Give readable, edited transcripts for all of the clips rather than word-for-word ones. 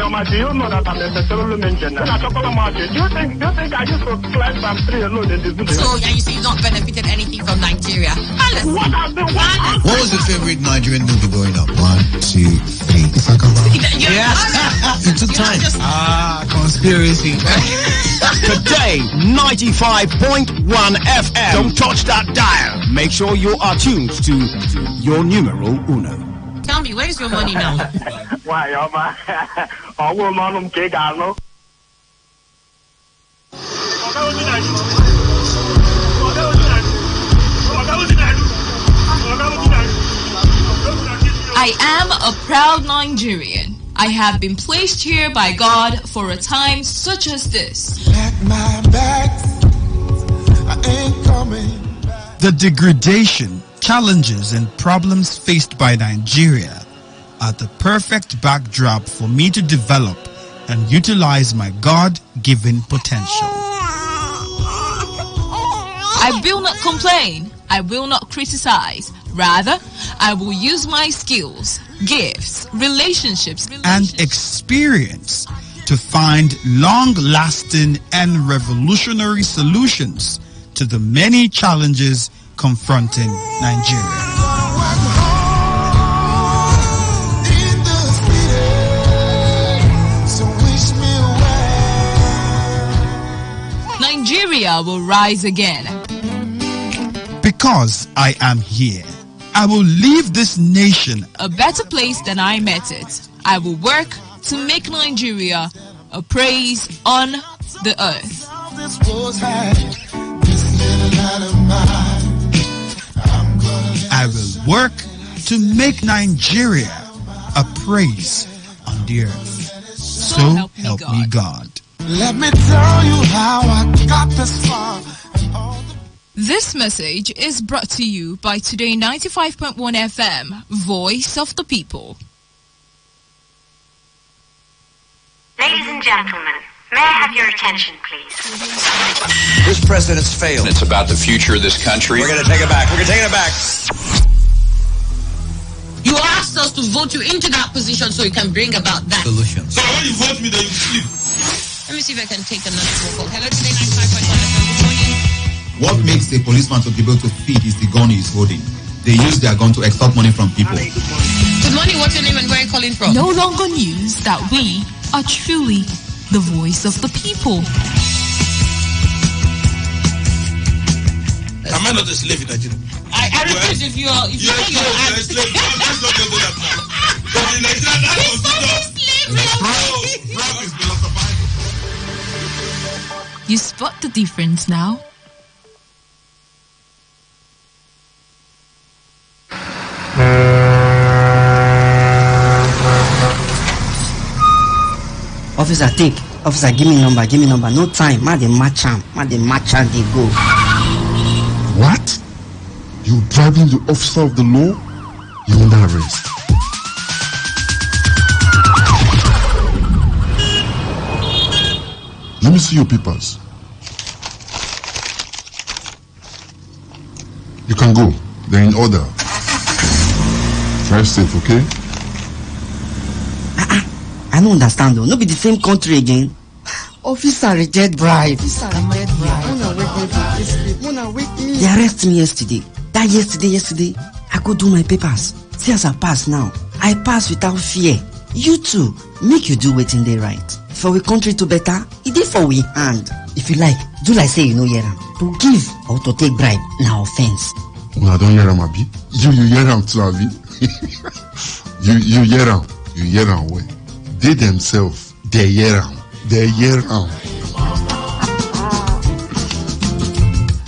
Mama, do you know that I'm a petroleum engineer? Do you think I used to climb some tree alone in the village? So, yeah, you see, you've not benefited anything from Nigeria. What was your favorite Nigerian movie growing up? 1, 2, 3. Yeah. It took time. Conspiracy. Today, 95.1 FM. Don't touch that dial. Make sure you are tuned to your numero uno. Tell me, where's your money now? Why, Oma? Oh, woman, okay, Gano. I am a proud Nigerian. I have been placed here by God for a time such as this. The degradation, challenges, and problems faced by Nigeria are the perfect backdrop for me to develop and utilize my God-given potential. I will not complain. I will not criticize. Rather, I will use my skills, gifts, relationships, and experience to find long-lasting and revolutionary solutions to the many challenges confronting Nigeria. Nigeria will rise again. Because I am here, I will leave this nation a better place than I met it. I will work to make Nigeria a praise on the earth. I will work to make Nigeria a praise on the earth. So help me God. Let me tell you how I got this far. This message is brought to you by Today95.1 FM, Voice of the People. Ladies and gentlemen, may I have your attention, please? This president's failed. It's about the future of this country. We're going to take it back. We're going to take it back. You asked us to vote you into that position so you can bring about that solutions. So when you vote me, then you sleep. Let me see if I can take another phone call. Hello, Today 95.1 FM. Good morning. What makes a policeman to be able to feed is the gun he's holding. They use their gun to extort money from people. Good morning. What's your name and where are you calling from? No longer news that we are truly the voice of the people. Am I not a slave in Nigeria? I refuse if you're a slave. Let's not do that now. But in Nigeria, that's You spot the difference now? Officer, take. Officer, give me number. No time. Ma, they match am. They go. What? You driving the officer of the law? You're under arrest. Let me see your papers. You can go. They're in order. Drive safe, okay? I don't understand though. No be the same country again. Officer reject bribe. They arrested me yesterday. That yesterday, I go do my papers. See as I pass now. I pass without fear. You too, make you do wetin dey right. For we country to better, it is for we hand. If you like, do like say you know hear am. To give or to take bribe, now offense. I don't hear am, Abi. You hear am too, Abi. You hear am. You hear am well. They themselves, they hear am.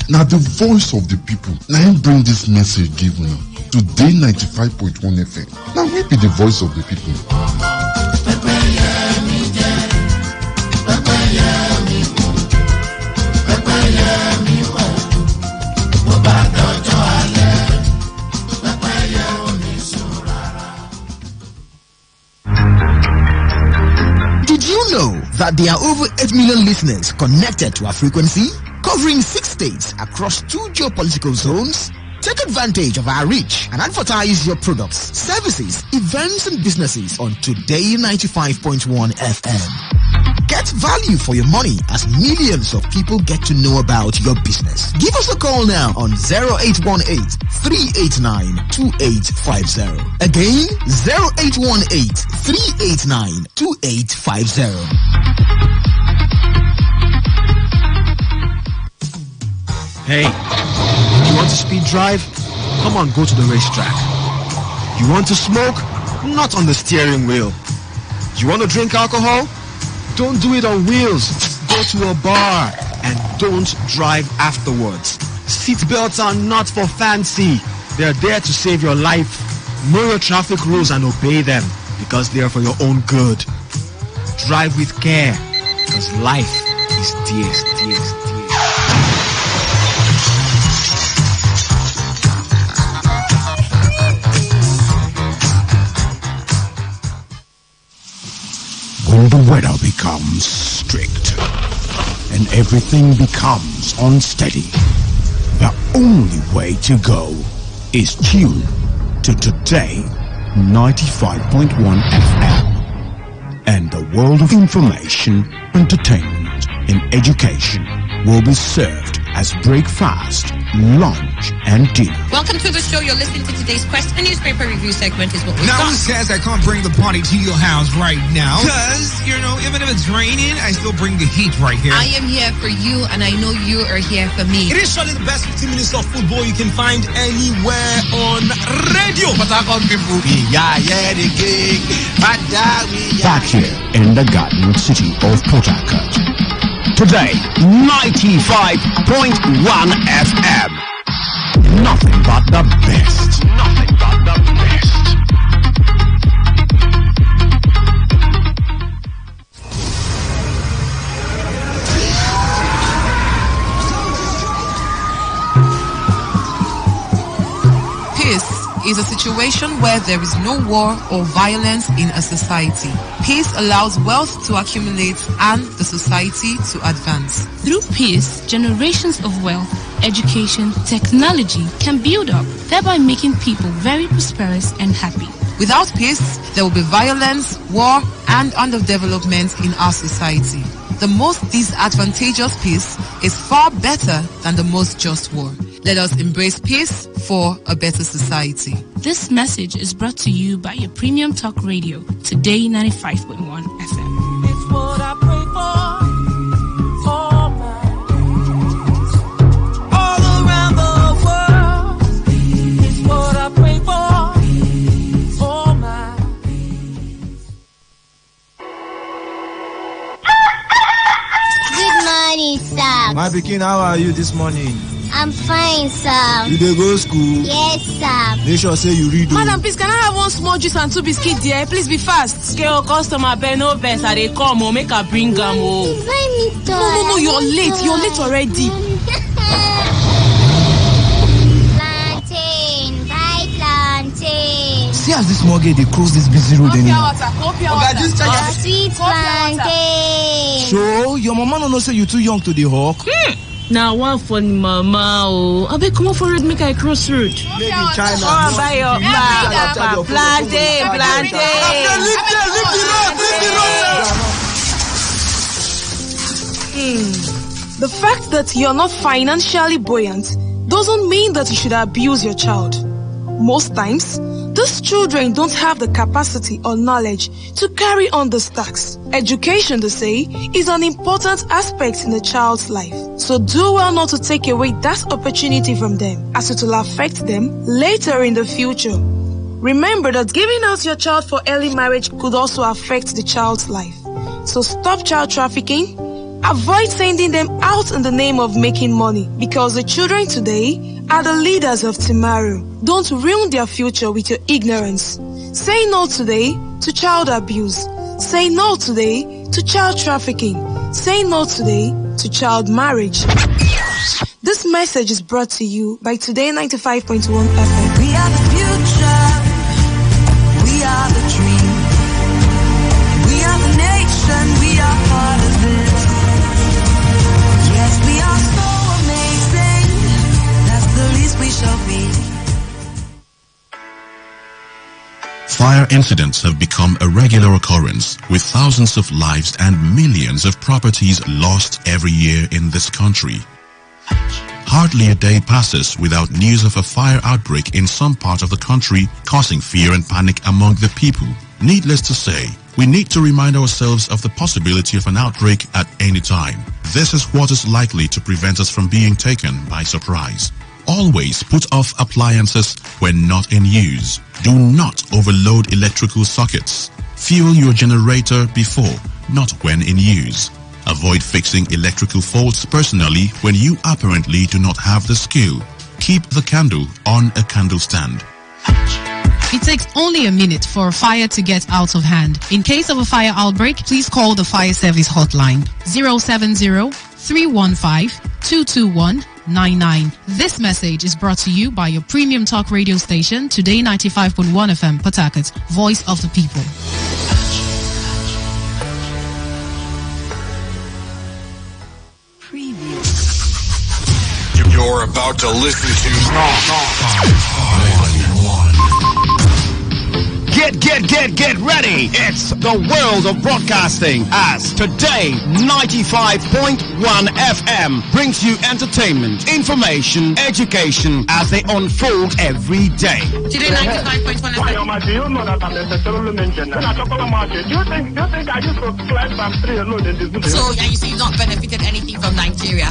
Now the voice of the people. Now him bring this message given now. Today 95.1 FM. Now we be the voice of the people. Did you know that there are over 8 million listeners connected to our frequency, covering 6 states across 2 geopolitical zones? Take advantage of our reach and advertise your products, services, events, and businesses on Today95.1 FM. Get value for your money as millions of people get to know about your business. Give us a call now on 0818-389-2850. Again, 0818-389-2850. Hey, you want to speed drive? Come on, go to the racetrack. You want to smoke? Not on the steering wheel. You want to drink alcohol? Don't do it on wheels. Go to a bar and don't drive afterwards. Seat belts are not for fancy. They're there to save your life. Know your traffic rules and obey them because they are for your own good. Drive with care because life is dear. When the weather becomes strict and everything becomes unsteady, the only way to go is tune to Today 95.1 FM. And the world of information, entertainment, and education will be served as breakfast, lunch, and dinner. Welcome to the show. You're listening to today's Quest, a newspaper review segment is what we've now got. who says I can't bring the party to your house right now? Because, even if it's raining, I still bring the heat right here. I am here for you, and I know you are here for me. It is surely the best 15 minutes of football you can find anywhere on radio. But I can't people. Back here in the Garden City of Port Harcourt. Today, 95.1 FM. Nothing but the best. Nothing but the best. Peace is a situation where there is no war or violence in a society. Peace allows wealth to accumulate and the society to advance. Through peace, generations of wealth, education, technology can build up, thereby making people very prosperous and happy. Without peace, there will be violence, war, and underdevelopment in our society. The most disadvantageous peace is far better than the most just war. Let us embrace peace for a better society. This message is brought to you by your premium talk radio, Today 95.1 FM. It's what I pray for. All around the world. It's what I pray for. For my Good morning, sir. My pikin, how are you this morning? I'm fine, sir. You dey go school? Yes, sir. Make sure say you read. Madam, please, can I have one small juice and 2 biscuits there? Please be fast. Okay, customer, pay no vex. I dey come, make her bring them. No, you're late. You're late already. Plantain, buy plantain. See as this small girl dey cross this busy road anyhow. Sweet plantain. So your mama no know say you too young to dey hawk? Now one for mama, oh. I beg, come on for it, make I cross road. Maybe in China. Oh, buy your plantain. The fact that you're not financially buoyant doesn't mean that you should abuse your child. Most times, these children don't have the capacity or knowledge to carry on this task. Education, they say, is an important aspect in a child's life. So do well not to take away that opportunity from them, as it will affect them later in the future. Remember that giving out your child for early marriage could also affect the child's life. So stop child trafficking. Avoid sending them out in the name of making money, because the children today are the leaders of tomorrow. Don't ruin their future with your ignorance. Say no today to child abuse. Say no today to child trafficking. Say no today to child marriage. This message is brought to you by Today 95.1 FM. We are the future. We are the dream. We are the nation. We are part of this. Yes, we are so amazing. That's the least we shall be. incidents have become a regular occurrence, with thousands of lives and millions of properties lost every year in this country. Hardly a day passes without news of a fire outbreak in some part of the country, causing fear and panic among the people. Needless to say, we need to remind ourselves of the possibility of an outbreak at any time. This is what is likely to prevent us from being taken by surprise. Always put off appliances when not in use. Do not overload electrical sockets. Fuel your generator before, not when in use. Avoid fixing electrical faults personally when you apparently do not have the skill. Keep the candle on a candle stand. It takes only a minute for a fire to get out of hand. In case of a fire outbreak, please call the fire service hotline 070-315-221-99. This message is brought to you by your premium talk radio station, Today 95.1 FM, Port Harcourt, voice of the people. You're about to listen to Get ready. It's the world of broadcasting as Today 95.1 FM brings you entertainment, information, education as they unfold every day. Today 95.1 FM. Do you know that I'm necessarily mentioned? When I talk about market, do you think I used to climb some tree alone in this video? So, and you say you've not benefited anything from Nigeria.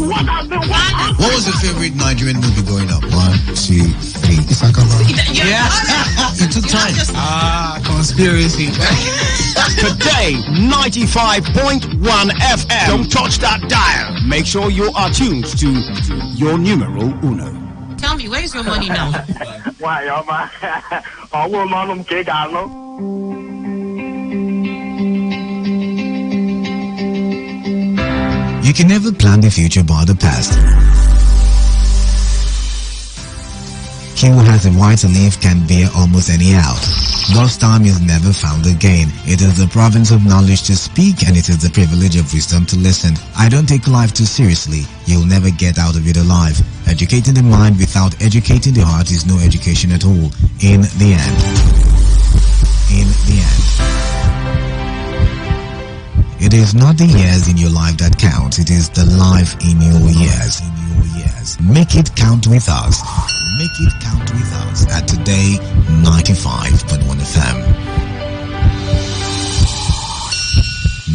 What was the favorite Nigerian movie growing up? 1, 2, 3. Yeah. It took time. Conspiracy. Today 95.1 FM. Don't touch that dial. Make sure you are tuned to your numero uno. Tell me, where's your money now? Why, You can never plan the future but the past. He who has a why to live can bear almost any out. Lost time is never found again. It is the province of knowledge to speak, and it is the privilege of wisdom to listen. I don't take life too seriously. You'll never get out of it alive. Educating the mind without educating the heart is no education at all. In the end. It is not the years in your life that count. It is the life in your years. Make it count with us. Make it count with us at Today 95.1 FM.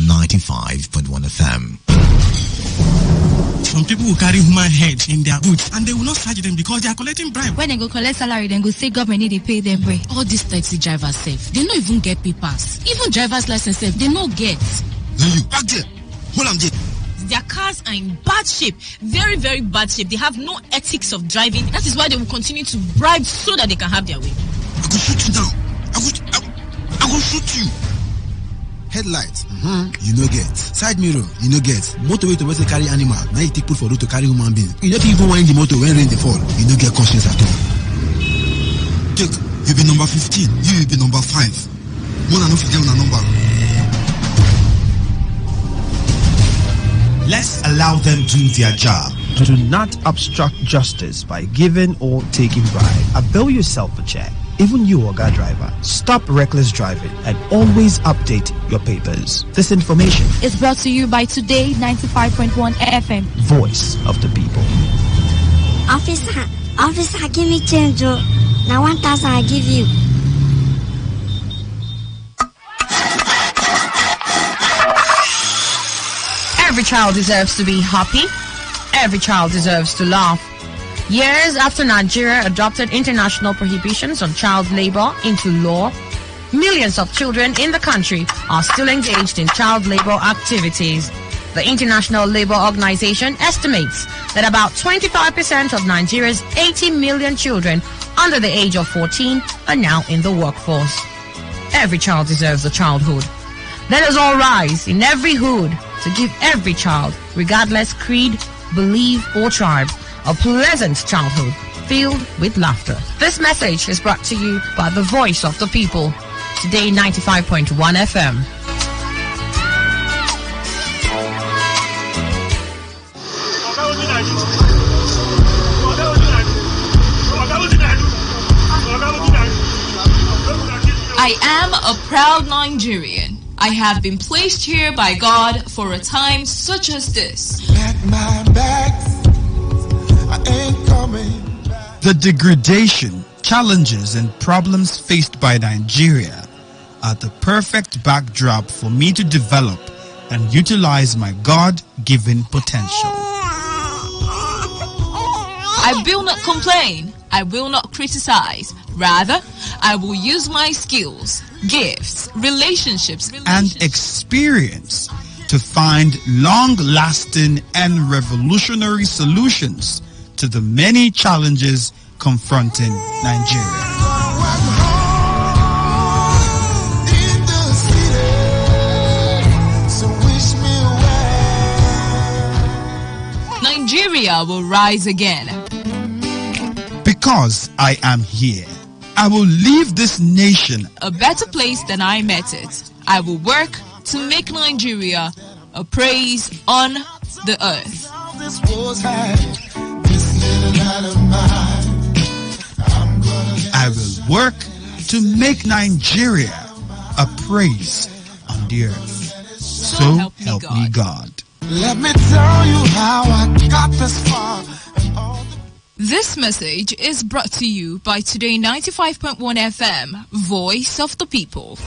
95.1 FM. Some people will carry human heads in their boots and they will not charge them because they are collecting bribe. When they go collect salary, then go say government need to pay them bribe. All these taxi drivers safe. They don't even get papers. Even driver's license safe, they don't get. Then you back there. Hold on there. Their cars are in bad shape, very, very bad shape. They have no ethics of driving. That is why they will continue to bribe so that they can have their way. I will shoot you now. I will shoot you. Headlights, you no get. Side mirror, you no get. Motorway to carry animal. Now you take put for road to carry human being. You don't even wind the motor when rain they fall. You no get conscience at all. Jake, you be number 15. You be number 5. More than enough to get a number. Let's allow them do their job. Do not obstruct justice by giving or taking bribe. Avail yourself a check. Even you, Oga driver, stop reckless driving and always update your papers. This information is brought to you by Today 95.1 FM. Voice of the people. Officer, give me change. Now 1,000 I give you. Every child deserves to be happy. Every child deserves to laugh. Years after Nigeria adopted international prohibitions on child labor into law, millions of children in the country are still engaged in child labor activities. The International Labour Organization estimates that about 25% of Nigeria's 80 million children under the age of 14 are now in the workforce. Every child deserves a childhood. Let us all rise in every hood to give every child, regardless creed, belief, or tribe, a pleasant childhood filled with laughter. This message is brought to you by the voice of the people. Today 95.1 FM. I am a proud Nigerian. I have been placed here by God for a time such as this. At my back, I ain't coming. The degradation, challenges, and problems faced by Nigeria are the perfect backdrop for me to develop and utilize my God-given potential. I will not complain. I will not criticize. Rather, I will use my skills, gifts, relationships, and experience to find long-lasting and revolutionary solutions to the many challenges confronting Nigeria. Nigeria will rise again. Because I am here, I will leave this nation a better place than I met it. I will work to make Nigeria a praise on the earth. I will work to make Nigeria a praise on the earth. So help me God. Let me tell you how I got this far. This message is brought to you by Today95.1 FM, Voice of the People.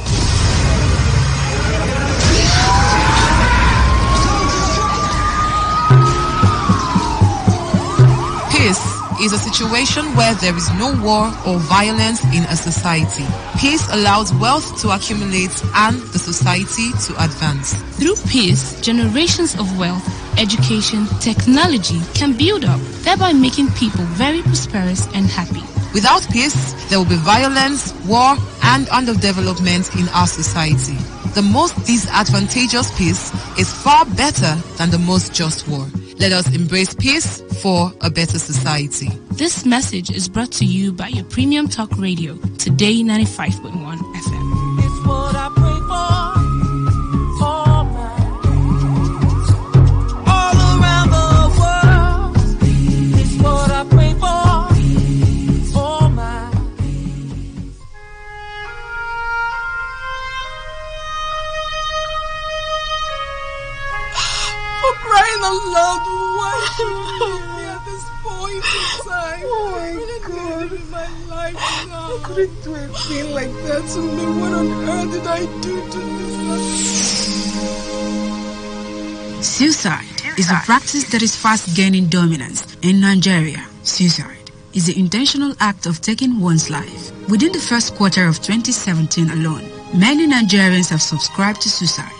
Peace is a situation where there is no war or violence in a society. Peace allows wealth to accumulate and the society to advance. Through peace, generations of wealth, education, technology can build up, thereby making people very prosperous and happy. Without peace, there will be violence, war, and underdevelopment in our society. The most disadvantageous peace is far better than the most just war. Let us embrace peace for a better society. This message is brought to you by your premium talk radio, Today 95.1 FM. It's what I pray for. Crying out loud, why should you leave me at this point in time? Oh my God. In my life now. I couldn't do a thing like that to me. What on earth did I do to this? Suicide is a practice that is fast gaining dominance in Nigeria. Suicide is the intentional act of taking one's life. Within the first quarter of 2017 alone, many Nigerians have subscribed to suicide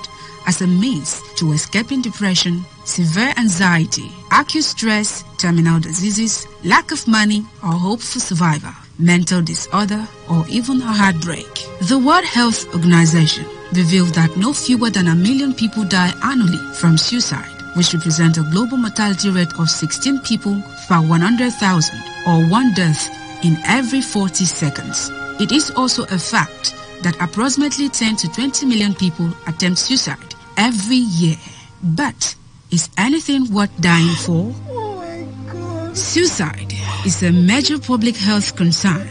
as a means to escaping depression, severe anxiety, acute stress, terminal diseases, lack of money or hope for survival, mental disorder, or even a heartbreak. The World Health Organization revealed that no fewer than 1 million people die annually from suicide, which represents a global mortality rate of 16 people per 100,000 or 1 death in every 40 seconds. It is also a fact that approximately 10 to 20 million people attempt suicide every year. But is anything worth dying for? Oh my God. Suicide is a major public health concern,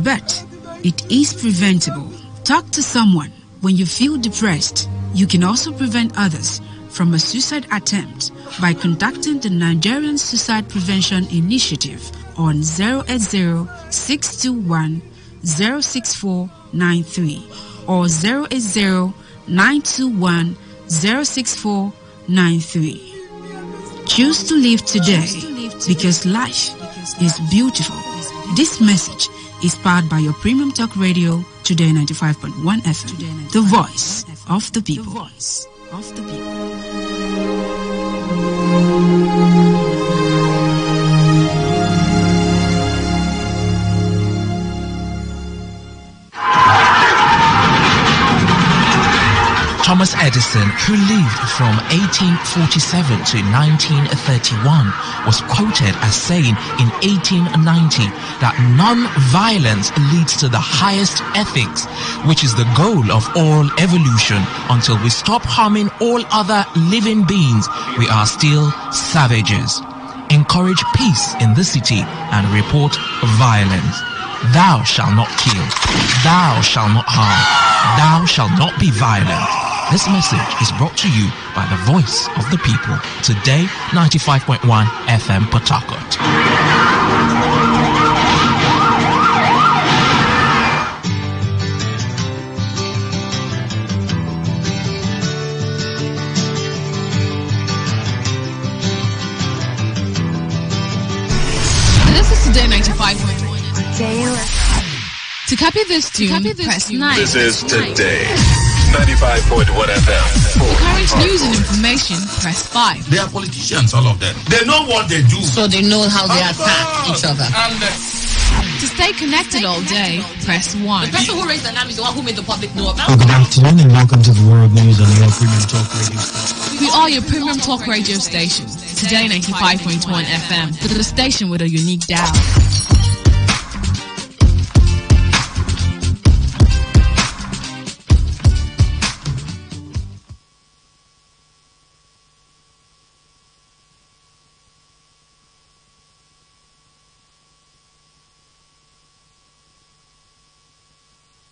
but it is preventable. Talk to someone when you feel depressed. You can also prevent others from a suicide attempt by contacting the Nigerian Suicide Prevention Initiative on 080-621-06493 or 080-921-06493. Choose to live today because life is beautiful. This message is powered by your premium talk radio, Today95.1 FM, the voice of the people. The voice of the people. Thomas Edison, who lived from 1847 to 1931, was quoted as saying in 1890 that non-violence leads to the highest ethics, which is the goal of all evolution. Until we stop harming all other living beings, we are still savages. Encourage peace in the city and report violence. Thou shalt not kill. Thou shalt not harm. Thou shalt not be violent. This message is brought to you by the voice of the people. Today, 95.1 FM Port Harcourt. This is Today 95.1. To copy this tune, press 9. This is Today 95.1 FM. For current news and information, press 5. They are politicians, all of them. They know what they do. So they know how they attack each other. To stay connected all day, press 1. The person who raised the name is the one who made the public know about it. Good afternoon and welcome to the World News on your premium talk radio station. We are your premium talk radio station. Today 95.1 FM, the station with a unique dial.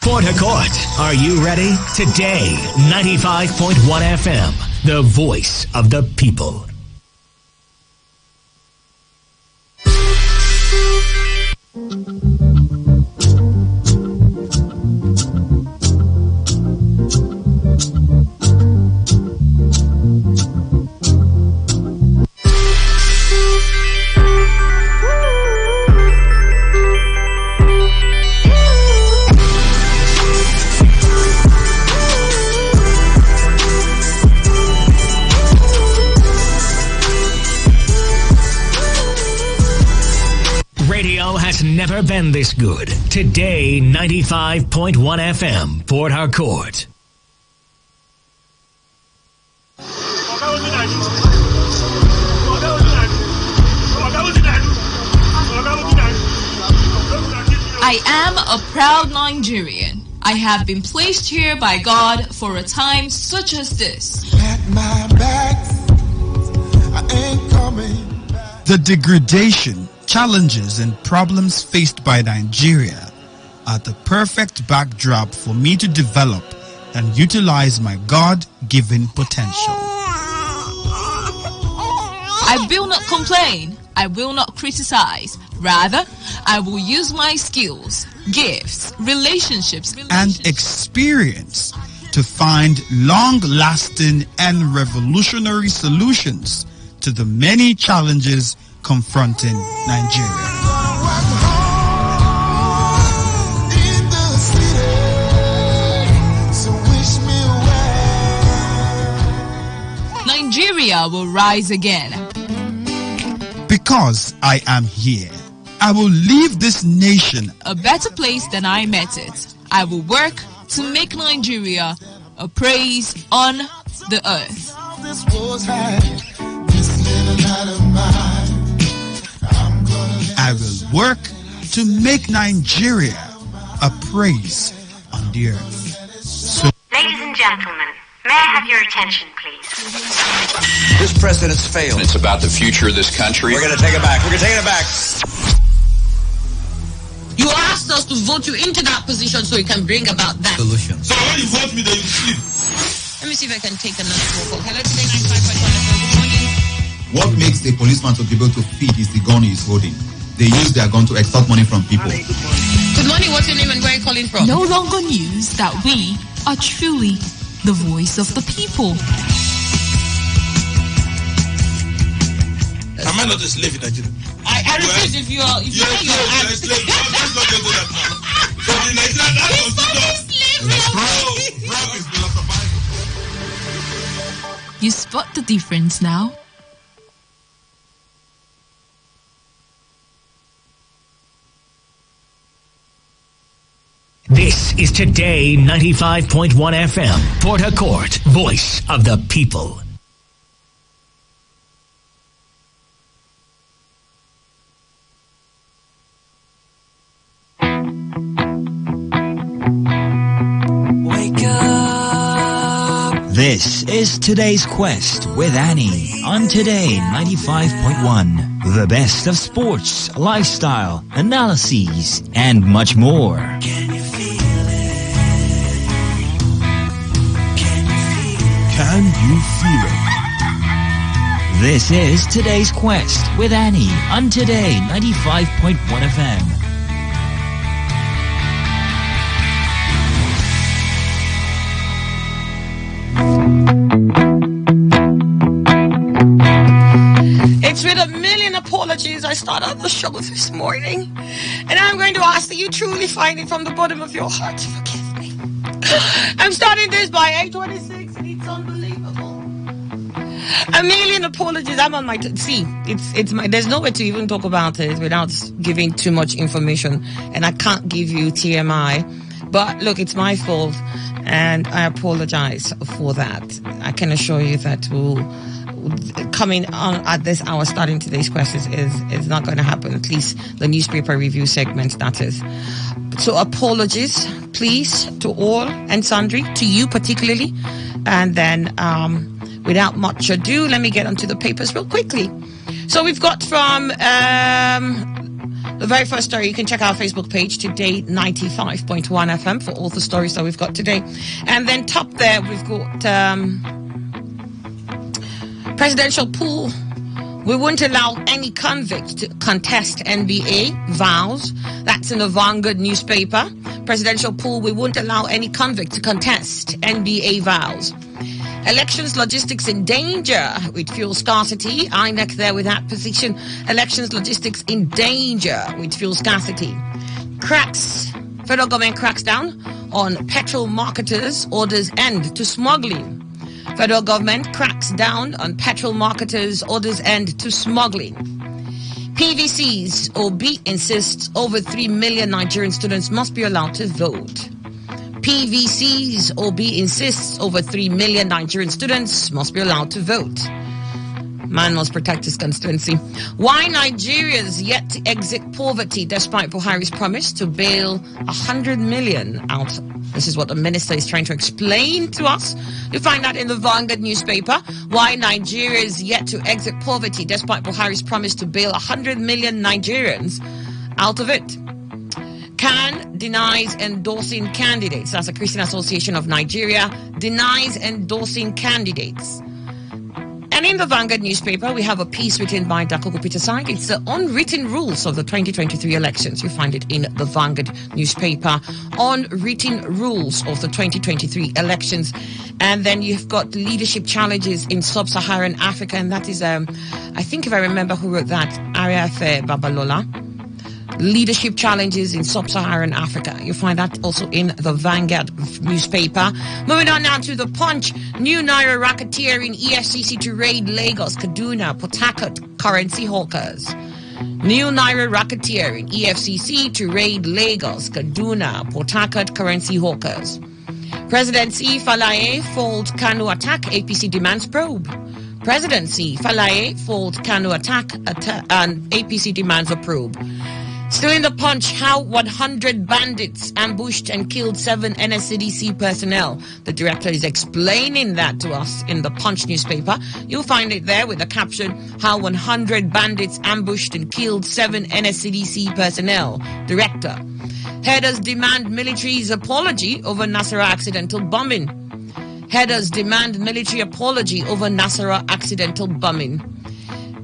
Port Harcourt, are you ready? Today, 95.1 FM, the voice of the people. Has never been this good. Today, 95.1 FM, Port Harcourt. I am a proud Nigerian. I have been placed here by God for a time such as this. Pat my back, I ain't coming. The degradation, challenges and problems faced by Nigeria are the perfect backdrop for me to develop and utilize my God-given potential. I will not complain. I will not criticize. Rather, I will use my skills, gifts, relationships, and experience to find long-lasting and revolutionary solutions to the many challenges confronting Nigeria. Nigeria will rise again. Because I am here, I will leave this nation a better place than I met it. I will work to make Nigeria a praise on the earth. I will work to make Nigeria a praise on the earth. So, ladies and gentlemen, may I have your attention, please? This president's failed. It's about the future of this country. We're going to take it back. We're going to take it back. You asked us to vote you into that position so you can bring about that solution. So when you vote me, then you sleep. Let me see if I can take another call. Hello, Today 95.1 FM. Good morning. What makes a policeman to be able to feed is the gun he's holding. They use their gun to extort money from people. Good morning. What's your name and where are you calling from? No longer news that we are truly the voice of the people. Am I not a slave in Nigeria? I refuse if you are. If you're a slave. Let's not get to that now. So in Nigeria, that's Rob is philosophical. You spot the difference now? This is Today 95.1 FM, Port Harcourt, voice of the people. This is Today's Quest with Annie on Today 95.1. The best of sports, lifestyle, analyses, and much more. Can you feel it? This is Today's Quest with Annie on Today 95.1 FM. It's with a million apologies I start out the show this morning. And I'm going to ask that you truly find it from the bottom of your heart to forgive me. I'm starting this by 8:26 and it's unbelievable. A million apologies. I'm on my... it's my... There's nowhere to even talk about it without giving too much information. And I can't give you TMI. But look, it's my fault. And I apologize for that. I can assure you that coming on at this hour, starting today's questions is not going to happen. At least the newspaper review segment, that is. So apologies, please, to all and sundry, to you particularly. And then, without much ado, let me get onto the papers real quickly. So we've got from the very first story, you can check our Facebook page, Today 95.1 FM, for all the stories that we've got today. And then top there, we've got presidential pool. We won't allow any convict to contest NBA vows. That's in the Vanguard newspaper. Presidential pool. We won't allow any convict to contest NBA vows. Elections logistics in danger with fuel scarcity. INEC there with that position. Elections logistics in danger with fuel scarcity. Federal government cracks down on petrol marketers, orders end to smuggling. Federal government cracks down on petrol marketers, orders end to smuggling. PVC's OB insists over 3 million Nigerian students must be allowed to vote. PVC's OB insists over 3 million Nigerian students must be allowed to vote. Man must protect his constituency. Why Nigeria's yet to exit poverty despite Buhari's promise to bail 100 million out. This is what the minister is trying to explain to us. You find that in the Vanguard newspaper. Why Nigeria is yet to exit poverty despite Buhari's promise to bail 100 million Nigerians out of it. CAN denies endorsing candidates. That's a Christian Association of Nigeria. Denies endorsing candidates. And in the Vanguard newspaper, we have a piece written by Dakogo Peterside. It's the unwritten rules of the 2023 elections. You find it in the Vanguard newspaper. Unwritten rules of the 2023 elections. And then you've got leadership challenges in sub-Saharan Africa. And that is, I think if I remember who wrote that, Ariafe Babalola. Leadership challenges in sub-Saharan Africa. You find that also in the Vanguard newspaper. Moving on now to the Punch. New Naira racketeering EFCC to raid Lagos, Kaduna, Port Harcourt currency hawkers. New Naira racketeering EFCC to raid Lagos, Kaduna, Port Harcourt currency hawkers. Presidency Falaye fold Kanu attack, APC demands probe. Presidency Falaye fold Kanu attack and APC demands a probe. Still in the Punch, how 100 bandits ambushed and killed 7 NSCDC personnel. The director is explaining that to us in the Punch newspaper. You'll find it there with the caption, how 100 bandits ambushed and killed 7 NSCDC personnel. Director. Headers demand military's apology over Nasara accidental bombing. Headers demand military apology over Nasara accidental bombing.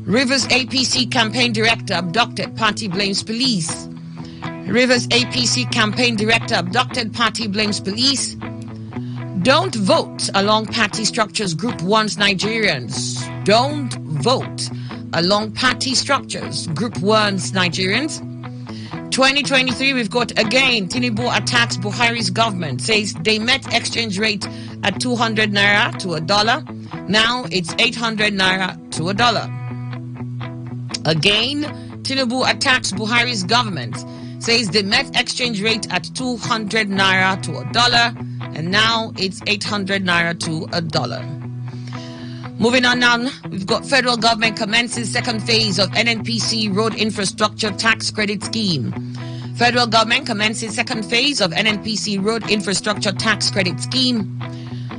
Rivers APC campaign director abducted, party blames police. Rivers APC campaign director abducted, party blames police. Don't vote along party structures, group warns Nigerians. Don't vote along party structures, group warns Nigerians. 2023, we've got again, Tinubu attacks Buhari's government, says they met exchange rate at 200 naira to $1. Now it's 800 naira to $1. Again, Tinubu attacks Buhari's government, says they met exchange rate at 200 naira to $1, and now it's 800 naira to $1. Moving on now, we've got federal government commences second phase of NNPC road infrastructure tax credit scheme. Federal government commences second phase of NNPC road infrastructure tax credit scheme.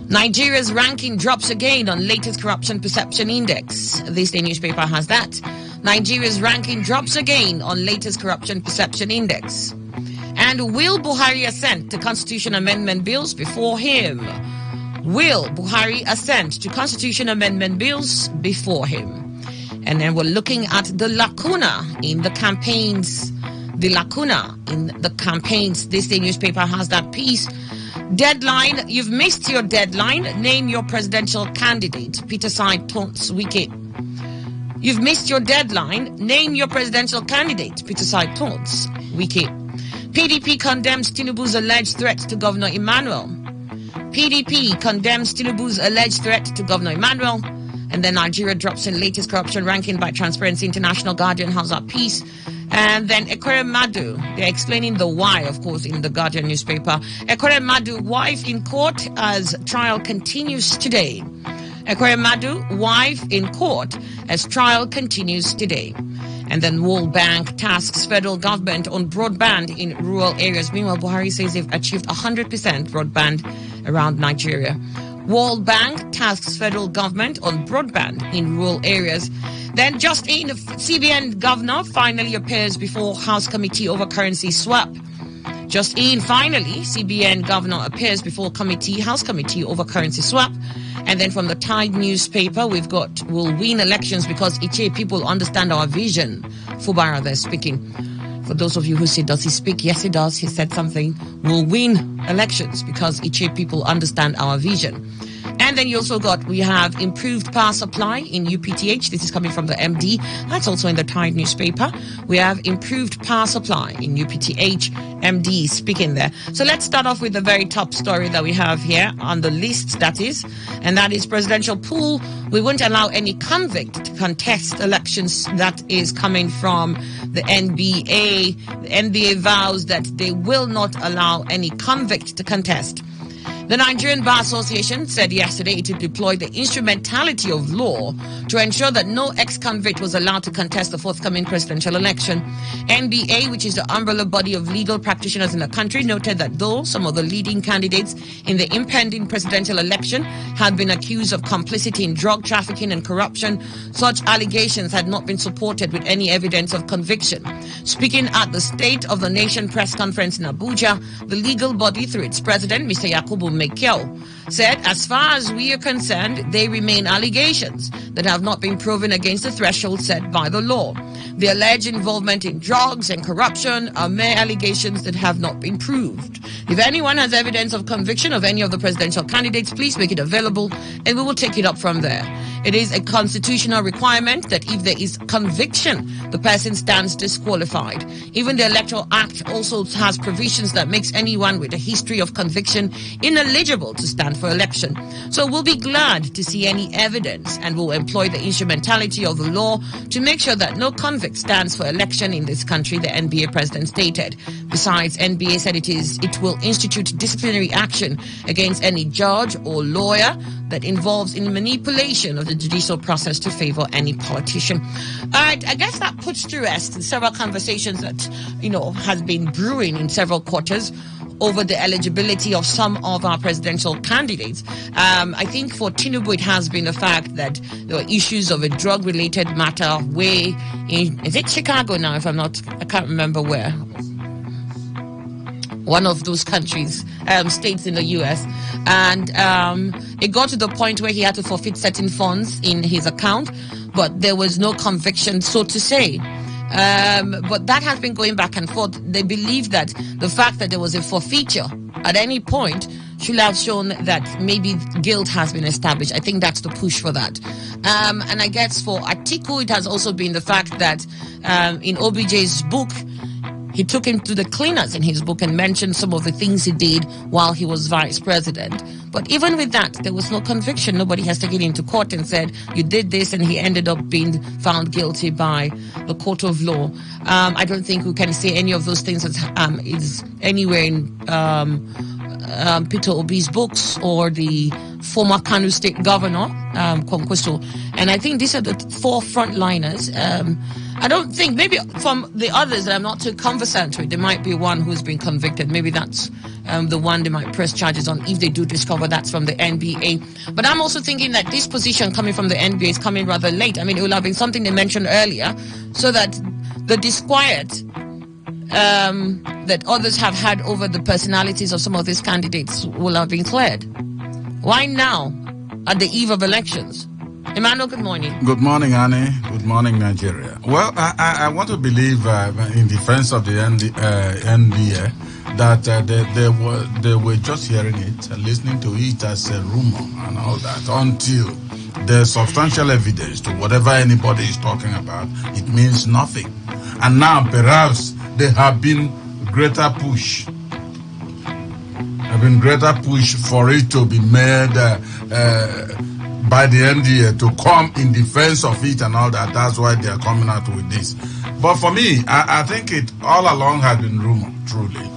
Nigeria's ranking drops again on latest corruption perception index. This day newspaper has that. Nigeria's ranking drops again on latest corruption perception index. And will Buhari assent to constitution amendment bills before him? Will Buhari assent to constitution amendment bills before him? And then we're looking at the lacuna in the campaigns. The lacuna in the campaigns. This day newspaper has that piece. Deadline. You've missed your deadline. Name your presidential candidate. Peter Side taunts Wike. You've missed your deadline. Name your presidential candidate. Peter Side taunts Wike. PDP condemns Tinubu's alleged threat to Governor Emmanuel. PDP condemns Tinubu's alleged threat to Governor Emmanuel. And then Nigeria drops in latest corruption ranking by Transparency International. Guardian has that piece. And then Ekore Madu, they're explaining the why, of course, in the Guardian newspaper. Ekore Madu, wife in court as trial continues today. Ekore Madu, wife in court as trial continues today. And then World Bank tasks federal government on broadband in rural areas. Meanwhile, Buhari says they've achieved 100% broadband around Nigeria. World Bank tasks federal government on broadband in rural areas. Then just in, CBN governor finally appears before House Committee over currency swap. Just in, finally, CBN governor appears before House Committee over currency swap. And then from the Tide newspaper, we've got, we'll win elections because Iche people understand our vision. Fubara, they're speaking. For those of you who say, does he speak? Yes, he does. He said something. We'll win elections because Iche people understand our vision. And then you also got, we have improved power supply in UPTH. This is coming from the MD. That's also in the Tide newspaper. We have improved power supply in UPTH. MD speaking there. So let's start off with the very top story that we have here on the list, that is. And that is presidential pool. We won't allow any convict to contest elections. That is coming from the NBA. The NBA vows that they will not allow any convict to contest. The Nigerian Bar Association said yesterday it had deployed the instrumentality of law to ensure that no ex-convict was allowed to contest the forthcoming presidential election. NBA, which is the umbrella body of legal practitioners in the country, noted that though some of the leading candidates in the impending presidential election had been accused of complicity in drug trafficking and corruption, such allegations had not been supported with any evidence of conviction. Speaking at the State of the Nation press conference in Abuja, the legal body, through its president, Mr. Yakubu Mekel, said, as far as we are concerned, they remain allegations that have not been proven against the threshold set by the law. The alleged involvement in drugs and corruption are mere allegations that have not been proved. If anyone has evidence of conviction of any of the presidential candidates, please make it available and we will take it up from there. It is a constitutional requirement that if there is conviction, the person stands disqualified. Even the Electoral Act also has provisions that makes anyone with a history of conviction ineligible to stand for election. So we'll be glad to see any evidence and will employ the instrumentality of the law to make sure that no convict stands for election in this country, the NBA president stated. Besides, NBA said it will institute disciplinary action against any judge or lawyer that involves in manipulation of the judicial process to favor any politician. All right, I guess that puts to rest several conversations that, has been brewing in several quarters over the eligibility of some of our presidential candidates. I think for Tinubu, it has been the fact that there were issues of a drug-related matter is it Chicago now, I can't remember where. One of those countries, states in the U.S. And it got to the point where he had to forfeit certain funds in his account, but there was no conviction, so to say. But that has been going back and forth. They believe that the fact that there was a forfeiture at any point should have shown that maybe guilt has been established. I think that's the push for that. And I guess for Atiku, it has also been the fact that in OBJ's book, he took him to the cleaners in his book and mentioned some of the things he did while he was vice president. But even with that, there was no conviction. Nobody has taken him to court and said, you did this, and he ended up being found guilty by the court of law. I don't think we can say any of those things is anywhere in Peter Obi's books or the former Kano State Governor, Conquisto. And I think these are the 4 frontliners. I don't think, maybe from the others that I'm not too conversant with, there might be one who's been convicted. Maybe that's the one they might press charges on if they do discover that's from the NBA. But I'm also thinking that this position coming from the NBA is coming rather late. I mean, it will have been something they mentioned earlier, so that the disquiet that others have had over the personalities of some of these candidates will have been cleared. Why now, at the eve of elections? Emmanuel, good morning. Good morning, Annie. Good morning, Nigeria. Well, I want to believe, in defense of the NBA, that they were just hearing it, listening to it as a rumor and all that, until there's substantial evidence to whatever anybody is talking about. It means nothing. And now, perhaps, there have been greater push. For it to be made by the NDA to come in defense of it and all that. That's why they are coming out with this. But for me, I think it all along has been rumor, truly.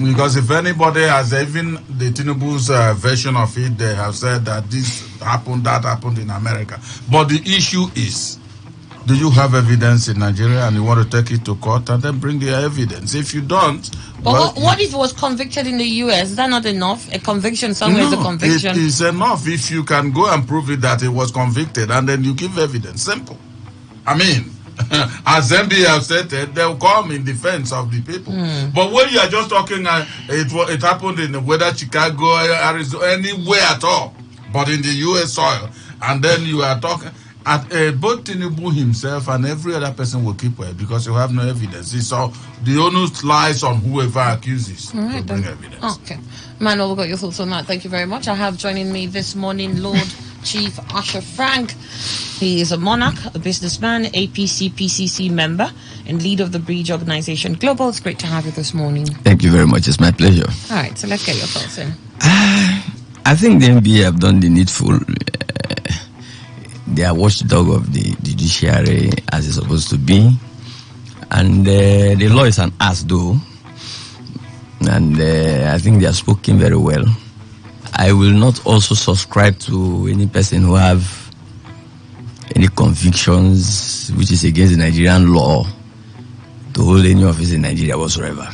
Because if anybody has, even the Tinubu's version of it, they have said that this happened, that happened in America. But the issue is, do you have evidence in Nigeria and you want to take it to court and then bring the evidence? If you don't... But well, what if it was convicted in the U.S.? Is that not enough? A conviction somewhere is a conviction? It is enough if you can go and prove it that it was convicted and then you give evidence. Simple. I mean, as NBA have stated, they'll come in defense of the people. But when you are just talking, it happened in whether Chicago, Arizona, anywhere at all, but in the U.S. soil, and then you are talking... both Tinubu himself and every other person will keep quiet because you have no evidence. So the onus lies on whoever accuses to bring evidence. Okay. Manuel, we've got your thoughts on that. Thank you very much. I have joining me this morning Lord Chief Asher Frank. He is a monarch, a businessman, APC, PCC member, and leader of the Bridge Organization Global. It's great to have you this morning. Thank you very much. It's my pleasure. All right, so let's get your thoughts in. I think the NBA have done the needful. They are watchdog of the judiciary as it's supposed to be. And the law is an ass though. And I think they are spoken very well. I will not also subscribe to any person who have any convictions which is against the Nigerian law to hold any office in Nigeria whatsoever.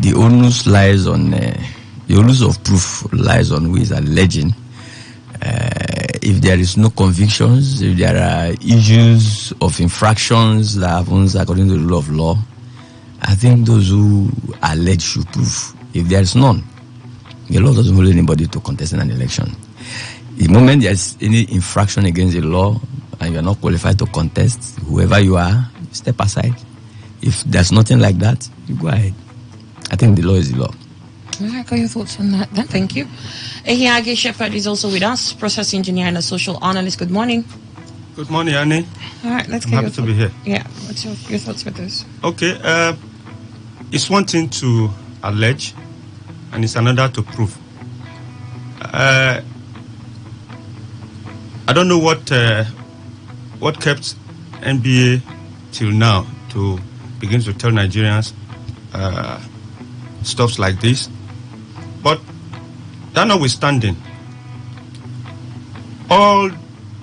The onus lies on, the onus of proof lies on who is alleging. If there is no convictions, if there are issues of infractions that happens according to the rule of law, I think those who allege should prove. If there is none, the law doesn't hold anybody to contest in an election. The moment there is any infraction against the law and you are not qualified to contest, whoever you are, step aside. If there's nothing like that, you go ahead. I think the law is the law. I got your thoughts on that then. Thank you. Ehiage Shepherd is also with us, process engineer and a social analyst. Good morning. Good morning, Annie. All right, let's I'm get happy your to be here. Yeah, what's your thoughts with this? Okay, it's one thing to allege, and it's another to prove. I don't know what kept NBA till now to begin to tell Nigerians stuff like this. But that notwithstanding, all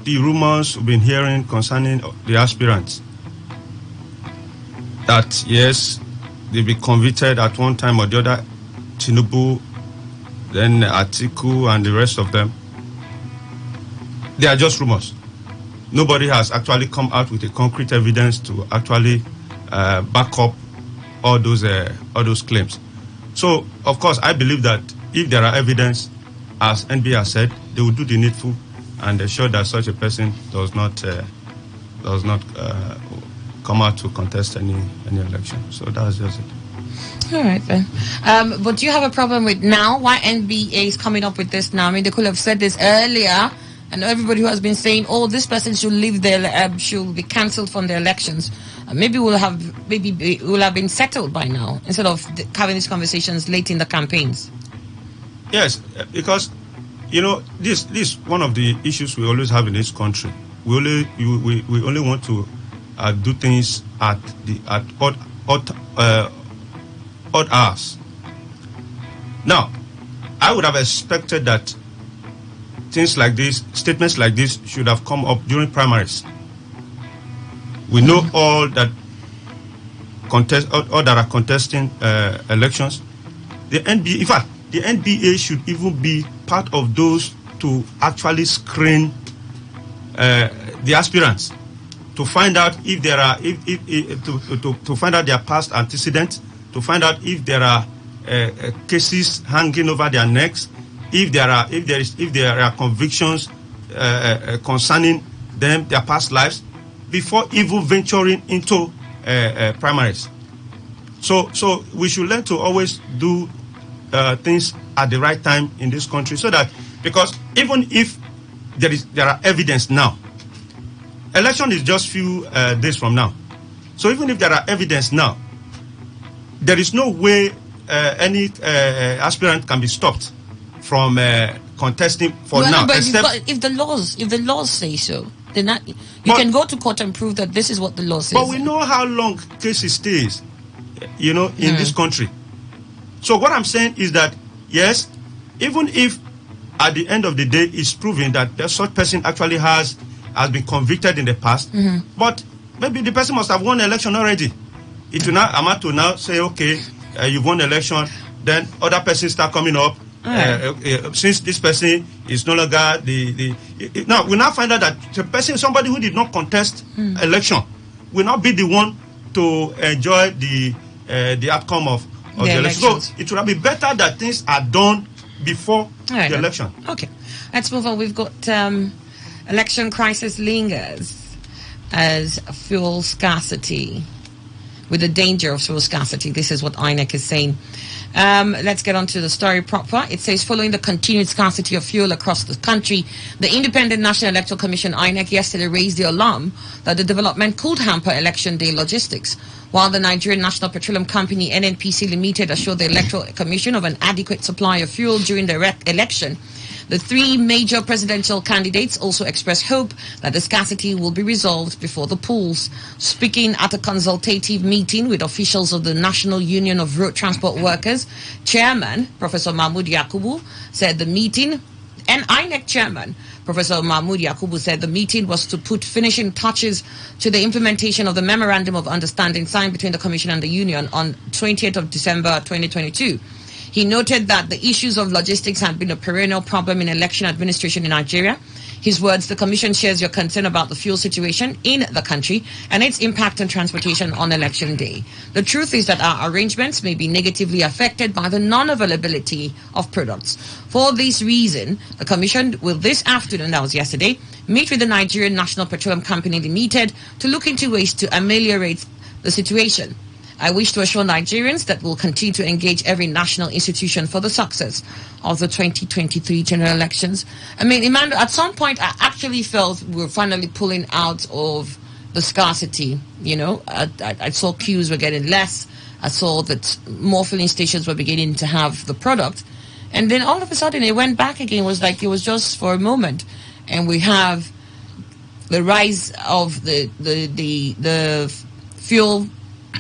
the rumors we've been hearing concerning the aspirants, that yes, they'll be convicted at one time or the other, Tinubu, then Atiku and the rest of them, they are just rumors. Nobody has actually come out with a concrete evidence to actually back up all those claims. So, of course, I believe that if there are evidence, as NBA has said, they will do the needful and ensure that such a person does not come out to contest any election. So that's just it. All right then. But do you have a problem with now? Why NBA is coming up with this now? I mean, they could have said this earlier, and everybody who has been saying, "Oh, this person should leave should be cancelled from the elections." Maybe we'll have been settled by now instead of having these conversations late in the campaigns. Yes, because this is one of the issues we always have in this country. We only want to do things at odd hours. Now, I would have expected that things like this, statements like this, should have come up during primaries. We know all that are contesting elections. The NBA, in fact, the NBA should even be part of those to actually screen the aspirants to find out if there are to find out their past antecedents, to find out if there are cases hanging over their necks, if there are convictions concerning them, their past lives, before even venturing into primaries. So we should learn to always do things at the right time in this country, so that, because even if there are evidence now, election is just few days from now. So even if there are evidence now, there is no way any aspirant can be stopped from contesting for now. But if the laws say so, then you can go to court and prove that this is what the law says. But we know how long cases stays, in this country. So what I'm saying is that, yes, even if at the end of the day it's proven that such person actually has been convicted in the past, but maybe the person must have won the election already. It will not amount to now say, okay, you've won the election, then other persons start coming up. Since this person is no longer now we now find out that the person, somebody who did not contest election, will not be the one to enjoy the outcome of the election. So it would be better that things are done before the election. Okay, let's move on. We've got election crisis lingers as fuel scarcity, with the danger of fuel scarcity. This is what INEC is saying. Let's get on to the story proper. It says, following the continued scarcity of fuel across the country, the Independent National Electoral Commission, INEC, yesterday raised the alarm that the development could hamper election day logistics. While the Nigerian National Petroleum Company, NNPC Limited, assured the Electoral Commission of an adequate supply of fuel during the election, the three major presidential candidates also expressed hope that the scarcity will be resolved before the polls. Speaking at a consultative meeting with officials of the National Union of Road Transport Workers, Chairman Professor Mahmoud Yakubu said the meeting, and INEC Chairman Professor Mahmoud Yakubu said the meeting was to put finishing touches to the implementation of the Memorandum of Understanding signed between the Commission and the Union on 20th of December 2022. He noted that the issues of logistics had been a perennial problem in election administration in Nigeria. His words, the Commission shares your concern about the fuel situation in the country and its impact on transportation on election day. The truth is that our arrangements may be negatively affected by the non-availability of products. For this reason, the Commission will this afternoon, that was yesterday, meet with the Nigerian National Petroleum Company Limited to look into ways to ameliorate the situation. I wish to assure Nigerians that we'll continue to engage every national institution for the success of the 2023 general elections. I mean, Emmanuel, at some point, I actually felt we were finally pulling out of the scarcity. I saw queues were getting less. I saw that more filling stations were beginning to have the product. And then all of a sudden, it went back again. It was like it was just for a moment. And we have the rise of the fuel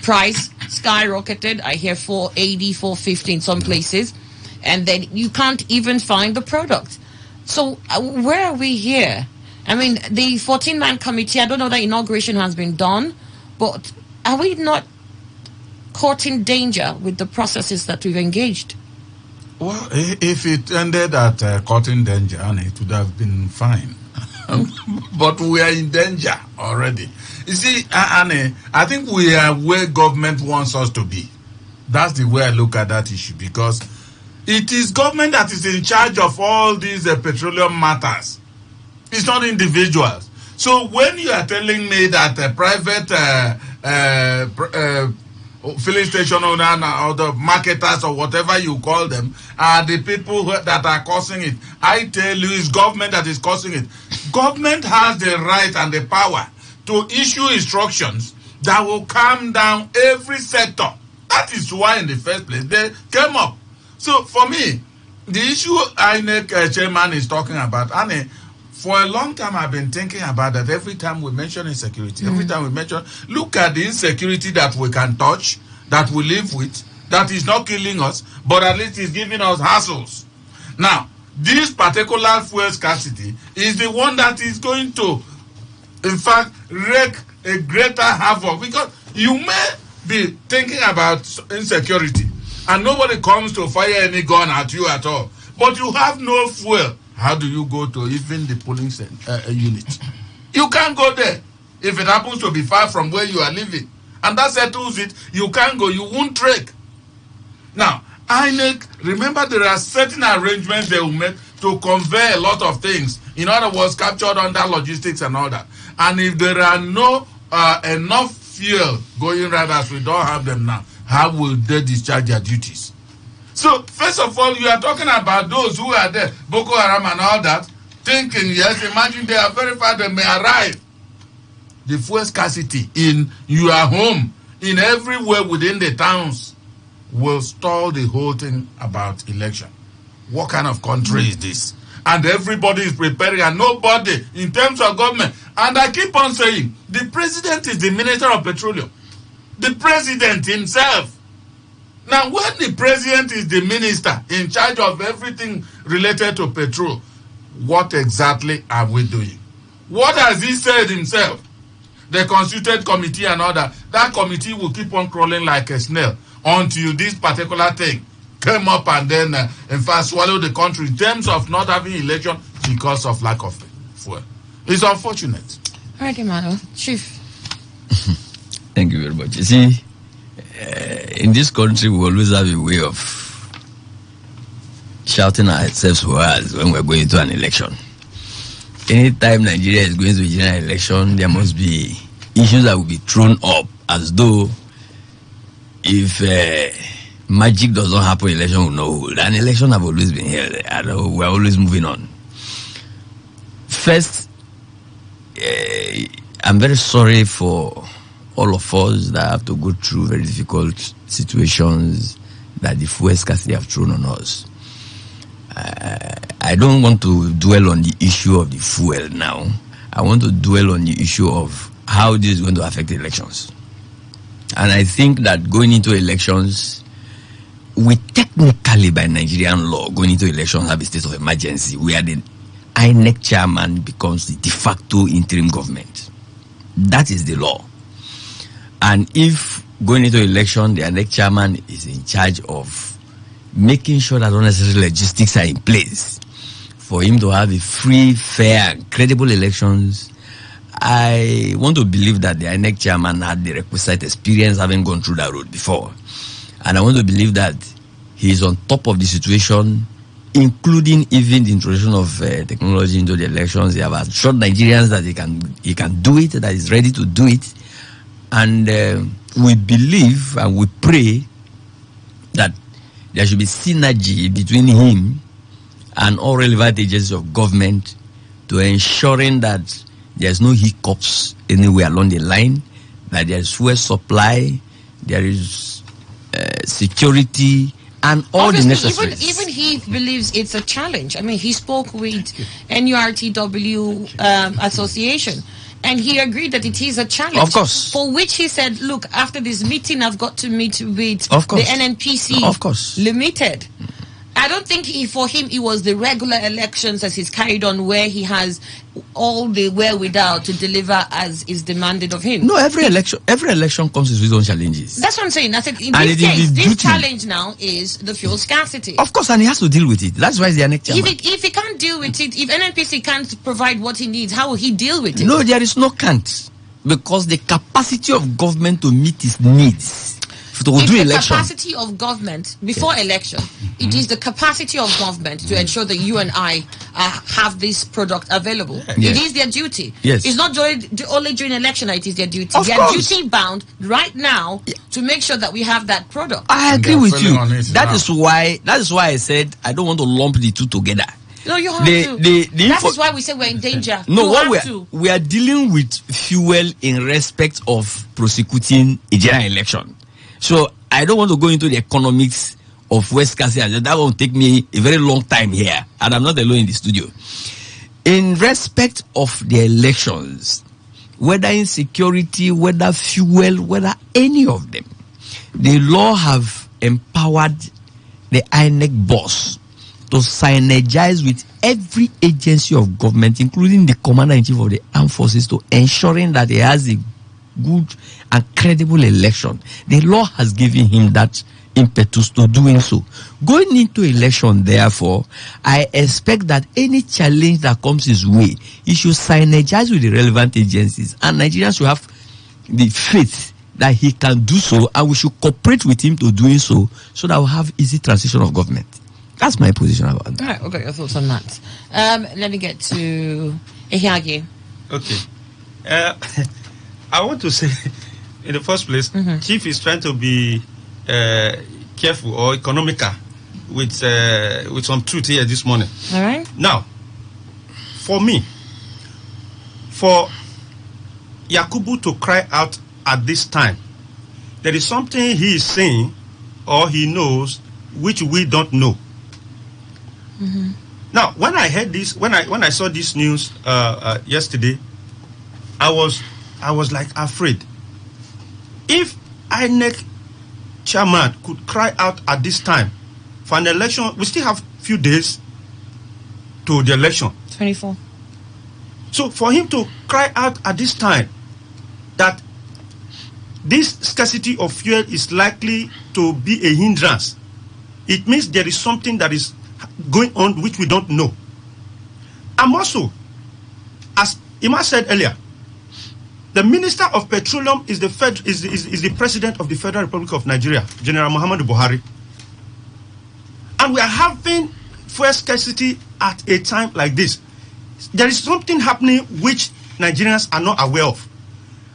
price skyrocketed. I hear 480, 450 in some places, and then you can't even find the product. So where are we here? I mean, the 14-man committee, I don't know that inauguration has been done, but are we not caught in danger with the processes that we've engaged? Well, if it ended at caught in danger, it would have been fine. But we are in danger already. You see, Annie, I think we are where government wants us to be. That's the way I look at that issue, because it is government that is in charge of all these petroleum matters. It's not individuals. So when you are telling me that a private filling station owner or the marketers or whatever you call them are the people that are causing it, I tell you, it's government that is causing it. Government has the right and the power to issue instructions that will calm down every sector. That is why in the first place they came up. So for me, the issue INEC chairman is talking about, Annie, for a long time I've been thinking about that. Every time we mention insecurity, every time we mention, look at the insecurity that we can touch, that we live with, that is not killing us, but at least it's giving us hassles. Now, this particular fuel scarcity is the one that is going to, in fact, wreak a greater havoc, because you may be thinking about insecurity and nobody comes to fire any gun at you at all, but you have no fuel. How do you go to even the polling unit? You can't go there if it happens to be far from where you are living, and that settles it. You can't go, you won't trek. Now, INEC, remember, there are certain arrangements they will make to convey a lot of things. In other words, captured under logistics and all that. And if there are no enough fuel going right, as we don't have them now, how will they discharge their duties? So, first of all, you are talking about those who are there, Boko Haram and all that, thinking, yes, imagine they are very far, they may arrive. The fuel scarcity in your home, in everywhere within the towns, will stall the whole thing about election. What kind of country is this? And everybody is preparing, and nobody in terms of government. And I keep on saying, the president is the Minister of Petroleum. The president himself. Now, when the president is the minister in charge of everything related to petrol, what exactly are we doing? What has he said himself? The constituted committee and all that, that committee will keep on crawling like a snail until this particular thing came up and then, in fact, swallow the country in terms of not having election because of lack of fuel. It's unfortunate. All right, Emmanuel. Chief. Thank you very much. You see, in this country, we always have a way of shouting ourselves words when we're going to an election. Anytime Nigeria is going to a general election, there must be issues that will be thrown up as though if magic does not happen, election will not hold. And elections have always been held, and we're always moving on. First, I'm very sorry for all of us that have to go through very difficult situations that the fuel scarcity have thrown on us. I don't want to dwell on the issue of the fuel now. I want to dwell on the issue of how this is going to affect elections. And I think that going into elections, we technically, by Nigerian law, going into elections have a state of emergency where the INEC chairman becomes the de facto interim government. That is the law. And if going into election, the INEC chairman is in charge of making sure that unnecessary logistics are in place for him to have a free, fair, and credible elections, I want to believe that the INEC chairman had the requisite experience having gone through that road before. And I want to believe that he is on top of the situation, including even the introduction of technology into the elections. They have assured Nigerians that he can do it, that he's ready to do it. And we believe and we pray that there should be synergy between him and all relevant agencies of government to ensuring that there's no hiccups anywhere along the line, that there's fuel supply, there is security, and all obviously, the necessaries. Even he believes it's a challenge. I mean, he spoke with NURTW Association, and he agreed that it is a challenge. Of course. For which he said, look, after this meeting, I've got to meet with the NNPC of course. Limited. I don't think for him it was the regular elections as he's carried on where he has all the wherewithal to deliver as is demanded of him. No, every election comes with its own challenges. That's what I'm saying. I said in this case, this challenge now is the fuel scarcity. Of course, and he has to deal with it. That's why he's the INEC chairman. If he can't deal with it, if NNPC can't provide what he needs, how will he deal with it? No, there is no can't. Because the capacity of government to meet its needs to it's do the election. Capacity of government before election. It is the capacity of government to ensure that you and I have this product available. Yes. It is their duty. Yes. It's not only during election that it is their duty. Of They are course. duty bound right now to make sure that we have that product. I agree with you. That is why I said I don't want to lump the two together. No, you have to. That is why we say we're in danger. No, we are dealing with fuel in respect of prosecuting a general election. So I don't want to go into the economics of West scarcity. That will take me a very long time here, and I'm not alone in the studio. In respect of the elections, whether insecurity, whether fuel, whether any of them, the law have empowered the INEC boss to synergize with every agency of government, including the Commander-in-Chief of the Armed Forces, to ensuring that he has a good and credible election. The law has given him that impetus to doing so. Going into election, therefore, I expect that any challenge that comes his way, he should synergize with the relevant agencies, and Nigerians should have the faith that he can do so, and we should cooperate with him to doing so that we'll have easy transition of government. That's my position about that. All right, okay, your thoughts on that. Let me get to Ehiagi. Okay. I want to say, in the first place, Chief is trying to be careful or economical with some truth here this morning. All right. Now, for me, for Yakubu to cry out at this time, there is something he is saying or he knows which we don't know. Now, when I heard this, when I saw this news yesterday, I was like afraid. If INEC chairman could cry out at this time for an election, we still have few days to the election. 24. So for him to cry out at this time that this scarcity of fuel is likely to be a hindrance, it means there is something that is going on which we don't know. And also, as Ima said earlier, the Minister of Petroleum is the President of the Federal Republic of Nigeria, General Muhammadu Buhari. And we are having fuel scarcity at a time like this. There is something happening which Nigerians are not aware of.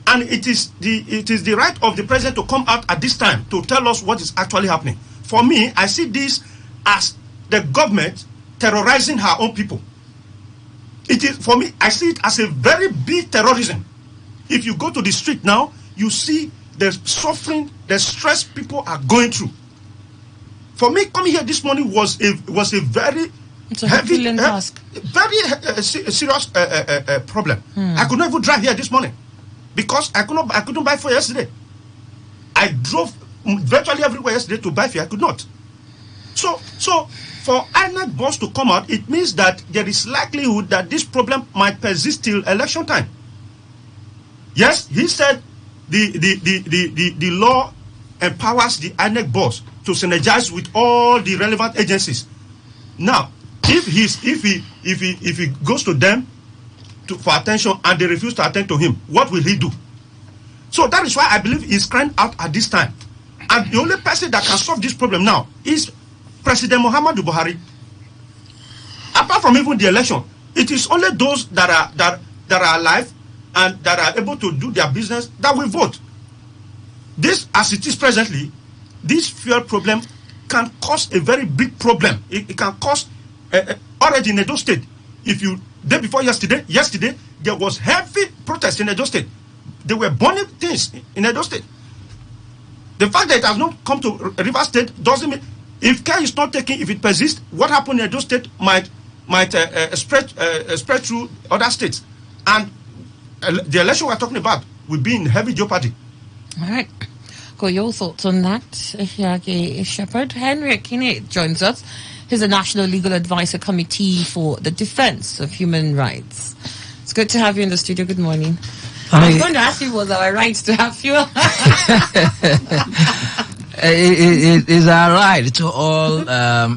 And it is the right of the President to come out at this time to tell us what is actually happening. For me, I see this as the government terrorizing her own people. It is, for me, I see it as a very big terrorism. If you go to the street now, you see the suffering, the stress people are going through. For me, coming here this morning was a very heavy, task. Very serious problem. I could not even drive here this morning because I couldn't buy fuel yesterday. I drove virtually everywhere yesterday to buy fuel. I could not. So for INEC boss to come out, it means that there is likelihood that this problem might persist till election time. Yes, he said the law empowers the INEC boss to synergize with all the relevant agencies. Now, if he goes to them for attention and they refuse to attend to him, what will he do? So that is why I believe he's crying out at this time. And the only person that can solve this problem now is President Muhammadu Buhari. Apart from even the election, it is only those that are alive and that are able to do their business that will vote. This, as it is presently, this fuel problem can cause a very big problem. It can cause already in Edo State. If you day before yesterday there was heavy protest in Edo State. They were burning things in Edo State. The fact that it has not come to River State doesn't mean, if care is not taken, if it persists, what happened in Edo State might spread through other states, and the election we're talking about will be in heavy jeopardy. All right. Got your thoughts on that, Ehiagi Shepherd. Henry Akine joins us. He's the National Legal Advisor Committee for the Defense of Human Rights. It's good to have you in the studio. Good morning. I was going to ask you, was our right to have fuel? It is our right to all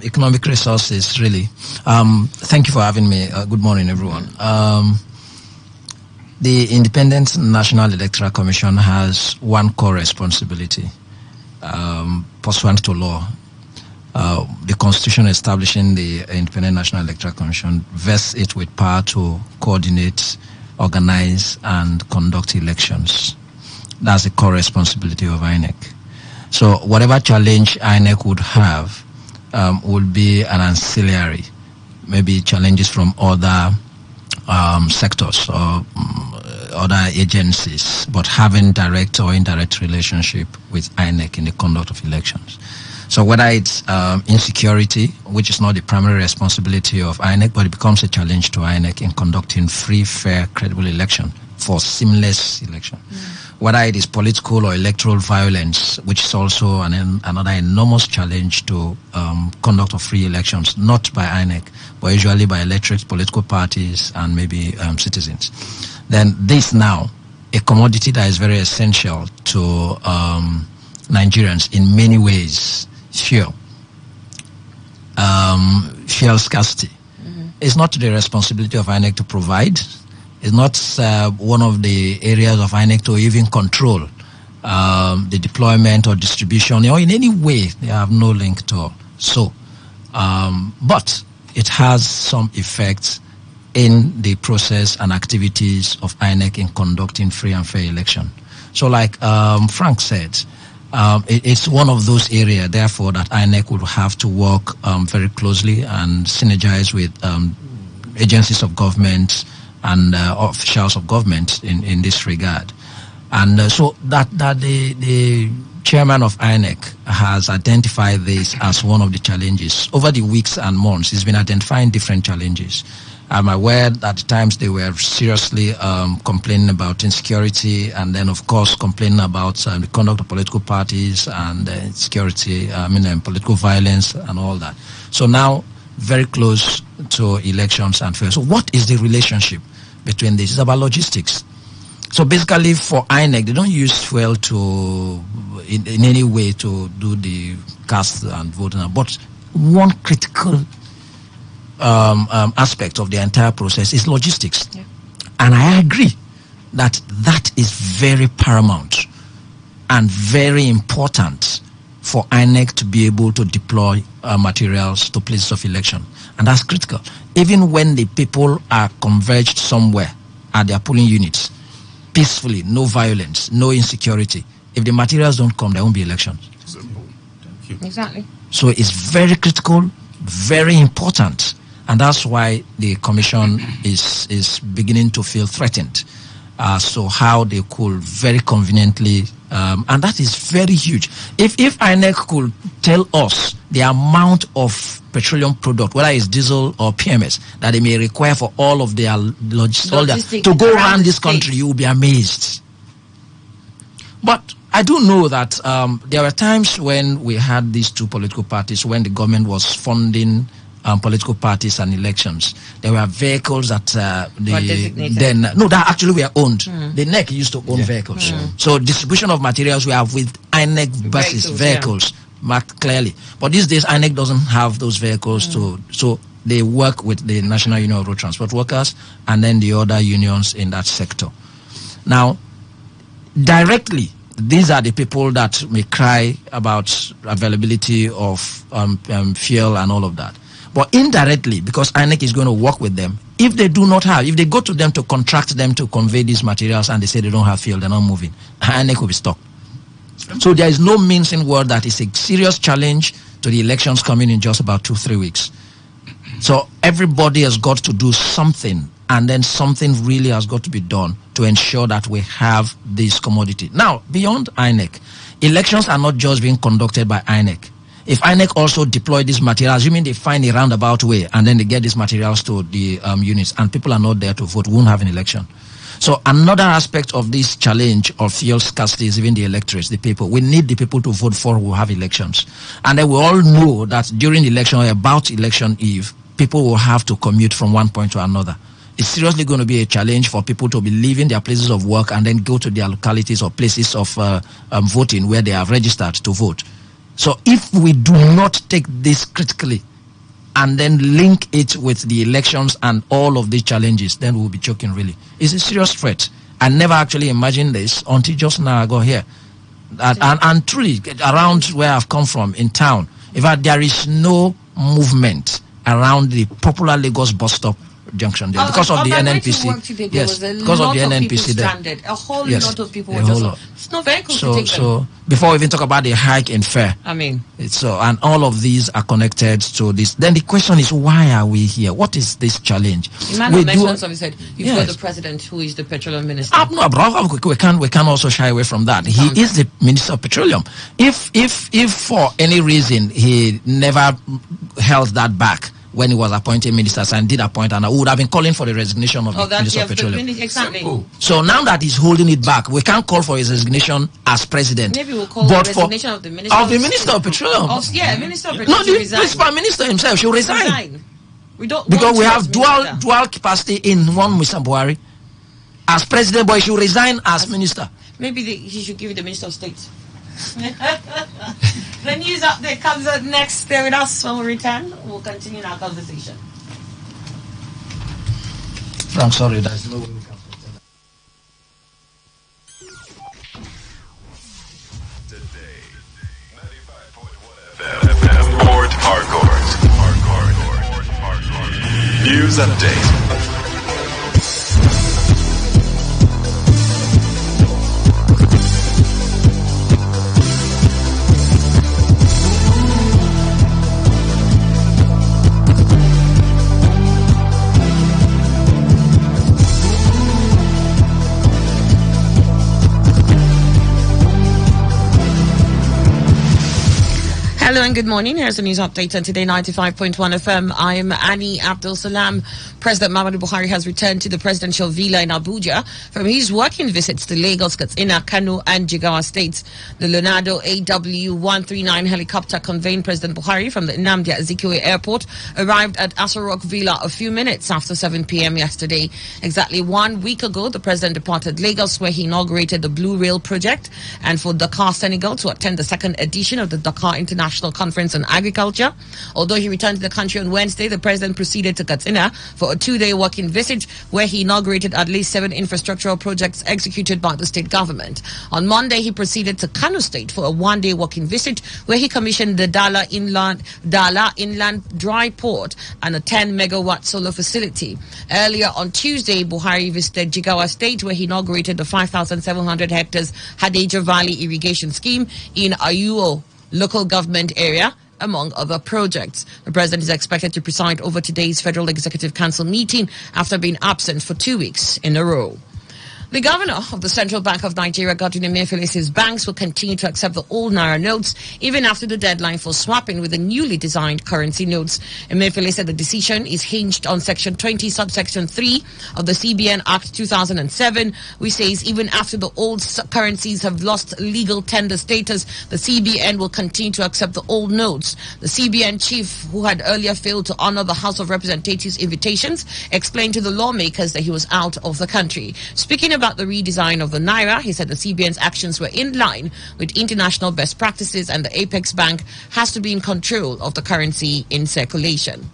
economic resources, really. Thank you for having me. Good morning, everyone. The Independent National Electoral Commission has one core responsibility, pursuant to law. The Constitution establishing the Independent National Electoral Commission vests it with power to coordinate, organize, and conduct elections. That's the core responsibility of INEC. So whatever challenge INEC would have would be an ancillary, maybe challenges from other sectors or other agencies, but having direct or indirect relationship with INEC in the conduct of elections. So whether it's insecurity, which is not the primary responsibility of INEC, but it becomes a challenge to INEC in conducting free, fair, credible election for seamless election. Whether it is political or electoral violence, which is also another enormous challenge to conduct of free elections, not by INEC, but usually by electorates, political parties, and maybe citizens. Then this now, a commodity that is very essential to Nigerians in many ways, fuel. Fuel scarcity. It's not the responsibility of INEC to provide. It's not one of the areas of INEC to even control the deployment or distribution, or in any way they have no link to all. So, but it has some effects in the process and activities of INEC in conducting free and fair election. So like Frank said, it's one of those areas, therefore, that INEC would have to work very closely and synergize with agencies of government and officials of government in this regard. And so that the chairman of INEC has identified this as one of the challenges. Over the weeks and months, he's been identifying different challenges. I'm aware that at times they were seriously complaining about insecurity, and then, of course, complaining about the conduct of political parties and insecurity, political violence and all that. So now, very close to elections and fair. So what is the relationship between this? It's about logistics. So basically for INEC, they don't use fuel in any way to do the cast and voting. But one critical aspect of the entire process is logistics. Yeah. And I agree that is very paramount and very important for INEC to be able to deploy materials to places of election. And that's critical. Even when the people are converged somewhere at their polling units, peacefully, no violence, no insecurity, if the materials don't come, there won't be elections. Thank you. Exactly. So it's very critical, very important. And that's why the commission is beginning to feel threatened. So how they could very conveniently, and that is very huge. If INEC could tell us the amount of petroleum product, whether it's diesel or PMS, that they may require for all of their logistics to go around this country, you will be amazed. But I do know that there were times when we had these two political parties, when the government was funding political parties and elections. There were vehicles that that actually were owned. The NEC used to own vehicles. So distribution of materials were with INEC buses, vehicles marked clearly. But these days INEC doesn't have those vehicles so they work with the National Union of Road Transport Workers and then the other unions in that sector. Now, directly, these are the people that may cry about availability of fuel and all of that. But indirectly, because INEC is going to work with them, if they do not have, if they go to them to contract them to convey these materials and they say they don't have fuel, they're not moving, INEC will be stuck. So there is no mincing word that is a serious challenge to the elections coming in just about 2-3 weeks. So everybody has got to do something, and then something really has got to be done to ensure that we have this commodity. Now, beyond INEC, elections are not just being conducted by INEC. If INEC also deploy these materials, you mean they find a roundabout way and then they get these materials to the units and people are not there to vote, we won't have an election. So another aspect of this challenge of fuel scarcity is even the electorates, the people. We need the people to vote for who have elections. And then we all know that during the election or about election eve, people will have to commute from one point to another. It's seriously going to be a challenge for people to be leaving their places of work and then go to their localities or places of voting where they have registered to vote. So if we do not take this critically and then link it with the elections and all of these challenges, then we'll be choking really. It's a serious threat. I never actually imagined this until just now I got here. And truly, around where I've come from in town, in fact, there is no movement around the popular Lagos bus stop junction there because of the NNPC. Today, yes, there was because of the lot NNPC of there. Stranded. A whole Yes, lot of people a were whole just lot. it's no vehicles to take them. So before we even talk about the hike in fare, I mean, and all of these are connected to this. Then the question is, why are we here? What is this challenge? Emmanuel mentioned something. Said you've got the president who is the petroleum minister. No, bro, we can't also shy away from that. He is the minister of petroleum. If for any reason he never held that back when he was appointing ministers and did appoint, and I would have been calling for the resignation of the that's Minister of Petroleum. Exactly. So now that he's holding it back, we can't call for his resignation as president. Maybe we'll call the resignation of the Minister Minister of Petroleum. Minister of Petroleum. No, the principal minister himself should resign. We don't, because we have dual capacity in one Mr. Buhari as president, but he should resign as minister. Maybe he should give it the Minister of State. The news update comes up next. Stay with us when we return. We'll continue our conversation. I'm sorry, there's no way we can Today, 95.1 FM, Port Harcourt. News update. Hello and good morning. Here's the news update on Today 95.1 FM. I'm Annie Abdul Salam. President Muhammadu Buhari has returned to the presidential villa in Abuja from his working visits to Lagos, Katsina, Kano and Jigawa states. The Leonardo AW139 helicopter conveying President Buhari from the Nnamdi Azikiwe airport arrived at Aso Rock Villa a few minutes after 7 p.m. yesterday. Exactly 1 week ago, the president departed Lagos, where he inaugurated the Blue Rail project, and for Dakar, Senegal, to attend the second edition of the Dakar International Conference on Agriculture. Although he returned to the country on Wednesday, the president proceeded to Katsina for a 2-day working visit, where he inaugurated at least 7 infrastructural projects executed by the state government. On Monday, he proceeded to Kano State for a 1-day working visit, where he commissioned the Dala Inland Dry Port and a 10-megawatt solar facility. Earlier on Tuesday, Buhari visited Jigawa State, where he inaugurated the 5,700 hectares Hadeja Valley irrigation scheme in Ayuo local government area, among other projects. The president is expected to preside over today's Federal Executive Council meeting after being absent for 2 weeks in a row. The governor of the Central Bank of Nigeria, Godwin Emefiele, says banks will continue to accept the old Naira notes even after the deadline for swapping with the newly designed currency notes. Emefiele said the decision is hinged on Section 20, Subsection 3 of the CBN Act 2007, which says even after the old currencies have lost legal tender status, the CBN will continue to accept the old notes. The CBN chief, who had earlier failed to honor the House of Representatives' invitations, explained to the lawmakers that he was out of the country. Speaking about the redesign of the Naira, he said the CBN's actions were in line with international best practices and the Apex Bank has to be in control of the currency in circulation.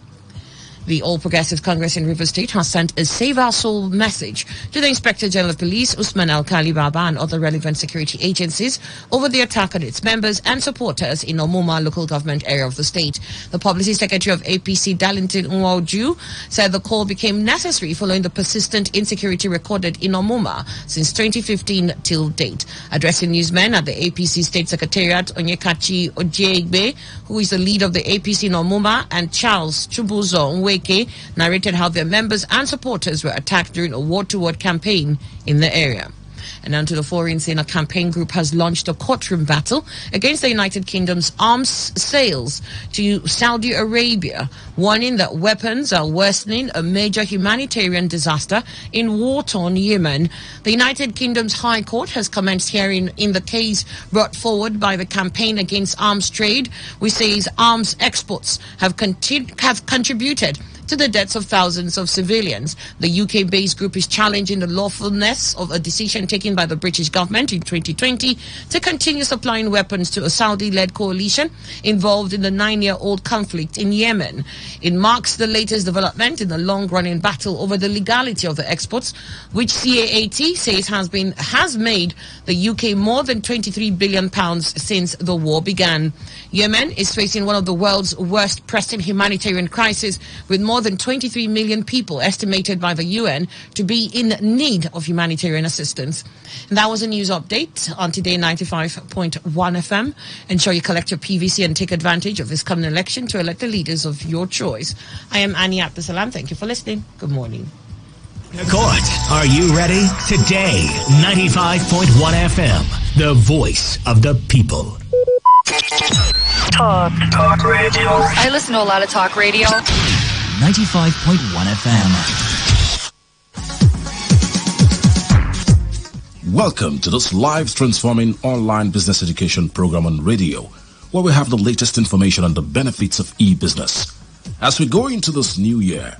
The All Progressive Congress in Rivers State has sent a Save Our Soul message to the Inspector General of Police, Usman Al-Khali Baba, and other relevant security agencies over the attack on its members and supporters in Omuma local government area of the state. The Publicity Secretary of APC, Darlington Nwoju, said the call became necessary following the persistent insecurity recorded in Omuma since 2015 till date. Addressing newsmen at the APC State Secretariat, Onyekachi Ojeigbe, who is the lead of the APC in Omuma, and Charles Chubuzo Nweke narrated how their members and supporters were attacked during a word-to-word campaign in the area. And on to the foreign scene, a campaign group has launched a courtroom battle against the United Kingdom's arms sales to Saudi Arabia, warning that weapons are worsening a major humanitarian disaster in war-torn Yemen. The United Kingdom's High Court has commenced hearing in the case brought forward by the Campaign Against Arms Trade, which says arms exports have contributed to the deaths of thousands of civilians. The UK-based group is challenging the lawfulness of a decision taken by the British government in 2020 to continue supplying weapons to a Saudi-led coalition involved in the 9-year-old conflict in Yemen. It marks the latest development in the long-running battle over the legality of the exports, which CAAT says has made the UK more than £23 billion since the war began. Yemen is facing one of the world's worst pressing humanitarian crises, with more than 23 million people estimated by the UN to be in need of humanitarian assistance. And that was a news update on Today 95.1 FM. Ensure you collect your PVC and take advantage of this coming election to elect the leaders of your choice. I am Annie Abdul Salam. Thank you for listening. Good morning. Court, are you ready? Today, 95.1 FM, the voice of the people. Talk radio. I listen to a lot of talk radio. 95.1 FM. Welcome to this live transforming online business education program on radio, where we have the latest information on the benefits of e-business. As we go into this new year,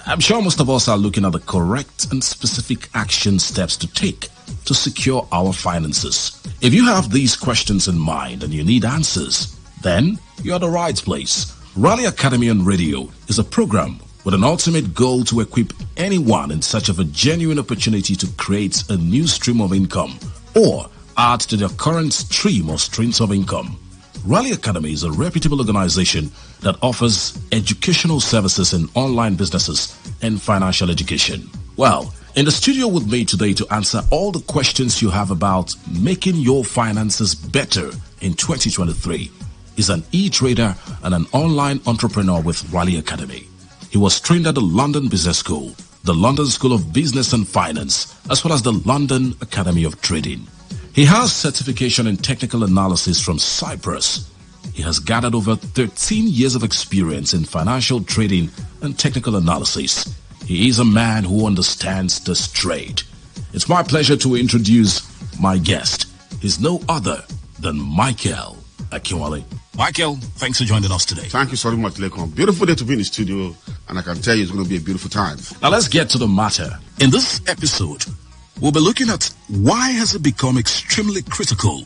I'm sure most of us are looking at the correct and specific action steps to take to secure our finances. If you have these questions in mind and you need answers, then you're at the right place. Raleigh Academy on Radio is a program with an ultimate goal to equip anyone in search of a genuine opportunity to create a new stream of income or add to their current stream or streams of income. Raleigh Academy is a reputable organization that offers educational services in online businesses and financial education. Well, in the studio with me today to answer all the questions you have about making your finances better in 2023 is an e-trader and an online entrepreneur with Raleigh Academy. He was trained at the London Business School, the London School of Business and Finance, as well as the London Academy of Trading. He has certification in technical analysis from Cyprus. He has gathered over 13 years of experience in financial trading and technical analysis. He is a man who understands this trade. It's my pleasure to introduce my guest. He's no other than Michael Akinwale. Michael, thanks for joining us today. Thank you so much, Lekon. Beautiful day to be in the studio, and I can tell you it's going to be a beautiful time. Now let's get to the matter. In this episode, we'll be looking at why has it become extremely critical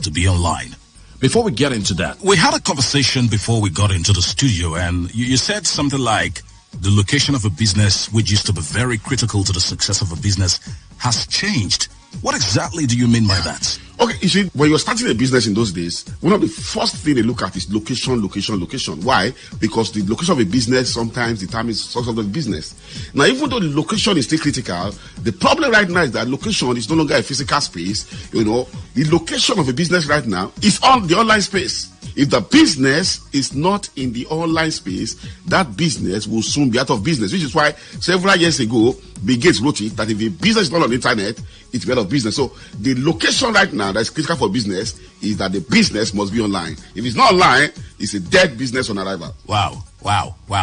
to be online. Before we get into that, we had a conversation before we got into the studio, and you said something like the location of a business, which used to be very critical to the success of a business, has changed. What exactly do you mean by that? Okay, you see, when you're starting a business in those days, one of the first things they look at is location. Why? Because the location of a business sometimes determines the success of the business. Now, even though the location is still critical, the problem right now is that location is no longer a physical space. You know, the location of a business right now is on the online space. If the business is not in the online space, that business will soon be out of business, which is why several years ago, Bill Gates wrote it that if a business is not on the internet, it's out of business. So the location right now that's critical for business is that the business must be online. If it's not online, it's a dead business on arrival. Wow.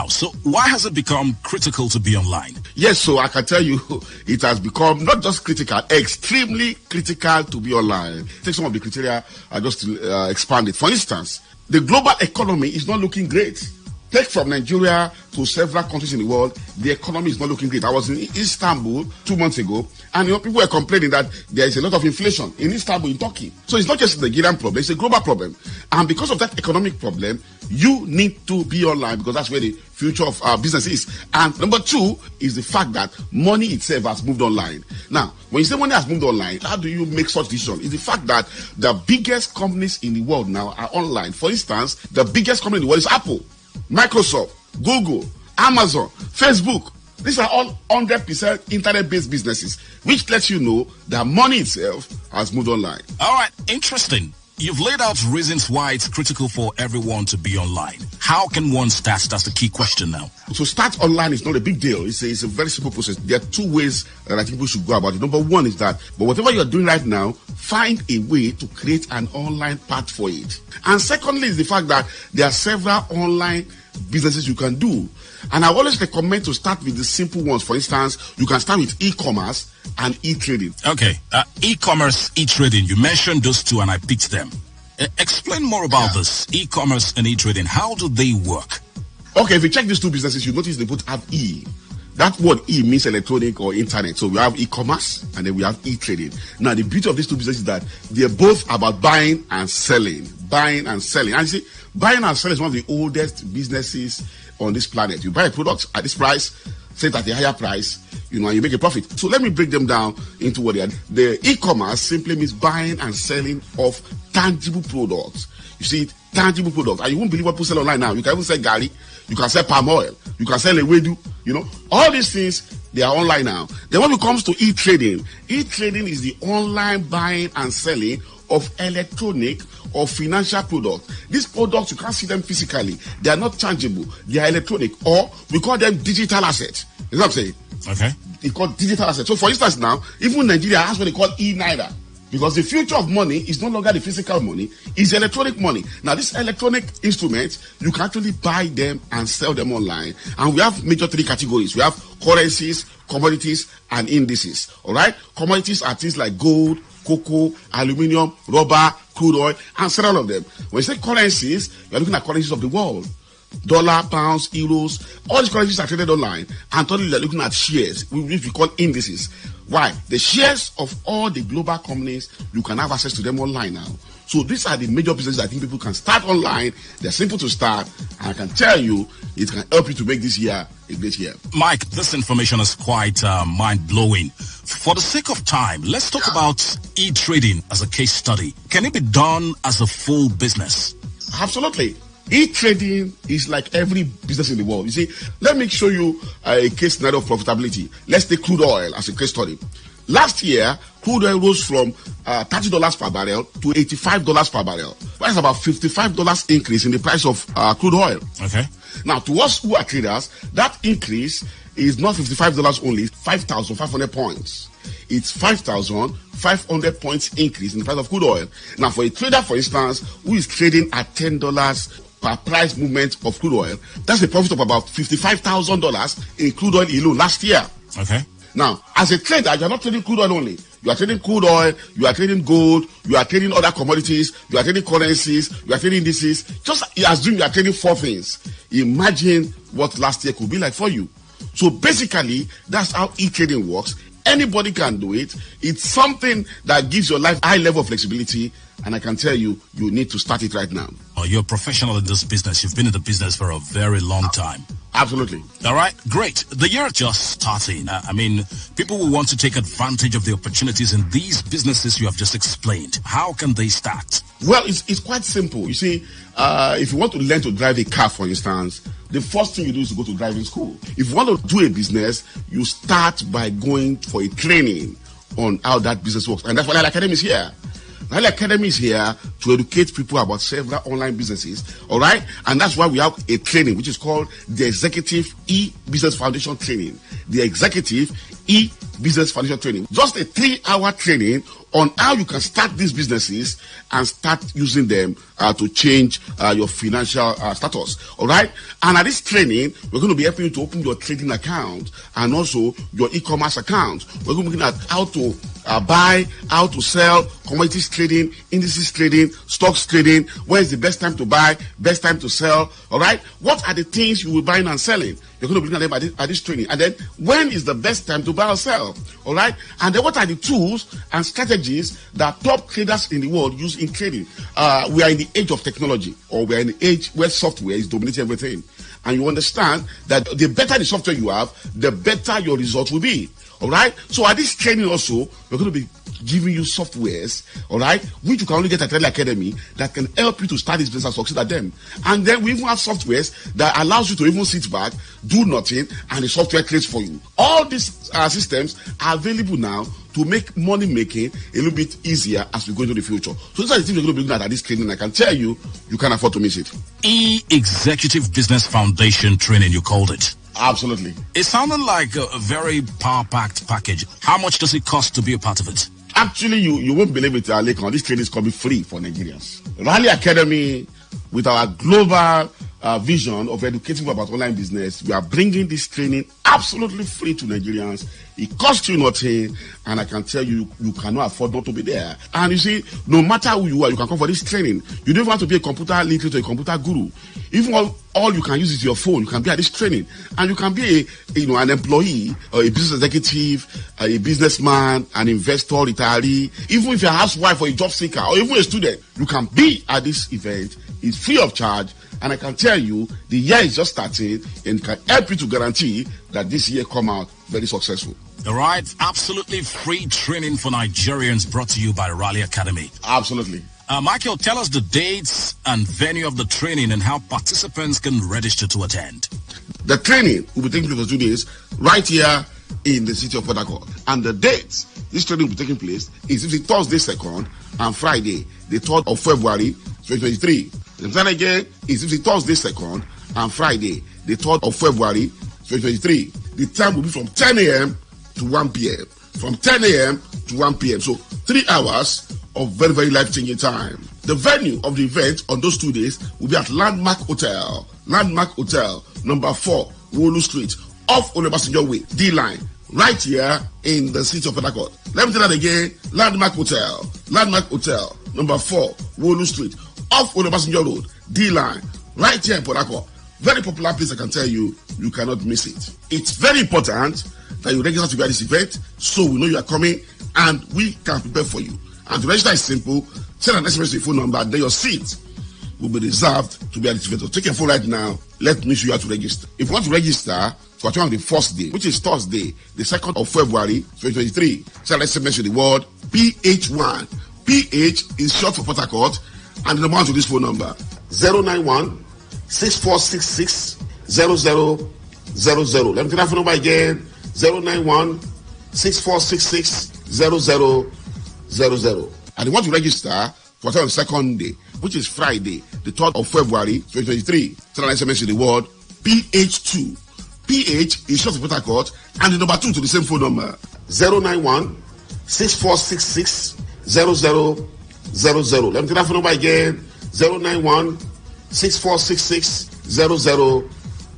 So why has it become critical to be online? Yes, so I can tell you it has become not just critical, extremely critical to be online. Take some of the criteria I just expanded. For instance, the global economy is not looking great. Take from Nigeria to several countries in the world, the economy is not looking great. I was in Istanbul 2 months ago, and people were complaining that there is a lot of inflation in Istanbul, in Turkey. So it's not just a Nigerian problem, it's a global problem. And because of that economic problem, you need to be online because that's where the future of our business is. And number two is the fact that money itself has moved online. Now, when you say money has moved online, how do you make such decision? It's the fact that the biggest companies in the world now are online. For instance, the biggest company in the world is Apple, Microsoft, Google, Amazon, Facebook. These are all 100% internet-based businesses, which lets you know that money itself has moved online. All right, interesting. You've laid out reasons why it's critical for everyone to be online. How can one start? That's the key question now. To start online is not a big deal. It's a very simple process. There are two ways that I think people should go about it. Number one is that, but whatever you're doing right now, find a way to create an online path for it. And secondly is the fact that there are several online businesses you can do. And I always recommend to start with the simple ones. For instance, you can start with e-commerce and e-trading. Okay, e-commerce, e-trading. You mentioned those two and I picked them. Explain more about this, e-commerce and e-trading. How do they work? Okay, if you check these two businesses, you notice they both have E. That word E means electronic or internet. So we have e-commerce and then we have e-trading. Now, the beauty of these two businesses is that they're both about buying and selling. Buying and selling. And you see, buying and selling is one of the oldest businesses on this planet. You buy a product at this price, sell it at a higher price, and you make a profit. So let me break them down into what they are. The e-commerce simply means buying and selling of tangible products. You see, tangible products. And you won't believe what people sell online now. You can even sell gari, you can sell palm oil, you can sell ewedu, all these things, they are online now. Then when it comes to e-trading is the online buying and selling of electronic or financial products. These products, you can't see them physically. They are not tangible. They are electronic, or we call them digital assets. You know what I'm saying? Okay. They call digital assets. So for instance now, even Nigeria has what they call e-naira. Because the future of money is no longer the physical money, it's electronic money. Now, these electronic instruments, you can actually buy them and sell them online. And we have major three categories. We have currencies, commodities, and indices. All right? Commodities are things like gold, cocoa, aluminium, rubber, crude oil, and several of them. When you say currencies, you're looking at currencies of the world. Dollar, pounds, euros, all these currencies are traded online. And totally they're looking at shares, which we call indices. Why? The shares of all the global companies, you can have access to them online now. So these are the major businesses I think people can start online. They're simple to start. And I can tell you, it can help you to make this year a great year. Mike, this information is quite mind-blowing. For the sake of time, let's talk about e-trading as a case study. Can it be done as a full business? Absolutely. E-trading is like every business in the world. You see, let me show you a case scenario of profitability. Let's take crude oil as a case study. Last year, crude oil rose from $30 per barrel to $85 per barrel. That's about $55 increase in the price of crude oil. Okay. Now, to us who are traders, that increase is not $55 only, 5,500 points. It's 5,500 points increase in the price of crude oil. Now, for a trader, for instance, who is trading at $10 per price movement of crude oil, that's a profit of about $55,000 in crude oil alone last year. Okay. Now, as a trader, you're not trading crude oil only. You are trading crude oil, you are trading gold, you are trading other commodities, you are trading currencies, you are trading indices. Just assume you are trading four things. Imagine what last year could be like for you. So basically, that's how e-trading works. Anybody can do it. It's something that gives your life high level of flexibility. And I can tell you, you need to start it right now. Oh, you're a professional in this business. You've been in the business for a very long time. Absolutely. All right, great. The year just starting. I mean, people will want to take advantage of the opportunities in these businesses you have just explained. How can they start? Well, it's quite simple. You see, if you want to learn to drive a car, for instance, the first thing you do is to go to driving school. If you want to do a business, you start by going for a training on how that business works. And that's why Rally Academy is here. Rally Academy is here to educate people about several online businesses, all right? And that's why we have a training which is called the Executive E-Business Foundation Training. The Executive E-Business Foundation Training. Just a 3-hour training on how you can start these businesses and start using them to change your financial status, all right? And at this training, we're going to be helping you to open your trading account and also your e-commerce account. We're going to be looking at how to buy, how to sell, commodities trading, indices trading, stocks trading, when is the best time to buy, best time to sell, all right? What are the things you will buy and selling? You're going to be looking at them at this training. And then, when is the best time to buy or sell, all right? And then, what are the tools and strategies that top traders in the world use in trading? We are in the age of technology, or we are in the age where software is dominating everything. And you understand that the better the software you have, the better your results will be. All right. So at this training also, we're going to be giving you softwares, all right, which you can only get at Rally Academy that can help you to start this business and succeed at them. And then we even have softwares that allows you to even sit back, do nothing, and the software trades for you. All these systems are available now to make money making a little bit easier as we go into the future. So these are the things we're going to be looking at this training. I can tell you, you can't afford to miss it. E-Executive Business Foundation Training, you called it. Absolutely. It sounded like a very power-packed package. How much does it cost to be a part of it? Actually, you won't believe it, Lekon. This training is coming free for Nigerians. Rally Academy, with our global vision of educating people about online business, we are bringing this training absolutely free to Nigerians. It costs you nothing, and I can tell you, you cannot afford not to be there. And you see, no matter who you are, you can come for this training. You don't want to be a computer literate or a computer guru. Even all you can use is your phone. You can be at this training, and you can be an employee or a business executive, a businessman, an investor, retiree. Even if you're a housewife or a job seeker or even a student, you can be at this event. It's free of charge. And I can tell you, the year is just starting, and can help you to guarantee that this year come out very successful. All right, absolutely free training for Nigerians brought to you by Rally Academy. Absolutely. Michael, tell us the dates and venue of the training and how participants can register to attend. The training will be taking place for 2 days right here in the city of Port Harcourt. And the dates this training will be taking place is Thursday 2nd and Friday, the 3rd of February 2023. The time again is Thursday 2nd and Friday, the 3rd of February 2023. The time will be from 10 a.m. to 1 p.m. From 10 a.m. to 1 p.m. So 3 hours of very, very life-changing time. The venue of the event on those 2 days will be at Landmark Hotel, number 4, Wolu Street, off Olebasinjo Way, D-Line, right here in the city of Port Harcourt. Let me tell that again, Landmark Hotel, number 4, Wolu Street, off Olebasinjo Road, D-Line, right here in Port Harcourt. Very popular place, I can tell you, you cannot miss it. It's very important that you register to be at this event so we know you are coming and we can prepare for you. And to register is simple. Send an SMS to your phone number, then your seat will be reserved to be at this event. So take your phone right now. Let me show you how to register. If you want to register for on the first day, which is Thursday, the 2nd of February 2023, send an SMS to the word PH1. PH is short for Port Harcourt, and the number to this phone number 091 6466 0000. Let me take that phone number again, 091 6466 0000. And you want to register for on the second day, which is Friday, the 3rd of February 2023. Send an SMS to the word PH2. PH is short for Port Harcourt, and the number 2 to the same phone number 091 6466 0000. Let me take that phone number again, 091 6466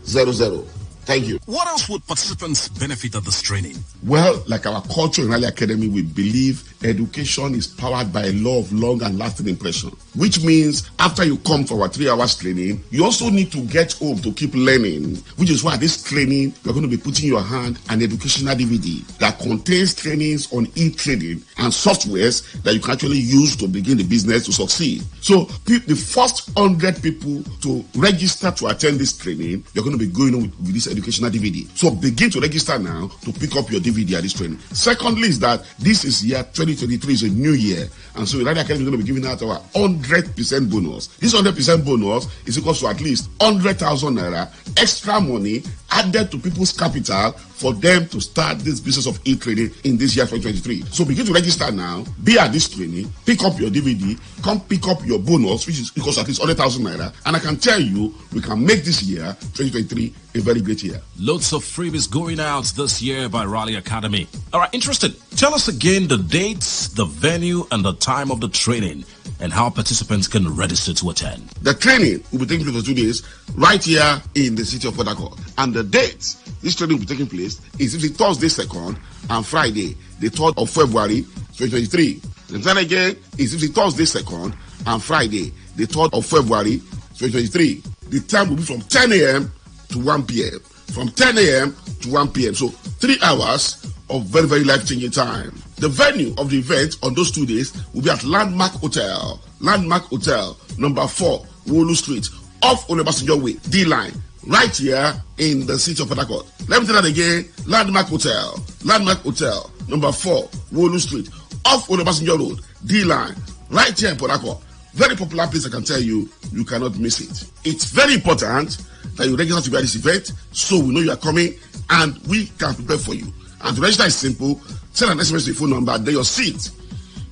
0000. Thank you. What else would participants benefit at this training? Well, like our culture in Rally Academy, we believe education is powered by a law of long and lasting impression, which means after you come for our 3 hours training, you also need to get home to keep learning, which is why this training, we're going to be putting in your hand an educational DVD that contains trainings on e-trading and softwares that you can actually use to begin the business to succeed. So the first 100 people to register to attend this training, you're going to be going on with this educational DVD. So begin to register now to pick up your DVD at this training. Secondly is that this is year 2023 is a new year, and so Rally Academy is going to be giving out our 100% bonus. This 100% bonus is equal to at least 100,000 naira extra money added to people's capital for them to start this business of e-trading in this year 2023. So begin to register now, be at this training, pick up your DVD, come pick up your bonus, which is equals to at least 100,000 naira, and I can tell you we can make this year 2023 a very great year. Loads of freebies going out this year by Rally Academy. All right, interested? Tell us again the dates, the venue, and the time of the training, and how participants can register to attend. The training will be taking place for 2 days right here in the city of Port Harcourt. And the dates this training will be taking place is Thursday 2nd and Friday, the 3rd of February 2023. And then again, is Thursday 2nd and Friday, the 3rd of February 2023. The time will be from 10 a.m. to 1 p.m. From 10 a.m. to 1 p.m. So 3 hours of very, very life-changing time. The venue of the event on those 2 days will be at Landmark Hotel, number 4, Wolu Street, off Olebasinjo Way, D-Line, right here in the city of Port Harcourt. Let me tell that again, Landmark Hotel, number 4, Wolu Street, off Olebasinjo Road, D-Line, right here in Port Harcourt. Very popular place, I can tell you, you cannot miss it. It's very important that you register to be at this event so we know you are coming and we can prepare for you. And to register is simple. Send an SMS to your phone number, then your seat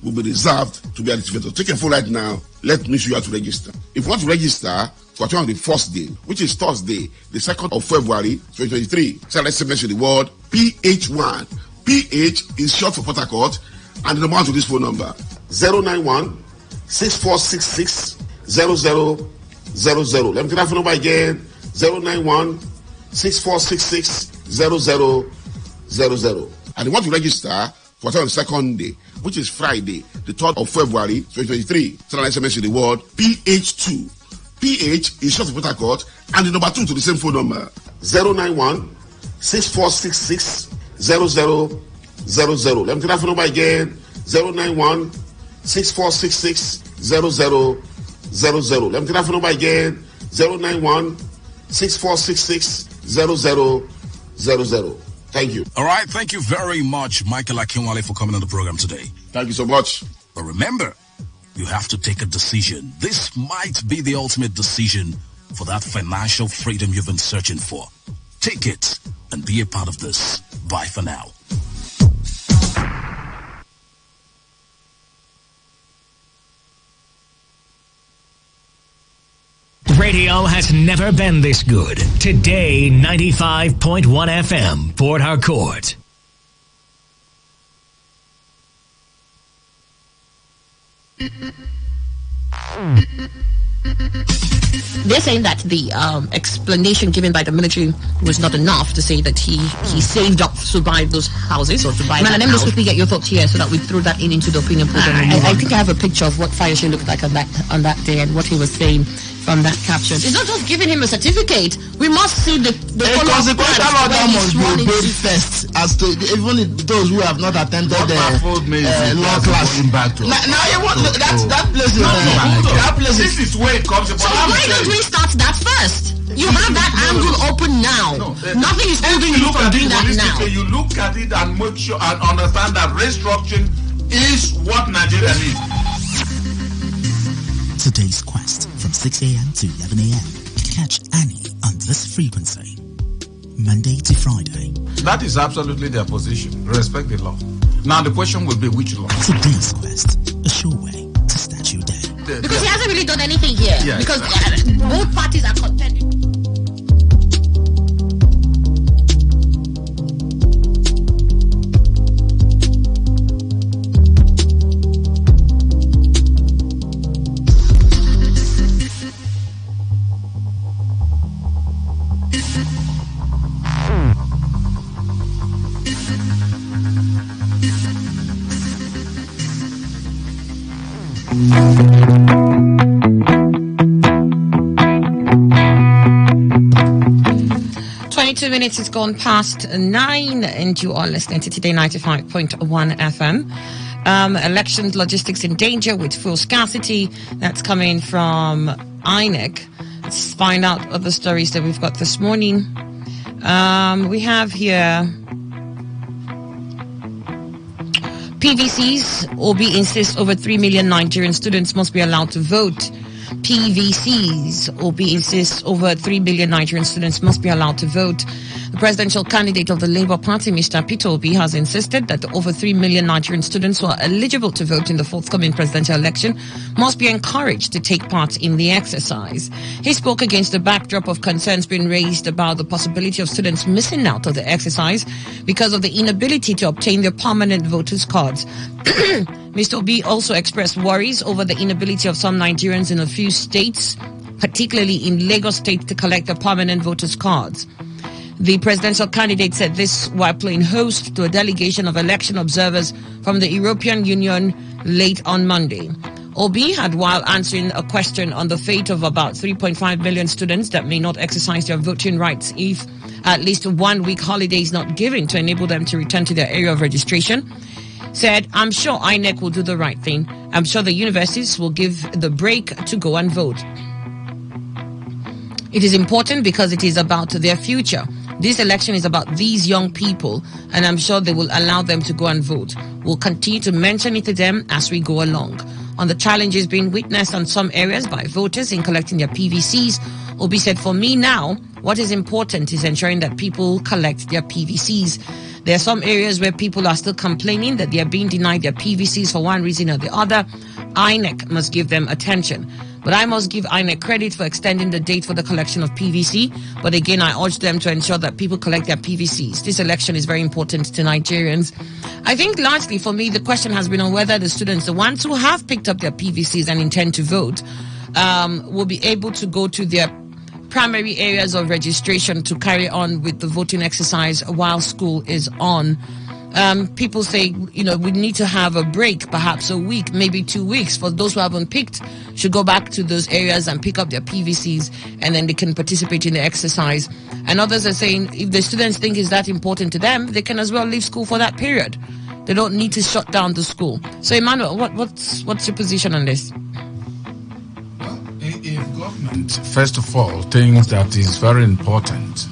will be reserved to be at this event. So take your phone right now. Let me show you how to register. If you want to register for on the first day, which is Thursday, the 2nd of February 2023, send an SMS to the word PH1. PH is short for Port Harcourt, and the number to this phone number 091 6466 0000. Let me take that phone number again, 091 6466 0000. And you want to register for on the second day, which is Friday, the 3rd of February 2023. Send an SMS to the word PH2. PH is short for Port Harcourt, and the number 2 to the same phone number 091 6466 0000. Let me take that phone number again, 091 6466 0000. Let me take that phone number again, 091 6466 0000. Thank you. All right, thank you very much, Michael Akinwale, for coming on the program today. Thank you so much. But remember, you have to take a decision. This might be the ultimate decision for that financial freedom you've been searching for. Take it and be a part of this. Bye for now. Radio has never been this good. Today, 95.1 FM, Port Harcourt. They're saying that the explanation given by the military was not enough to say that he saved up to buy those houses or to buy. Let me just quickly get your thoughts here so that we throw that into the opinion program. I think I have a picture of what Fayose looked like on that day and what he was saying from that caption. It's not just giving him a certificate. We must see the consequential order must be obeyed first, as to even those who have not attended law class. Now you want that place is that place. This is where it comes. So why don't we start that first? You have that angle open now. Nothing is holding you from doing that now. You look at it and make sure and understand that restructuring is what Nigeria needs. Today's quest from 6 a.m. to 11 a.m. Catch Annie on this frequency, Monday to Friday. That is absolutely their position. Respect the law. Now the question will be which law? Today's quest, a sure way to start your day. Because he hasn't really done anything here. Yes. Because both parties are contending. Minutes it's gone past 9 and you are listening to Today 95.1 FM. Elections logistics in danger with fuel scarcity. That's coming from INEC. Let's find out other stories that we've got this morning. We have here PVCs. Obi insists over 3 million Nigerian students must be allowed to vote. PVCs. Obi insists over 3 billion Nigerian students must be allowed to vote. The presidential candidate of the Labour Party, Mr. Peter Obi, has insisted that the over 3 million Nigerian students who are eligible to vote in the forthcoming presidential election must be encouraged to take part in the exercise. He spoke against the backdrop of concerns being raised about the possibility of students missing out of the exercise because of the inability to obtain their permanent voters' cards. Mr. Obi also expressed worries over the inability of some Nigerians in a few states, particularly in Lagos State, to collect their permanent voters' cards. The presidential candidate said this while playing host to a delegation of election observers from the European Union late on Monday. Obi had, while answering a question on the fate of about 3.5 million students that may not exercise their voting rights if at least 1 week holiday is not given to enable them to return to their area of registration, said, "I'm sure INEC will do the right thing. I'm sure the universities will give the break to go and vote. It is important because it is about their future. This election is about these young people, and I'm sure they will allow them to go and vote. We'll continue to mention it to them as we go along." On the challenges being witnessed on some areas by voters in collecting their PVCs, Obi said, "For me now, what is important is ensuring that people collect their PVCs. There are some areas where people are still complaining that they are being denied their PVCs for one reason or the other. INEC must give them attention. But I must give INEC credit for extending the date for the collection of PVC. But again, I urge them to ensure that people collect their PVCs. This election is very important to Nigerians." I think largely for me, the question has been on whether the students, the ones who have picked up their PVCs and intend to vote, will be able to go to their primary areas of registration to carry on with the voting exercise while school is on. People say, we need to have a break, perhaps a week, maybe 2 weeks. For those who haven't picked, should go back to those areas and pick up their PVCs, and then they can participate in the exercise. And others are saying if the students think it's that important to them, they can as well leave school for that period. They don't need to shut down the school. So, Emmanuel, what's your position on this? If government, first of all, thinks that it's very important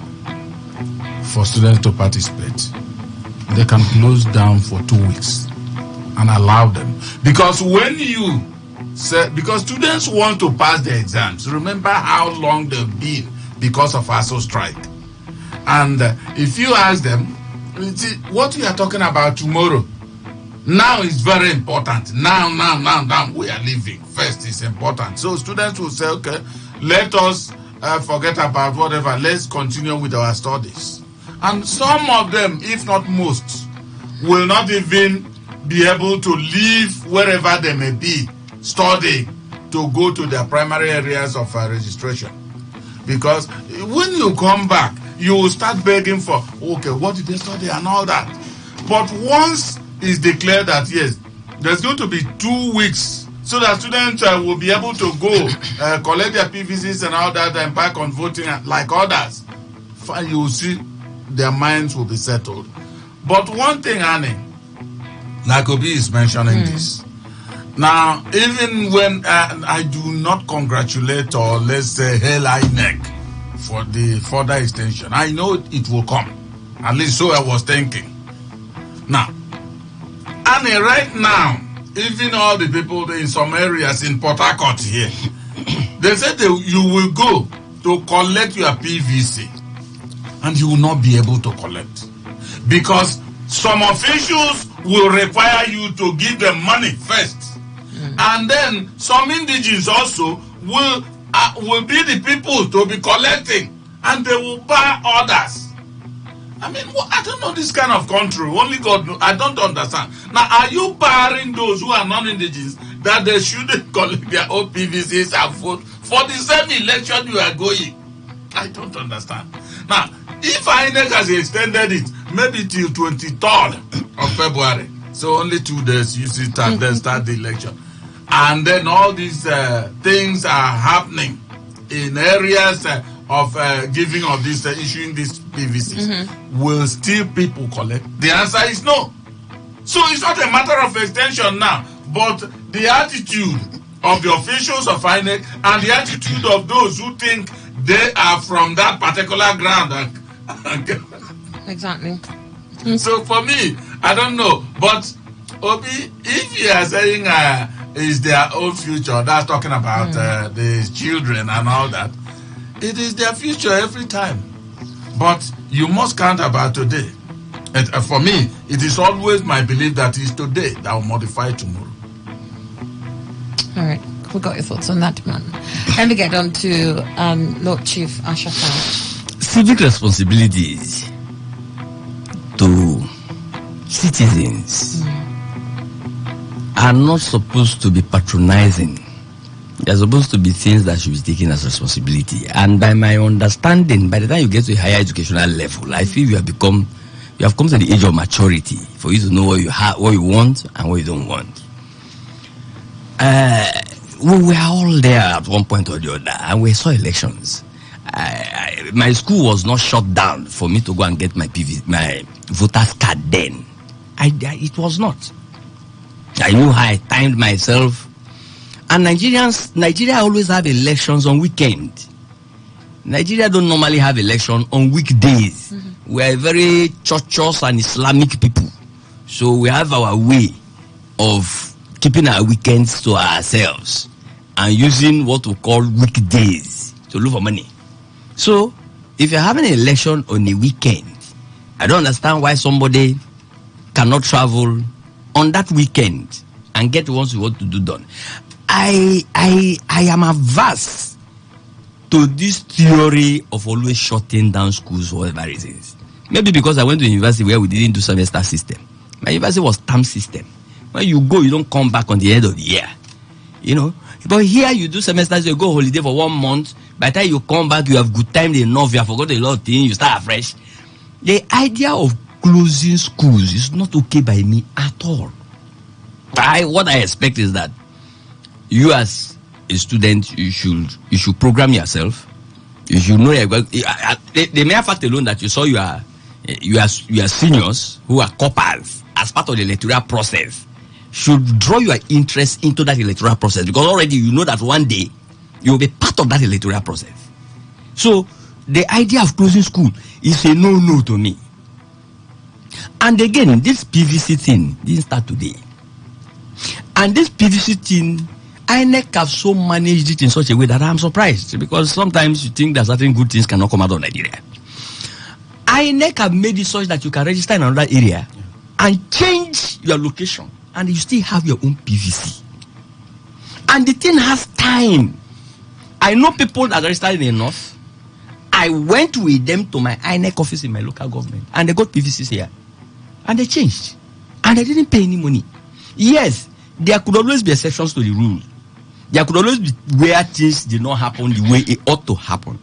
for students to participate, they can close down for 2 weeks and allow them. Because when you say, because students want to pass their exams, remember how long they've been because of ASO strike. And if you ask them, what we are talking about tomorrow, now is very important. Now, we are leaving. First is important. So students will say, okay, let us forget about whatever. Let's continue with our studies. And some of them, if not most, will not even be able to leave wherever they may be study to go to their primary areas of registration. Because when you come back, you will start begging for, okay, what did they study and all that. But once it's declared that, yes, there's going to be 2 weeks so that students will be able to go collect their PVCs and all that and back on voting like others, you will see their minds will be settled. But one thing, Annie, like Obi is mentioning this. Now, even when I do not congratulate or let's say hail INEC for the further extension, I know it will come. At least so I was thinking. Now, Annie, right now, even all the people in some areas in Port Harcourt here, they said you will go to collect your PVC and you will not be able to collect. Because some officials will require you to give them money first. And then some indigenes also will be the people to be collecting and they will buy others. I mean, I don't know this kind of country. Only God knows. I don't understand. Now, are you barring those who are non-indigenous that they shouldn't collect their own PVCs and vote for the same election you are going? I don't understand. Now, if INEC has extended it, maybe till 23rd of February, so only 2 days, you see, then start the election. And then all these things are happening in areas of giving of this, issuing these PVCs. Will still people collect? The answer is no. So it's not a matter of extension now, but the attitude of the officials of INEC and the attitude of those who think they are from that particular ground. Exactly. So for me, I don't know. But Obi, if you are saying is their own future, that's talking about the children and all that, it is their future every time. But you must count about today. And for me, it is always my belief that it's today that will modify tomorrow. All right. We got your thoughts on that, man. Let me get on to Lord Chief Ashaka. Civic responsibilities to citizens are not supposed to be patronizing. They're supposed to be things that should be taken as responsibility. And by my understanding, by the time you get to a higher educational level, I feel you have come to the age of maturity for you to know what you want and what you don't want. We were all there at one point or the other, and we saw elections. My school was not shut down for me to go and get my voter's card then. It was not. I knew how I timed myself. And Nigeria always have elections on weekend. Nigeria don't normally have election on weekdays. We are very churchous and Islamic people. So we have our way of keeping our weekends to ourselves and using what we call weekdays to look for money. So if you're having an election on a weekend, I don't understand why somebody cannot travel on that weekend and get what you want to do done. I am averse to this theory of always shutting down schools for whatever reasons. Maybe because I went to university where we didn't do semester system. My university was term system. When you go, you don't come back on the end of the year. You know? But here you do semesters, you go holiday for 1 month. By the time you come back, you have good time enough, you have forgotten a lot of things, you start afresh. The idea of closing schools is not okay by me at all. What I expect is that you as a student, you should program yourself. You should know the mere fact alone that you saw your seniors who are coppers as part of the electoral process should draw your interest into that electoral process, because already you know that one day you will be part of that electoral process. So the idea of closing school is a no to me. And again, this PVC thing didn't start today. And this PVC thing, INEC have so managed it in such a way that I'm surprised, because sometimes you think that certain good things cannot come out of Nigeria. INEC have made it such that you can register in another area and change your location and you still have your own PVC. And the thing has time. I know people that are registered in the north. I went with them to my INEC office in my local government and they got PVCs here. And they changed. And they didn't pay any money. Yes, there could always be exceptions to the rule. There could always be where things did not happen the way it ought to happen.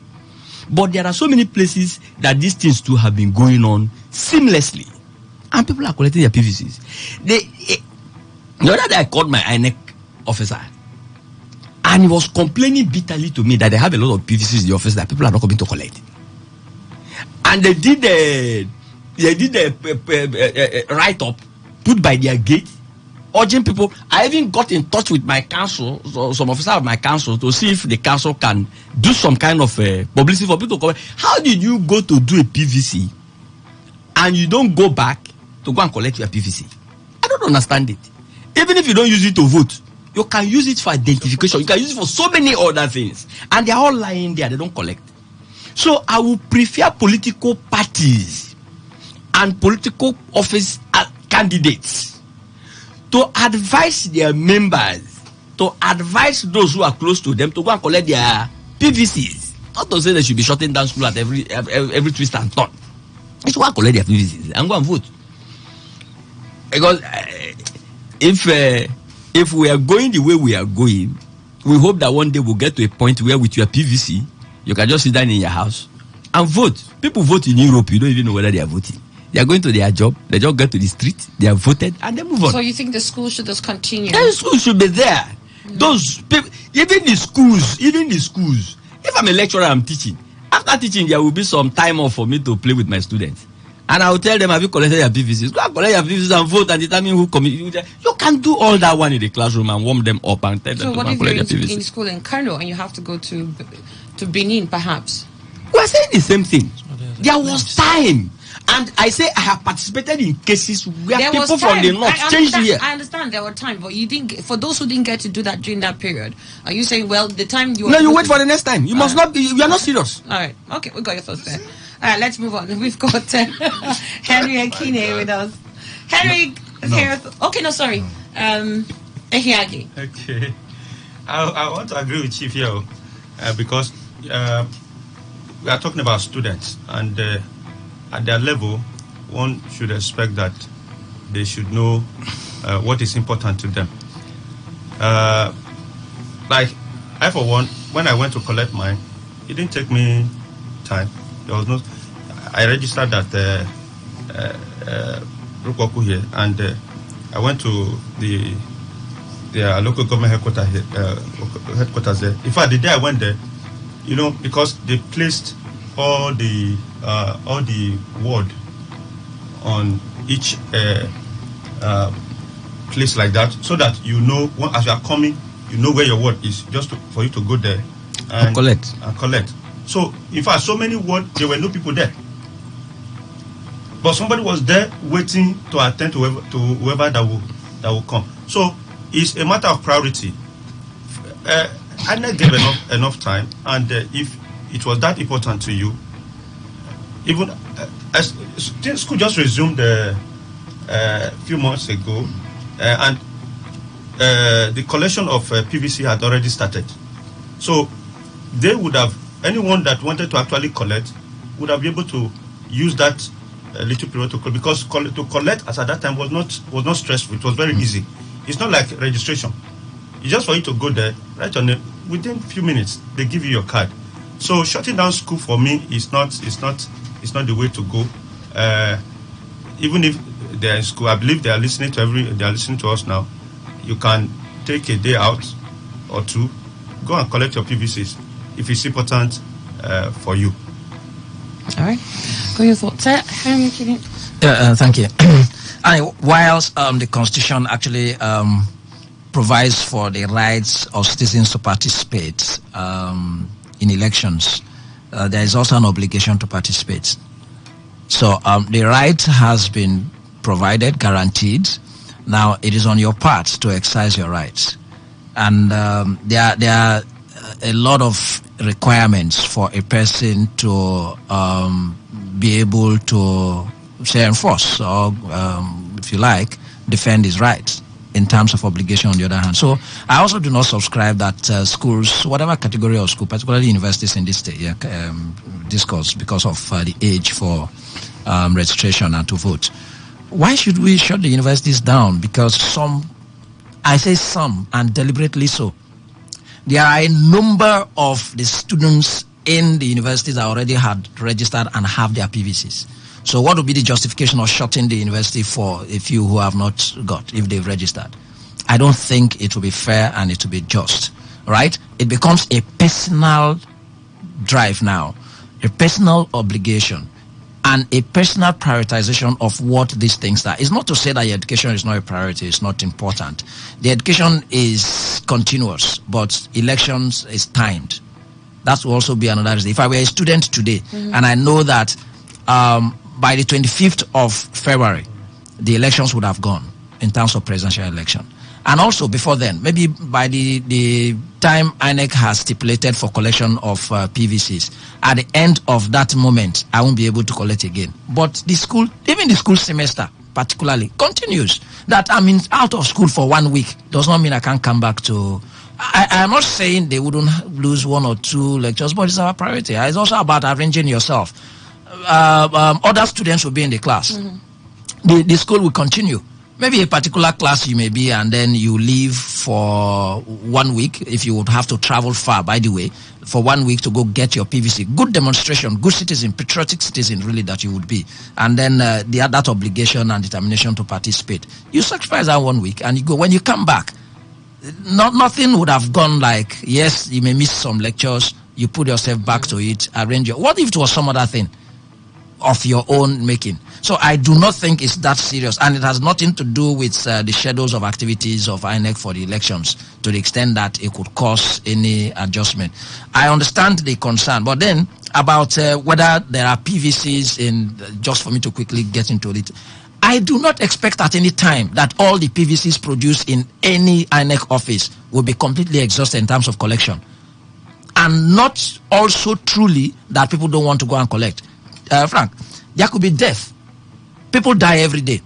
But there are so many places that these things too have been going on seamlessly. And people are collecting their PVCs. The other day I called my INEC officer. And he was complaining bitterly to me that they have a lot of PVCs in the office that people are not coming to collect. And they did a write-up put by their gate, urging people. I even got in touch with my council, so some officer of my council, to see if the council can do some kind of publicity for people to collect. How did you go to do a PVC and you don't go back to go and collect your PVC? I don't understand it. Even if you don't use it to vote, you can use it for identification. You can use it for so many other things. And they're all lying there. They don't collect. So I would prefer political parties and political office candidates to advise their members, to advise those who are close to them to go and collect their PVCs. Not to say they should be shutting down school at every twist and turn. They should go and collect their PVCs and go and vote. Because if we are going the way we are going, we hope that one day we'll get to a point where with your PVC, you can just sit down in your house and vote. People vote in Europe, you don't even know whether they are voting. They are going to their job, they just get to the street, they are voted, and they move on. So you think the school should just continue? The school should be there. Those people, even the schools, if I'm a lecturer, I'm teaching. After teaching, there will be some time off for me to play with my students. And I will tell them, have you collected your PVCs? Go and collect your PVCs and vote and determine who commit. You can do all that one in the classroom and warm them up and tell them to go and collect their PVCs. In school in Kano and you have to go to Benin, perhaps? We're saying the same thing. There was time. And I say I have participated in cases where there people from the north changed here. I understand there were time, but you didn't. For those who didn't get to do that during that period, are you saying, well, the time you were... No, you wait for the next time. You must not be... You are not serious. All right. Okay, we got your thoughts there. All right, let's move on. We've got Henry Akine with us. Henry is here. Okay, no, sorry. Ehiagi. Okay. I want to agree with Chief here because we are talking about students, and at their level, one should expect that they should know what is important to them. Like, I for one, when I went to collect mine, it didn't take me time. There was no... I registered at Rukoku here, and I went to the local government headquarters there. In fact, the day I went there, you know, because they placed all the word on each place like that, so that you know as you are coming, you know where your word is, just for you to go there and collect. So, in fact, so many words, there were no people there. But somebody was there waiting to attend to whoever that will come. So, it's a matter of priority. I never gave enough time, and if it was that important to you, even as school just resumed a few months ago, and the collection of PVC had already started. So, they would have... Anyone that wanted to actually collect would have been able to use that little period to collect, because to collect as at that time was not stressful. It was very easy. It's not like registration. It's just for you to go there, right on it. Within a few minutes, they give you your card. So shutting down school for me is not the way to go. Even if they are in school, I believe they are listening to us now. You can take a day out or two, go and collect your PVCs if it's important for you. All right. Go your thoughts. Thank you. Whilst the Constitution actually provides for the rights of citizens to participate in elections, there is also an obligation to participate. So the right has been provided, guaranteed. Now it is on your part to exercise your rights. And there are a lot of requirements for a person to be able to, say, enforce or, if you like, defend his rights in terms of obligation on the other hand. So I also do not subscribe that schools, whatever category of school, particularly universities in this discourse, because of the age for registration and to vote. Why should we shut the universities down? Because some I say some, and deliberately so. There are a number of the students in the universities that already had registered and have their PVCs. So what would be the justification of shutting the university for a few who have not got, if they've registered? I don't think it will be fair and it will be just, right? It becomes a personal drive now, a personal obligation, and a personal prioritization of what these things are. It's not to say that your education is not a priority, it's not important. The education is continuous, but elections is timed. That will also be another reason. If I were a student today, and I know that by the 25th of February, the elections would have gone in terms of presidential election. And also before then, maybe by the time INEC has stipulated for collection of PVCs, at the end of that moment, I won't be able to collect again. But the school, even the school semester particularly, continues. That I'm out of school for 1 week does not mean I can't come back to... I'm not saying they wouldn't lose 1 or 2 lectures, but it's our priority. It's also about arranging yourself. Other students will be in the class. The school will continue. Maybe a particular class you may be, and then you leave for 1 week, if you would have to travel far, by the way, for 1 week to go get your PVC. Good demonstration, good citizen, patriotic citizen, really, that you would be. And then that obligation and determination to participate. You sacrifice that 1 week, and you go. When you come back, nothing would have gone like, yes, you may miss some lectures, you put yourself back to it, arrange your... What if it was some other thing of your own making? So I do not think it's that serious, and it has nothing to do with the schedules of activities of INEC for the elections to the extent that it could cause any adjustment. I understand the concern, but then about whether there are PVCs in, just for me to quickly get into it, I do not expect at any time that all the PVCs produced in any INEC office will be completely exhausted in terms of collection. And not also truly that people don't want to go and collect. Frank, there could be death. People die every day.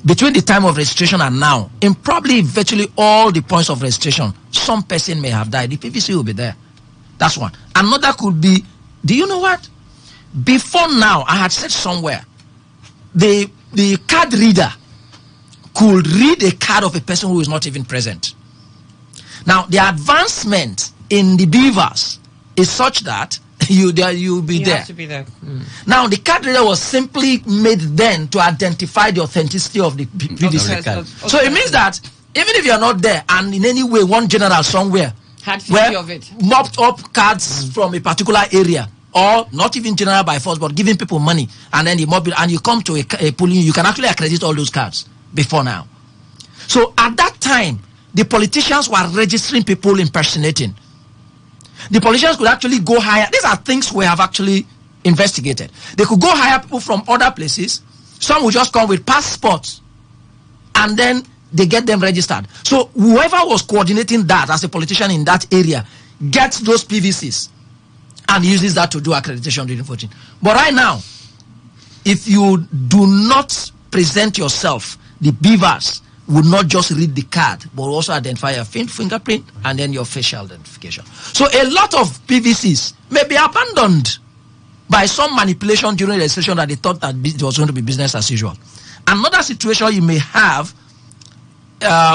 Between the time of registration and now, in probably virtually all the points of registration, some person may have died. The PVC will be there. That's one. Another could be, do you know what? Before now, I had said somewhere, the card reader could read a card of a person who is not even present. Now, the advancement in the beavers is such that you'll be there. Have to be there. Now, the card reader was simply made then to identify the authenticity of the PVC card. So it means that even if you're not there, and in any way one general somewhere had 50 of it, mopped up cards from a particular area, or not even general by force, but giving people money, and then you come to a polling, you can actually accredit all those cards before now. So at that time, the politicians were registering people impersonating. The politicians could actually go hire. These are things we have actually investigated. They could go hire people from other places. Some would just come with passports, and then they get them registered. So whoever was coordinating that as a politician in that area gets those PVCs and uses that to do accreditation during voting. But right now, if you do not present yourself, the beavers would not just read the card, but also identify your fingerprint and then your facial identification. So a lot of PVCs may be abandoned by some manipulation during registration that they thought that it was going to be business as usual. Another situation you may have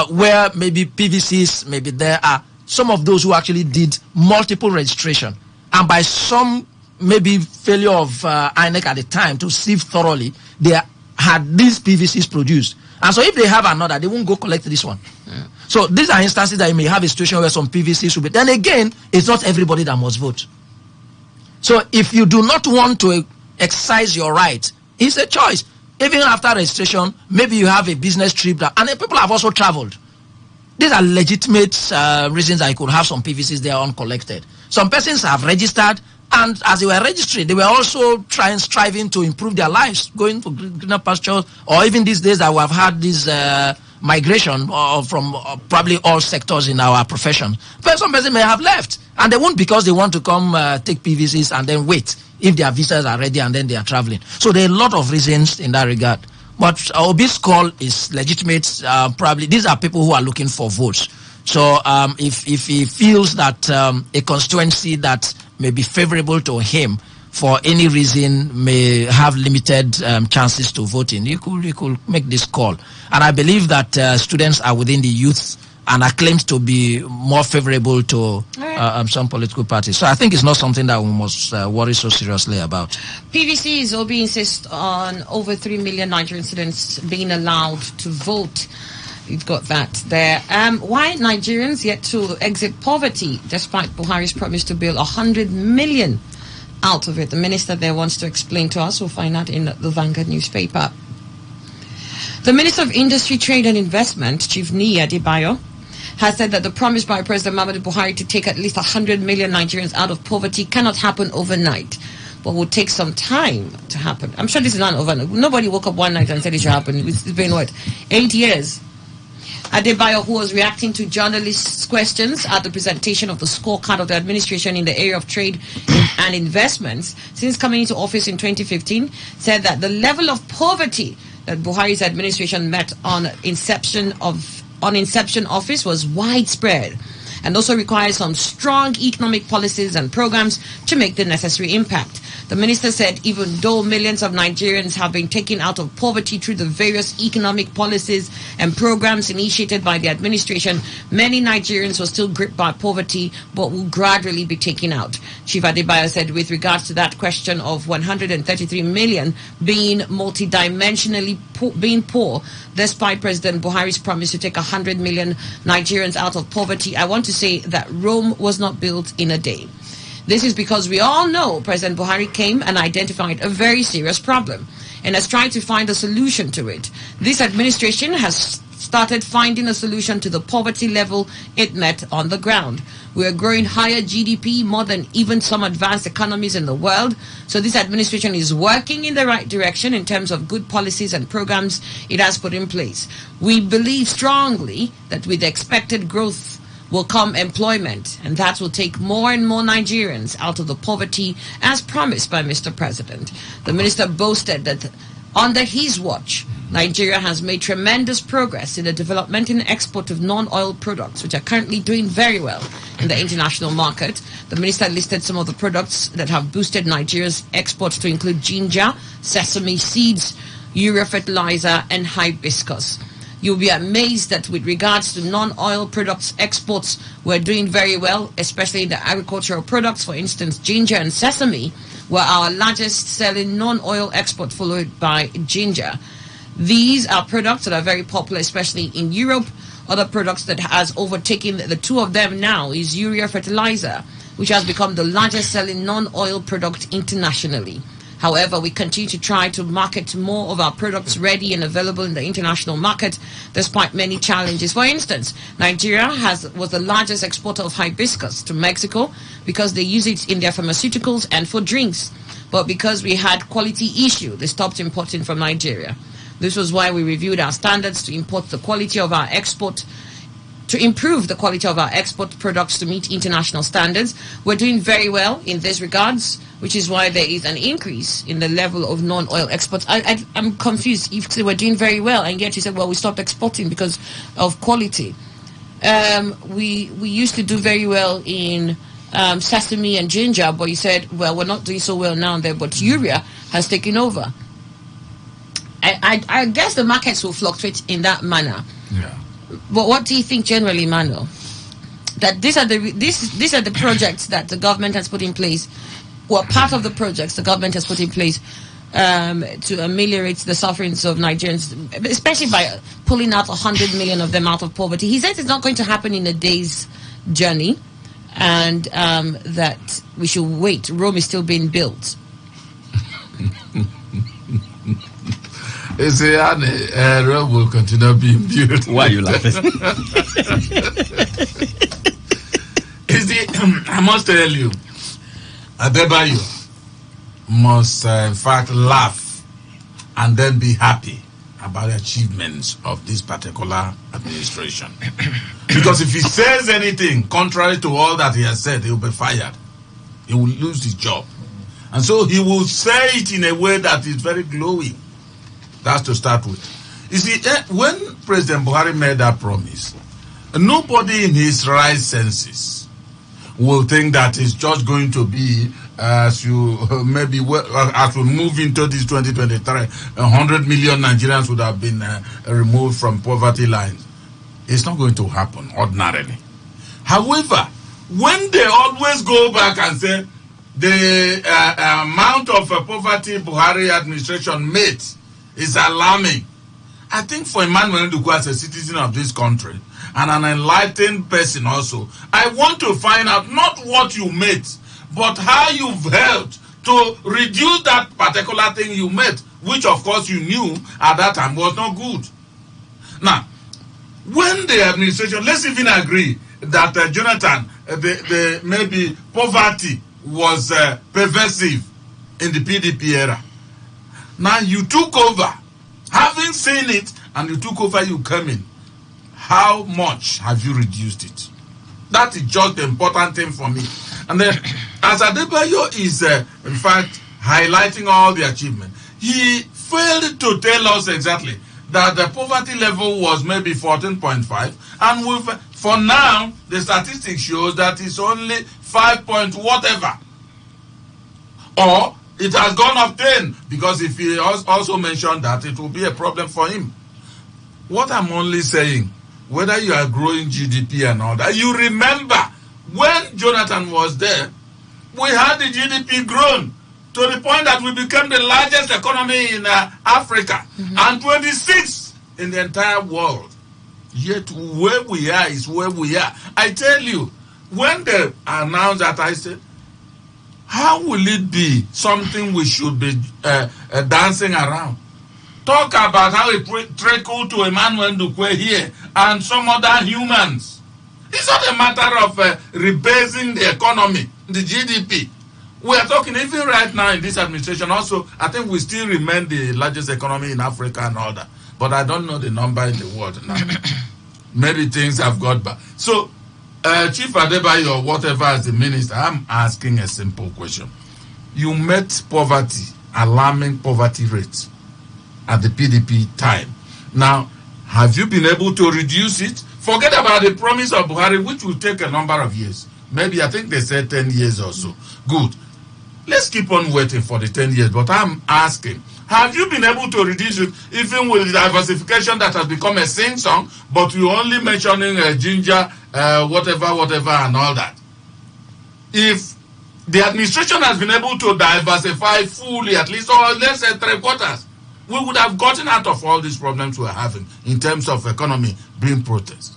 where maybe PVCs, maybe there are some of those who actually did multiple registration, and by some maybe failure of INEC at the time to sieve thoroughly, they had these PVCs produced. And so if they have another, they won't go collect this one. So these are instances that you may have a situation where some PVCs will be. Then again, it's not everybody that must vote. So if you do not want to exercise your right, it's a choice. Even after registration, maybe you have a business trip, and people have also traveled. These are legitimate reasons that you could have some PVCs there uncollected. Some persons have registered, and as they were registering, they were also striving to improve their lives, going to greener pastures, or even these days that we have had this migration from probably all sectors in our profession. But some persons may have left, and they won't because they want to come take PVCs and then wait if their visas are ready and then they are traveling. So there are a lot of reasons in that regard. But Obi's call is legitimate. Probably these are people who are looking for votes. So if he feels that a constituency that may be favorable to him for any reason may have limited chances to vote in, you could make this call. And I believe that students are within the youth and are claimed to be more favorable to some political parties. So I think it's not something that we must worry so seriously about. PVC's Obi insists on over 3 million Nigerian students being allowed to vote. You've got that there. Why Nigerians yet to exit poverty despite Buhari's promise to build 100 million out of it? The minister there wants to explain to us. We'll find out in the Vanguard newspaper. The Minister of Industry, Trade and Investment, Chief Niyi Adebayo, has said that the promise by President Muhammadu Buhari to take at least 100 million Nigerians out of poverty cannot happen overnight, but will take some time to happen. I'm sure this is not overnight. Nobody woke up one night and said it should happen. It's been, 8 years? Adebayo, who was reacting to journalists' questions at the presentation of the scorecard of the administration in the area of trade and investments since coming into office in 2015, said that the level of poverty that Buhari's administration met on inception office was widespread and also requires some strong economic policies and programs to make the necessary impact. The minister said even though millions of Nigerians have been taken out of poverty through the various economic policies and programs initiated by the administration, many Nigerians were still gripped by poverty but will gradually be taken out. Chief Adebayo said with regards to that question of 133 million being multidimensionally being poor, despite President Buhari's promise to take 100 million Nigerians out of poverty, I want to say that Rome was not built in a day. This is because we all know President Buhari came and identified a very serious problem and has tried to find a solution to it. This administration has started finding a solution to the poverty level it met on the ground. We are growing higher GDP more than even some advanced economies in the world. So this administration is working in the right direction in terms of good policies and programs it has put in place. We believe strongly that with the expected growth will come employment, and that will take more and more Nigerians out of the poverty as promised by Mr. President. The minister boasted that under his watch, Nigeria has made tremendous progress in the development and export of non-oil products, which are currently doing very well in the international market. The minister listed some of the products that have boosted Nigeria's exports to include ginger, sesame seeds, urea fertilizer, and hibiscus. You'll be amazed that with regards to non-oil products exports, we're doing very well, especially in the agricultural products. For instance, ginger and sesame were our largest selling non-oil export, followed by ginger. These are products that are very popular, especially in Europe. Other products that has overtaken the two of them now is urea fertilizer, which has become the largest selling non-oil product internationally. However, we continue to try to market more of our products ready and available in the international market, despite many challenges. For instance, Nigeria was the largest exporter of hibiscus to Mexico because they use it in their pharmaceuticals and for drinks. But because we had quality issue, they stopped importing from Nigeria. This was why we reviewed our standards to import the quality of our export, to improve the quality of our export products to meet international standards. We're doing very well in these regards, which is why there is an increase in the level of non-oil exports. I'm confused. You say we're doing very well, and yet you said, well, we stopped exporting because of quality. We used to do very well in sesame and ginger, but you said, well, we're not doing so well now and there, but urea has taken over. I guess the markets will fluctuate in that manner. Yeah. But what do you think generally, Manuel? That these are the projects that the government has put in place. Well, part of the projects the government has put in place to ameliorate the sufferings of Nigerians, especially by pulling out 100 million of them out of poverty. He says it's not going to happen in a day's journey, and that we should wait. Rome is still being built. You see, Rome will continue being built. Why are you laughing? I must tell you, Adebayo must in fact laugh and then be happy about the achievements of this particular administration. Because if he says anything contrary to all that he has said, he will be fired. He will lose his job. And so he will say it in a way that is very glowing. That's to start with. You see, when President Buhari made that promise, nobody in his right senses will think that it's just going to be as you maybe as we move into this 2023, 100 million Nigerians would have been removed from poverty lines. It's not going to happen ordinarily. However, when they always go back and say the amount of poverty Buhari administration made is alarming, I think for Emmanuel Nduku as a citizen of this country and an enlightened person also, I want to find out not what you made, but how you've helped to reduce that particular thing you made, which of course you knew at that time was not good. Now, when the administration, let's even agree that Jonathan, the maybe poverty was pervasive in the PDP era. Now you took over, having seen it, and you took over, you came in. How much have you reduced it? That is just the important thing for me. And then, as Adebayo is, in fact, highlighting all the achievement, he failed to tell us exactly that the poverty level was maybe 14.5, and for now, the statistics shows that it's only 5 point whatever. Or it has gone up 10, because if he also mentioned that, it will be a problem for him. What I'm only saying, whether you are growing GDP and all that, you remember when Jonathan was there, we had the GDP grown to the point that we became the largest economy in Africa and 26th in the entire world. Yet where we are is where we are. I tell you, when they announced that, I said, how will it be something we should be dancing around? Talk about how it trickled to Emmanuel Nduku here and some other humans. It's not a matter of rebasing the economy, the GDP. We are talking even right now in this administration also, I think we still remain the largest economy in Africa and all that. But I don't know the number in the world now. Maybe things have got back. So, Chief Adebayo or whatever as the minister, I'm asking a simple question. You met poverty, alarming poverty rates at the PDP time. Now, have you been able to reduce it? Forget about the promise of Buhari, which will take a number of years. Maybe, I think they said 10 years or so. Good. Let's keep on waiting for the 10 years. But I'm asking, have you been able to reduce it, even with the diversification that has become a sing-song, but you're only mentioning ginger, whatever, and all that? If the administration has been able to diversify fully, at least, or let's say 3/4, we would have gotten out of all these problems we're having in terms of economy being processed.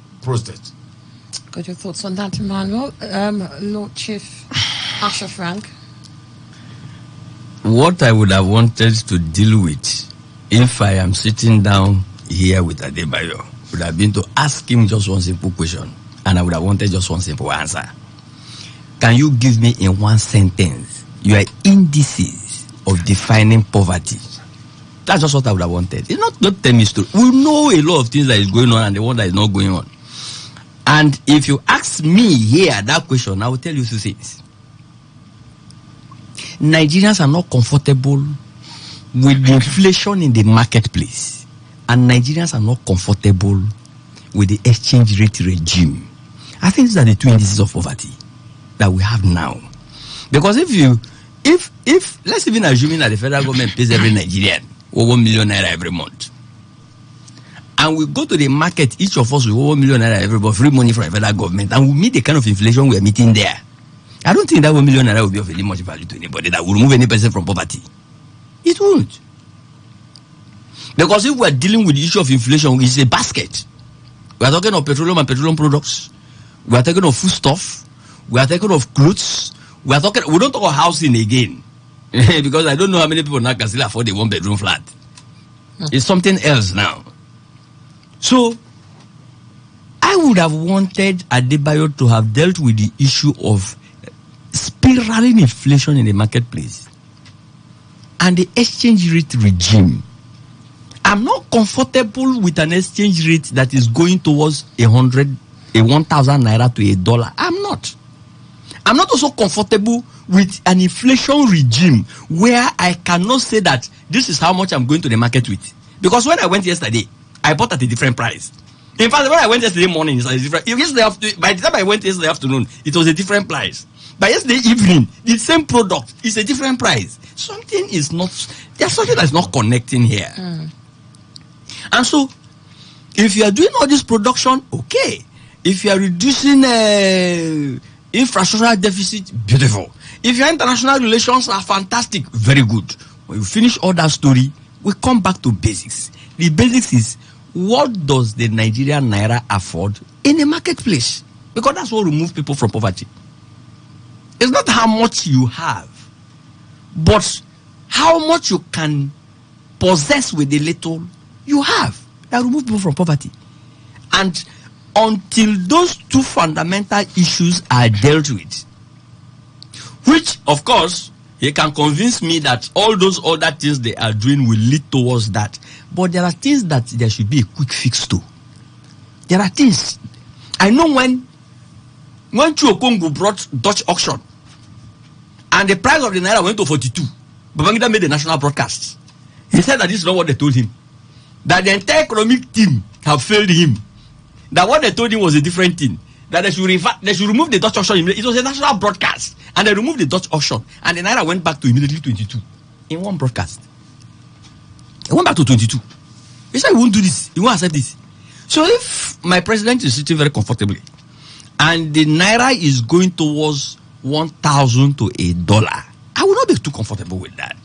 Got your thoughts on that, Emmanuel? Lord Chief Asha Frank? What I would have wanted to deal with if I am sitting down here with Adebayo would have been to ask him just one simple question, and I would have wanted just one simple answer. Can you give me in one sentence your indices of defining poverty? That's just what I would have wanted. It's not tell me story. We know a lot of things that is going on and the one that is not going on. And if you ask me here that question, I will tell you two things. Nigerians are not comfortable with the inflation in the marketplace, and Nigerians are not comfortable with the exchange rate regime. I think these are the two indices of poverty that we have now. Because if let's even assuming that the federal government pays every Nigerian over 1 million naira every month, and we go to the market, each of us with over 1 million naira every month, free money from the federal government, and we meet the kind of inflation we are meeting there, I don't think that 1 million naira will be of any much value to anybody that will remove any person from poverty. It won't. Because if we are dealing with the issue of inflation, it's a basket. We are talking of petroleum and petroleum products. We are talking of foodstuff. We are talking of clothes. We don't talk about housing again. Because I don't know how many people now can still afford a 1-bedroom flat. It's something else now. So, I would have wanted Adebayo to have dealt with the issue of spiraling inflation in the marketplace and the exchange rate regime. I'm not comfortable with an exchange rate that is going towards 1,000 naira to $1. I'm not also comfortable with an inflation regime where I cannot say that this is how much I'm going to the market with. Because when I went yesterday, I bought at a different price. In fact, when I went yesterday morning, it's different. By the time I went yesterday afternoon, it was a different price. By yesterday evening, the same product is a different price. Something is not. There's something that's not connecting here. And so, if you are doing all this production, okay. If you are reducing infrastructural deficit, beautiful. If your international relations are fantastic, very good. When you finish all that story, we come back to basics. The basics is, what does the Nigerian naira afford in a marketplace? Because that's what removes people from poverty. It's not how much you have, but how much you can possess with the little you have. That removes people from poverty. And until those two fundamental issues are dealt with, which, of course, he can convince me that all those other things they are doing will lead towards that. But there are things that there should be a quick fix to. There are things. I know when Chuokongo brought Dutch auction and the price of the naira went to 42, Babangida made a national broadcast. He said that this is not what they told him. That the entire economic team have failed him. That what they told him was a different thing. That they should remove the Dutch auction. It was a national broadcast. And they removed the Dutch auction. And the naira went back to immediately 22 in one broadcast. It went back to 22. He said he won't do this. He won't accept this. So if my president is sitting very comfortably and the naira is going towards 1,000 to $1, I will not be too comfortable with that.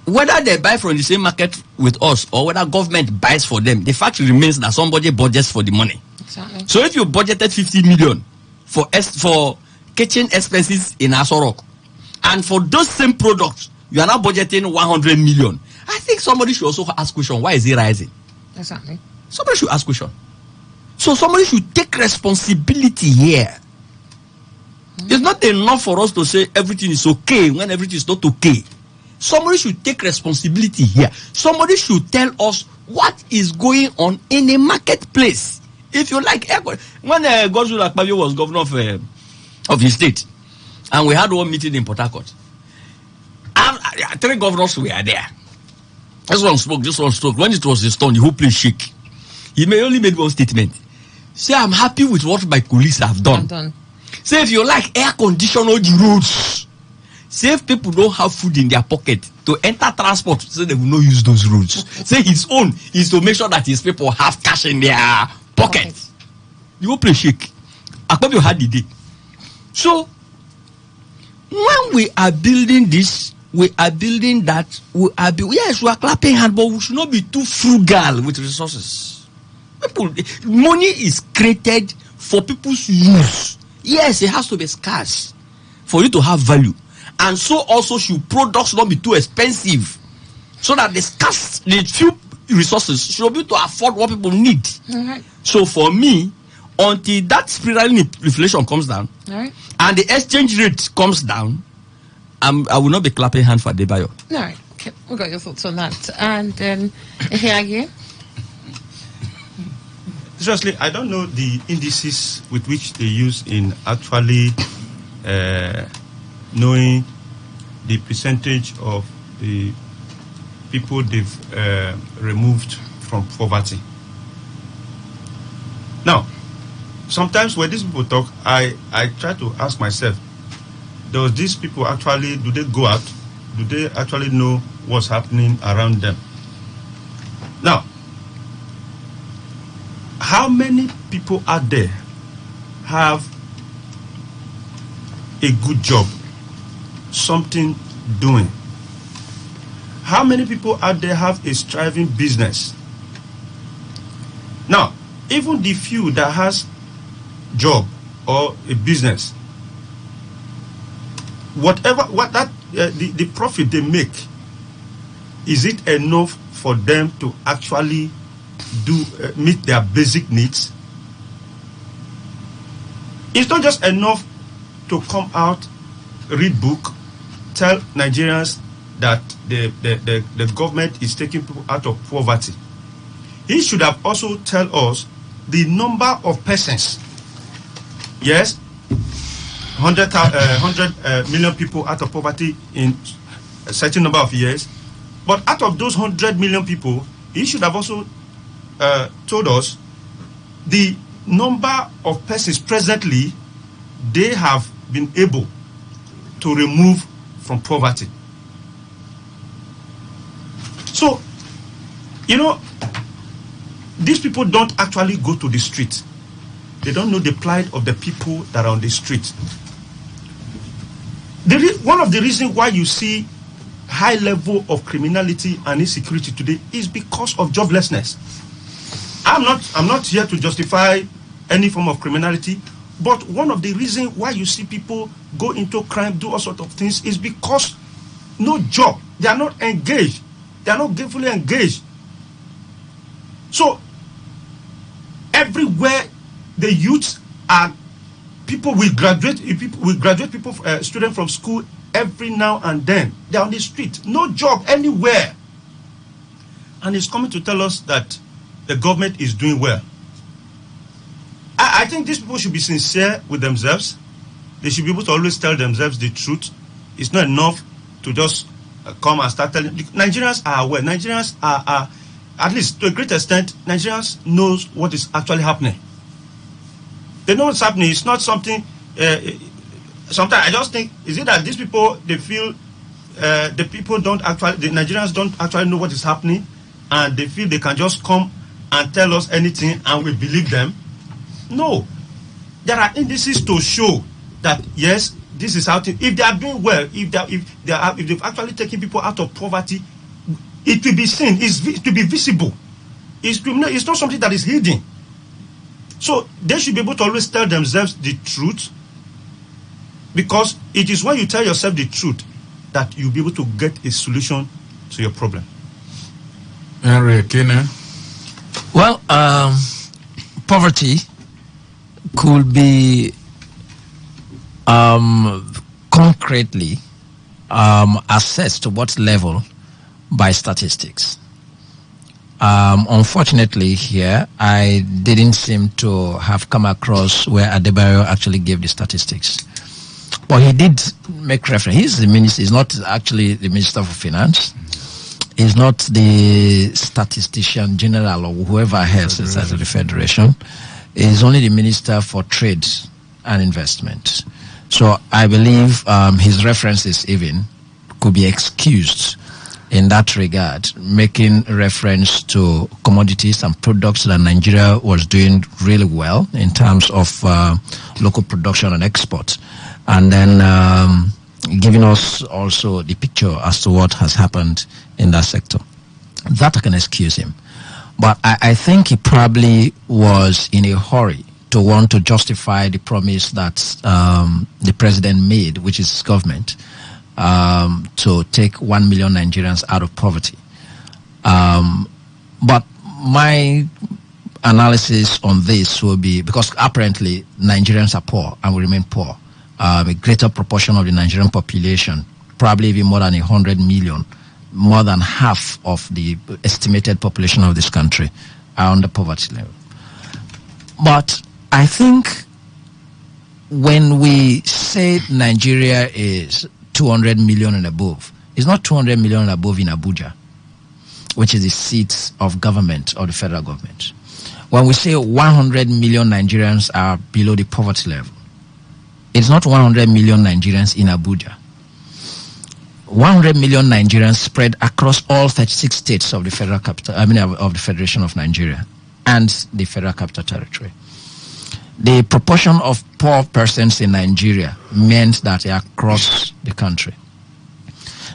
Whether they buy from the same market with us or whether government buys for them, the fact remains that somebody budgets for the money. Exactly. So if you budgeted 50 million for kitchen expenses in Asorok, and for those same products, you are now budgeting 100 million, I think somebody should also ask question, why is it rising? Exactly. Somebody should ask question. So somebody should take responsibility here. It's not enough for us to say everything is okay when everything is not okay. Somebody should take responsibility here. Somebody should tell us what is going on in a marketplace. If you like, when Godswill Akpabio was governor of his state, and we had one meeting in Port Harcourt, 3 governors were there. This one spoke, this one spoke. When it was his turn, the whole place shake. He only made one statement. Say, I'm happy with what my colleagues have done. Say, if you like, air condition all the roads. Say, if people don't have food in their pocket to enter transport, so they will not use those roads. Say, his own is to make sure that his people have cash in their pocket. The whole place shake. Akpabio had the day. So, when we are building this, we are building that, yes, we are clapping hands, but we should not be too frugal with resources. Money is created for people's use. Yes, it has to be scarce for you to have value. And so also should products not be too expensive, so that the few resources should be able to afford what people need. Right. So for me, until that spiraling inflation comes down, Right. and the exchange rate comes down, I will not be clapping hands for Adebayo. All right. Okay. We got your thoughts on that. And then here again. Seriously, I don't know the indices with which they use in actually knowing the percentage of the people they've removed from poverty. Now, sometimes when these people talk, I try to ask myself, does these people actually, do they go out? Do they actually know what's happening around them? Now, how many people out there have a good job, something doing? How many people out there have a thriving business? Now, even the few that has job or a business, the profit they make, is it enough for them to actually meet their basic needs? It's not just enough to come out, read book, tell Nigerians that the government is taking people out of poverty. He should have also tell us the number of persons. Yes, 100 million people out of poverty in a certain number of years. But out of those 100 million people, he should have also told us the number of persons presently they have been able to remove from poverty. So, these people don't actually go to the street. They don't know the plight of the people that are on the street. One of the reasons why you see high level of criminality and insecurity today is because of joblessness. I'm not here to justify any form of criminality, but one of the reasons why you see people go into crime, do all sorts of things, is because no job. They are not engaged. They are not gainfully engaged. So everywhere the youths are, people will graduate. Students from school every now and then. They are on the street. No job anywhere. And it's coming to tell us that the government is doing well. I think these people should be sincere with themselves. They should be able to always tell themselves the truth. It's not enough to just come and start telling. Nigerians are aware. Nigerians are, at least to a great extent, Nigerians knows what is actually happening. They know what's happening. It's not something. Sometimes I just think, is it that these people, they feel the Nigerians don't actually know what is happening, and they feel they can just come and tell us anything and we believe them? No. There are indices to show that yes, this is how if they are doing well, if they've actually taken people out of poverty, it will be seen, it will be visible. It's not something that is hidden. So they should be able to always tell themselves the truth, because it is when you tell yourself the truth that you'll be able to get a solution to your problem. Henry Kene. Well, poverty could be concretely assessed to what level by statistics. Unfortunately, here I didn't seem to have come across where Adebayo actually gave the statistics, but he did make reference. He's the minister. He's not actually the Minister for Finance. He's not the statistician general or whoever else is at the Federation. He's only the Minister for Trade and Investment. So I believe his references even could be excused in that regard, making reference to commodities and products that Nigeria was doing really well in terms of local production and export. And then giving us also the picture as to what has happened in that sector. That I can excuse him. But I think he probably was in a hurry to want to justify the promise that the president made, which is his government, to take 1 million Nigerians out of poverty. But my analysis on this will be, because apparently Nigerians are poor and will remain poor. A greater proportion of the Nigerian population, probably even more than 100 million, more than half of the estimated population of this country are on the poverty level. But I think when we say Nigeria is 200 million and above, it's not 200 million and above in Abuja, which is the seat of government or the federal government. When we say 100 million Nigerians are below the poverty level, it's not 100 million Nigerians in Abuja. 100 million Nigerians spread across all 36 states of the federal capital, of the Federation of Nigeria and the Federal Capital Territory. The proportion of poor persons in Nigeria meant that they are across the country.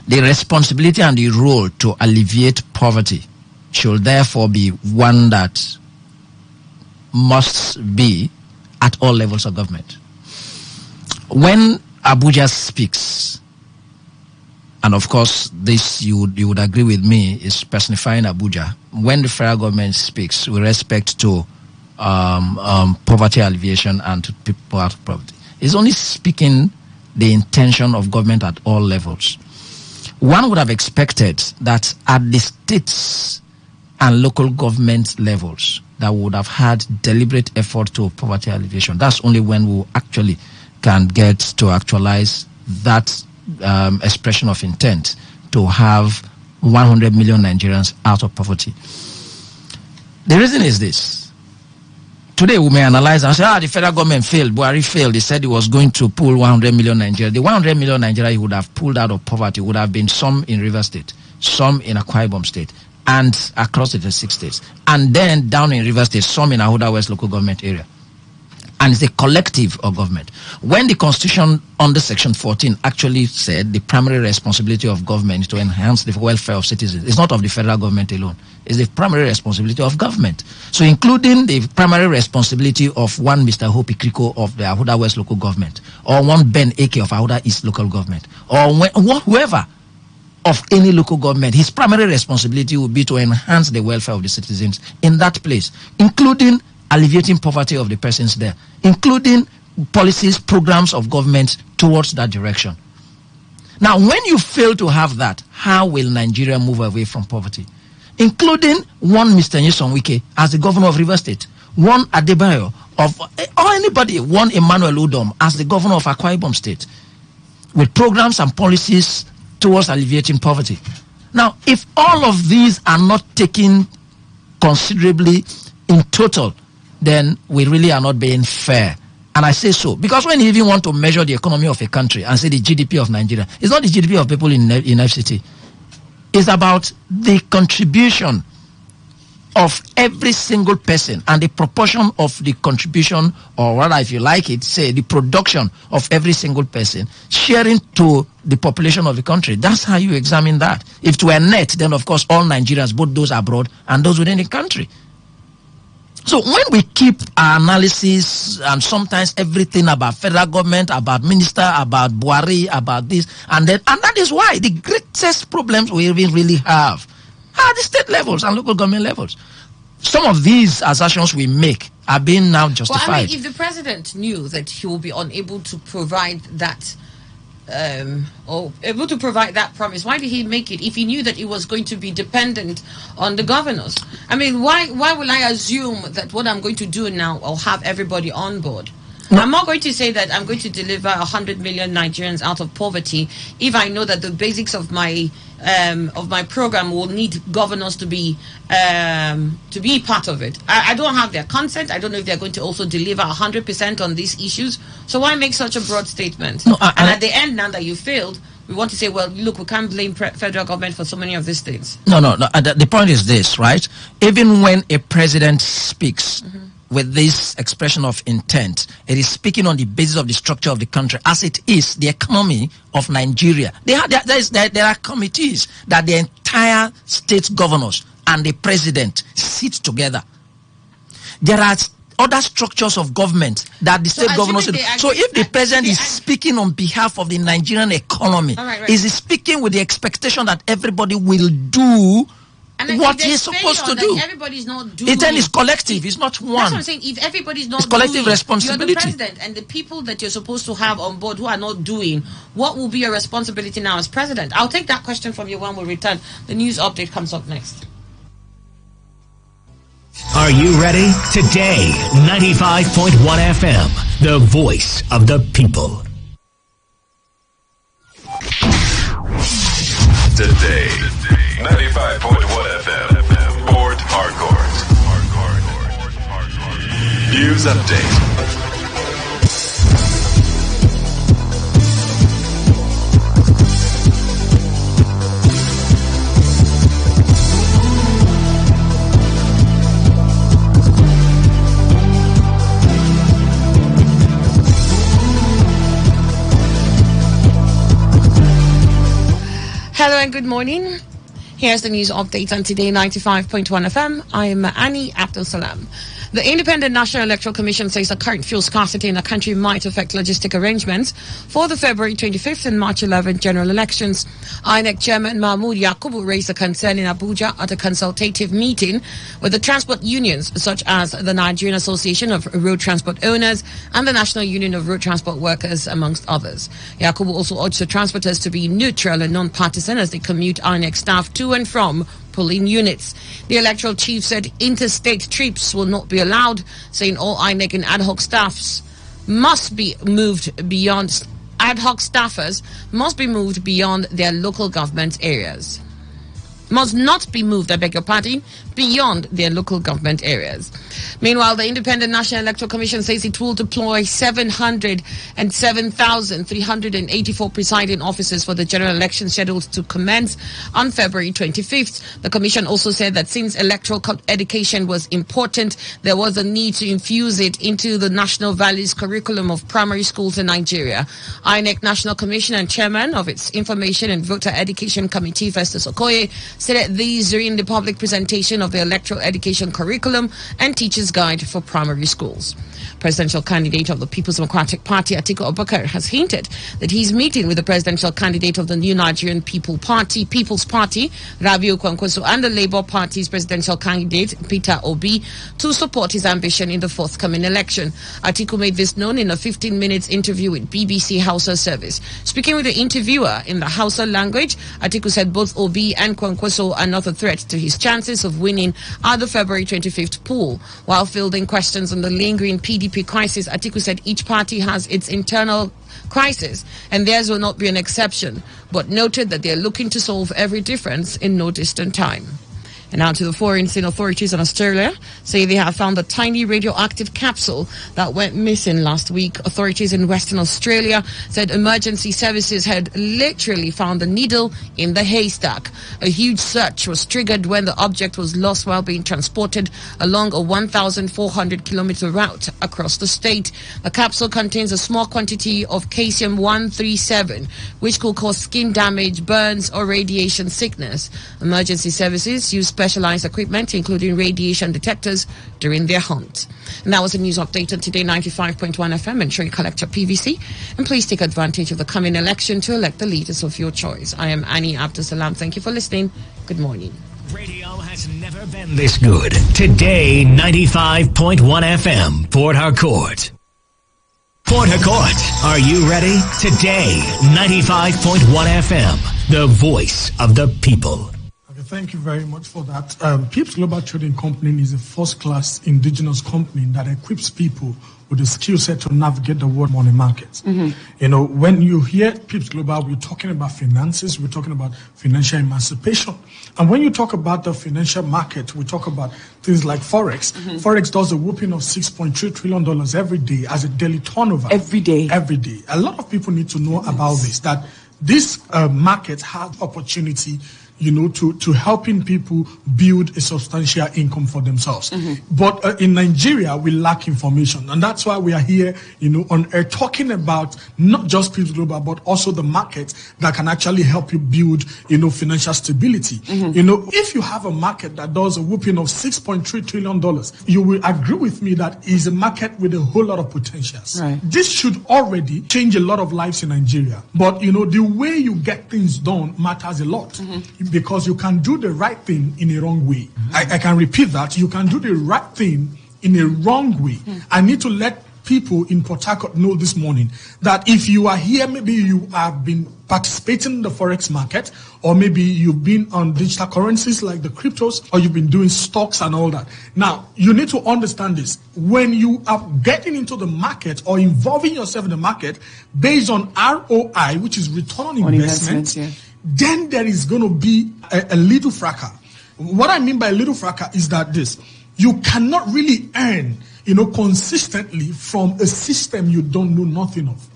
The responsibility and the role to alleviate poverty should therefore be one that must be at all levels of government. When Abuja speaks, and of course this you would agree with me is personifying Abuja, when the federal government speaks with respect to poverty alleviation and to people out of poverty, it's only speaking the intention of government at all levels. One would have expected that at the states and local government levels that would have had deliberate effort to poverty alleviation. That's only when we actually can get to actualize that expression of intent to have 100 million Nigerians out of poverty. The reason is this. Today we may analyze and say, the federal government failed. Buhari failed. He said he was going to pull 100 million Nigeria. The 100 million Nigeria he would have pulled out of poverty would have been some in Rivers State, some in Akwa Ibom State, and across the 6 states. And then down in Rivers State, some in Ahoda West local government area. And it's a collective of government. When the Constitution under Section 14 actually said the primary responsibility of government is to enhance the welfare of citizens, it's not of the federal government alone. It's the primary responsibility of government. So including the primary responsibility of one Mr. Hopi Kriko of the Ahoda West local government, or one Ben Eke of Ahoda East local government, or whoever of any local government, his primary responsibility would be to enhance the welfare of the citizens in that place, including alleviating poverty of the persons there, including policies, programs of government towards that direction. Now, when you fail to have that, how will Nigeria move away from poverty? Including one Mr. Nyesom Wike as the governor of Rivers State, one Adebayo or anybody, one Emmanuel Udom as the governor of Akwa Ibom State, with programs and policies towards alleviating poverty. Now, if all of these are not taken considerably in total, then we really are not being fair. And I say so because when you even want to measure the economy of a country and say the GDP of Nigeria, it's not the GDP of people in FCT. It's about the contribution of every single person and the proportion of the contribution, or rather, if you like it, say the production of every single person sharing to the population of the country. That's how you examine that. If it were net, then of course all Nigerians, both those abroad and those within the country. So when we keep our analysis and sometimes everything about federal government, about minister, about Buhari, about this, and that is why the greatest problems we really have are the state levels and local government levels. Some of these assertions we make are being now justified. Well, I mean, if the president knew that he will be unable to provide that or able to provide that promise, why did he make it if he knew that it was going to be dependent on the governors? I mean, why will I assume that what I'm going to do now will have everybody on board? No. I'm not going to say that I'm going to deliver 100 million Nigerians out of poverty if I know that the basics of my program will need governors to be part of it. I don't have their consent. I don't know if they're going to also deliver 100% on these issues. So why make such a broad statement? No, and at the end, now that you failed, we want to say, well, look, we can't blame federal government for so many of these things. No. The point is this, right? Even when a president speaks with this expression of intent, it is speaking on the basis of the structure of the country as it is, the economy of Nigeria. There are committees that the entire state governors and the president sit together. There are other structures of government that the state governors. So if the president is speaking on behalf of the Nigerian economy, is he speaking with the expectation that everybody will do what he's supposed to do? Everybody's not doing it. Then it's collective. It's not one. That's what I'm saying. If everybody's not, it's collective responsibility. You're the president, and the people that you're supposed to have on board who are not doing, what will be your responsibility now as president? I'll take that question from you when we return. The news update comes up next. Are you ready? Today, 95.1 FM, the voice of the people. Today, 95.1 FM, Port Harcourt. News update. Hello and good morning. Here's the news update on Today 95.1 FM. I am Annie Abdul Salam. The Independent National Electoral Commission says the current fuel scarcity in the country might affect logistic arrangements for the February 25th and March 11th general elections. INEC Chairman Mahmoud Yakubu raised the concern in Abuja at a consultative meeting with the transport unions such as the Nigerian Association of Road Transport Owners and the National Union of Road Transport Workers, amongst others. Yakubu also urged the transporters to be neutral and non-partisan as they commute INEC staff to and from polling units. The electoral chief said interstate trips will not be allowed, saying all INEC and ad hoc staffers must be moved beyond their local government areas. must not be moved, beyond their local government areas. Meanwhile, the Independent National Electoral Commission says it will deploy 707,384 presiding officers for the general election scheduled to commence on February 25th. The Commission also said that since electoral education was important, there was a need to infuse it into the national values curriculum of primary schools in Nigeria. INEC National Commission and Chairman of its Information and Voter Education Committee, Festus Okoye, said these during the public presentation of the electoral education curriculum and teacher's guide for primary schools. Presidential candidate of the People's Democratic Party, Atiku Abubakar, has hinted that he's meeting with the presidential candidate of the New Nigerian People's Party, Rabiu Kwankwaso, and the Labour Party's presidential candidate, Peter Obi, to support his ambition in the forthcoming election. Atiku made this known in a 15-minute interview with BBC Hausa service. Speaking with the interviewer in the Hausa language, Atiku said both Obi and Kwankwaso are not a threat to his chances of winning at the February 25th poll. While fielding questions on the lingering PDP crisis, Atiku said each party has its internal crisis and theirs will not be an exception, but noted that they are looking to solve every difference in no distant time. And now to the foreign scene. Authorities in Australia say they have found a tiny radioactive capsule that went missing last week. Authorities in Western Australia said emergency services had literally found the needle in the haystack. A huge search was triggered when the object was lost while being transported along a 1,400-kilometer route across the state. The capsule contains a small quantity of caesium-137, which could cause skin damage, burns, or radiation sickness. Emergency services use specialized equipment, including radiation detectors, during their hunt. And that was a news update on Today 95.1 FM. Ensure you collect your PVC and please take advantage of the coming election to elect the leaders of your choice. I am Annie Abdusalam. Thank you for listening. Good morning. Radio has never been this good. Today 95.1 FM, Port Harcourt. Port Harcourt, are you ready? Today 95.1 FM, the voice of the people. Thank you very much for that. Pips Global Trading Company is a first-class indigenous company that equips people with the skill set to navigate the world money markets. You know, when you hear Pips Global, we're talking about finances, we're talking about financial emancipation. And when you talk about the financial market, we talk about things like Forex. Forex does a whooping of $6.3 trillion every day as a daily turnover. Every day. Every day. A lot of people need to know about this, that this market has opportunity, you know, to helping people build a substantial income for themselves. But in Nigeria, we lack information. And that's why we are here, you know, on air talking about not just Pips Global, but also the market that can actually help you build, you know, financial stability. You know, if you have a market that does a whooping of $6.3 trillion, you will agree with me that is a market with a whole lot of potentials. This should already change a lot of lives in Nigeria. But, you know, the way you get things done matters a lot. Because you can do the right thing in a wrong way. I can repeat that. You can do the right thing in a wrong way. I need to let people in Port Harcourt know this morning that if you are here, maybe you have been participating in the Forex market, or maybe you've been on digital currencies like the cryptos, or you've been doing stocks and all that. Now, you need to understand this. When you are getting into the market or involving yourself in the market based on ROI, which is return on investment, then there is going to be a little fracas. What I mean by a little fracas is that you cannot really earn, you know, consistently from a system you don't know nothing of.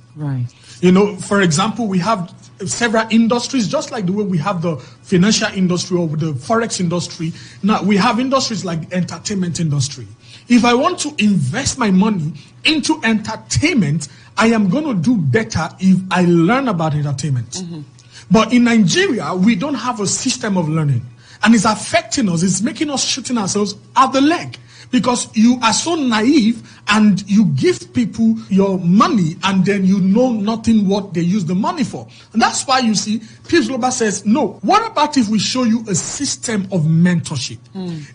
You know, for example, we have several industries, just like the way we have the financial industry or the Forex industry. Now, we have industries like the entertainment industry. If I want to invest my money into entertainment, I am going to do better if I learn about entertainment. But in Nigeria, we don't have a system of learning. And it's affecting us. It's making us shooting ourselves at the leg. Because you are so naive and you give people your money and then you know nothing what they use the money for. And that's why you see, Pips Global says, no, what about if we show you a system of mentorship,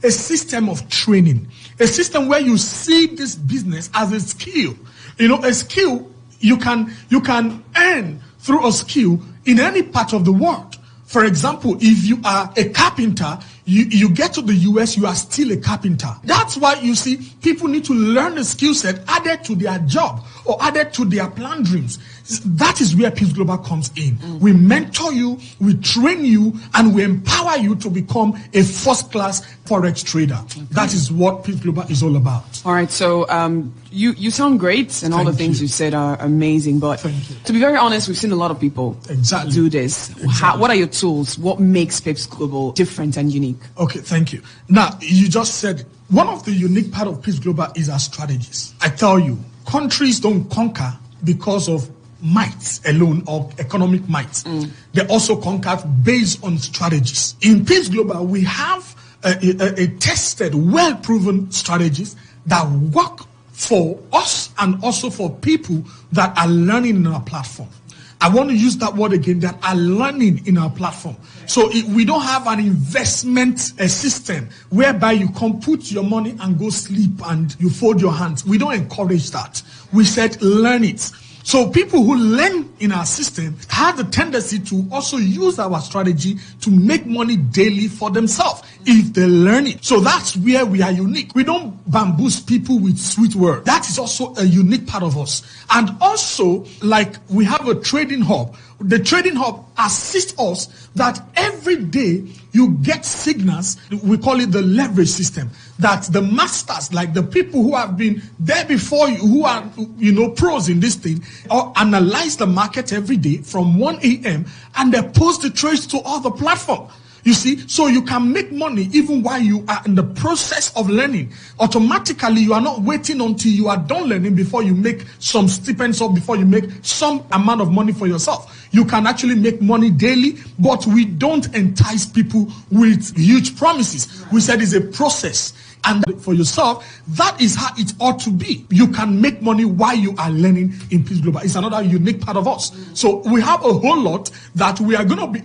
a system of training, a system where you see this business as a skill. You know, a skill you can earn through a skill in any part of the world. For example, if you are a carpenter, You get to the US, you are still a carpenter. That's why you see people need to learn a skill set added to their job or added to their planned dreams. That is where Peace Global comes in. We mentor you, we train you, and we empower you to become a first-class forex trader. Okay. That is what Peace Global is all about. All right, so you sound great, and all the things you said are amazing. But to be very honest, we've seen a lot of people do this. What are your tools? What makes Peace Global different and unique? Okay, thank you. Now, you just said one of the unique part of Peace Global is our strategies. I tell you, countries don't conquer because of might alone or economic might. They also conquer based on strategies. In Peace Global, we have a tested, well-proven strategies that work for us and also for people that are learning in our platform. I want to use that word again, that are learning in our platform. So we don't have an investment system whereby you come put your money and go sleep and you fold your hands. We don't encourage that. We said learn it. So people who learn in our system have the tendency to also use our strategy to make money daily for themselves if they learn it. So that's where we are unique. We don't bamboozle people with sweet words. That is also a unique part of us. And also, like we have a trading hub. The trading hub assists us that every day you get signals. We call it the leverage system. That the masters, like the people who have been there before you, who are, pros in this thing, or analyze the market every day from 1 a.m. and they post the trades to all the platform. You see, so you can make money even while you are in the process of learning. Automatically, you are not waiting until you are done learning before you make some stipends or before you make some amount of money for yourself. You can actually make money daily, but we don't entice people with huge promises. We said it's a process. And for yourself, that is how it ought to be. You can make money while you are learning in Peace Global. It's another unique part of us. So we have a whole lot that we are going to be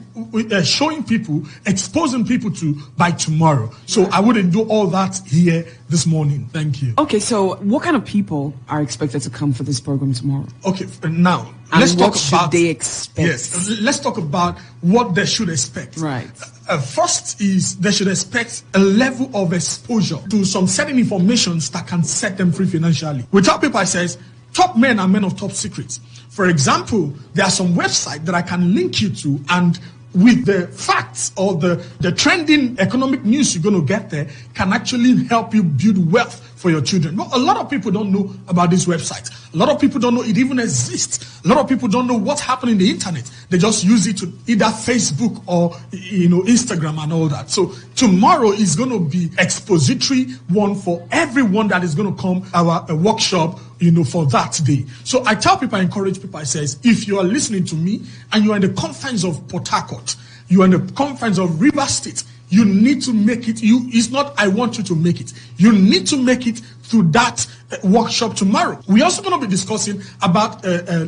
showing people, exposing people to by tomorrow. So I wouldn't do all that here this morning. Thank you. Okay, so what kind of people are expected to come for this program tomorrow? Okay, now let's talk about they expect. Yes, let's talk about what they should expect. Right. First is they should expect a level of exposure to some certain information that can set them free financially. We tell people, I says, top men are men of top secrets. For example, there are some websites that I can link you to, and with the facts or the trending economic news you're going to get there can actually help you build wealth for your children. No, a lot of people don't know about this website. A lot of people don't know it even exists. A lot of people don't know what's happening in the internet. They just use it to either Facebook or Instagram and all that. So tomorrow is going to be expository one for everyone that is going to come our workshop for that day. So I tell people, I encourage people, I says, if you are listening to me and you are in the confines of Port Harcourt, you are in the confines of River State, you need to make it. It's not I want you to make it. You need to make it through that workshop tomorrow. We're also going to be discussing about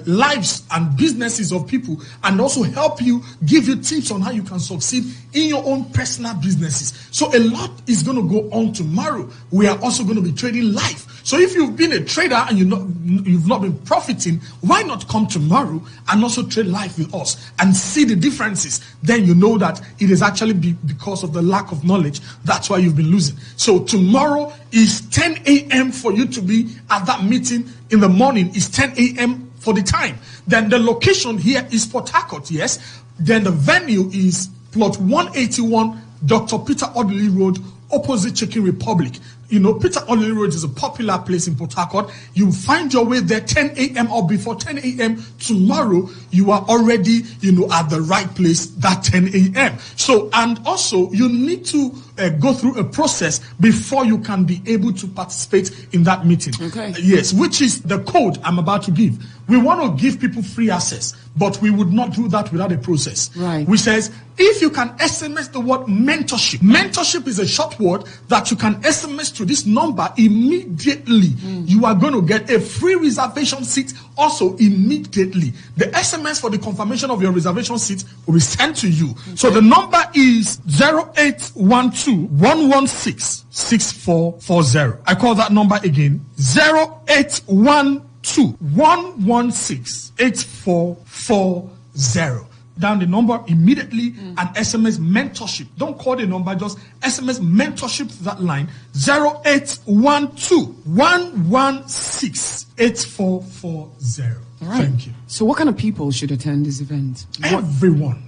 lives and businesses of people, and also help you, give you tips on how you can succeed in your own personal businesses. So a lot is going to go on tomorrow. We are also going to be trading live. So if you've been a trader and you've not been profiting, why not come tomorrow and also trade live with us and see the differences? Then you know that it is actually because of the lack of knowledge. That's why you've been losing. So tomorrow is 10 a.m. for you to be at that meeting in the morning. Is 10 a.m. for the time. Then the location here is Port Harcourt, yes. Then the venue is plot 181 Dr. Peter Audley Road, opposite Chicken Republic. Peter Audley Road is a popular place in Port Harcourt. You find your way there 10 a.m. or before 10 a.m. tomorrow. You are already, at the right place that 10 a.m. So, and also you need to go through a process before you can be able to participate in that meeting. Okay. Yes, which is the code I'm about to give. We want to give people free access, but we would not do that without a process. Right. Which says, if you can SMS the word mentorship. Mentorship is a short word that you can SMS to this number immediately. You are going to get a free reservation seat also immediately. The SMS for the confirmation of your reservation seat will be sent to you. Okay. So the number is 0812-116-6440. I call that number again, 0812-116-8440. down the number immediately and SMS mentorship. Don't call the number, just SMS mentorship to that line 0812 116 8440. All right. Thank you. So what kind of people should attend this event? Everyone.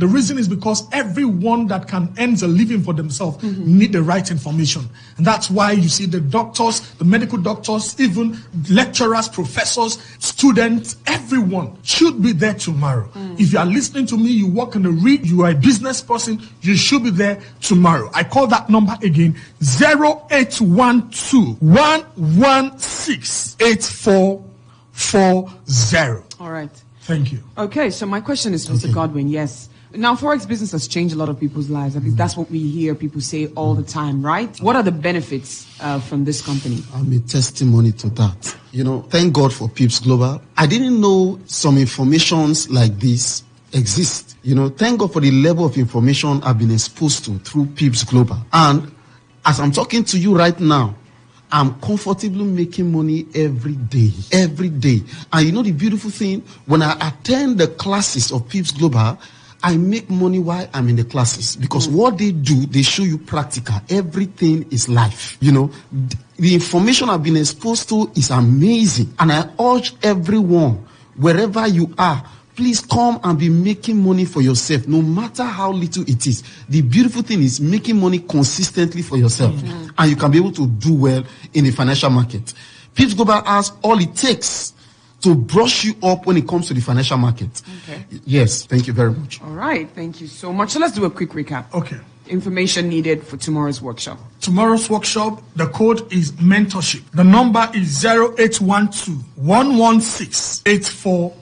The reason is because everyone that can earn a living for themselves need the right information. And that's why you see the doctors, the medical doctors, even lecturers, professors, students, everyone should be there tomorrow. If you are listening to me, you work in the read, you are a business person, you should be there tomorrow. I call that number again, 0812 116 8440. All right. Thank you. Okay, so my question is, Mr. Godwin, yes. Now, Forex business has changed a lot of people's lives. At least that's what we hear people say all the time, right? What are the benefits from this company? I'm a testimony to that. Thank God for Pips Global. I didn't know some informations like this exist. Thank God for the level of information I've been exposed to through Pips Global. And as I'm talking to you right now, I'm comfortably making money every day. And the beautiful thing, when I attend the classes of Pips Global, I make money while I'm in the classes. Because what they do, they show you practical. Everything is life. The information I've been exposed to is amazing. And I urge everyone, wherever you are, please come and be making money for yourself, no matter how little it is. The beautiful thing is making money consistently for yourself. And you can be able to do well in the financial market. Pips Global has all it takes to brush you up when it comes to the financial market. Okay. Yes, thank you very much. All right, thank you so much. So let's do a quick recap. Okay. Information needed for tomorrow's workshop. Tomorrow's workshop, the code is mentorship. The number is 0812 116 8440.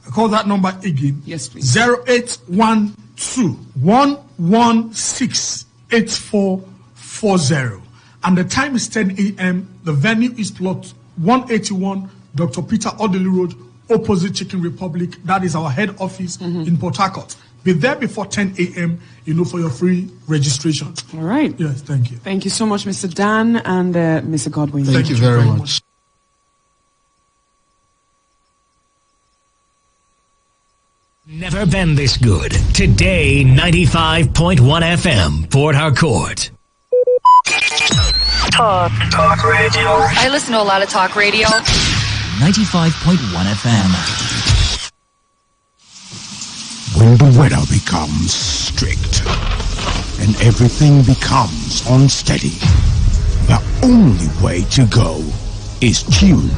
I call that number again. Yes, please. 0812 116 8440. And the time is 10 a.m. The venue is plot 181 Dr. Peter Odili Road, opposite Chicken Republic. That is our head office in Port Harcourt. Be there before 10 a.m., for your free registration. All right. Yes, thank you. Thank you so much, Mr. Dan and Mr. Godwin. Thank you very much. Never been this good. Today, 95.1 FM, Port Harcourt. Talk radio. I listen to a lot of talk radio. 95.1 FM. When the weather becomes strict and everything becomes unsteady, the only way to go is tune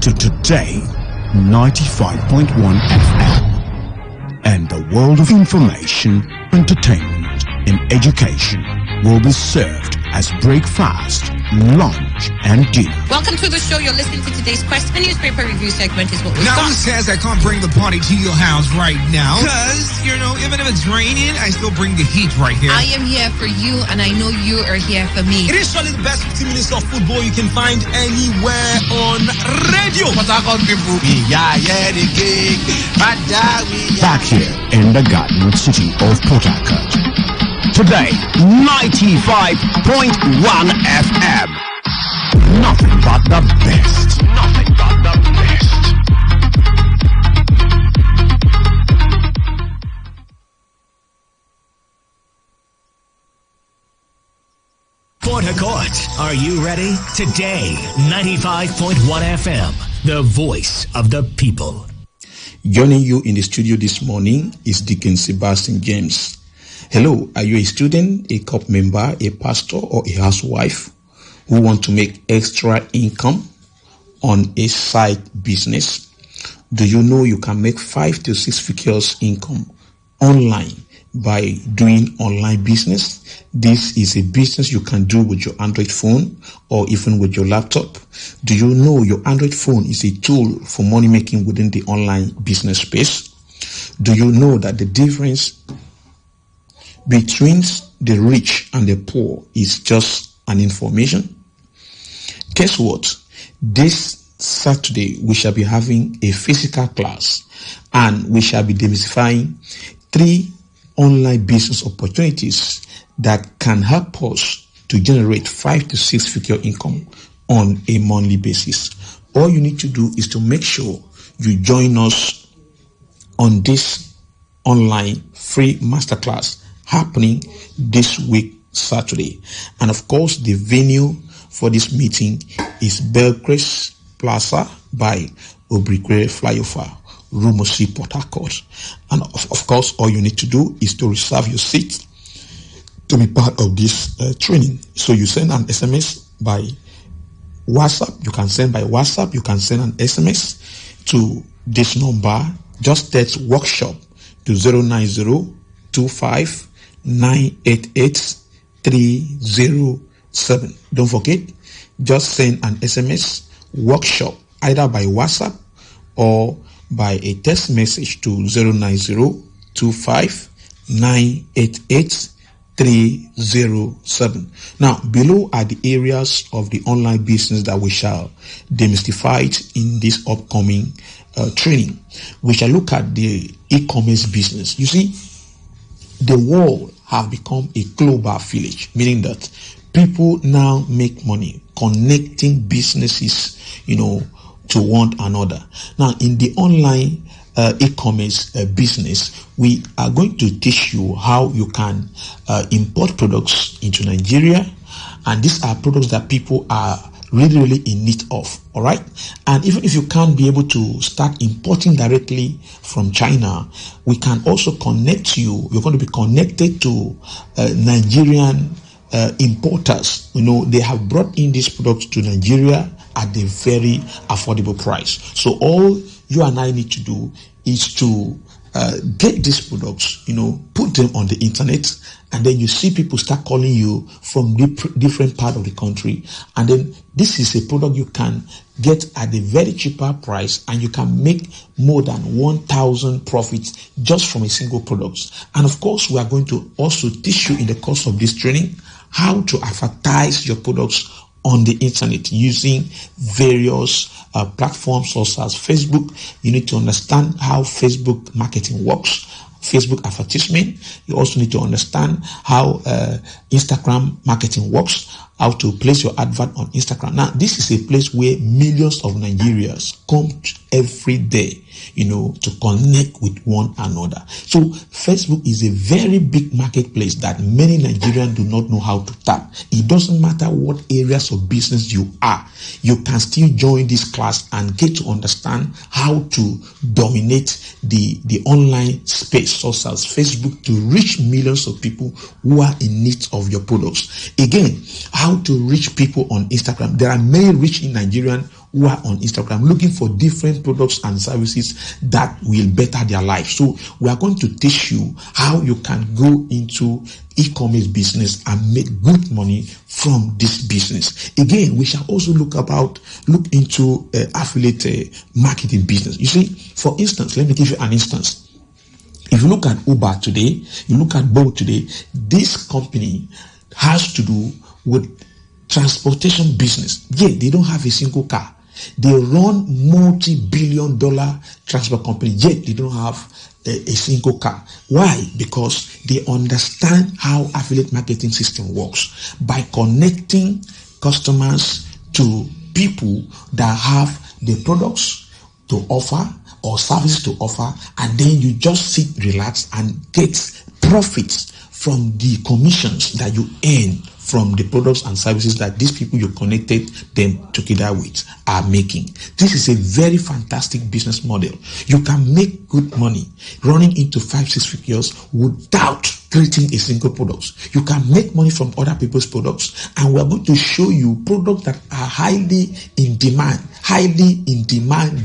to Today 95.1 FM. And the world of information, entertainment, and education will be served as breakfast, lunch, and dinner. Welcome to the show. You're listening to today's Quest. The newspaper review segment is what we've Now got. who says I can't bring the party to your house right now? Because, even if it's raining, I still bring the heat right here. I am here for you, and I know you are here for me. It is surely the best 15 minutes of football you can find anywhere on radio. People. Back here in the Garden City of Port Harcourt. Today, 95.1 FM. Nothing but the best. Nothing but the best. Port Harcourt, are you ready? Today, 95.1 FM, the voice of the people. Joining you in the studio this morning is Deacon Sebastian James. Hello, are you a student, a COP member, a pastor, or a housewife who want to make extra income on a side business? Do you know you can make 5 to 6 figures income online by doing online business? This is a business you can do with your Android phone or even with your laptop. Do you know your Android phone is a tool for money making within the online business space? Do you know that the difference between the rich and the poor is just an information? Guess what? This Saturday we shall be having a physical class and we shall be demystifying 3 online business opportunities that can help us to generate 5 to 6 figure income on a monthly basis. All you need to do is to make sure you join us on this online free masterclass happening this week, Saturday. And of course, the venue for this meeting is Belcrest Plaza by Obrikwe Flyover, Rumosi, Port Harcourt. And of course, all you need to do is to reserve your seat to be part of this training. So you send an SMS by WhatsApp. You can send by WhatsApp. You can send an SMS to this number. Just text workshop to 09025988307. Don't forget, just send an SMS workshop either by WhatsApp or by a text message to 09025988307. Now, below are the areas of the online business that we shall demystify in this upcoming training. We shall look at the e-commerce business. You see, the world have become a global village, meaning that people now make money connecting businesses, to one another. Now, in the online e-commerce business, we are going to teach you how you can import products into Nigeria, and these are products that people are really in need of. All right, and even if you can't be able to start importing directly from China, we can also connect you. You're going to be connected to Nigerian importers. They have brought in these products to Nigeria at a very affordable price. So all you and I need to do is to get these products, put them on the internet, and then you see people start calling you from different part of the country. And then this is a product you can get at a very cheaper price, and you can make more than 1,000 profits just from a single product. And of course, we are going to also teach you in the course of this training how to advertise your products on the internet using various platforms such as Facebook. You need to understand how Facebook marketing works, Facebook advertisement. You also need to understand how Instagram marketing works, how to place your advert on Instagram. Now, this is a place where millions of Nigerians come every day, to connect with one another. So Facebook is a very big marketplace that many Nigerians do not know how to tap. It doesn't matter what areas of business you are, you can still join this class and get to understand how to dominate the online space such as Facebook to reach millions of people who are in need of your products. Again, how to reach people on Instagram. There are many rich in Nigerian who are on Instagram looking for different products and services that will better their life. So we are going to teach you how you can go into e-commerce business and make good money from this business. Again, we shall also look into affiliate marketing business. You see, for instance, let me give you an instance. If you look at Uber today, you look at Bolt today, this company has to do with transportation business. Yeah, they don't have a single car. They run multi-billion-dollar transport company, yet they don't have a single car. Why? Because they understand how affiliate marketing system works by connecting customers to people that have the products to offer or services to offer, and then you just sit, relax, and get profits from the commissions that you earn from the products and services that these people you connected them together with are making. This is a very fantastic business model. You can make good money running into 5-6 figures without creating a single product. You can make money from other people's products, and we are going to show you products that are highly in demand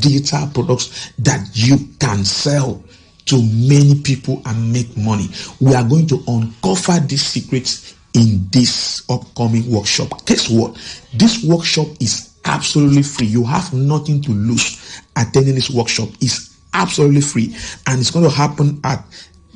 digital products that you can sell to many people and make money. We are going to uncover these secrets in this upcoming workshop. Guess what? This workshop is absolutely free. You have nothing to lose attending this workshop. It's absolutely free, and it's going to happen at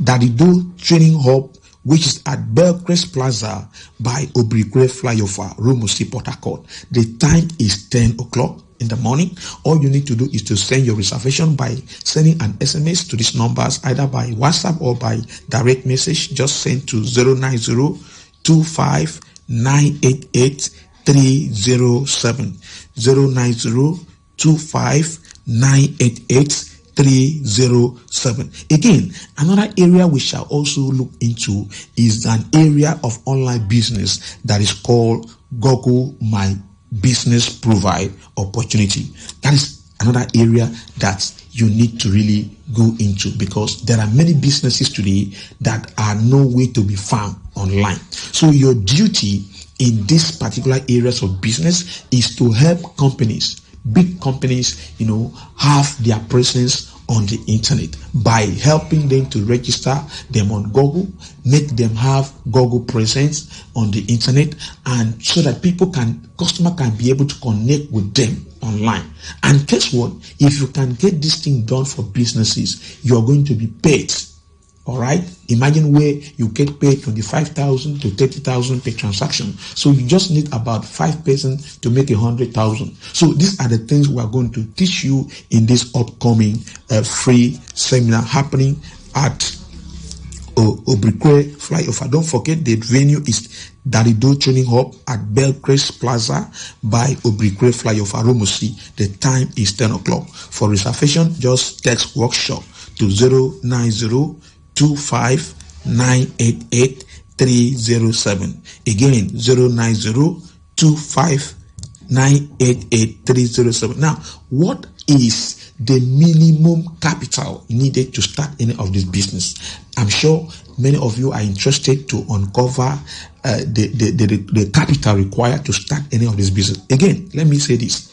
Dadido Training Hub, which is at Belcrest Plaza by Obrikwe Flyover, Rumusi, Port Harcourt. The time is 10 o'clock in the morning. All you need to do is to send your reservation by sending an SMS to these numbers, either by WhatsApp or by direct message. Just send to 09025988307. 09025988307. 307. Again, another area we shall also look into is an area of online business that is called Google My Business Provide Opportunity. That is another area that you need to really go into, because there are many businesses today that are no way to be found online. So your duty in these particular areas of business is to help companies, big companies, have their presence on the internet by helping them to register them on Google, make them have Google presence on the internet, and so that customer can be able to connect with them online. And guess what? If you can get this thing done for businesses, you are going to be paid. All right. Imagine where you get paid 25,000 to 30,000 per transaction. So you just need about 5% to make 100,000. So these are the things we are going to teach you in this upcoming free seminar happening at Obrikwe Flyover. Don't forget the venue is Darido Training Hub at Belcrest Plaza by Obrikwe Flyover, Romosi. The time is 10 o'clock. For reservation, just text workshop to 09025988307. Again, 09025988307. Now, what is the minimum capital needed to start any of this business? I'm sure many of you are interested to uncover the capital required to start any of this business. Again, let me say this.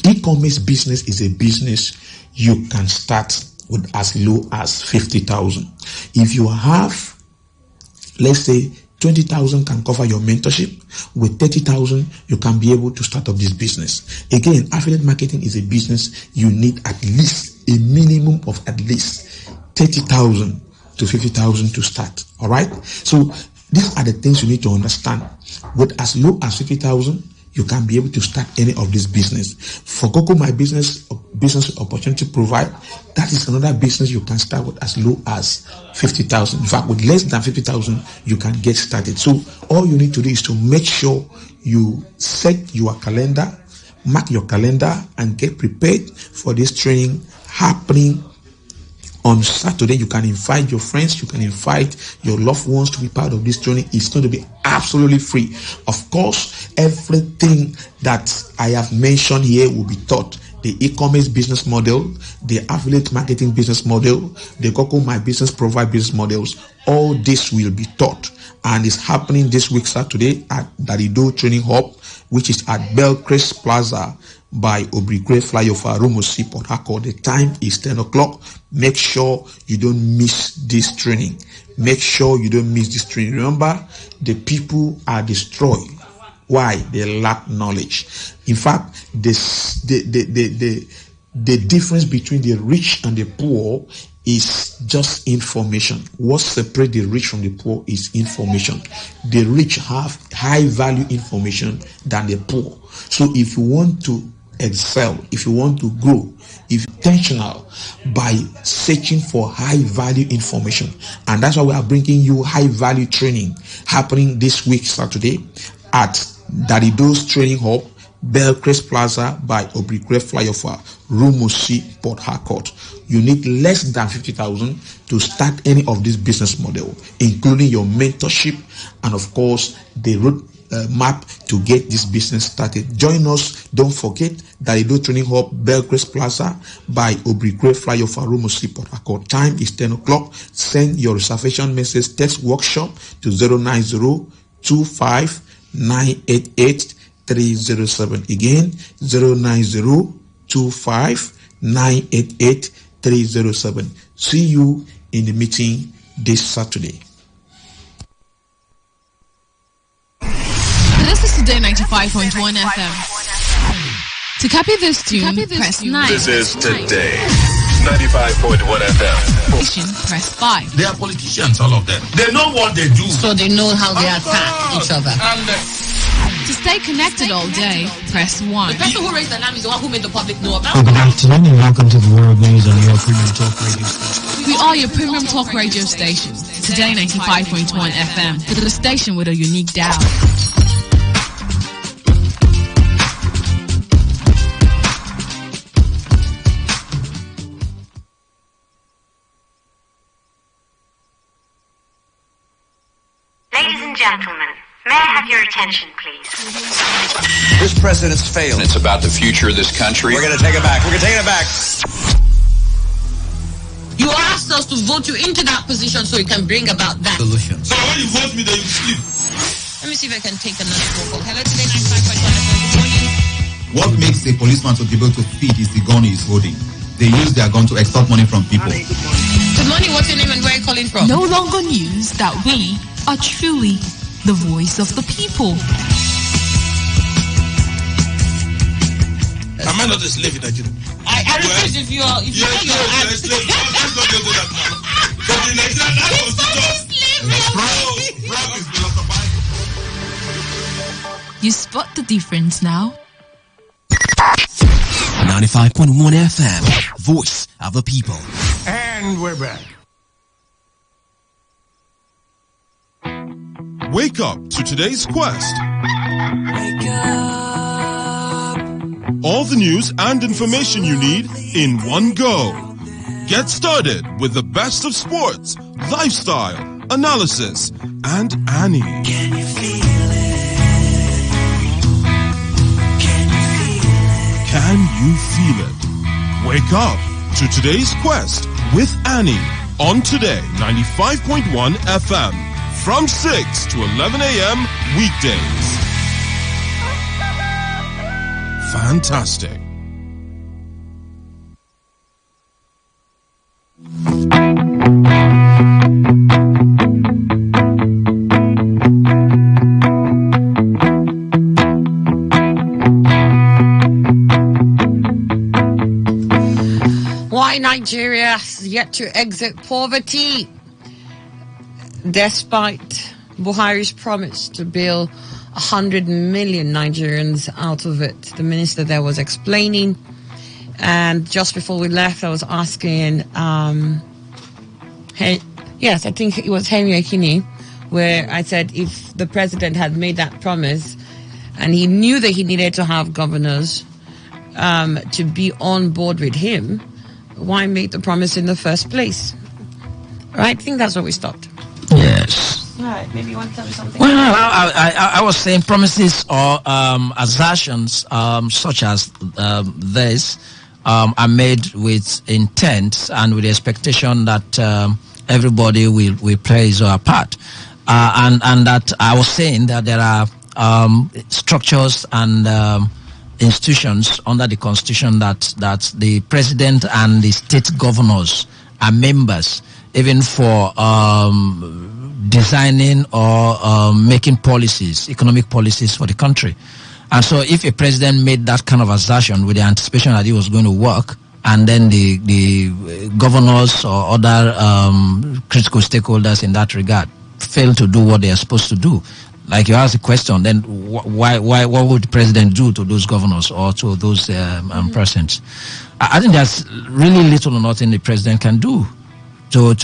E-commerce business is a business you can start with as low as 50,000. If you have, let's say, 20,000 can cover your mentorship. With 30,000, you can be able to start up this business. Again, affiliate marketing is a business you need at least a minimum of at least 30,000 to 50,000 to start. All right. So these are the things you need to understand. With as low as 50,000, you can be able to start any of this business. For Google My Business Opportunity Provide, that is another business you can start with as low as 50,000. In fact, with less than 50,000, you can get started. So all you need to do is to make sure you set your calendar, mark your calendar, and get prepared for this training happening on Saturday. You can invite your friends, you can invite your loved ones to be part of this training. It's going to be absolutely free. Of course, everything that I have mentioned here will be taught. The e-commerce business model, the affiliate marketing business model, the Google My Business Provide business models, all this will be taught. And it's happening this week Saturday at Darido Training Hub, which is at Belcrest Plaza by Obrikwe Flyover, Romosi, Port Harcourt. The time is 10 o'clock. Make sure you don't miss this training. Make sure you don't miss this training. Remember, the people are destroyed. Why? They lack knowledge. In fact, the difference between the rich and the poor is just information. What separates the rich from the poor is information. The rich have high value information than the poor. So if you want to excel, if you want to grow, if you're intentional by searching for high value information, and that's why we are bringing you high value training happening this week Saturday at Darido's Training Hub, Belcrest Plaza by Obrikwe Flyover, Romosi, Port Harcourt. You need less than 50,000 to start any of this business model, including your mentorship and of course the road map to get this business started. Join us. Don't forget Darido Training Hub, Belcrest Plaza by Obrikwe Flyover, Romosi, Port Harcourt. Time is 10 o'clock. Send your reservation message, text workshop to 09025988307. Again, 09025988307. See you in the meeting this Saturday. This is Today 95.1 FM. To copy this tune, press 9. This is Today 95.1 FM. Press 5. They are politicians, all of them. They know what they do. So they know how they attack each other. To stay connected all day, press 1. The person who raised the alarm is the one who made the public know about Good afternoon and welcome to the World News on your premium talk radio station. We are your premium talk radio station. Today 95.1 FM. The station with a unique dial. gentlemen, may I have your attention, please? This president's failed. It's about the future of this country. We're going to take it back. We're going to take it back. You asked us to vote you into that position so you can bring about that solution. So when you vote me, then you sleep. Let me see if I can take another phone call. Hello, Today 95.1 FM. Good morning. What makes a policeman to be able to feed is the gun he's holding. They use their gun to extort money from people. Good morning. What's your name and where are you calling from? No longer news that we are truly the voice of the people. Am I not a slave in Nigeria? I refuse if you are. If you are a slave. Let's not do that now. But in Nigeria, that You spot the difference now? 95.1 FM, voice of the people. And we're back. Wake up to today's quest. Wake up. All the news and information you need in one go. Get started with the best of sports, lifestyle, analysis, and Annie. Can you feel it? Can you feel it? Wake up to today's quest with Annie on Today 95.1 FM from 6 to 11 a.m. weekdays. Fantastic. Why Nigeria has yet to exit poverty, despite Buhari's promise to bail 100 million Nigerians out of it. The minister there was explaining, and just before we left, I was asking, yes, I think it was Henry Akini, where I said if the president had made that promise and he knew that he needed to have governors to be on board with him, why make the promise in the first place? Right? I think that's where we stopped. Yes. All right, maybe you want to tell me something? Well, I was saying promises or assertions such as this are made with intent and with the expectation that everybody will play his part. And that I was saying that there are structures and institutions under the constitution that the president and the state governors are members, even for designing or making policies, economic policies for the country. And so if a president made that kind of assertion with the anticipation that it was going to work, and then the governors or other critical stakeholders in that regard fail to do what they are supposed to do, like you asked the question, then what would the president do to those governors or to those persons? I think there's really little or nothing the president can do to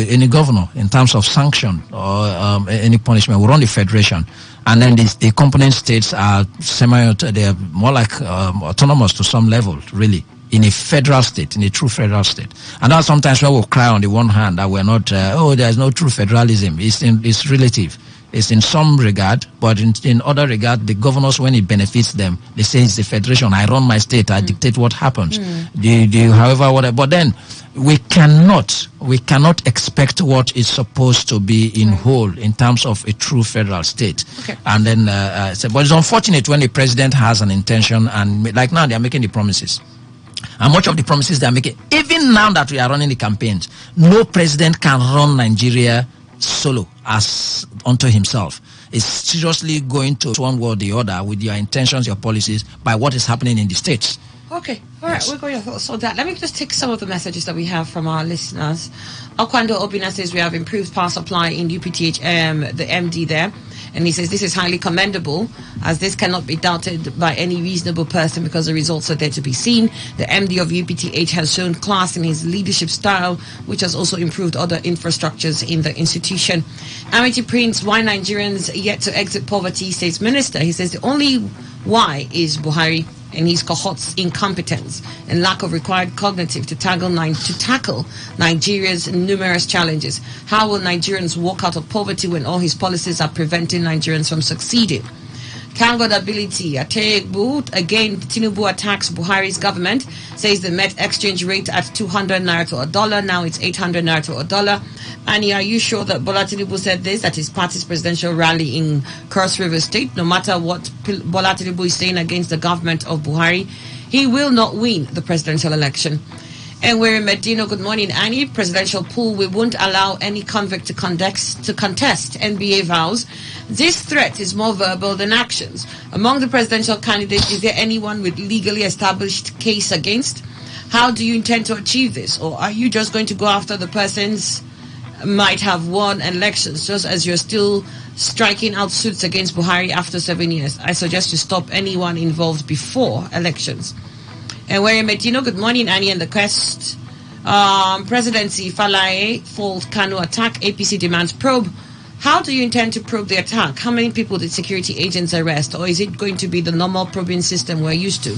any governor in terms of sanction or any punishment. We run the federation, and then the component states are they're more like autonomous to some level, really, in a federal state, in a true federal state. And that's sometimes where we'll cry on the one hand that we're not, there's no true federalism. It's relative. It's in some regard, but in other regard, the governors, when it benefits them, they say it's the federation. I run my state. I dictate what happens. However, whatever. But then we cannot expect what is supposed to be in whole in terms of a true federal state. Okay. And then, but it's unfortunate when the president has an intention, and like now they are making the promises. And much of the promises they are making, even now that we are running the campaigns, no president can run Nigeria solo as unto himself. Is seriously going to one way or the other with your intentions, your policies, by what is happening in the states. Okay, all right, we're going to thoughts on that. Let me just take some of the messages that we have from our listeners. Okwando Obina says we have improved power supply in UPTH, the MD there. And he says this is highly commendable, as this cannot be doubted by any reasonable person because the results are there to be seen. The MD of UPTH has shown class in his leadership style, which has also improved other infrastructures in the institution. Amity Prince, why Nigerians yet to exit poverty, says Minister. He says the only why is Buhari and his cohort's incompetence and lack of required cognitive to tackle Nigeria's numerous challenges. How will Nigerians walk out of poverty when all his policies are preventing Nigerians from succeeding? Kango ability. Ategbu, again, Tinubu attacks Buhari's government, says the Met exchange rate at 200 naira to a dollar. Now it's 800 naira to a dollar. Annie, are you sure that Bola Tinubu said this at his party's presidential rally in Cross River State? No matter what Bola Tinubu is saying against the government of Buhari, he will not win the presidential election. And we're in Medina. Good morning, Annie. Presidential pool. We won't allow any convict to contest NBA vows. This threat is more verbal than actions. Among the presidential candidates, is there anyone with legally established case against? How do you intend to achieve this? Or are you just going to go after the persons might have won elections, just as you're still striking out suits against Buhari after 7 years? I suggest you stop anyone involved before elections. And we're in Medina. Good morning, Annie, and the quest. Presidency, Falae, falls Kanu attack, APC demands probe. How do you intend to probe the attack? How many people did security agents arrest? Or is it going to be the normal probing system we're used to?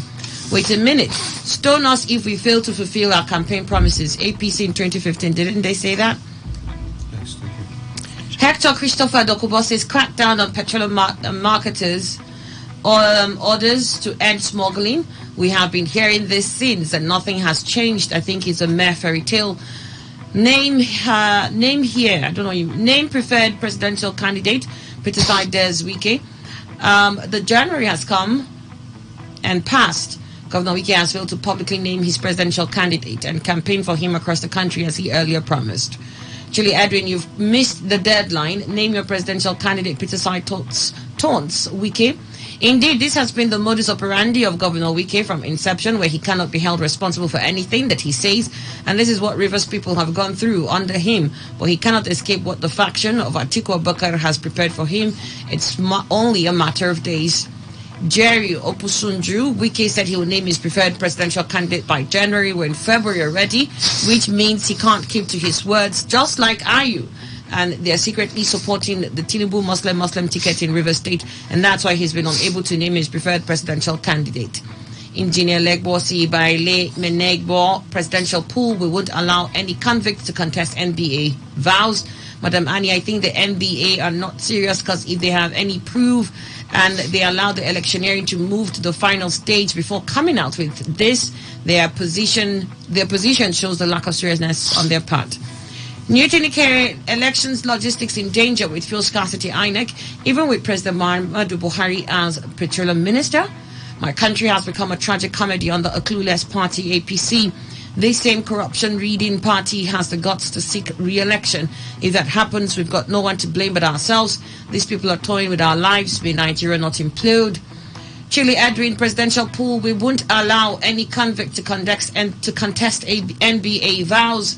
Wait a minute. Stone us if we fail to fulfill our campaign promises. APC in 2015, didn't they say that? Yes, thank you. Hector Christopher Dokubo says crackdown on petroleum marketers orders to end smuggling. We have been hearing this since and nothing has changed. I think it's a mere fairy tale. Name here. I don't know. Name preferred presidential candidate. Peter Des Wike. The January has come and passed. Governor Wike has failed to publicly name his presidential candidate and campaign for him across the country as he earlier promised. Chile Edwin, you've missed the deadline. Name your presidential candidate. Peter taunts Wike. Indeed, this has been the modus operandi of Governor Wike from inception, where he cannot be held responsible for anything that he says, and this is what Rivers people have gone through under him. But he cannot escape what the faction of Atiku Abubakar has prepared for him. It's only a matter of days. Jerry Opusunju, Wike said he will name his preferred presidential candidate by January. We're in February already, which means he can't keep to his words, just like Ayu. And they're secretly supporting the Tinubu Muslim ticket in River State, and that's why he's been unable to name his preferred presidential candidate. Engineer Legbo Sibaile Menegbo, presidential pool. We won't allow any convict to contest NBA vows. Madam Annie, I think the NBA are not serious, because if they have any proof and they allow the electioneering to move to the final stage before coming out with this, their position shows the lack of seriousness on their part. New Tinikere elections logistics in danger with fuel scarcity INEC, even with President Muhammadu Buhari as petroleum minister. My country has become a tragic comedy under a clueless party, APC. This same corruption-reading party has the guts to seek re-election. If that happens, we've got no one to blame but ourselves. These people are toying with our lives. May Nigeria not implode. Chile Edwin, presidential pool. We won't allow any convict to contest NBA vows.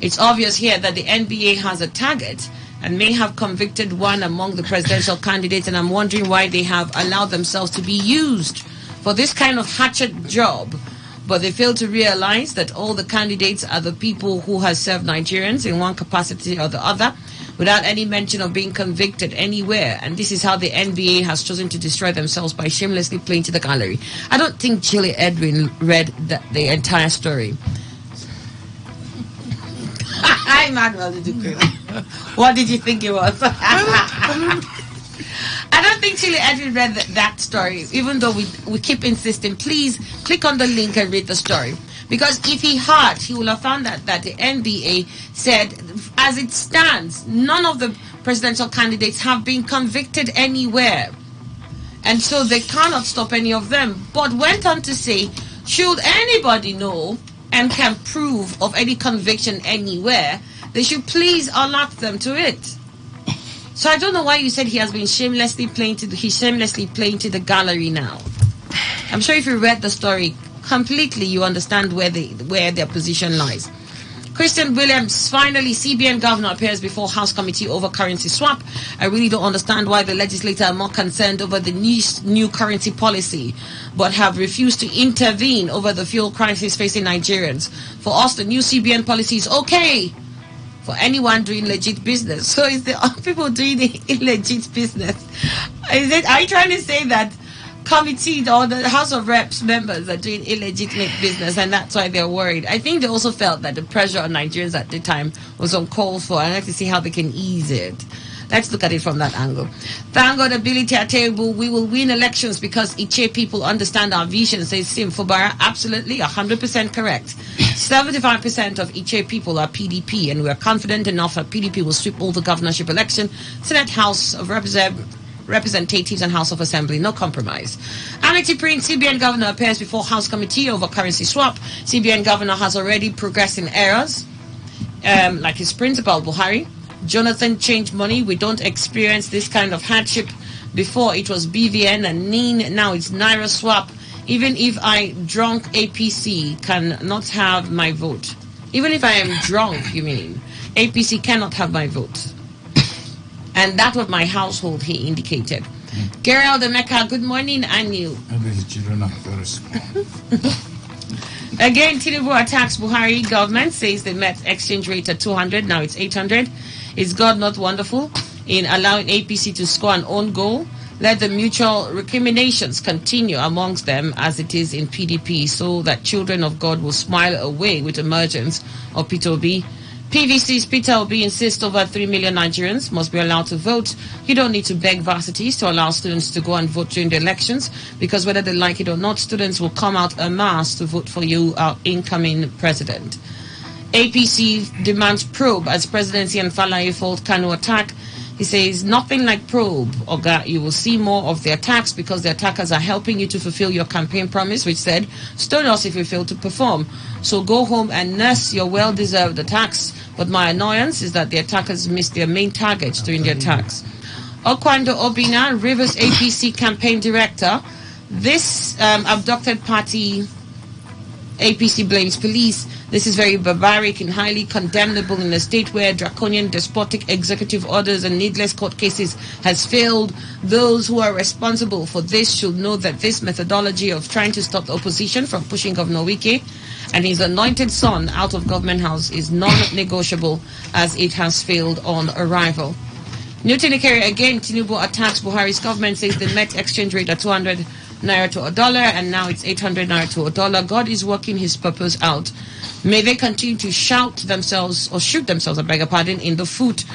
It's obvious here that the NBA has a target and may have convicted one among the presidential candidates, and I'm wondering why they have allowed themselves to be used for this kind of hatchet job. But they fail to realize that all the candidates are the people who have served Nigerians in one capacity or the other without any mention of being convicted anywhere. And this is how the NBA has chosen to destroy themselves, by shamelessly playing to the gallery. I don't think Chile Edwin read the entire story. Hi, Manuel. What did you think it was? I don't think Chile Edwin read that story, even though we keep insisting, please click on the link and read the story. Because if he had, he would have found that the NBA said, as it stands, none of the presidential candidates have been convicted anywhere. And so they cannot stop any of them. But went on to say, should anybody know and can prove of any conviction anywhere, they should please alert them to it. So I don't know why you said he has been shamelessly playing to the gallery now. I'm sure if you read the story completely, you understand where their position lies. Christian Williams, finally, CBN governor appears before House Committee over currency swap. I really don't understand why the legislature are more concerned over the new currency policy, but have refused to intervene over the fuel crisis facing Nigerians. For us, the new CBN policy is okay for anyone doing legit business. So is the people doing illegit business? Are you trying to say that committee or the House of Reps members are doing illegitimate business, and that's why they're worried. I think they also felt that the pressure on Nigerians at the time was uncalled for, and I like to see how they can ease it. Let's look at it from that angle. Thank God, ability at table. We will win elections because Iche people understand our vision, says Sim Fubara. Absolutely, 100% correct. 75% of Iche people are PDP, and we are confident enough that PDP will sweep all the governorship election, Senate, House of Representatives, and House of Assembly. No compromise. Amity Prince, CBN governor appears before House Committee over currency swap. CBN governor has already progressed in errors, like his principal, Buhari. Jonathan changed money. We don't experience this kind of hardship. Before it was BVN and NIN, now it's Naira swap. Even if I drunk APC cannot have my vote. Even if I am drunk, you mean? APC cannot have my vote. And that was my household, he indicated. Gerald the Mecca, good morning, Anu. The children are very small. Again, Tinubu attacks Buhari. Government says they met exchange rate at 200, now it's 800. Is God not wonderful in allowing APC to score an own goal? Let the mutual recriminations continue amongst them as it is in PDP, so that children of God will smile away with emergence of Peter Obi. PVC's Peter Obi insists over 3 million Nigerians must be allowed to vote. You don't need to beg varsities to allow students to go and vote during the elections, because whether they like it or not, students will come out en masse to vote for you, our incoming president. APC demands probe as presidency and Falaye fault Kanu attack. He says, nothing like probe, Oga. You will see more of the attacks because the attackers are helping you to fulfill your campaign promise, which said, stone us if you fail to perform. So go home and nurse your well-deserved attacks. But my annoyance is that the attackers missed their main targets during the attacks. Okwando Obina, Rivers APC campaign director. This abducted party, APC blames police. This is very barbaric and highly condemnable in a state where draconian despotic executive orders and needless court cases has failed. Those who are responsible for this should know that this methodology of trying to stop the opposition from pushing Governor Wike and his anointed son out of government house is non-negotiable, as it has failed on arrival. Newton Ikere again, Tinubu attacks Buhari's government, says the met exchange rate at 200 naira to $1, and now it's 800 naira to $1. God is working his purpose out. May they continue to shoot themselves, I beg your pardon, in the foot.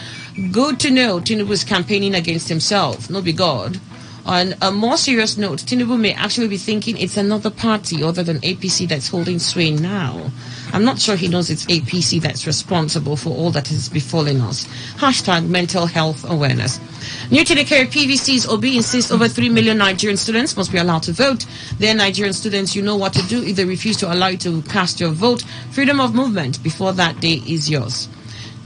Good to know Tinubu is campaigning against himself, no be God. On a more serious note, Tinubu may actually be thinking it's another party other than APC that's holding sway now. I'm not sure he knows it's APC that's responsible for all that is befalling us. Hashtag mental health awareness. New to the care, PVC's Obi insists over 3 million Nigerian students must be allowed to vote. They're Nigerian students, you know what to do if they refuse to allow you to cast your vote. Freedom of movement before that day is yours.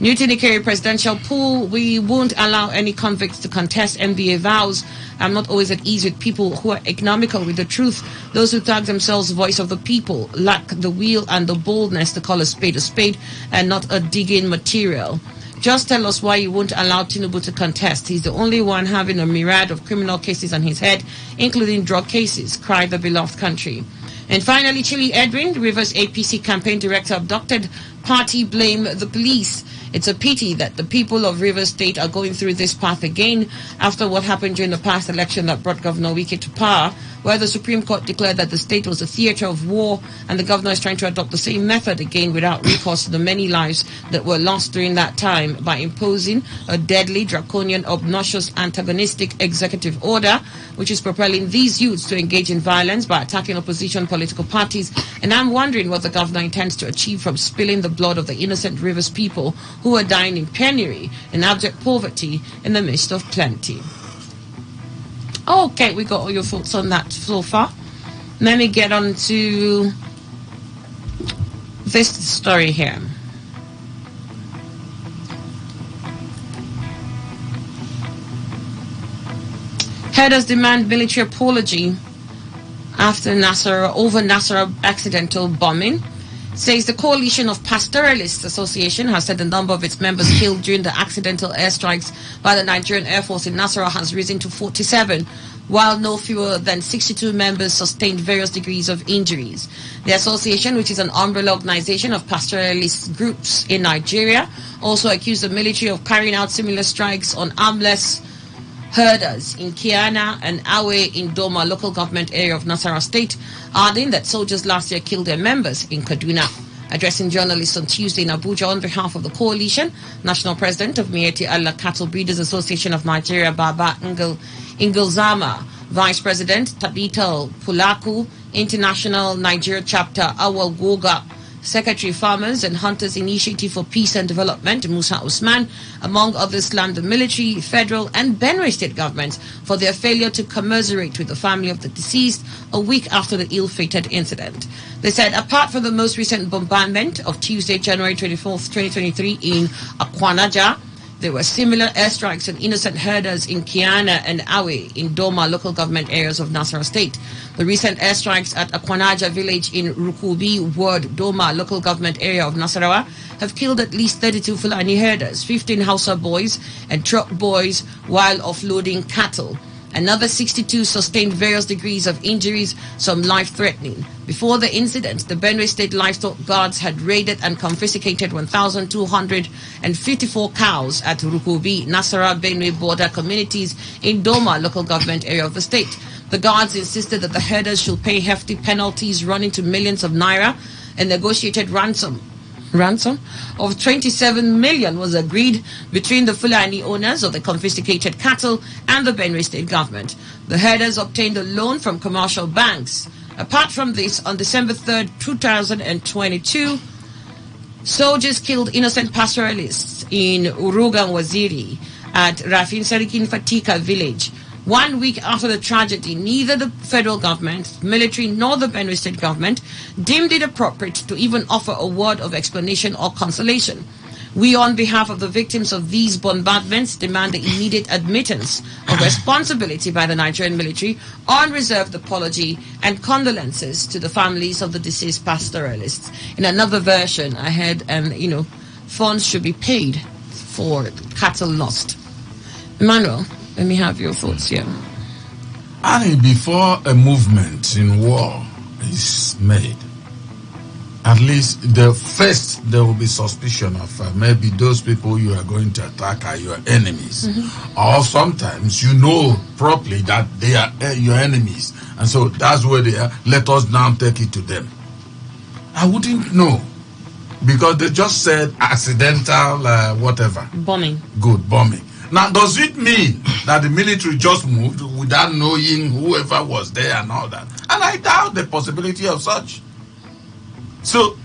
New to the Kerry presidential pool, we won't allow any convicts to contest NBA vows. I'm not always at ease with people who are economical with the truth. Those who tag themselves voice of the people lack the will and the boldness to call a spade and not a digging material. Just tell us why you won't allow Tinubu to contest. He's the only one having a myriad of criminal cases on his head, including drug cases, cried the beloved country. And finally, Chili Edwin, Rivers APC campaign director, abducted party blame the police. It's a pity that the people of Rivers State are going through this path again after what happened during the past election that brought Governor Wike to power, where the Supreme Court declared that the state was a theater of war, and the governor is trying to adopt the same method again without recourse to the many lives that were lost during that time by imposing a deadly, draconian, obnoxious, antagonistic executive order, which is propelling these youths to engage in violence by attacking opposition political parties. And I'm wondering what the governor intends to achieve from spilling the blood of the innocent Rivers people who are dying in penury and abject poverty in the midst of plenty. Okay, we got all your thoughts on that so far. Let me get on to this story here. Herders demand military apology after Nasser accidental bombing. Says the Coalition of Pastoralists Association has said the number of its members killed during the accidental airstrikes by the Nigerian Air Force in Nasarawa has risen to 47, while no fewer than 62 members sustained various degrees of injuries. The association, which is an umbrella organization of pastoralist groups in Nigeria, also accused the military of carrying out similar strikes on armless herders in Kiana and Awe in Doma local government area of Nasarawa State, adding that soldiers last year killed their members in Kaduna. Addressing journalists on Tuesday in Abuja on behalf of the coalition, National President of Mieti Allah Cattle Breeders Association of Nigeria, Baba Ingilzama, Vice President Tabita Pulaku, International Nigeria Chapter Awal Goga, Secretary Farmers and Hunters Initiative for Peace and Development, Musa Usman, among others, slammed the military, federal and Benue state governments for their failure to commiserate with the family of the deceased a week after the ill-fated incident. They said apart from the most recent bombardment of Tuesday, January 24th, 2023 in Akwanaja, there were similar airstrikes on innocent herders in Kiana and Awe in Doma local government areas of Nasarawa State. The recent airstrikes at Akwanaja village in Rukubi Ward, Doma local government area of Nasarawa have killed at least 32 Fulani herders, 15 Hausa boys and truck boys while offloading cattle. Another 62 sustained various degrees of injuries, some life-threatening. Before the incident, the Benue State Livestock Guards had raided and confiscated 1,254 cows at Rukubi, Nasarawa, Benue border communities in Doma local government area of the state. The guards insisted that the herders should pay hefty penalties running to millions of naira. A negotiated ransom of 27 million was agreed between the Fulani owners of the confiscated cattle and the Benue state government. The herders obtained a loan from commercial banks. Apart from this, on December 3rd, 2022, soldiers killed innocent pastoralists in Urugan Waziri at Rafin Sarikin Fatika village. 1 week after the tragedy, neither the federal government, military, nor the Benue state government deemed it appropriate to even offer a word of explanation or consolation. We, on behalf of the victims of these bombardments, demand the immediate admittance of responsibility by the Nigerian military, unreserved apology, and condolences to the families of the deceased pastoralists. In another version, I heard, funds should be paid for cattle lost. Emmanuel, let me have your thoughts here. And before a movement in war is made, at least there will be suspicion of maybe those people you are going to attack are your enemies. Mm-hmm. Or sometimes you know properly that they are your enemies. And so that's where they are. Let us now take it to them. I wouldn't know. Because they just said accidental whatever. Bombing. Good, bombing. Now, does it mean that the military just moved without knowing whoever was there and all that? And I doubt the possibility of such. So,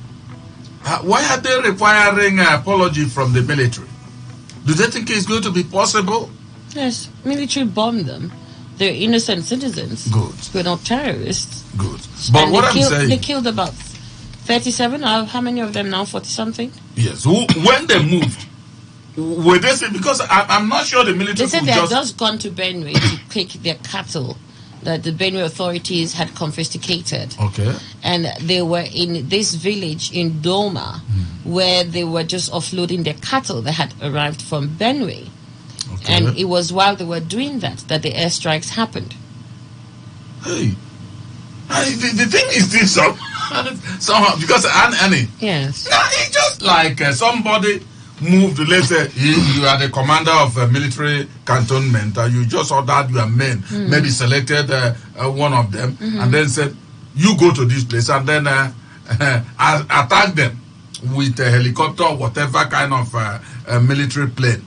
why are they requiring an apology from the military? Do they think it's going to be possible? Yes, military bombed them. They're innocent citizens. Good. We're not terrorists. Good. But and what I'm saying... They killed about 37, how many of them now? 40-something? Yes. When they moved, were they saying... Because I'm not sure the military... They said they had just gone to Benue to take their cattle that the Benue authorities had confiscated. Okay. And they were in this village in Doma where they were just offloading their cattle that had arrived from Benue. Okay. And it was while they were doing that the airstrikes happened. Hey. The thing is this somehow, because Annie. Yes. It's just like somebody moved, let's say you are the commander of a military cantonment, you just ordered your men, maybe selected one of them, and then said, you go to this place, and then attack them with a helicopter or whatever kind of military plane.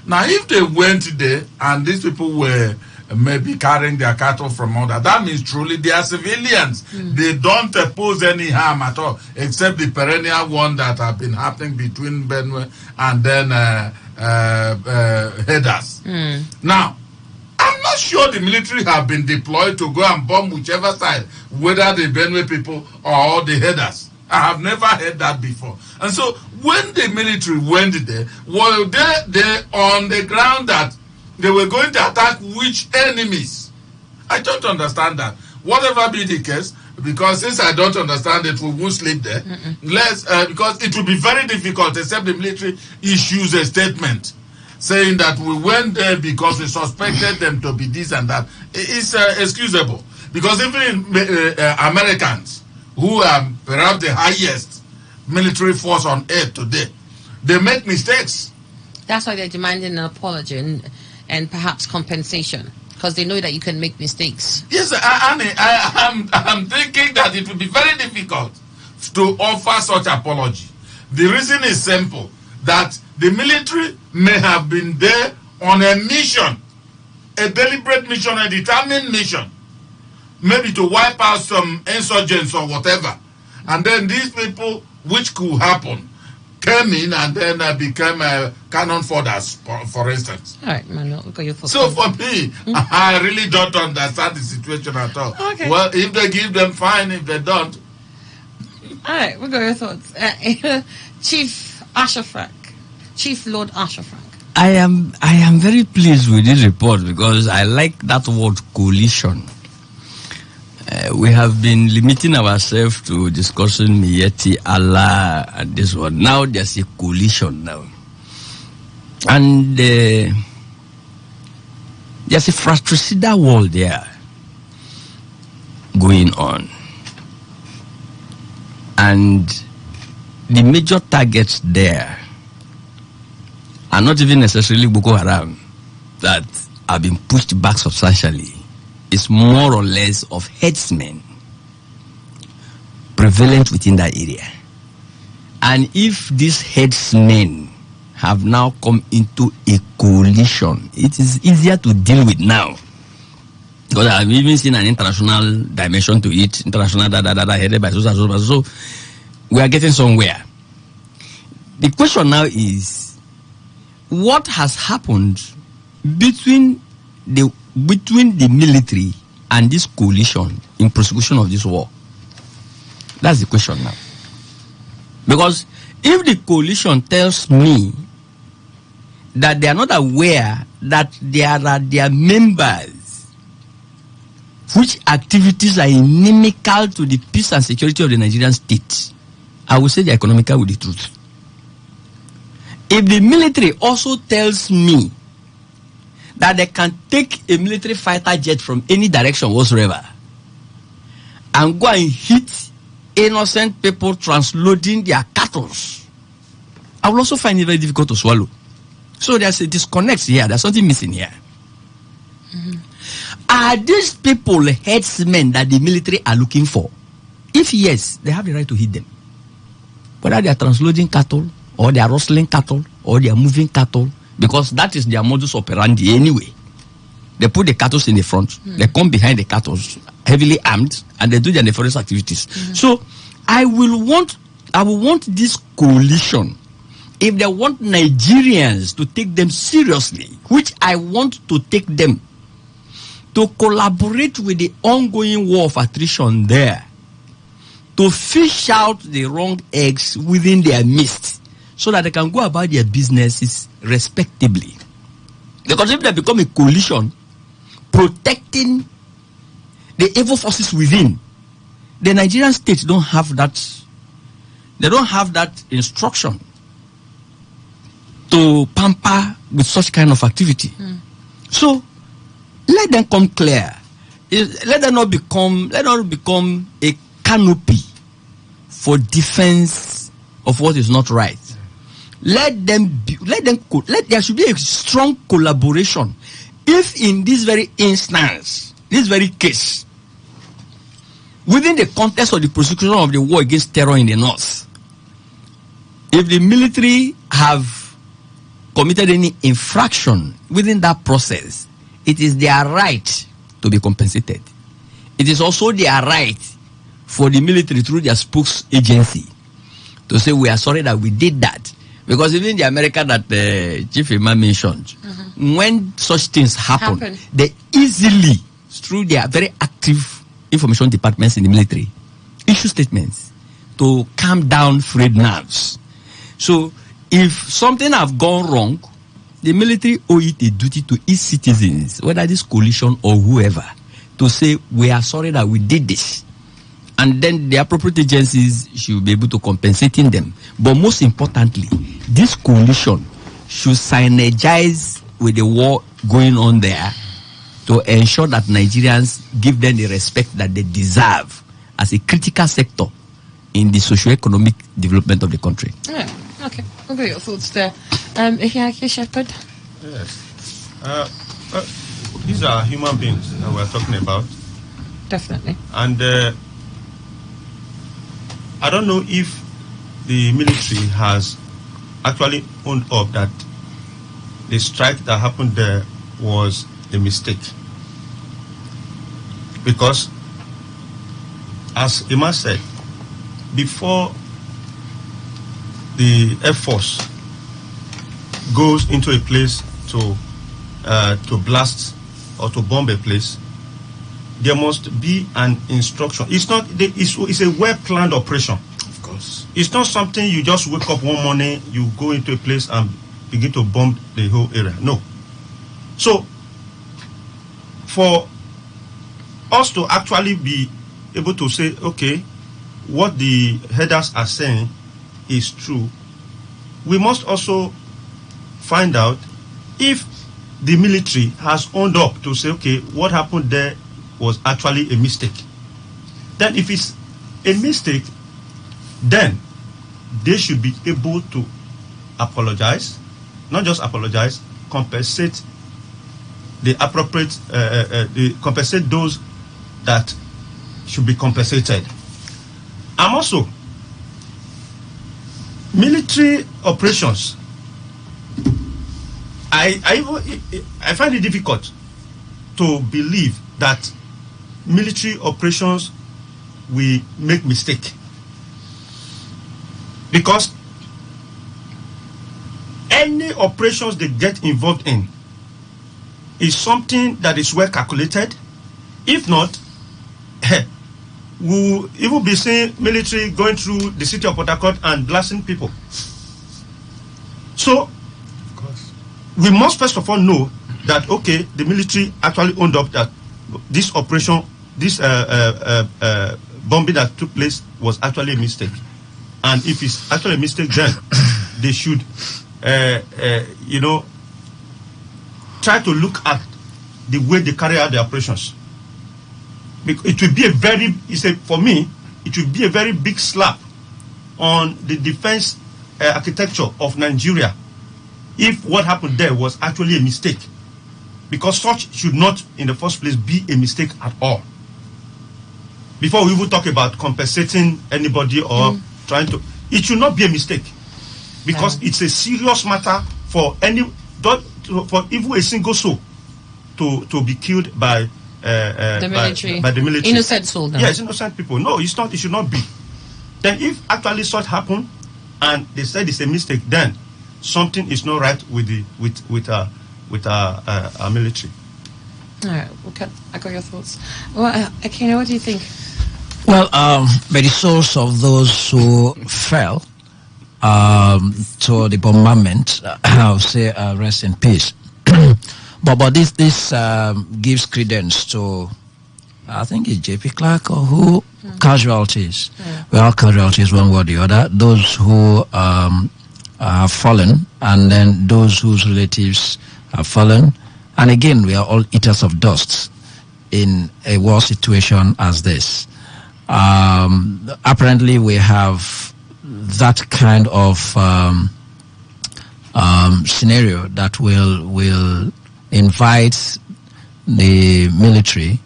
Now, if they went there, and these people were maybe carrying their cattle from other, that means truly they are civilians. They don't pose any harm at all, except the perennial one that have been happening between Benue and then headers. Now, I'm not sure the military have been deployed to go and bomb whichever side, whether the Benue people or the headers. I have never heard that before. And so, when the military went there, were they on the ground that they were going to attack which enemies? I don't understand that. Whatever be the case, because since I don't understand it, we won't sleep there. Because it will be very difficult, except the military issues a statement saying that we went there because we suspected them to be this and that. It's excusable. Because even Americans, who are perhaps the highest military force on earth today, they make mistakes. That's why they're demanding an apology. And and perhaps compensation, because they know that you can make mistakes. Yes, Annie, I'm thinking that it will be very difficult to offer such apology. The reason is simple, that the military may have been there on a mission, a deliberate mission, a determined mission, maybe to wipe out some insurgents or whatever. And then these people, which could happen, came in and then became cannon fodder, for instance. All right, Manuel, look at your thoughts. So for me, I really don't understand the situation at all. Okay. Well, if they give them, fine. If they don't. All right, we'll go your thoughts. Chief Ashafrank, Chief Lord Ashafrank. I am very pleased with this report because I like that word coalition. We have been limiting ourselves to discussing Miyetti, Allah, and this one. Now there's a coalition now. And there's a fratricidal war there going on. And the major targets there are not even necessarily Boko Haram that have been pushed back substantially. It's more or less of headsmen prevalent within that area. And if these headsmen have now come into a coalition, it is easier to deal with now. Because I've even seen an international dimension to it, international headed by so. We are getting somewhere. The question now is, what has happened between the military and this coalition in prosecution of this war? That's the question now. Because if the coalition tells me that they are not aware that there are their members which activities are inimical to the peace and security of the Nigerian state, I will say they are economical with the truth. If the military also tells me that they can take a military fighter jet from any direction whatsoever and go and hit innocent people transloading their cattle, I will also find it very difficult to swallow. So there's a disconnect here. There's something missing here. Are these people headsmen that the military are looking for? If yes, they have the right to hit them. Whether they are transloading cattle, or they are rustling cattle, or they are moving cattle, because that is their modus operandi anyway. They put the cattle in the front, they come behind the cattle, heavily armed, and they do their nefarious activities. So I will want this coalition, if they want Nigerians to take them seriously, which I want to take them, to collaborate with the ongoing war of attrition there, to fish out the wrong eggs within their midst, so that they can go about their businesses respectably. Because if they become a coalition protecting the evil forces within, the Nigerian state don't have that. They don't have that instruction to pamper with such kind of activity. So let them come clear. Let them not become a canopy for defense of what is not right. There should be a strong collaboration. If in this very instance, this very case, within the context of the prosecution of the war against terror in the north, if the military have committed any infraction within that process, it is their right to be compensated. It is also their right for the military through their spokes agency to say, we are sorry that we did that. Because even the America that Chief Imam mentioned, when such things happen, they easily, through their very active information departments in the military, issue statements to calm down frayed nerves. So if something have gone wrong, the military owe it a duty to its citizens, whether this coalition or whoever, to say, we are sorry that we did this. And then the appropriate agencies should be able to compensate them. But most importantly, this coalition should synergize with the war going on there to ensure that Nigerians give them the respect that they deserve as a critical sector in the socio-economic development of the country. Yeah, okay. What are your thoughts there? Shepherd? Yes. These are human beings that we're talking about. Definitely. And I don't know if the military has actually owned up that the strike that happened there was a mistake. Because, as Emma said, before the Air Force goes into a place to blast or to bomb a place, there must be an instruction. It's a well-planned operation. Of course. It's not something you just wake up one morning, you go into a place and begin to bomb the whole area. No. So, for us to actually be able to say, okay, what the headers are saying is true, we must also find out if the military has owned up to say, okay, what happened there was actually a mistake. Then if it's a mistake, then they should be able to apologize, not just apologize, compensate the appropriate, compensate those that should be compensated. And also, military operations, I find it difficult to believe that military operations will make mistake, because any operations they get involved in is something that is well calculated. If not, we will even be seeing military going through the city of Port Harcourt and blasting people. So, of course, we must first of all know that, okay, the military actually owned up that this operation, this bombing that took place was actually a mistake. And if it's actually a mistake, then they should, try to look at the way they carry out their operations. It will be for me, it will be a very big slap on the defense architecture of Nigeria if what happened there was actually a mistake. Because such should not, in the first place, be a mistake at all. Before we even talk about compensating anybody or trying to, it should not be a mistake. Because it's a serious matter for for even a single soul to be killed by the military. By the military. Innocent soul. Yes, innocent people. No, it's not. It should not be. Then, if actually such happened, and they said it's a mistake, then something is not right with our military. All right, okay. I got your thoughts. Well, Akina, what do you think? Well, by the souls of those who fell to the bombardment, I'll say rest in peace. But this gives credence to, I think it's J.P. Clark or who, casualties. Well, casualties, one way or the other. Those who have fallen, and then those whose relatives have fallen. And again, we are all eaters of dust in a war situation as this. Apparently, we have that kind of scenario that will invite the military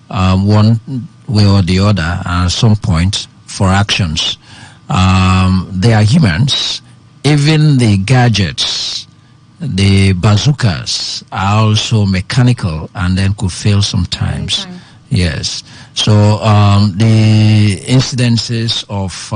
one way or the other at some point for actions. They are humans. Even the gadgets, the bazookas are also mechanical and then could fail sometimes. Yes. So the incidences of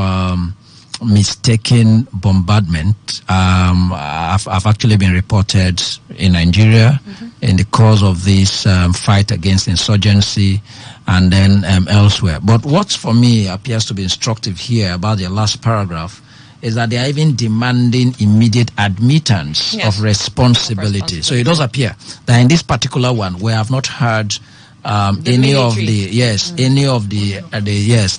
mistaken bombardment have actually been reported in Nigeria in the course of this fight against insurgency and then elsewhere. But what for me appears to be instructive here about the last paragraph is that they are even demanding immediate admittance of responsibility. So it does appear that in this particular one, we have not heard any of the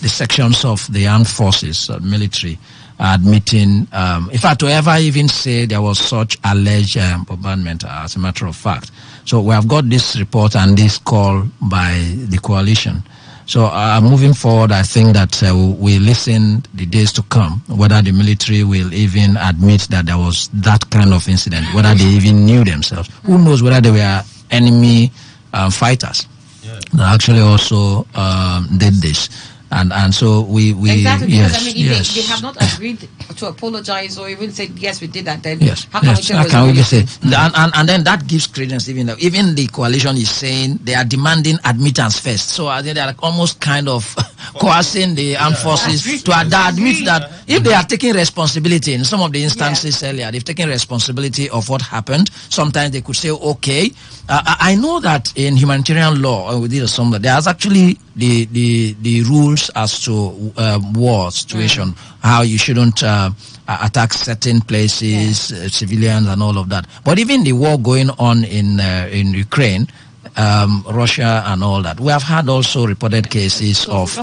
sections of the armed forces, military, admitting, in fact, to ever even say there was such alleged bombardment, as a matter of fact. So we have got this report and this call by the coalition. So moving forward, I think that we listen the days to come, whether the military will even admit that there was that kind of incident, whether they even knew themselves. Who knows whether they were enemy fighters that actually also did this. And so we exactly, yes, because I mean, if they have not agreed to apologize or even said yes, we did that, then how can we say and then that gives credence. Even the coalition is saying they are demanding admittance first. So I think they are almost kind of coercing the armed forces to admit that if they are taking responsibility in some of the instances earlier, they've taken responsibility of what happened. Sometimes they could say, okay, I know that in humanitarian law, we did some that there's actually the rules as to war situation, how you shouldn't attack certain places, civilians and all of that. But even the war going on in Ukraine, Russia and all that, we have had also reported cases of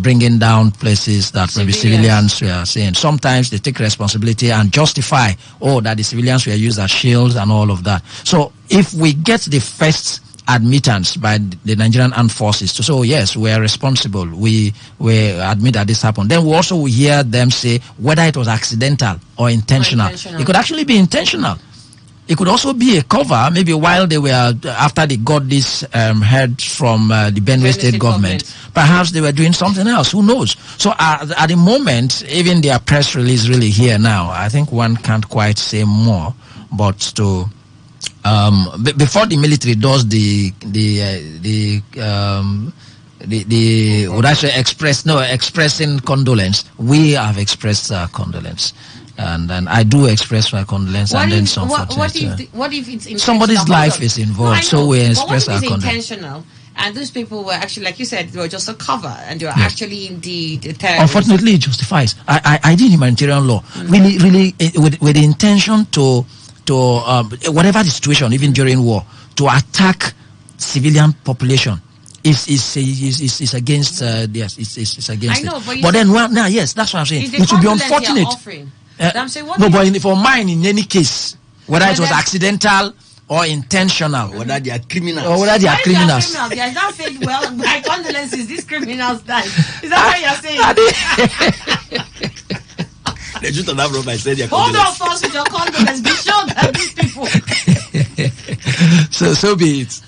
bringing down places that maybe civilians were saying. Sometimes they take responsibility and justify, that the civilians were used as shields and all of that. So if we get the first admittance by the Nigerian armed forces to say, oh yes, we are responsible, we admit that this happened, then we also will hear them say whether it was accidental or intentional. It could actually be intentional. It could also be a cover, maybe while they were, after they got this head from the Benue State government, perhaps they were doing something else, who knows. So at the moment, even their press release really here now, I think one can't quite say more, but to before the military does would I say expressing condolence, we have expressed condolence. And then I do express my condolence, and then some. What if it's intentional? Somebody's life is involved, so we express our condolence. Intentional, and those people were actually, like you said, they were just a cover, and they were actually indeed terrorists. Unfortunately, it justifies. I did humanitarian law, really, with the intention to whatever the situation, even during war, to attack civilian population. Is against it's against. I know, but then now, yes, that's what I'm saying. It would be unfortunate. For mine, in any case, whether it was accidental or intentional, whether they are criminals, They are not saying, well, my condolences, these criminals died. Is that what you're saying? The truth of that, Rob, I said, hold on first with your condolence. Be sure that these people. So be it.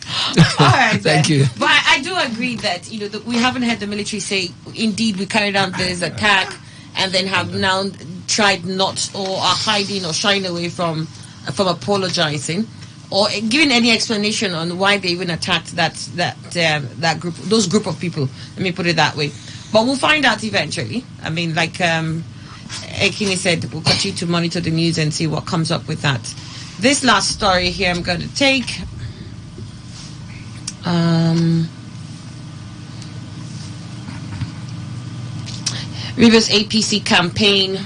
All right, thank you. But I do agree that we haven't had the military say, indeed, we carried out this attack, and then have now tried not or are hiding or shying away from apologizing or giving any explanation on why they even attacked that group, those group of people. Let me put it that way. But we'll find out eventually. I mean, like Ekini said, we'll continue to monitor the news and see what comes up with that. This last story here I'm going to take. Rivers APC campaign.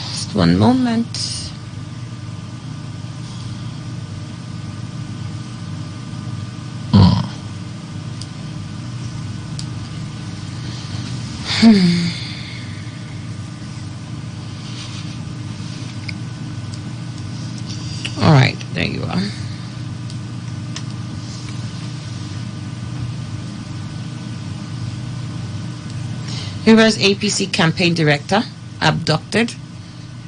Just one moment. All right, there you are. Rivers APC campaign director abducted,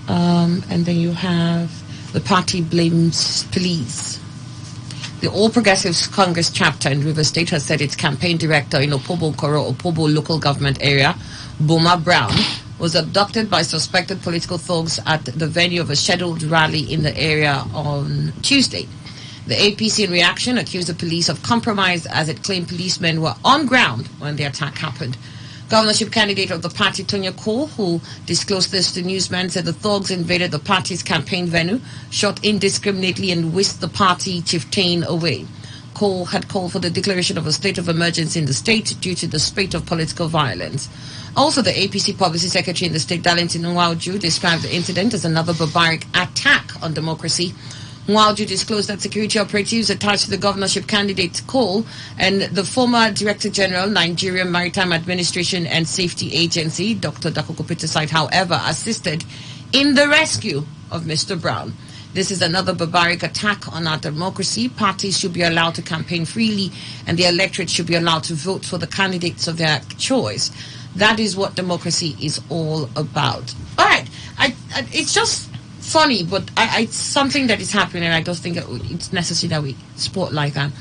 and then you have the party blames police. The All Progressives Congress chapter in Rivers State has said its campaign director in Opobo local government area, Boma Brown, was abducted by suspected political thugs at the venue of a scheduled rally in the area on Tuesday. The APC, in reaction, accused the police of compromise as it claimed policemen were on ground when the attack happened. Governorship candidate of the party, Tonya Cole, who disclosed this to newsmen, said the thugs invaded the party's campaign venue, shot indiscriminately, and whisked the party chieftain away. Cole had called for the declaration of a state of emergency in the state due to the spate of political violence. Also, the APC Policy Secretary in the state, Darlington Nwauju, described the incident as another barbaric attack on democracy. Nwauju disclosed that security operatives attached to the governorship candidate Cole and the former Director General, Nigerian Maritime Administration and Safety Agency, Dr. Dakoko Peterside, however, assisted in the rescue of Mr. Brown. This is another barbaric attack on our democracy. Parties should be allowed to campaign freely, and the electorate should be allowed to vote for the candidates of their choice. That is what democracy is all about. All right. It's just funny, but it's something that is happening, and I just think it's necessary that we spotlight that.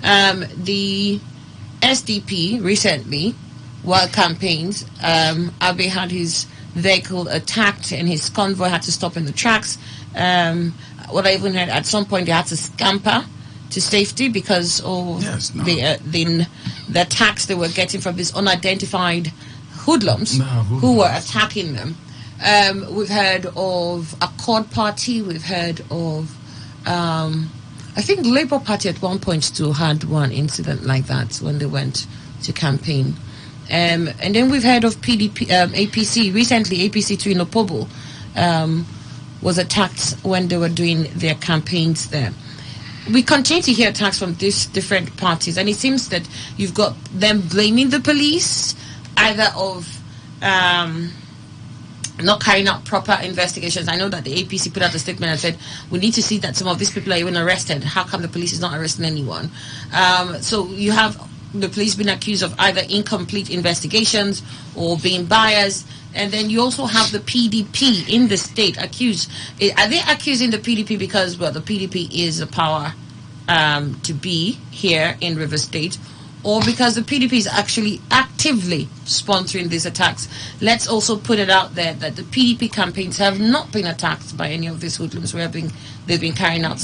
The SDP recently, while campaigns, Abe had his vehicle attacked and his convoy had to stop in the tracks. What I even heard, at some point they had to scamper to safety because of the attacks they were getting from these unidentified hoodlums who were attacking them. We've heard of Accord Party. We've heard of, I think Labour Party at one point still had one incident like that when they went to campaign. And then we've heard of PDP, APC. Recently, APC2 in Opobo was attacked when they were doing their campaigns there. We continue to hear attacks from these different parties, and it seems that you've got them blaming the police, either of not carrying out proper investigations. I know that the APC put out a statement and said, we need to see that some of these people are even arrested. How come the police is not arresting anyone? So you have the police being accused of either incomplete investigations or being biased. And then you also have the PDP in the state accused. Are they accusing the PDP because, well, the PDP is a power to be here in River State, or because the PDP is actually actively sponsoring these attacks? Let's also put it out there that the PDP campaigns have not been attacked by any of these hoodlums they've been carrying out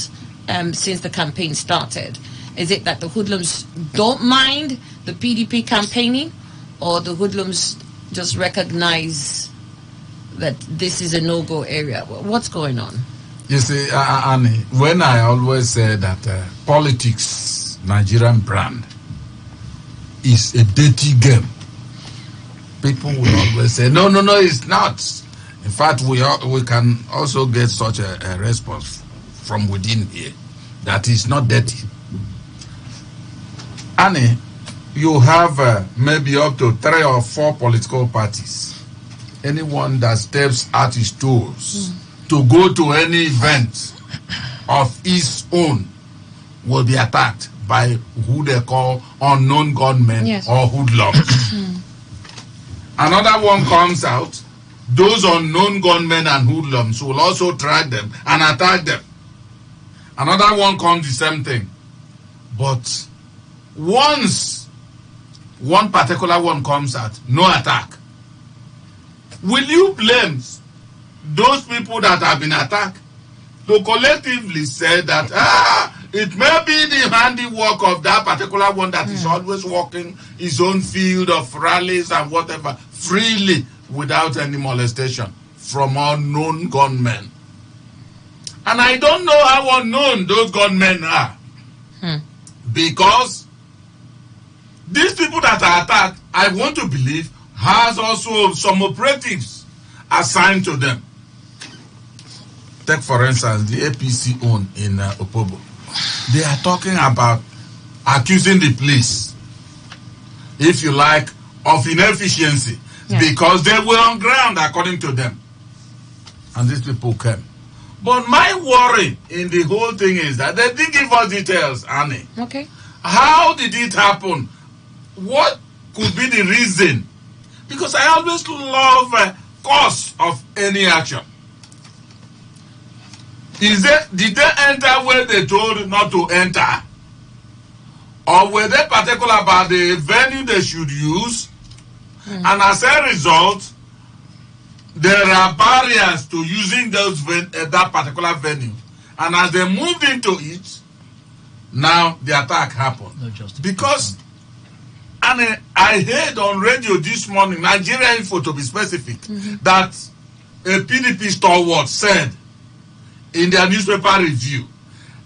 since the campaign started. Is it that the hoodlums don't mind the PDP campaigning, or the hoodlums just recognize that this is a no-go area? What's going on? You see, Annie, when I always say that politics, Nigerian brand, is a dirty game, people will always say, no, it's not. In fact, we can also get such a response from within here that it's not dirty. Annie, you have maybe up to 3 or 4 political parties. Anyone that steps out his toes to go to any event of his own will be attacked by who they call unknown gunmen or hoodlums. Another one comes out, those unknown gunmen and hoodlums will also track them and attack them. Another one comes the same thing. But once one particular one comes out, no attack. Will you blame those people that have been attacked to collectively say that it may be the handiwork of that particular one that is always walking his own field of rallies and whatever freely without any molestation from unknown gunmen? And I don't know how unknown those gunmen are. Because these people that are attacked, I want to believe, has also some operatives assigned to them. Take, for instance, the APC own in Opobo. They are talking about accusing the police, if you like, of inefficiency because they were on ground, according to them. And these people came. But my worry in the whole thing is that they didn't give us details, Annie. Okay. How did it happen? What could be the reason? Because I always love cause of any action. Did they enter where they told not to enter? Or were they particular about the venue they should use? And as a result, there are barriers to using that particular venue. And as they moved into it, now the attack happened. Because and I heard on radio this morning, Nigeria Info to be specific, that a PDP stalwart said in their newspaper review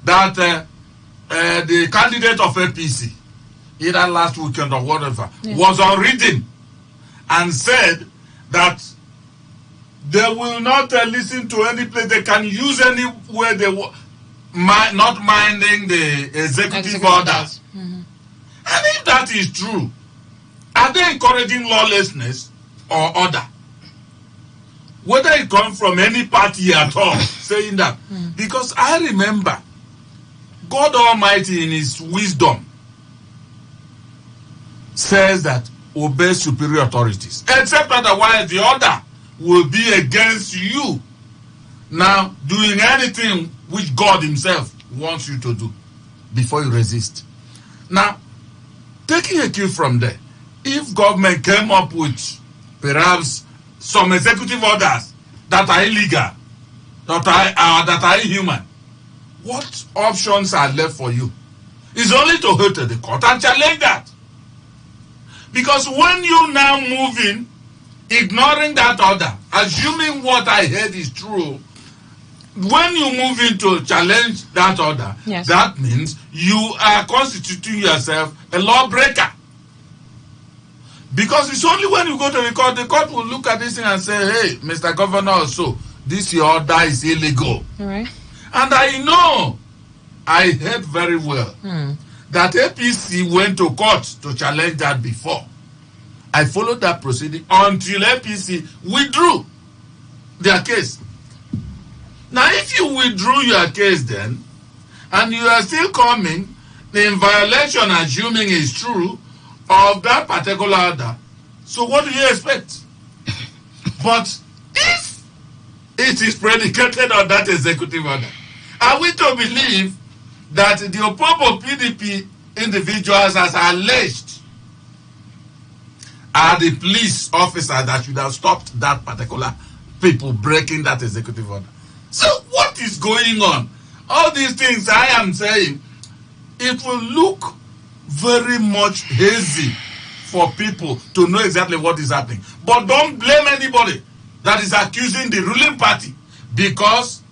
that the candidate of APC, either last weekend or whatever, was on reading and said that they will not listen to any place. They can use anywhere they want, not minding the executive orders. And if that is true, are they encouraging lawlessness or order? whether it comes from any party at all, saying that. Because I remember God Almighty in his wisdom says that obey superior authorities, except otherwise the order will be against you. Now, doing anything which God himself wants you to do before you resist. Now, taking a cue from there, if government came up with perhaps some executive orders that are illegal, that are inhuman, what options are left for you? It's only to go to the court and challenge that. Because when you now move in, ignoring that order, assuming what I heard is true, when you move in to challenge that order, yes, that means you are constituting yourself a lawbreaker. Because it's only when you go to the court will look at this thing and say, hey, Mr. Governor, so this your order is illegal. All right. And I know, I heard very well, that APC went to court to challenge that before. I followed that proceeding until APC withdrew their case. Now, if you withdrew your case then, and you are still coming in violation, assuming it's true, of that particular order, so what do you expect? But if it is predicated on that executive order, are we to believe that the Opobo PDP individuals, as alleged, are the police officers that should have stopped that particular people breaking that executive order? So what is going on? All these things I am saying, it will look very much hazy for people to know exactly what is happening. But don't blame anybody that is accusing the ruling party, because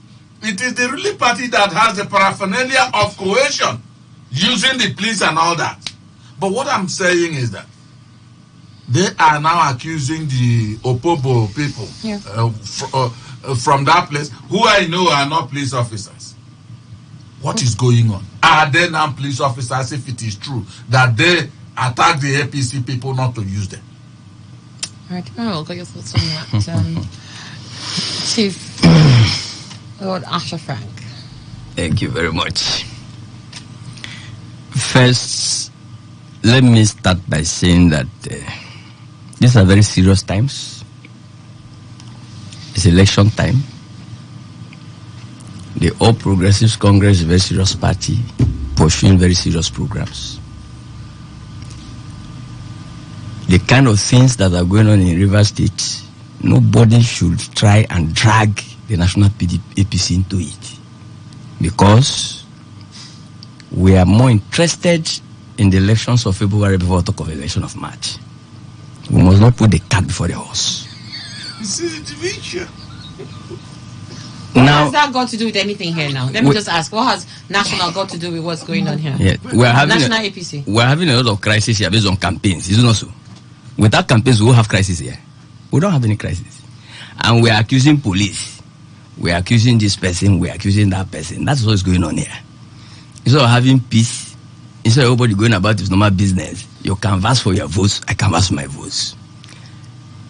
it is the ruling party that has the paraphernalia of coercion, using the police and all that. But what I'm saying is that they are now accusing the Opobo people from that place, who I know are not police officers. What is going on? Are they now police officers if it is true that they attack the APC people not to use them? All right, I'll get your thoughts on that. Chief Lord Asher Frank. Thank you very much. First, let me start by saying that these are very serious times. It's election time. The All Progressives Congress is a very serious party, pursuing very serious programs. The kind of things that are going on in Rivers State, nobody should try and drag the National APC into it, because we are more interested in the elections of February before talk of election of March. We must not put the cart before the horse. This is a division. What has that got to do with anything here now? Let me just ask, what has national got to do with what's going on here? Yeah, we're having national APC. We're having a lot of crisis here based on campaigns. Is it not so? Without campaigns, we will have crisis here. We don't have any crisis. And we're accusing police. We're accusing this person. We're accusing that person. That's what's going on here. Instead of having peace, instead of everybody going about his normal business, you canvass for your votes, I canvass for my votes.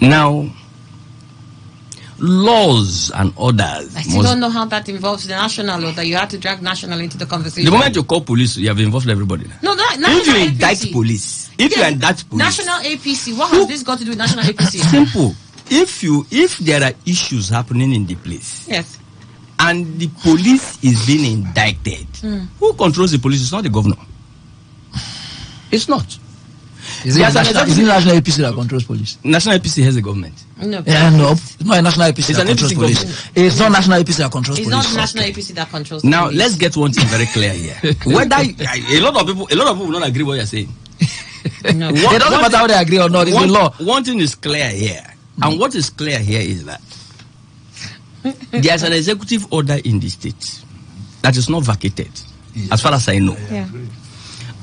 Now, laws and orders. I still don't know how that involves the national, or that you have to drag national into the conversation. The moment you call police, you have involved everybody. No, if you indict police, you indict police. National APC, what has this got to do with national APC? Simple. If there are issues happening in the place, yes, and the police is being indicted, who controls the police? It's not the governor. It's not. Is it national APC that controls police? National APC has a government. No. Yeah, no. It's not a national APC it's that controls APC police. Government. It's not national APC that controls it's police. It's not national APC that controls now, police. Let's get one thing very clear here. Whether a lot of people will not agree with what you're saying. No. It doesn't matter how they agree or not. It's the law. One thing is clear here. And what is clear here is that there's an executive order in the state that is not vacated, as far as I know. Yeah.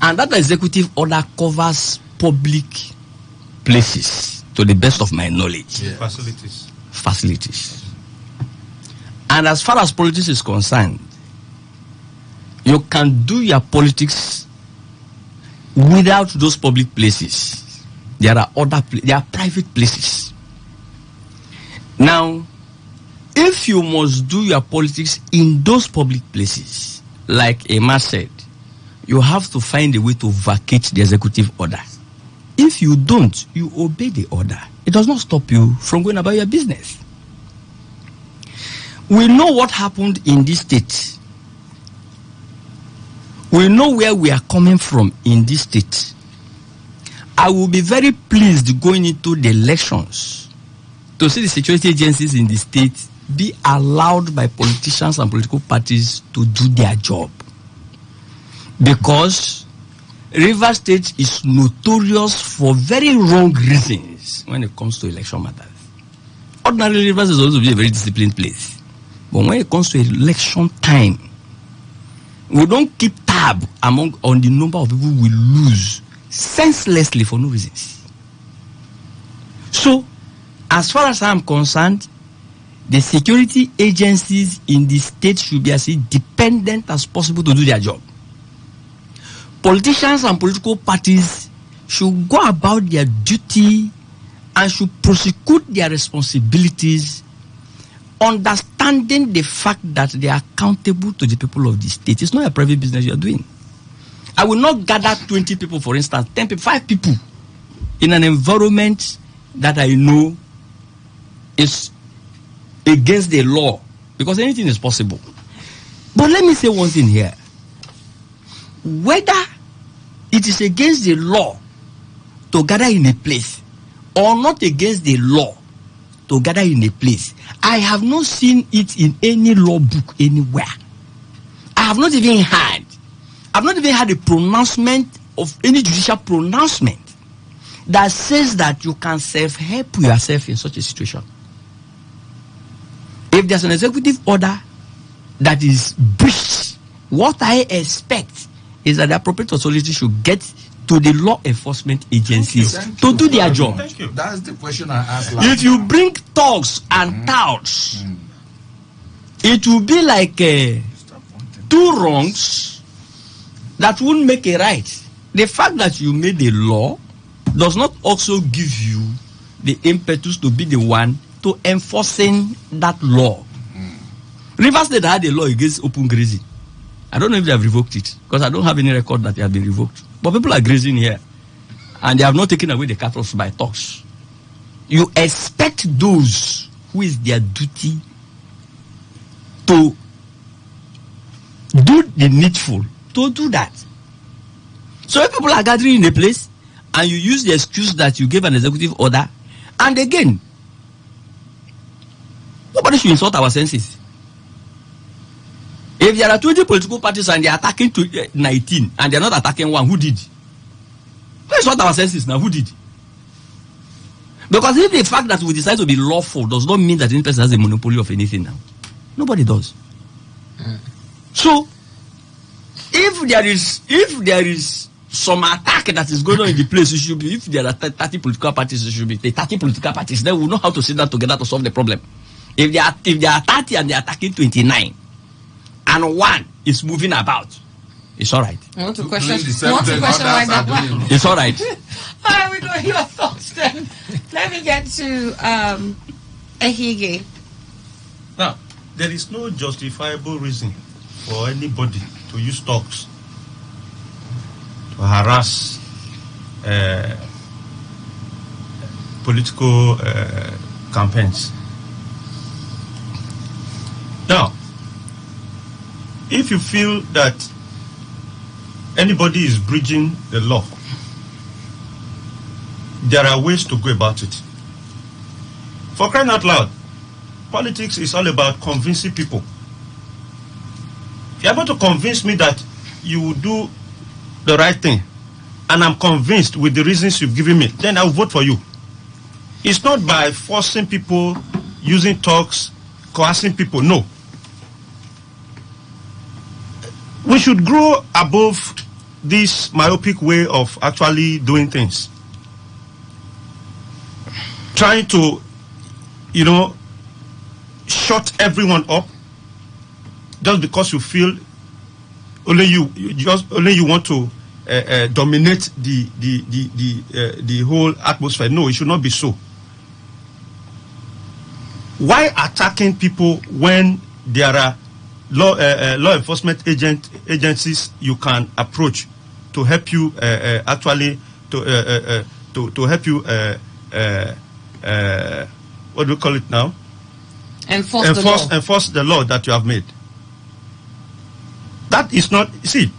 And that executive order covers public places, to the best of my knowledge. Yeah. Facilities. And as far as politics is concerned, you can do your politics without those public places. There are there are private places. Now, if you must do your politics in those public places, like Emma said, you have to find a way to vacate the executive order. If you don't, you obey the order. It does not stop you from going about your business. We know what happened in this state. We know where we are coming from in this state. I will be very pleased going into the elections to see the security agencies in the state be allowed by politicians and political parties to do their job. Because Rivers State is notorious for very wrong reasons when it comes to election matters. Ordinarily, Rivers is also a very disciplined place. But when it comes to election time, we don't keep tab on the number of people we lose senselessly for no reasons. So, as far as I'm concerned, the security agencies in the state should be as independent as possible to do their job. Politicians and political parties should go about their duty and should prosecute their responsibilities, understanding the fact that they are accountable to the people of the state. It's not a private business you are doing. I will not gather 20 people, for instance, 10 people, 5 people in an environment that I know is against the law, because anything is possible. But let me say one thing here. Whether it is against the law to gather in a place or not against the law to gather in a place, I have not seen it in any law book anywhere. I have not even heard. I've not even had a pronouncement of any judicial pronouncement that says that you can self-help yourself in such a situation. If there's an executive order that is breached, what I expect is that the appropriate authority should get to the law enforcement agencies to do their job. Thank you. That's the question I asked last If you bring thugs and touts, it will be like two wrongs that won't make a right. The fact that you made a law does not also give you the impetus to be the one to enforcing that law. Rivers State had a law against open grazing. I don't know if they have revoked it, because I don't have any record that it has been revoked. But people are grazing here, and they have not taken away the cattle by thugs. You expect those who is their duty to do the needful to do that. So if people are gathering in a place, and you use the excuse that you gave an executive order, and again, nobody should insult our senses. If there are 20 political parties and they are attacking 19 and they are not attacking one, who did? Let's insult our senses now. Who did? Because if the fact that we decide to be lawful does not mean that any person has a monopoly of anything now. Nobody does. So, if there is some attack that is going on in the place, it should be, if there are 30 political parties, it should be the 30 political parties. Then we know how to sit down together to solve the problem. If there are 30 and they are attacking 29, and one is moving about, it's all right. I want to question like that. It's all right. All right, we know your thoughts then. Let me get to Ehige. Now, there is no justifiable reason for anybody to use talks to harass political campaigns. Now, if you feel that anybody is breaching the law, there are ways to go about it. For crying out loud, politics is all about convincing people. If you're able to convince me that you will do the right thing, and I'm convinced with the reasons you've given me, then I'll vote for you. It's not by forcing people, using talks, coercing people. No. We should grow above this myopic way of actually doing things. Trying to, shut everyone up just because you feel only you want to dominate the whole atmosphere. No, it should not be so. Why attacking people when there are law enforcement agencies you can approach to help you actually to help you what do we call it now? Enforce the law that you have made. That is not, see,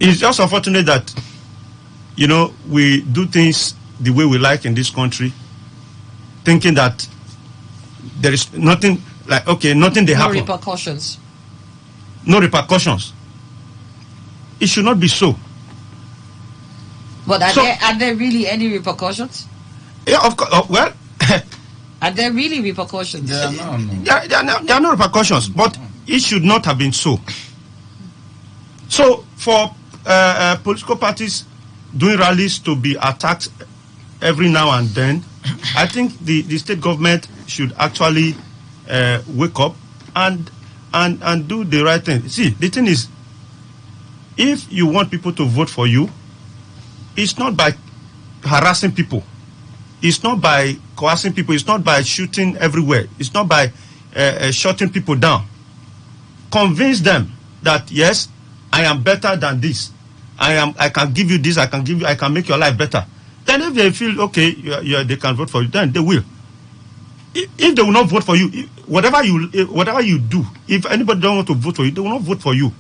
it's just unfortunate that, you know, we do things the way we like in this country, thinking that there is nothing, like, okay, nothing they happen. No repercussions. No repercussions. It should not be so. But are there really any repercussions? Yeah, of course. Well, are there really repercussions? There are no repercussions, but it should not have been so. So, for political parties doing rallies to be attacked every now and then, I think the state government should actually wake up and do the right thing. See, the thing is, if you want people to vote for you, it's not by harassing people. It's not by coercing people. It's not by shooting everywhere. It's not by shutting people down. Convince them that, yes, I am better than this. I can give you this. I can make your life better. Then if they feel okay, they can vote for you, then they will. If they will not vote for you, whatever you do, if anybody don't want to vote for you, they will not vote for you.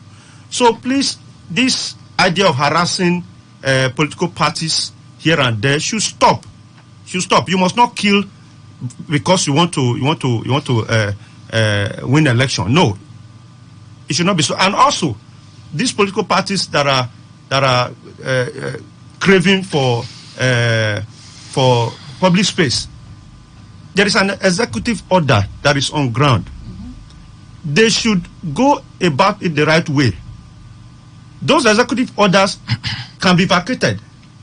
So please, this idea of harassing political parties here and there should stop. You must not kill because you want to win election. No, it should not be so. And also, these political parties that are craving for public space, there is an executive order that is on ground. Mm-hmm. They should go about it the right way. Those executive orders can be vacated.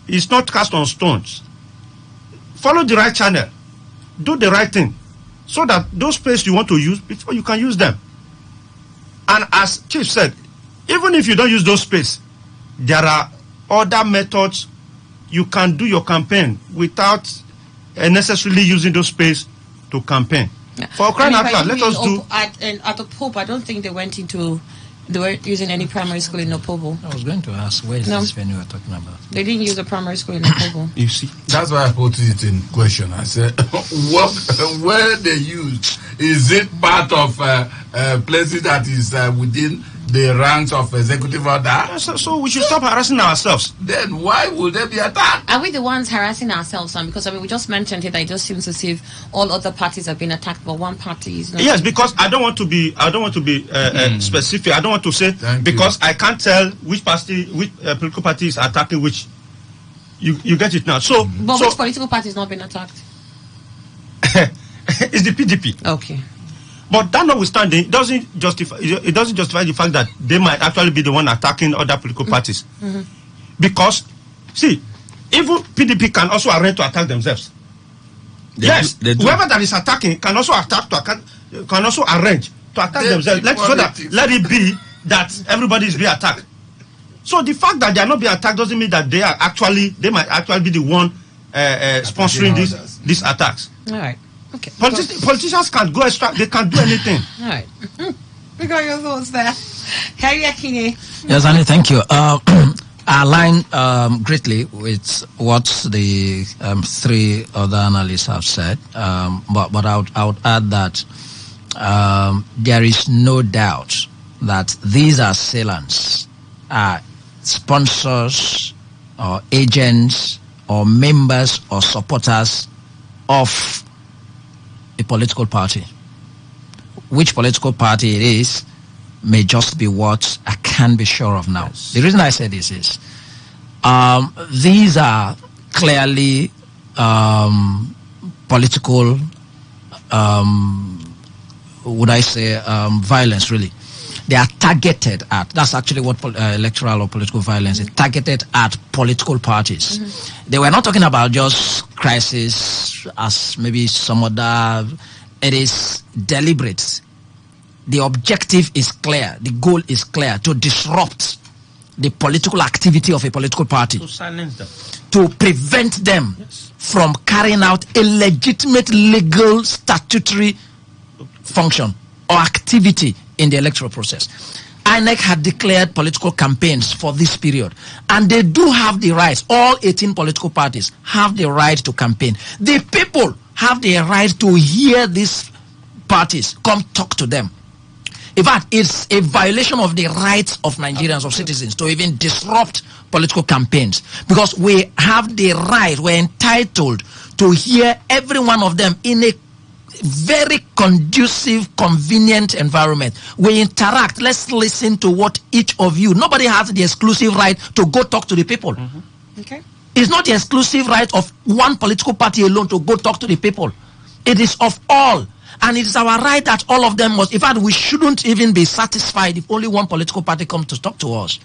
It's not cast on stones. Follow the right channel. Do the right thing. So that those spaces you want to use, before you can use them. And as Chief said, even if you don't use those spaces, there are other methods you can do your campaign without necessarily using those spaces to campaign. Yeah. For crying out loud, let us do. At Opobo, I don't think they weren't using any primary school in Opobo. I was going to ask, where is this venue we're talking about? They didn't use a primary school in Opobo. You see, that's why I put it in question. I said, where they use, is it part of places that is within the ranks of executive order? So we should stop harassing ourselves. Then why would they be attacked? Are we the ones harassing ourselves? Because we just mentioned it. It just seems as if all other parties have been attacked, but one party is not. Yes, because I don't want to be specific. I don't want to say because I can't tell which political party is attacking which. You get it now. But which political party is not been attacked? It's the PDP. Okay. But that notwithstanding, it doesn't justify the fact that they might actually be the one attacking other political parties. Mm-hmm. Because, see, even PDP can also arrange to attack themselves. Whoever that is attacking can also can also arrange to attack themselves. Let it be that everybody is being attacked. So the fact that they are not being attacked doesn't mean that they might actually be the one sponsoring these attacks. All right. Okay. Politicians can't go extra. They can't do anything. All right. We got your thoughts there. Harry Akine. Yes, Annie, thank you. I align greatly with what the three other analysts have said. But I would add that there is no doubt that these assailants are sponsors or agents or members or supporters of a political party. Which political party it is may just be what I can be sure of now. Yes. The reason I say this is these are clearly political violence, really. They are targeted at, that's actually what electoral or political violence is, targeted at political parties. Mm-hmm. They were not talking about just crisis as maybe some other, it is deliberate. The objective is clear, the goal is clear, to disrupt the political activity of a political party. To silence them. to prevent them from carrying out a legitimate legal statutory function or activity in the electoral process. INEC had declared political campaigns for this period, and they do have the right, all 18 political parties have the right to campaign. The people have the right to hear these parties, come talk to them. In fact, it's a violation of the rights of Nigerians, of citizens, to even disrupt political campaigns, because we have the right, we're entitled to hear every one of them in a very conducive, convenient environment. We interact. Let's listen to what each of you. Nobody has the exclusive right to go talk to the people. Okay. It's not the exclusive right of one political party alone to go talk to the people. It is of all. And it is our right that all of them must. In fact, we shouldn't even be satisfied if only one political party comes to talk to us.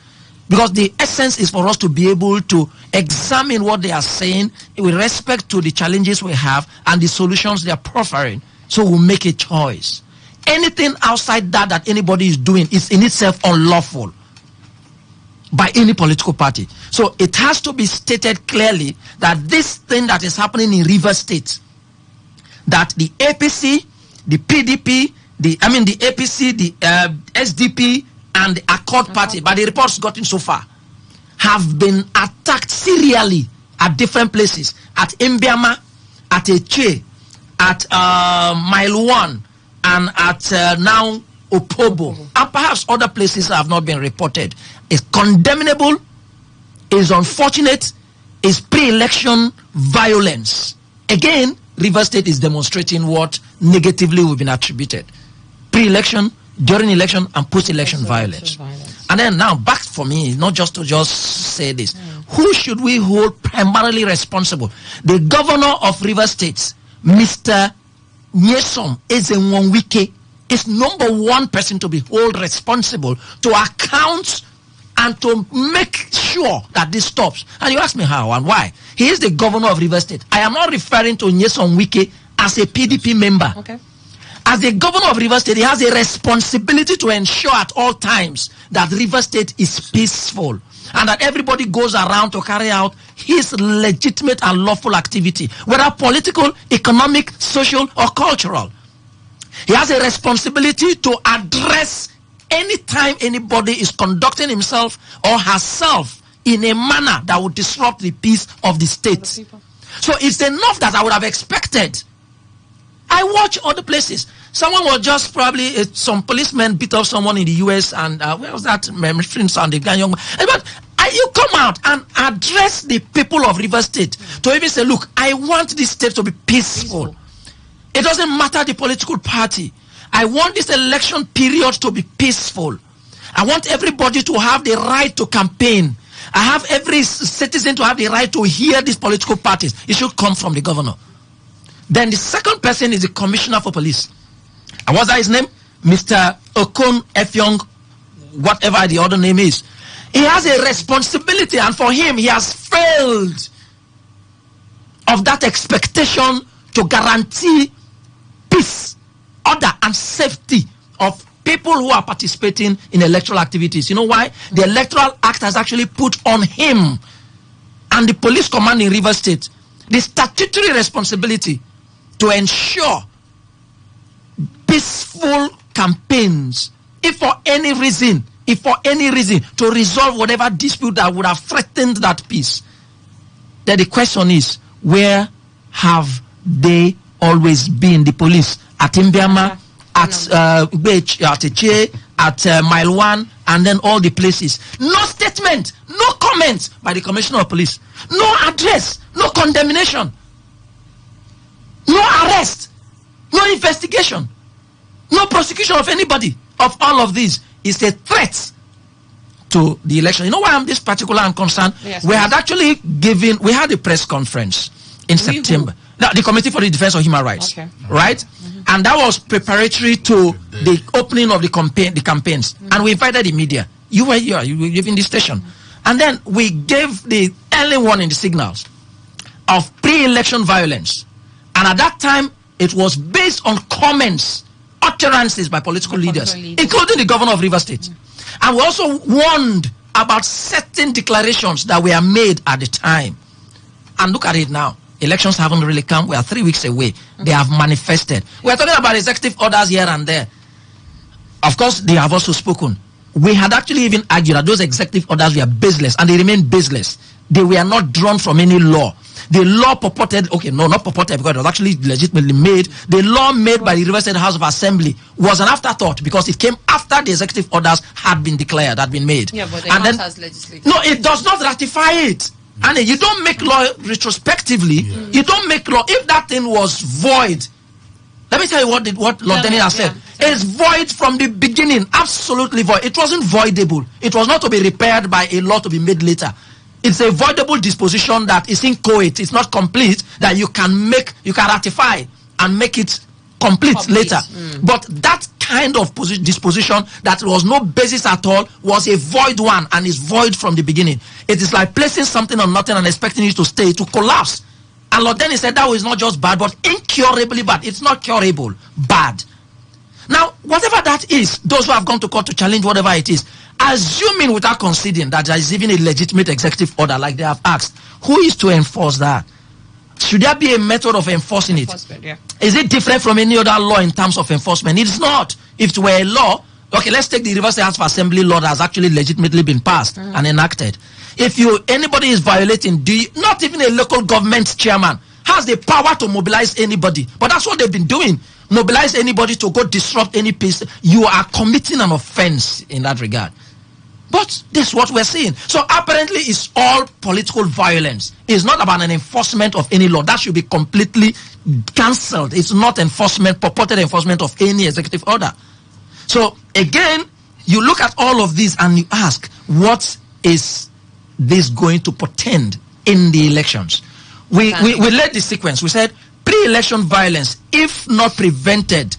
Because the essence is for us to be able to examine what they are saying with respect to the challenges we have and the solutions they are proffering. So we'll make a choice. Anything outside that anybody is doing is in itself unlawful by any political party. So it has to be stated clearly that this thing that is happening in Rivers State, that the APC, the PDP, the APC, the SDP, and the Accord Party, by the reports gotten so far, have been attacked serially at different places, at Mbiama, at Eche, at Mile 1, and at now Opobo, and perhaps other places have not been reported. It's condemnable, is unfortunate, is pre-election violence. Again, Rivers State is demonstrating what negatively we've been attributed. Pre-election, during election, and post-election violence. And then now, back for me, not just to just say this. Who should we hold primarily responsible? The governor of Rivers State, Mr. Nyesom Ezenwonwike, is number one person to be held responsible to account and to make sure that this stops. And you ask me how and why. He is the governor of Rivers State. I am not referring to Nyesom Wike as a PDP member. Okay. As the governor of Rivers State, he has a responsibility to ensure at all times that Rivers State is peaceful and that everybody goes around to carry out his legitimate and lawful activity, whether political, economic, social, or cultural. He has a responsibility to address anytime anybody is conducting himself or herself in a manner that would disrupt the peace of the state. So it's enough that I would have expected. I watch other places. Someone was just probably, some policemen beat up someone in the US, and where was that? But you come out and address the people of Rivers State to even say, look, I want this state to be peaceful. It doesn't matter the political party. I want this election period to be peaceful. I want everybody to have the right to campaign. I have every citizen to have the right to hear these political parties. It should come from the governor. Then the second person is the commissioner for police. And what's that his name? Mr. Okon Efyong, whatever the other name is. He has a responsibility, and for him, he has failed of that expectation to guarantee peace, order, and safety of people who are participating in electoral activities. You know why? The Electoral Act has actually put on him and the police command in Rivers State the statutory responsibility to ensure peaceful campaigns, if for any reason, to resolve whatever dispute that would have threatened that peace. Then the question is, where have they always been, the police? At Mbiama, at Eche, at Mile 1, and then all the places. No statement, no comment by the Commissioner of Police, no address, no condemnation, no arrest, no investigation, no prosecution of anybody. Of all of these is a threat to the election. You know why this particular I'm concerned? Yes, we had actually we had a press conference in September. Now, the Committee for the Defense of Human Rights, right? And that was preparatory to the opening of the campaigns. And we invited the media. You were here, you were in the station. And then we gave the early warning, the signals of pre-election violence. And at that time, it was based on comments, utterances by political leaders, including the governor of Rivers State. And we also warned about certain declarations that were made at the time. And look at it now. Elections haven't really come. We are 3 weeks away. They have manifested. We are talking about executive orders here and there. Of course, they have also spoken. We had actually even argued that those executive orders were baseless, and they remain baseless. They were not drawn from any law. The law purported, okay, no, not purported, because it was actually legitimately made. The law made by the River State House of Assembly was an afterthought because it came after the executive orders had been declared, had been made. Yeah, but the House has legislated. No, it does not ratify it. And you don't make law retrospectively. Yeah. You don't make law. If that thing was void, let me tell you what Lord Denny has said. It's void from the beginning. Absolutely void. It wasn't voidable. It was not to be repaired by a law to be made later. It's a voidable disposition that is inchoate. It's not complete, that you can ratify and make it complete later. But that kind of disposition that was no basis at all was a void one, and is void from the beginning. It is like placing something on nothing and expecting it to stay, to collapse. And Lord Denny said that was not just bad, but incurably bad. It's not curable, bad. Now, whatever that is, those who have gone to court to challenge whatever it is, assuming without conceding that there is even a legitimate executive order like they have asked, who is to enforce that? Should there be a method of enforcing it? Yeah. Is it different from any other law in terms of enforcement? It's not. If it were a law, okay, let's take the River State House of Assembly law that has actually legitimately been passed and enacted. If anybody is violating, not even a local government chairman has the power to mobilize anybody. But that's what they've been doing. Mobilize anybody to go disrupt any peace. You are committing an offense in that regard. But this is what we're seeing. So apparently it's all political violence. It's not about an enforcement of any law. That should be completely cancelled. It's not enforcement, purported enforcement of any executive order. So again, you look at all of this and you ask, what is this going to portend in the elections? We laid the sequence. We said pre-election violence, if not prevented,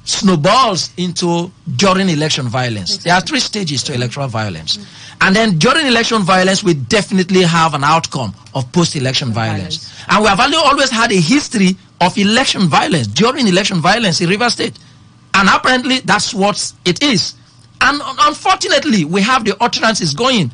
snowballs into during election violence. Exactly. There are 3 stages to electoral violence. And then during election violence, we definitely have an outcome of post-election violence. And we have always had a history of election violence, during election violence in River State. And apparently that's what it is. And unfortunately, we have the utterances going.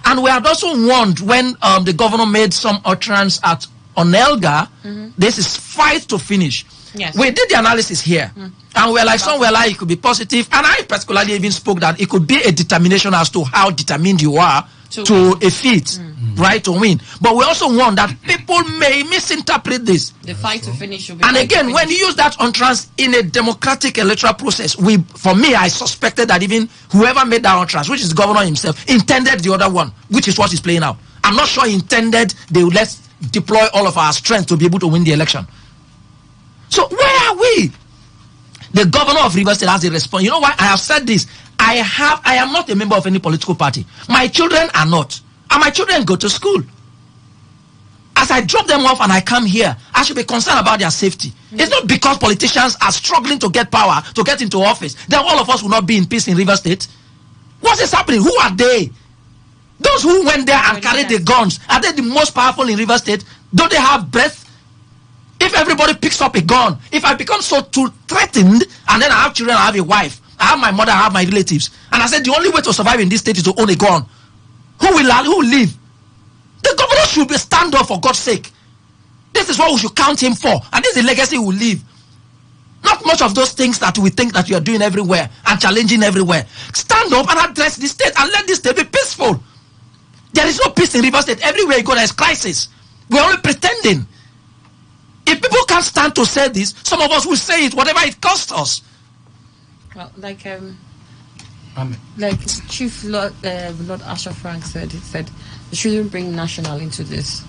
And we had also warned when the governor made some utterance at Onelga, this is fight to finish. Yes. We did the analysis here. And we're like, some were like, it could be positive. And I particularly even spoke that it could be a determination as to how determined you are to a feat, right, to win. But we also warned that people may misinterpret this. The fight to finish should be. And again, when you use that utterance in a democratic electoral process, for me, I suspected that even whoever made that utterance, which is the governor himself, intended the other one, which is what he's playing out. I'm not sure he intended they would let's deploy all of our strength to be able to win the election. So where are we? The governor of River State has a response. You know why? I have said this. I am not a member of any political party. My children are not. And my children go to school. As I drop them off and I come here, I should be concerned about their safety. It's not because politicians are struggling to get power, to get into office, then all of us will not be in peace in River State. What is happening? Who are they? Those who went there and carried the guns, are they the most powerful in River State? Don't they have breath? If everybody picks up a gun, if I become so too threatened, and then I have children, I have a wife, I have my mother, I have my relatives, and I said the only way to survive in this state is to own a gun, who will live? The governor should be stand up, for God's sake. This is what we should count him for, and this is the legacy he will leave. Not much of those things that we think that you are doing everywhere and challenging everywhere. Stand up and address the state and let this state be peaceful. There is no peace in River State. Everywhere you go, there is crisis. We're only pretending. If people can't stand to say this, some of us will say it, whatever it costs us. Well, like Chief Lord Asher Frank said, he said, you shouldn't bring national into this.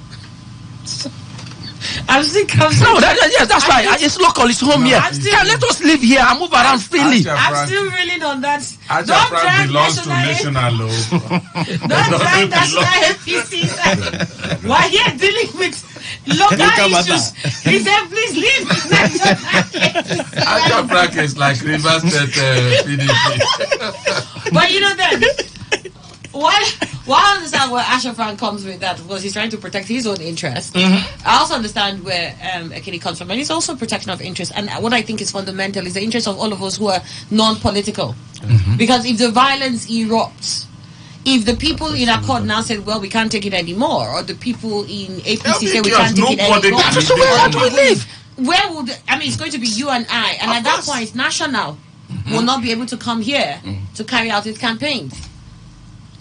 I think yes, that's right. It's local, it's home here. Let us live here and move around freely. I'm still reeling on that. Don't drag belongs to national law. Don't drag national APC. We're here dealing with local issues. He said, please leave national. Aja Frank is like River State PDP. But you know that. Why I understand where Asher Frank comes with that, because he's trying to protect his own interest. I also understand where Ekini comes from, and it's also protection of interest. And what I think is fundamental is the interest of all of us who are non-political. Because if the violence erupts, if the people in Accord now said, well, we can't take it anymore, or the people in APC say we can't take it anymore, so where do we live? Where would it's going to be you and I, and at that point, National will not be able to come here to carry out its campaigns.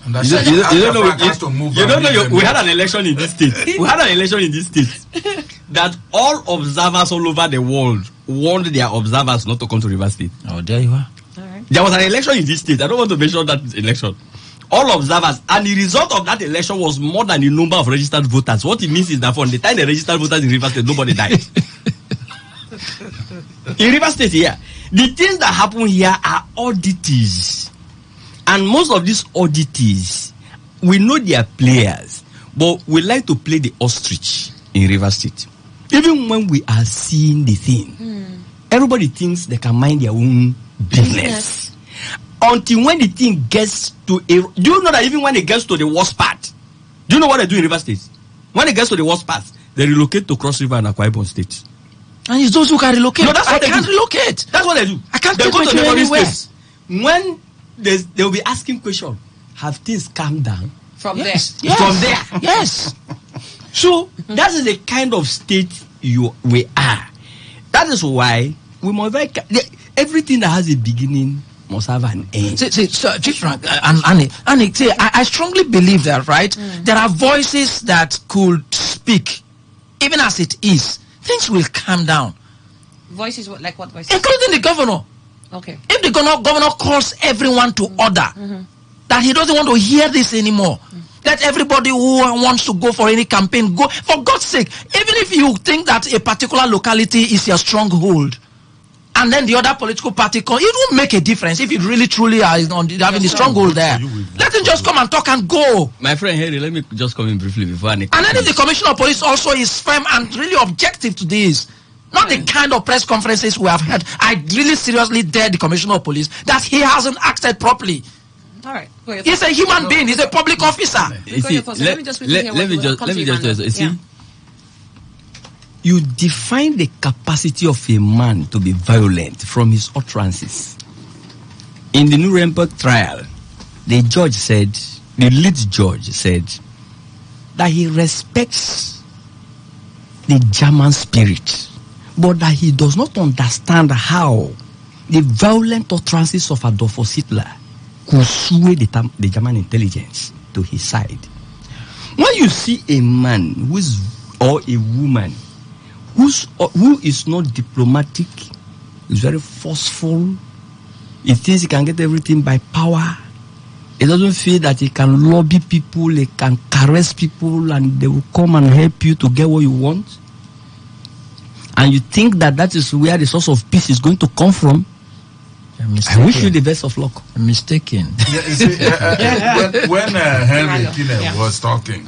You don't know. We had an election in this state. That all observers all over the world warned their observers not to come to River State. Oh, there you are. All right. There was an election in this state. I don't want to mention that election. All observers, and the result of that election was more than the number of registered voters. What it means is that from the time they registered voters in River State, nobody died. In River State here, the things that happen here are oddities. And most of these oddities, we know they are players, but we like to play the ostrich in River State. Even when we are seeing the thing, everybody thinks they can mind their own business. Until when the thing gets to a... Do you know that even when it gets to the worst part, do you know what they do in River State? When it gets to the worst part, they relocate to Cross River and Akwa Ibom State. And it's those who can relocate. No, that's what I can't relocate. That's what they do. I can't go to neighboring states. When they will be asking questions, have things calmed down? From there. Yes. So that is the kind of state we are. That is why we must everything that has a beginning must have an end. So, Chief Frank and Annie, see, I strongly believe that, right? There are voices that could speak, even as it is. Things will calm down. Voices, like what voices? Including the governor. Okay. If the governor calls everyone to order, that he doesn't want to hear this anymore. Let everybody who wants to go for any campaign go. For God's sake, even if you think that a particular locality is your stronghold, and then the other political party, it won't make a difference if it really truly are having the stronghold there. Let him just come and talk and go. My friend Harry, let me just come in briefly before And then if the Commissioner of Police also is firm and really objective to this, not the kind of press conferences we have had, I really seriously dare the Commissioner of Police that he hasn't acted properly. All right. He's a human being. He's a public officer. Let me just see. You define the capacity of a man to be violent from his utterances. In the Nuremberg trial, the lead judge said that he respects the German spirit, but that he does not understand how the violent utterances of Adolf Hitler could sway the German intelligence to his side. When you see a man or a woman who is not diplomatic, is very forceful, he thinks he can get everything by power, he doesn't feel that he can lobby people, he can caress people, and they will come and help you to get what you want, and you think that is where the source of peace is going to come from, I wish you the best of luck. I'm mistaken. When Henry Kine was talking,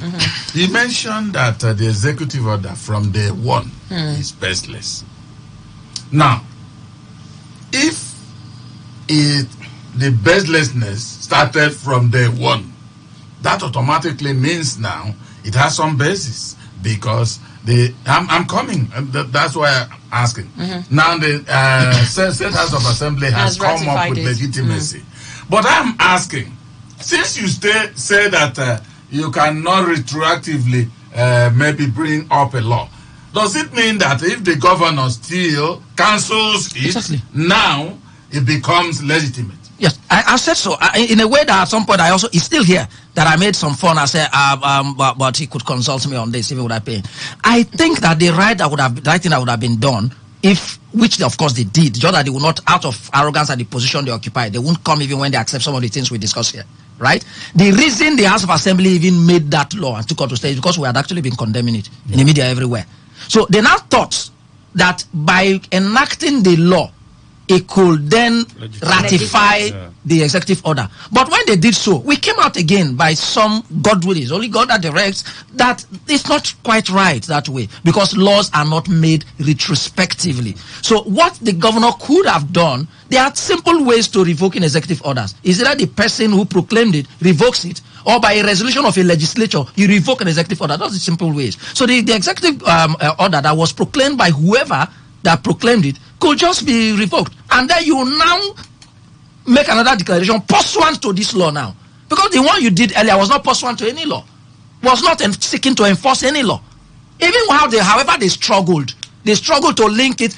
he mentioned that the executive order from day one is baseless. Now, if the baselessness started from day one, that automatically means now it has some basis, because I'm coming. That's why I'm asking. Now the State House of Assembly has come up with legitimacy. But I'm asking, since you say that you cannot retroactively maybe bring up a law, does it mean that if the governor still cancels it, now it becomes legitimate? Yes, I said so. In a way that at some point it's still here, that I made some fun. I said, but he could consult me on this, even would I pay. I think that the right thing that would have been done, which of course they did, just that they would not, out of arrogance at the position they occupy, they won't come even when they accept some of the things we discuss here, right? The reason the House of Assembly even made that law and took it to stage, because we had actually been condemning it in the media everywhere. So they now thought that by enacting the law, it could then ratify the executive order. But when they did so, we came out again by some God will. It's only God that directs, that it's not quite right that way, because laws are not made retrospectively. So what the governor could have done, there are simple ways to revoking executive orders. Is it that the person who proclaimed it revokes it, or by a resolution of a legislature, you revoke an executive order? Those are simple ways. So the executive order that was proclaimed by whoever that proclaimed it could just be revoked, and then you now make another declaration pursuant to this law now. Because the one you did earlier was not pursuant to any law, was not seeking to enforce any law. Even however they struggled to link it.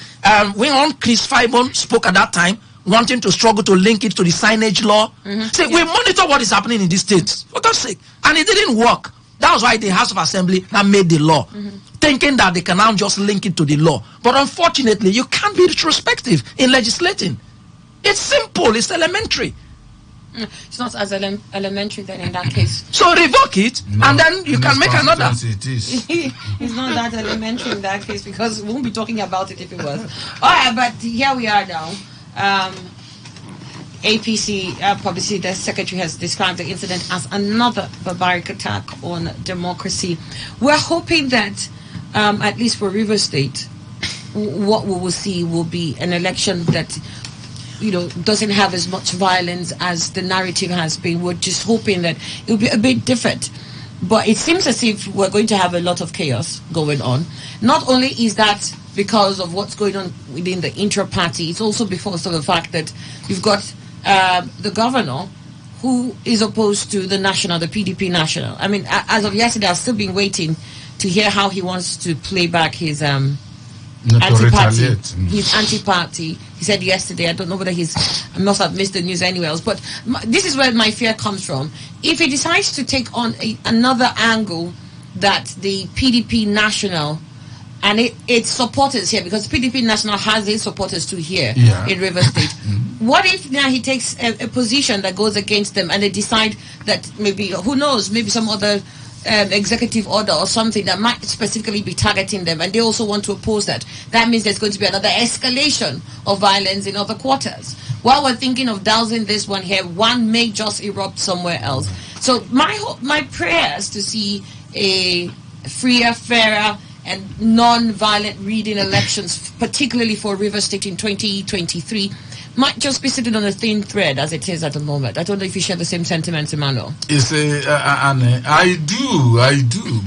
When Chris Fibon spoke at that time, wanting to struggle to link it to the signage law. We monitor what is happening in these states, for God's sake. And it didn't work. That was why the House of Assembly now made the law, thinking that they can now just link it to the law. But unfortunately, you can't be retrospective in legislating. It's simple, it's elementary. It's not as elementary then in that case. So revoke it, and then you can make another. It is. It's not that elementary in that case, because we won't be talking about it if it was. All right, but here we are now. APC publicity desk secretary has described the incident as another barbaric attack on democracy. We're hoping that, at least for Rivers State, what we will see will be an election that, doesn't have as much violence as the narrative has been. We're just hoping that it will be a bit different. But it seems as if we're going to have a lot of chaos going on. Not only is that because of what's going on within the inter-party, it's also because of the fact that you've got the governor who is opposed to the PDP national. I mean, as of yesterday, I've still been waiting to hear how he wants to play back his anti-party. He said yesterday, I don't know whether I must have missed the news anywhere else, but this is where my fear comes from. If he decides to take on another angle that the PDP national and its supporters here, because PDP national has its supporters too here in Rivers State. What if now he takes a position that goes against them and they decide that maybe, who knows, maybe some other executive order or something that might specifically be targeting them, and they also want to oppose that. That means there's going to be another escalation of violence in other quarters. While we're thinking of dousing this one here, one may just erupt somewhere else. So my prayers to see a freer, fairer, and non-violent reading elections, particularly for Rivers State in 2023, might just be sitting on a thin thread as it is at the moment. I don't know if you share the same sentiments, Emmanuel. Anne, I do,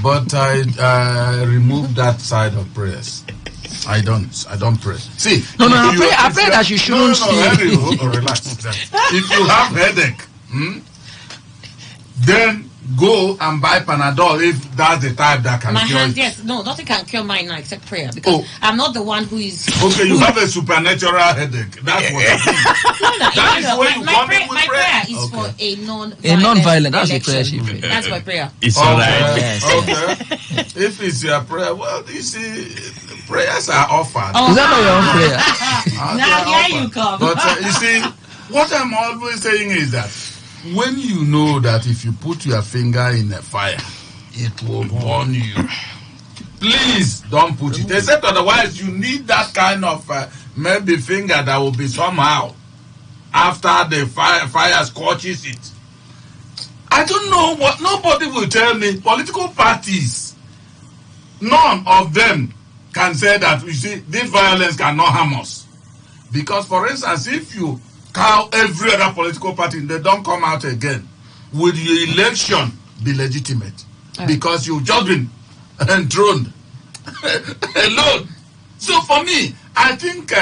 but I remove that side of prayers. I don't pray. See, I pray that you shouldn't Henry, relax. If you have headache, then go and buy Panadol if that's the type that can cure it. Yes, no, nothing can cure mine now except prayer, because I'm not the one who is. Okay, you have a supernatural headache. That's what I think. That is where you come in with my prayer is for a non-violent. That's the prayer she prayed. That's my prayer. It's all right. Yes. Okay. If it's your prayer, well, you see, prayers are offered. Is that not your own prayer? Now here you come. But you see, what I'm always saying is that when you know that if you put your finger in a fire, it will burn you, please don't put it. Except otherwise, you need that kind of maybe finger that will be somehow after the fire scorches it. I don't know what, nobody will tell me. Political parties, none of them can say that, you see, this violence cannot harm us. Because, for instance, if you cow every other political party, they don't come out again, will your election be legitimate? Because you've just been enthroned alone. So for me, I think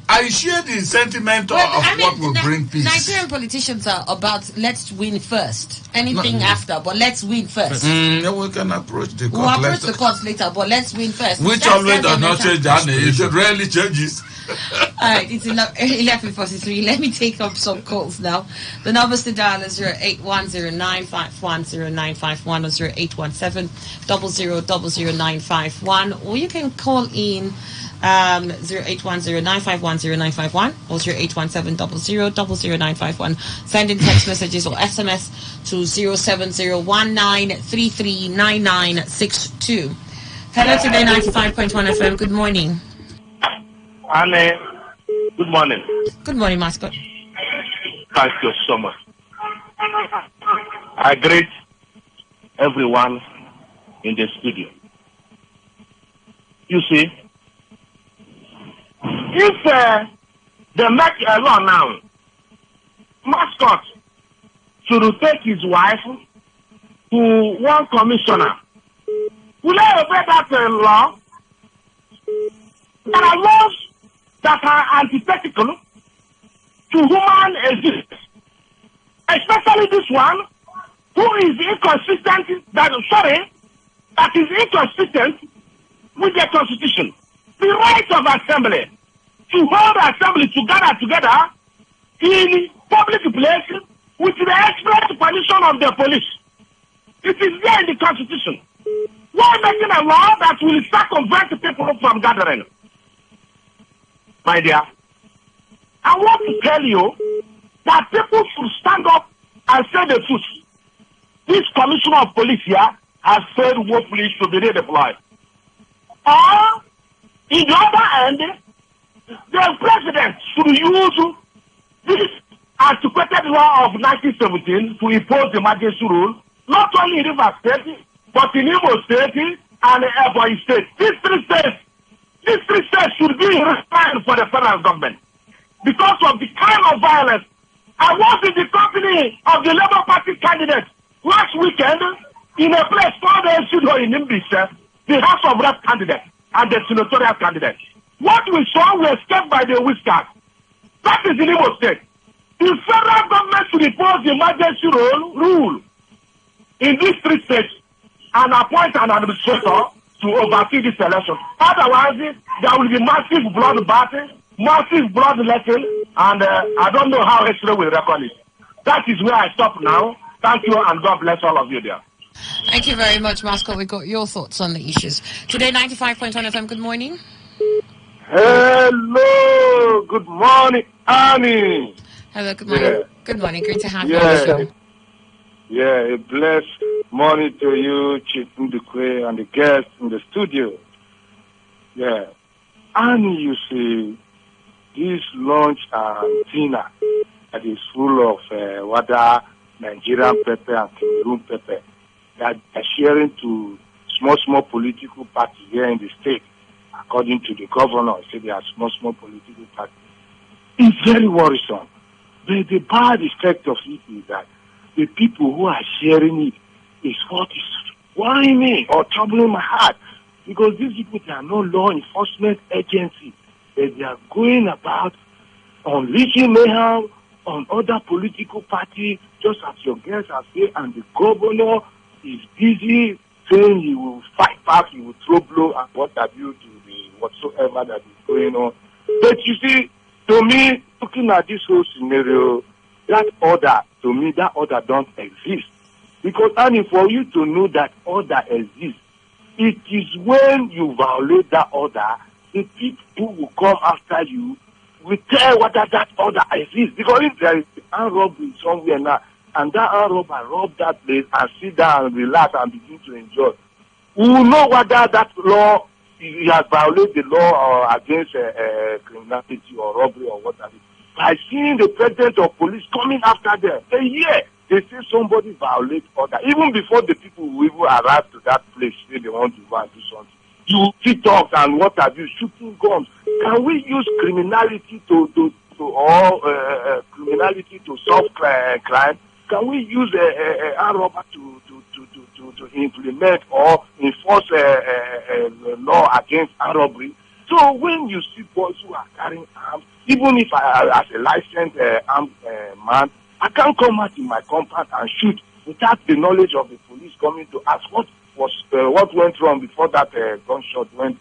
I share the sentiment of what will bring peace. Nigerian politicians are about let's win first. Anything after, but let's win first. We can approach the court. We'll approach the courts later, but let's win first. Which always does not change, it rarely changes. Alright, it's 11:43. Let me take up some calls now. The numbers to dial is 08109510951 or 081700000951, or you can call in 081095100951 or 081700000951. Send in text messages or SMS to 07019339962. Hello, Today 95.1 FM. Good morning. Anne, good morning. Good morning, Mascot. Thank you so much. I greet everyone in the studio. You see, if they make a law now, Mascot should take his wife to one commissioner. Will they obey that law? There are laws that are antithetical to human existence, especially this one who is inconsistent, that is inconsistent with the Constitution. The right of assembly, to hold assembly, to gather together in public places with the express permission of the police. It is there in the Constitution. Why making a law that will circumvent people from gathering? My dear, I want to tell you that people should stand up and say the truth. This commissioner of police here has said woefully should be redeployed. Or, in the other end, the president should use this antiquated law of 1917 to impose the emergency rule, not only in Rivers State, but in Imo State and Ebonyi State. These three states should be refined for the federal government because of the kind of violence. I was in the company of the Labour Party candidate last weekend in a place called Esudo in Imbisha, the House of Rep candidate and the senatorial candidate. What we saw were escaped by the whiskers. That is in Imo State. The federal government should impose the emergency rule in these three states and appoint an administrator to oversee this election. Otherwise, there will be massive bloodbath, massive bloodletting, and I don't know how history will record it. That is where I stop now. Thank you, and God bless all of you there. Thank you very much, Mascot. We got your thoughts on the issues. Today, 95.1 FM, good morning. Hello, good morning, Annie. Hello, good morning. Yeah. Good morning, great to have you on the show. Yeah, a blessed morning to you, Chief Ndukwe, and the guests in the studio. Yeah. Annie, you see, this lunch and dinner that is full of water, Nigerian pepper and Cameroon pepper that are sharing to small political parties here in the state. According to the governor, he said there are small political parties. It's very worrisome. The bad effect of it is that the people who are sharing it is what is worrying me or troubling my heart. Because these people, they are no law enforcement agency. They are going about unleashing mayhem on other political parties, just as your guests have said, and the governor is busy saying he will fight back, he will throw blow and what have you to the whatsoever that is going on. But you see, to me, looking at this whole scenario, that order don't exist. Because, Annie, for you to know that order exists, it is when you violate that order, the people who will come after you will tell whether that order exists. Because if there is an armed robbery somewhere now, and that armed robber rob that place and sit down and relax and begin to enjoy, we will know whether that law, he has violated the law against criminality or robbery or whatever. By seeing the president of police coming after them, they say somebody violates order. Even before the people will even arrive to that place, say they want to go and do something. You see talks and what have you, shooting guns. Can we use criminality to solve crime? Can we use a robber to implement or enforce a law against armed robbery? So when you see boys who are carrying arms, even if as a licensed armed man, I can't come out in my compound and shoot without the knowledge of the police coming to ask what went wrong before that gunshot went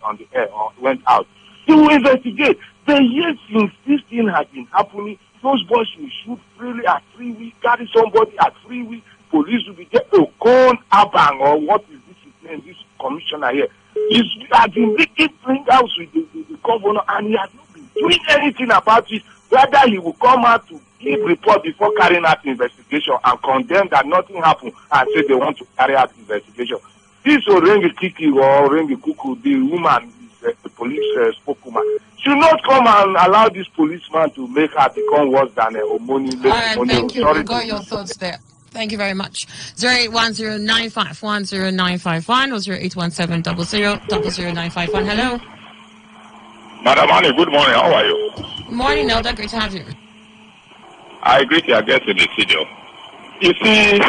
on the air or went out. They will investigate. The years since this thing has been happening, those boys will shoot freely at 3 weeks, carry somebody at 3 weeks. Police will be there. Okon Abang, or what is this name, this commissioner here? He has been making fingers with the governor, and he has not been doing anything about it. Whether he will come out to give report before carrying out investigation and condemn that nothing happened and say they want to carry out investigation. This Orengi Kiki or Orengi Kuku, the woman, the police spokeswoman, should not come and allow this policeman to make her become worse than a Omoni. All right, thank you. We got your thoughts there. Thank you very much. 08109510951 or 0817000951. Hello. Madam Annie, good morning. How are you? Good morning, Nelda. Great to have you. I greet your guest in the studio. You see,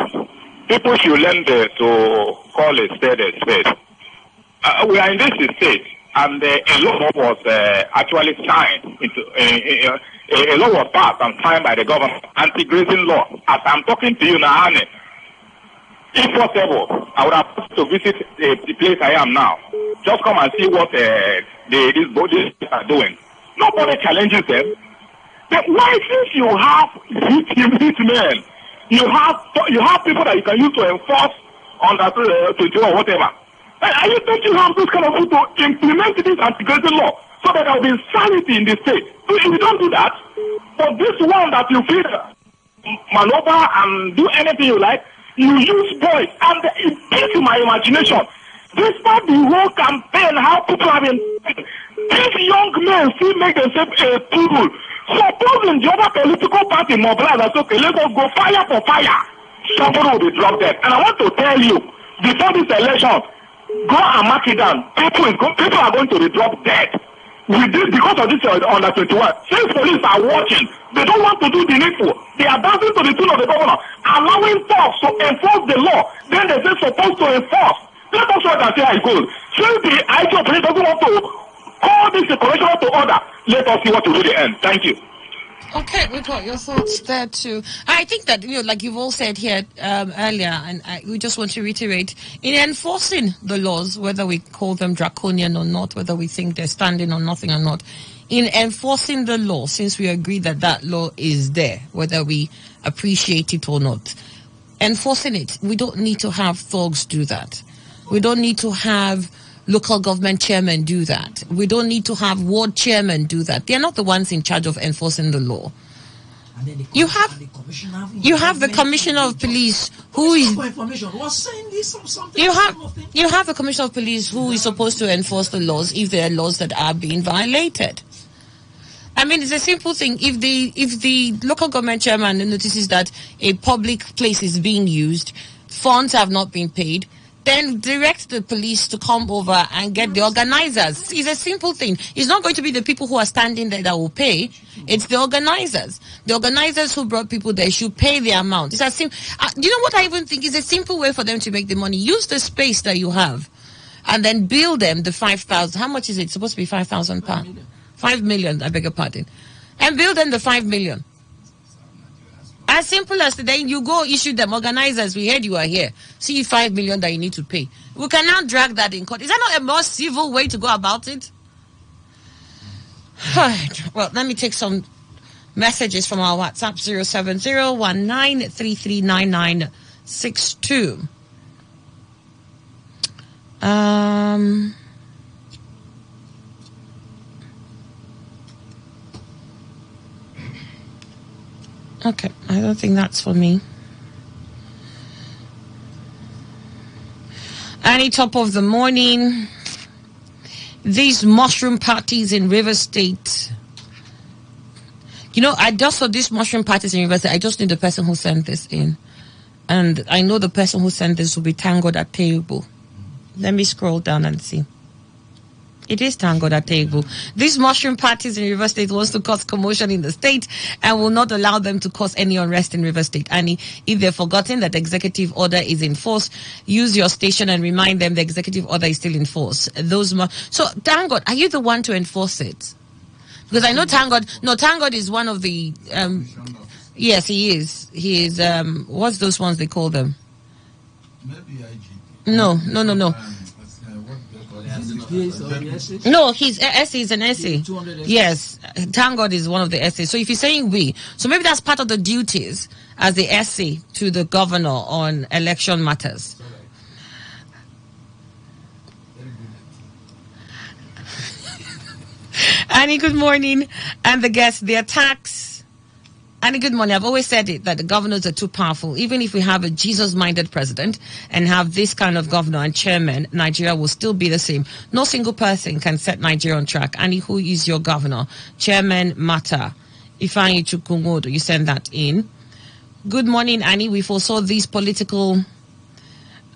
people should learn to call a spade a spade. We are in this state, and a law was actually signed a law was passed and signed by the government, anti-grazing law. As I'm talking to you now, Annie, if possible, I would have to visit the place I am now. Just come and see what these bodies are doing. Nobody challenges them. But why, since you have hit men, you have people that you can use to enforce under 21 or whatever. Don't you have this kind of people to implement this anti-grazing law so that there will be sanity in the state? So if you don't do that, for this one that you feel maneuver and do anything you like, you use boys, and it beats my imagination. Despite the whole campaign, how people have been, these young men still make themselves a fool. Supposing the other political party mobilize and say, okay, let us go fire for fire, somebody will be dropped dead. And I want to tell you, before this election, go and mark it down. People are going to be dropped dead. Because of this under 21. Since police are watching, they don't want to do the needful. They are dancing to the tune of the governor, allowing folks to enforce the law. Then they say supposed to enforce. Let us wait and see how it goes. Since the IGP doesn't want to call this a correctional to order, let us see what will be the end. Thank you. Okay, we got your thoughts there too. I think that, like you've all said here earlier, and we just want to reiterate, in enforcing the laws, whether we call them draconian or not, whether we think they're standing on nothing or not, in enforcing the law, since we agree that that law is there, whether we appreciate it or not, enforcing it, we don't need to have thugs do that. We don't need to have local government chairmen do that. We don't need to have ward chairmen do that. They're not the ones in charge of enforcing the law. You have the commissioner of police who is you have the commissioner of police who is supposed to enforce the laws if there are laws that are being violated. I mean, it's a simple thing. If the local government chairman notices that a public place is being used, funds have not been paid, then direct the police to come over and get the organizers. It's a simple thing. It's not going to be the people who are standing there that will pay. It's the organizers. The organizers who brought people there should pay the amount. It's as simple. You know what I even think is a simple way for them to make the money? Use the space that you have and then bill them the 5,000. How much is it? It's supposed to be 5,000 pounds. 5 million, I beg your pardon. And bill them the 5 million. As simple as today, you go issue them organizers. We heard you are here. See 5 million that you need to pay. We can now drag that in court. Is that not a more civil way to go about it? Well, let me take some messages from our WhatsApp 07019339962. Okay, I don't think that's for me. Any top of the morning. These mushroom parties in River State. You know, I just saw these mushroom parties in River State. I just knew the person who sent this in. And I know the person who sent this will be tangled at table. Let me scroll down and see. It is tangled at table. These mushroom parties in River State wants to cause commotion in the state and will not allow them to cause any unrest in River State. And if they've forgotten that the executive order is in force, use your station and remind them the executive order is still in force. So, Tangled, are you the one to enforce it? Because I know Tangled is one of the... yes, he is. He is... what's those ones they call them? Maybe IG. No. No, he's SE is an SE. Yes, Tangled is one of the SE. So if you're saying we, so maybe that's part of the duties as the SE to the governor on election matters. Annie, good morning. And the guests, the attacks. Annie, good morning. I've always said it, that the governors are too powerful. Even if we have a Jesus-minded president and have this kind of governor and chairman, Nigeria will still be the same. No single person can set Nigeria on track. Annie, who is your governor? Chairman Mata. Ifeanyi Chukwumodo, you send that in. Good morning, Annie. We foresaw these political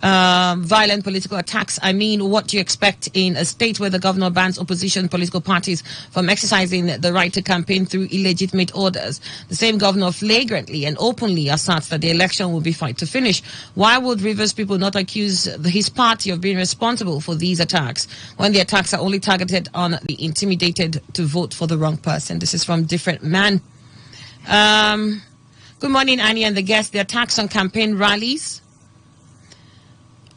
violent political attacks. I mean, what do you expect in a state where the governor bans opposition political parties from exercising the right to campaign through illegitimate orders? The same governor flagrantly and openly asserts that the election will be fight to finish. Why would Rivers people not accuse his party of being responsible for these attacks when the attacks are only targeted on the intimidated to vote for the wrong person? This is from Different Man. Good morning, Annie and the guests. The attacks on campaign rallies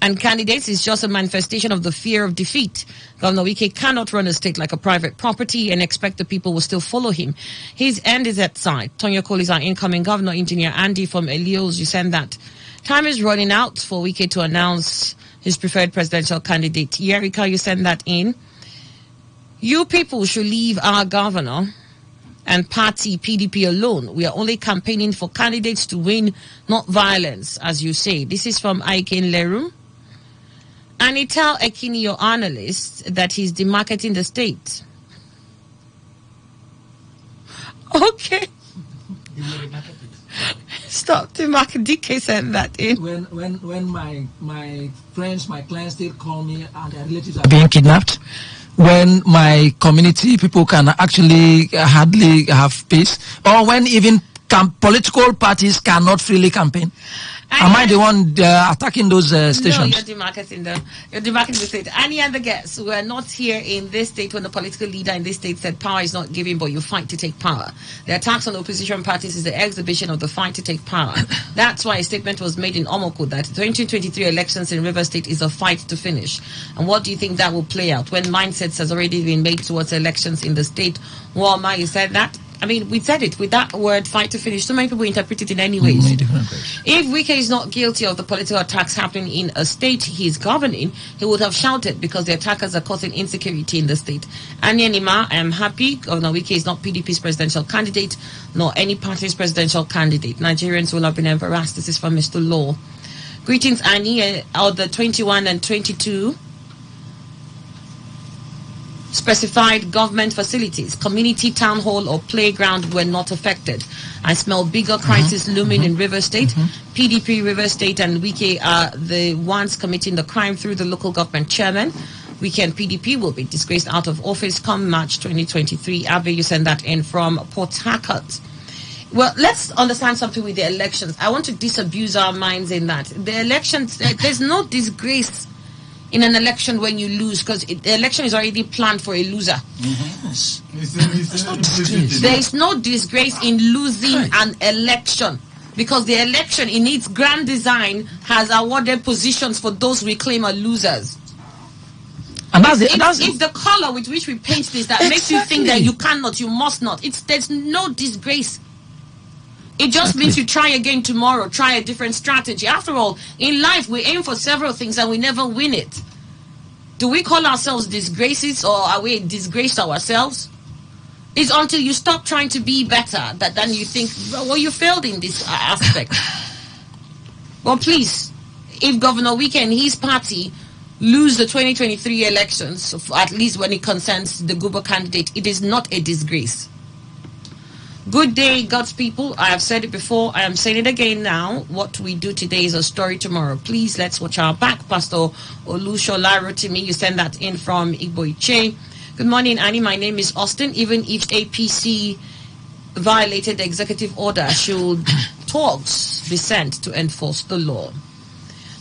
and candidates is just a manifestation of the fear of defeat. Governor Wike cannot run a state like a private property and expect the people will still follow him. His end is at sight. Tonya Cole is our incoming governor. Engineer Andy from Elios, you send that. Time is running out for Wike to announce his preferred presidential candidate. Yerika, you send that in. You people should leave our governor and party PDP alone. We are only campaigning for candidates to win, not violence, as you say. This is from Aiken Leru. And he tell Ekini, your analyst, that he's demarketing the state. Okay. Stop demarketing. DK sent that in. When my friends, my clients still call me and their relatives are being kidnapped, when my community people can actually hardly have peace, or when even political parties cannot freely campaign. Am I the one attacking those stations? No, you're demarketing the state. Any other guests who are not here in this state when the political leader in this state said power is not given, but you fight to take power. The attacks on opposition parties is the exhibition of the fight to take power. That's why a statement was made in Omoko that 2023 elections in River State is a fight to finish. And what do you think that will play out when mindsets has already been made towards elections in the state? Walma, you said that. I mean, we said it with that word, fight to finish. So many people interpret it in any ways. If Wike is not guilty of the political attacks happening in a state he is governing, he would have shouted because the attackers are causing insecurity in the state. Anya Nima, I am happy. Governor Wike is not PDP's presidential candidate, nor any party's presidential candidate. Nigerians will have been embarrassed. This is from Mr. Law. Greetings, Annie. Out the 21 and 22 specified government facilities, community town hall or playground were not affected. I smell bigger crisis looming in River State. PDP, River State and Wike are the ones committing the crime through the local government chairman. Wike and PDP will be disgraced out of office come March 2023. Abe, you send that in from Port Harcourt. Well, let's understand something with the elections. I want to disabuse our minds in that. The elections, there's no disgrace in an election when you lose, because the election is already planned for a loser. Yes. There is no disgrace in losing an election, because the election in its grand design has awarded positions for those we claim are losers. And it's the color with which we paint this that makes you think that you cannot, you must not. There's no disgrace. It just means you try again tomorrow, try a different strategy. After all, in life, we aim for several things and we never win it. Do we call ourselves disgraces, or are we disgraced ourselves? It's until you stop trying to be better that then you think, well, you failed in this aspect. Well, please, if Governor Wike and his party lose the 2023 elections, at least when it concerns the Guber candidate, it is not a disgrace. Good day, God's people. I have said it before. I am saying it again now. What we do today is a story tomorrow. Please, let's watch our back. Pastor Olushola Rotimi, you send that in from Igboiche. Good morning, Annie. My name is Austin. Even if APC violated the executive order, should talks be sent to enforce the law?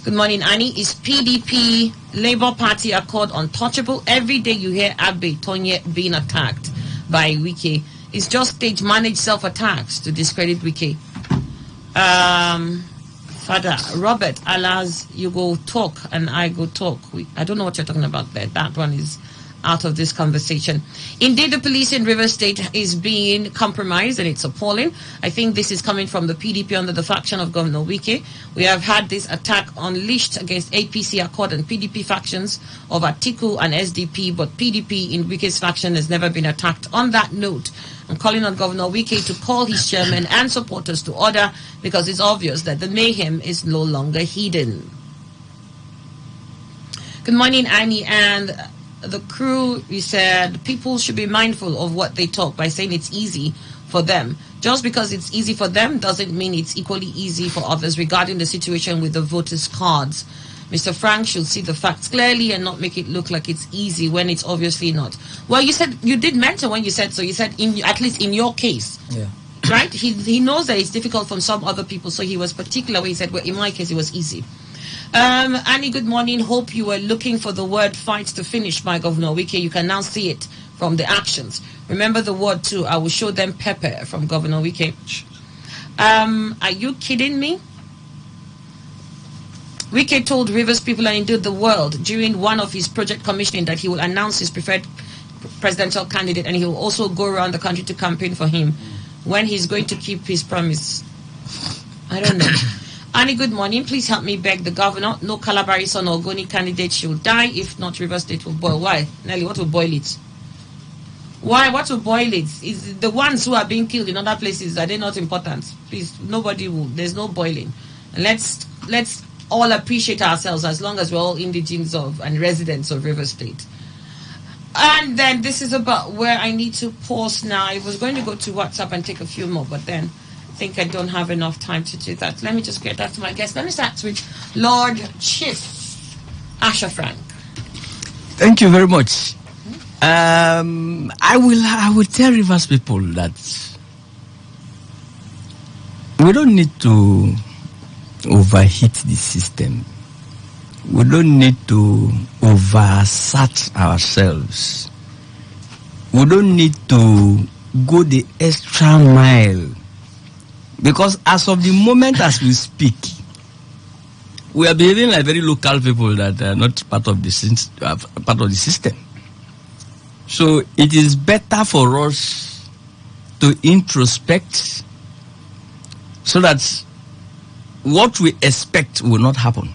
Good morning, Annie. Is PDP Labour Party Accord untouchable? Every day you hear Abe Tonye being attacked by Wike. It's just stage managed self-attacks to discredit Wike. Father Robert allows you go talk and I go talk. I don't know what you're talking about there. That one is out of this conversation. Indeed, the police in River State is being compromised and it's appalling. I think this is coming from the PDP under the faction of Governor Wike. We have had this attack unleashed against APC Accord and PDP factions of Atiku and SDP, but PDP in Wike's faction has never been attacked. On that note, I'm calling on Governor Wike to call his chairman and supporters to order, because it's obvious that the mayhem is no longer hidden. Good morning, Annie and the crew. We said people should be mindful of what they talk by saying it's easy for them. Just because it's easy for them doesn't mean it's equally easy for others regarding the situation with the voters' cards. Mr. Frank should see the facts clearly and not make it look like it's easy when it's obviously not. Well, you said, you did mention when you said so. You said, at least in your case, right? He knows that it's difficult from some other people, so he was particular when he said, well, in my case, it was easy. Annie, good morning. Hope you were looking for the word fight to finish, my Governor Wike. You can now see it from the actions. Remember the word too. I will show them pepper from Governor Wike. Are you kidding me? Wike told Rivers people and indeed the world during one of his project commissioning that he will announce his preferred presidential candidate and he will also go around the country to campaign for him. When he's going to keep his promise, I don't know. Annie, good morning. Please help me beg the governor. No Calabari son or Ogoni candidate should die. If not, Rivers State will boil. Why? Nelly, what will boil it? Why? What will boil it? Is the ones who are being killed in other places, are they not important? Please, nobody will. There's no boiling. And let's all appreciate ourselves as long as we're all indigenes of and residents of Rivers State. And then this is about where I need to pause now. I was going to go to WhatsApp and take a few more, but then I think I don't have enough time to do that. Let me just get back to my guest. Let me start with Lord Chief Asher Frank. Thank you very much. I will tell Rivers people that we don't need to overheat the system. We don't need to oversat ourselves. We don't need to go the extra mile. Because as of the moment as we speak, we are behaving like very local people that are not part of the system. So it is better for us to introspect so that what we expect will not happen.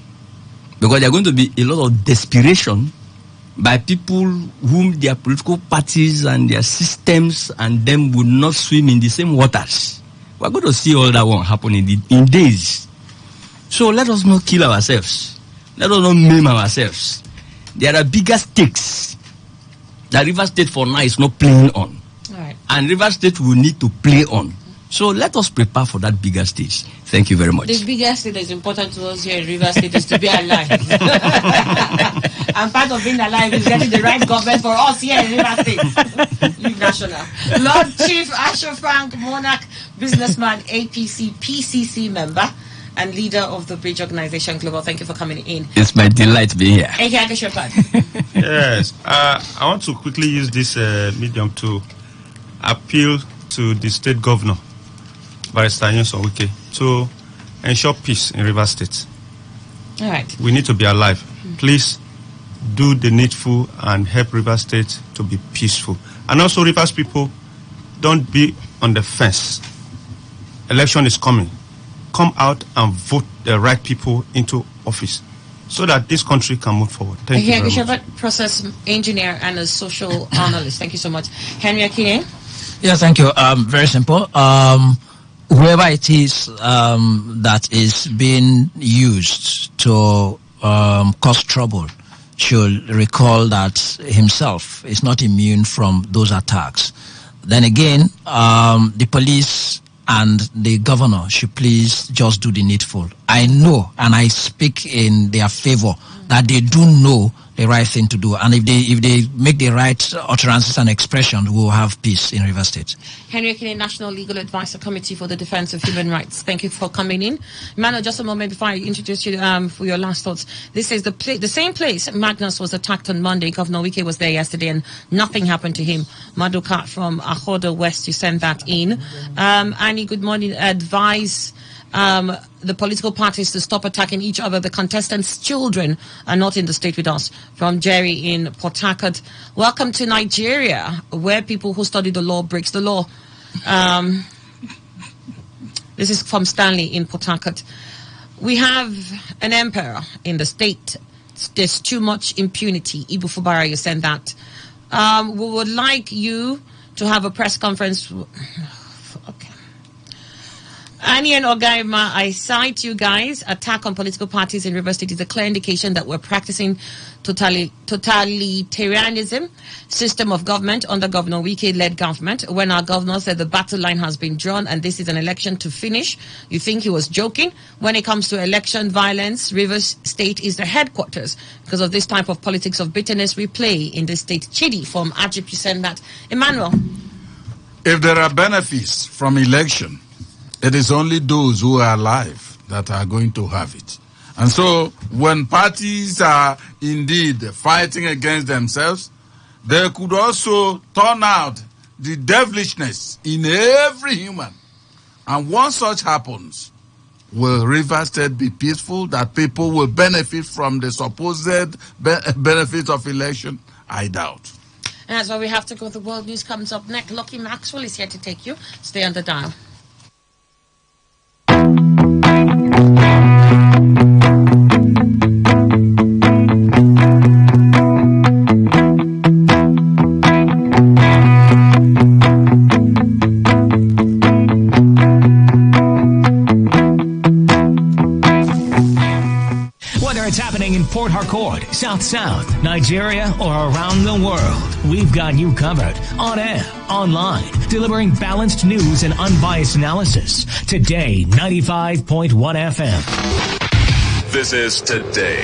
Because there are going to be a lot of desperation by people whom their political parties and their systems and them would not swim in the same waters. We're going to see all that one happen in days. So let us not kill ourselves. Let us not maim ourselves. There are bigger stakes that Rivers State for now is not playing on. Right. And Rivers State will need to play on. So let us prepare for that bigger stage. Thank you very much. The biggest thing that is important to us here in Rivers State is to be alive. And part of being alive is getting the right government for us here in Rivers State. Leave national. Lord Chief Asher Frank, monarch, businessman, APC, PCC member, and leader of the Bridge Organization Global. Thank you for coming in. It's my delight being here. Yes. I want to quickly use this medium to appeal to the state governor, Barrister Nyesom Wike, to ensure peace in Rivers State. All right. We need to be alive. Please do the needful and help Rivers State to be peaceful. And also, Rivers people, don't be on the fence. Election is coming. Come out and vote the right people into office so that this country can move forward. Thank you very much. Process engineer and a social analyst. Thank you so much. Henry Akine? Yes, thank you. Very simple. Whoever it is that is being used to cause trouble should recall that himself is not immune from those attacks. Then again, the police and the governor should please just do the needful. I know and I speak in their favor that they do know the right thing to do, and if they make the right utterances and expressions, we will have peace in Rivers State. Henry Akine, National Legal Advisor Committee for the Defense of Human Rights. Thank you for coming in. Emmanuel, just a moment before I introduce you for your last thoughts. This is the same place Magnus was attacked on Monday. Governor Wike was there yesterday and nothing happened to him. Maduka from Ahoda West, you sent that in. Annie, good morning. Advise the political parties to stop attacking each other. The contestants' children are not in the state with us. From Jerry in Port Harcourt. Welcome to Nigeria, where people who study the law breaks the law. This is from Stanley in Port Harcourt. We have an emperor in the state. There's too much impunity. Ibu Fubara, you sent that. We would like you to have a press conference. Okay. Annie and Ogaima, I cite you guys. Attack on political parties in River State is a clear indication that we're practicing totalitarianism system of government under Governor Wike-led government. When our governor said the battle line has been drawn and this is an election to finish, you think he was joking? When it comes to election violence, Rivers State is the headquarters because of this type of politics of bitterness we play in the state. Chidi from Ajip, you send that. Emmanuel. If there are benefits from election, it is only those who are alive that are going to have it. And so when parties are indeed fighting against themselves, they could also turn out the devilishness in every human. And once such happens, will River State be peaceful, that people will benefit from the supposed benefits of election? I doubt. And that's why we have to go. The world news comes up next. Lucky Maxwell is here to take you. Stay on the dial. In Port Harcourt, South, Nigeria, or around the world, we've got you covered. On air, online, delivering balanced news and unbiased analysis. Today, 95.1 FM. This is Today,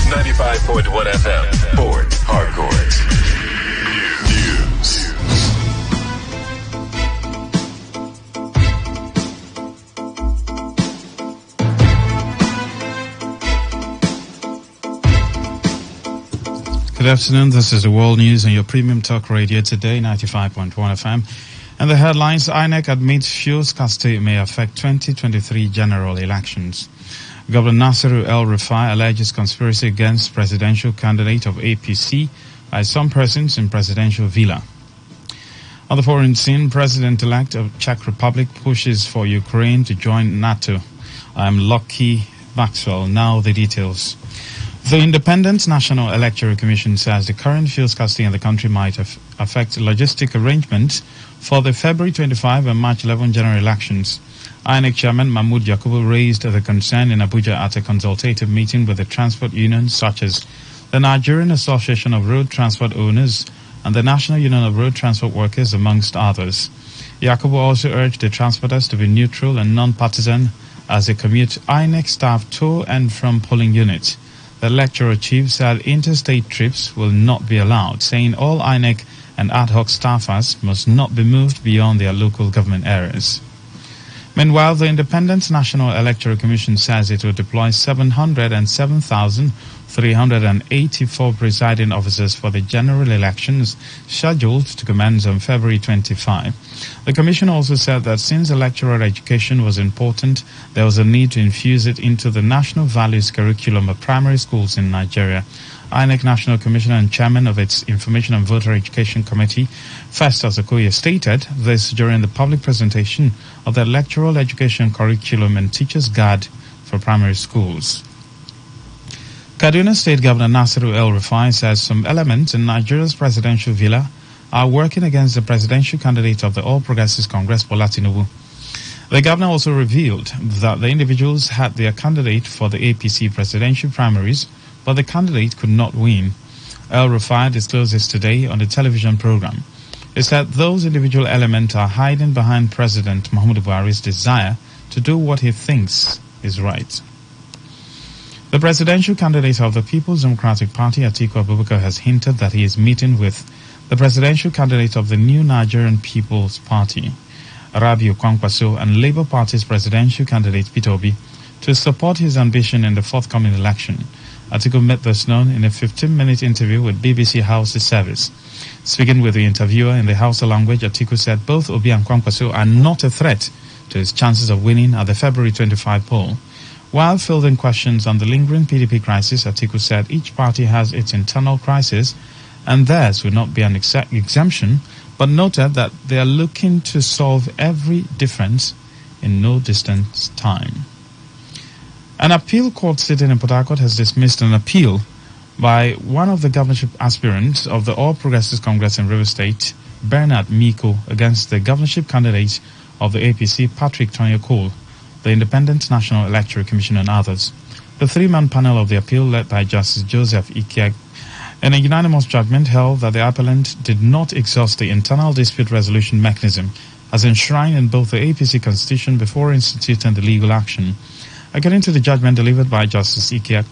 95.1 FM, Port Harcourt. News. Good afternoon, this is the World News on your premium talk radio Today, 95.1 FM. And the headlines, INEC admits fuel scarcity may affect 2023 general elections. Governor Nasiru El-Rufai alleges conspiracy against presidential candidate of APC by some persons in presidential villa. On the foreign scene, President-elect of Czech Republic pushes for Ukraine to join NATO. I'm Lucky Maxwell. Now the details. The Independent National Electoral Commission says the current fuel scarcity in the country might affect logistic arrangements for the February 25 and March 11 general elections. INEC Chairman Mahmoud Yakubu raised the concern in Abuja at a consultative meeting with the transport unions such as the Nigerian Association of Road Transport Owners and the National Union of Road Transport Workers, amongst others. Yakubu also urged the transporters to be neutral and non-partisan as they commute INEC staff to and from polling units. The lecturer chief said interstate trips will not be allowed, saying all INEC and ad hoc staffers must not be moved beyond their local government areas. Meanwhile, the Independent National Electoral Commission says it will deploy 707,384 presiding officers for the general elections scheduled to commence on February 25. The Commission also said that since electoral education was important, there was a need to infuse it into the national values curriculum of primary schools in Nigeria. INEC National Commissioner and Chairman of its Information and Voter Education Committee, Festus Okoye, stated this during the public presentation of the Electoral Education Curriculum and Teachers Guide for Primary Schools. Kaduna State Governor Nasiru El-Rufai says some elements in Nigeria's presidential villa are working against the presidential candidate of the All Progressives Congress, Bola Tinubu. The governor also revealed that the individuals had their candidate for the APC presidential primaries, but the candidate could not win. El-Rufai disclosed this today on the television program. He said those individual elements are hiding behind President Muhammadu Buhari's desire to do what he thinks is right. The presidential candidate of the People's Democratic Party, Atiku Abubakar, has hinted that he is meeting with the presidential candidate of the New Nigerian People's Party, Rabiu Kwankwaso, and Labour Party's presidential candidate, Peter Obi, to support his ambition in the forthcoming election. Atiku made this known in a 15-minute interview with BBC Hausa Service. Speaking with the interviewer in the Hausa language, Atiku said both Obi and Kwankwaso are not a threat to his chances of winning at the February 25 poll. While fielding questions on the lingering PDP crisis, Atiku said each party has its internal crisis and theirs will not be an exemption, but noted that they are looking to solve every difference in no distant time. An appeal court sitting in Port Harcourt has dismissed an appeal by one of the governorship aspirants of the All Progressives Congress in River State, Bernard Miko, against the governorship candidate of the APC, Patrick Tonyo Cole. the Independent National Electoral Commission, and others. The three-man panel of the appeal, led by Justice Joseph Ikiag, in a unanimous judgment, held that the appellant did not exhaust the internal dispute resolution mechanism as enshrined in both the APC constitution before instituting the legal action. According to the judgment delivered by Justice Ikiag,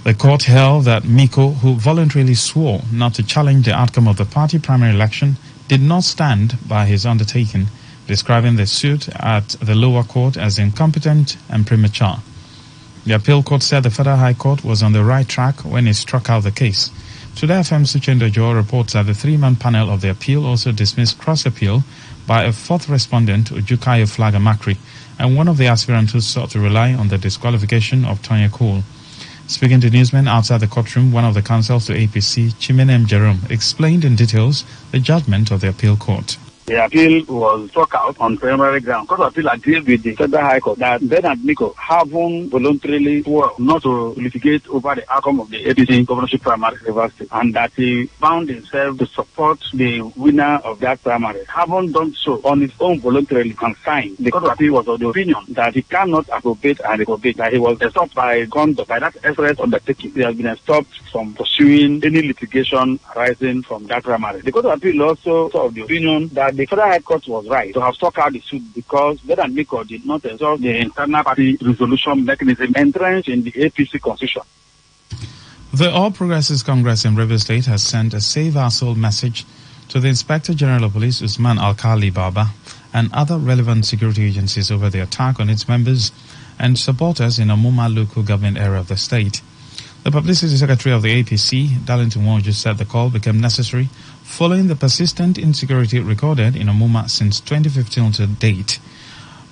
the court held that Miko, who voluntarily swore not to challenge the outcome of the party primary election, did not stand by his undertaking, describing the suit at the lower court as incompetent and premature. The appeal court said the Federal High Court was on the right track when it struck out the case. Today FM's Uchendo Joe reports that the three-man panel of the appeal also dismissed cross-appeal by a fourth respondent, Ujukayo Flaga Makri, and one of the aspirants who sought to rely on the disqualification of Tonya Cole. Speaking to newsmen outside the courtroom, one of the counsels to APC, Chimenem Jerome, explained in details the judgment of the appeal court. The appeal was struck out on preliminary ground. Court of Appeal agreed with the Federal High Court that Ben and Miko haven't voluntarily sworn not to litigate over the outcome of the APC governorship primary in Rivers State, and that he found himself to support the winner of that primary. Haven't done so on his own voluntarily and signed. The Court of Appeal was of the opinion that he cannot appropriate and reprobate, that he was stopped by conduct, by that express undertaking. He has been stopped from pursuing any litigation arising from that primary. The Court of Appeal also of the opinion that the Federal High Court was right to have struck out the suit because Ben and Miko did not exhaust the internal party resolution mechanism entrenched in the APC constitution. The All Progressives Congress in Rivers State has sent a Save Our Soul message to the Inspector General of Police, Usman Alkali Baba, and other relevant security agencies over the attack on its members and supporters in Omuma local government area of the state. The Publicity Secretary of the APC, Darlington Wonju, said the call became necessary following the persistent insecurity recorded in Omuma since 2015 to date.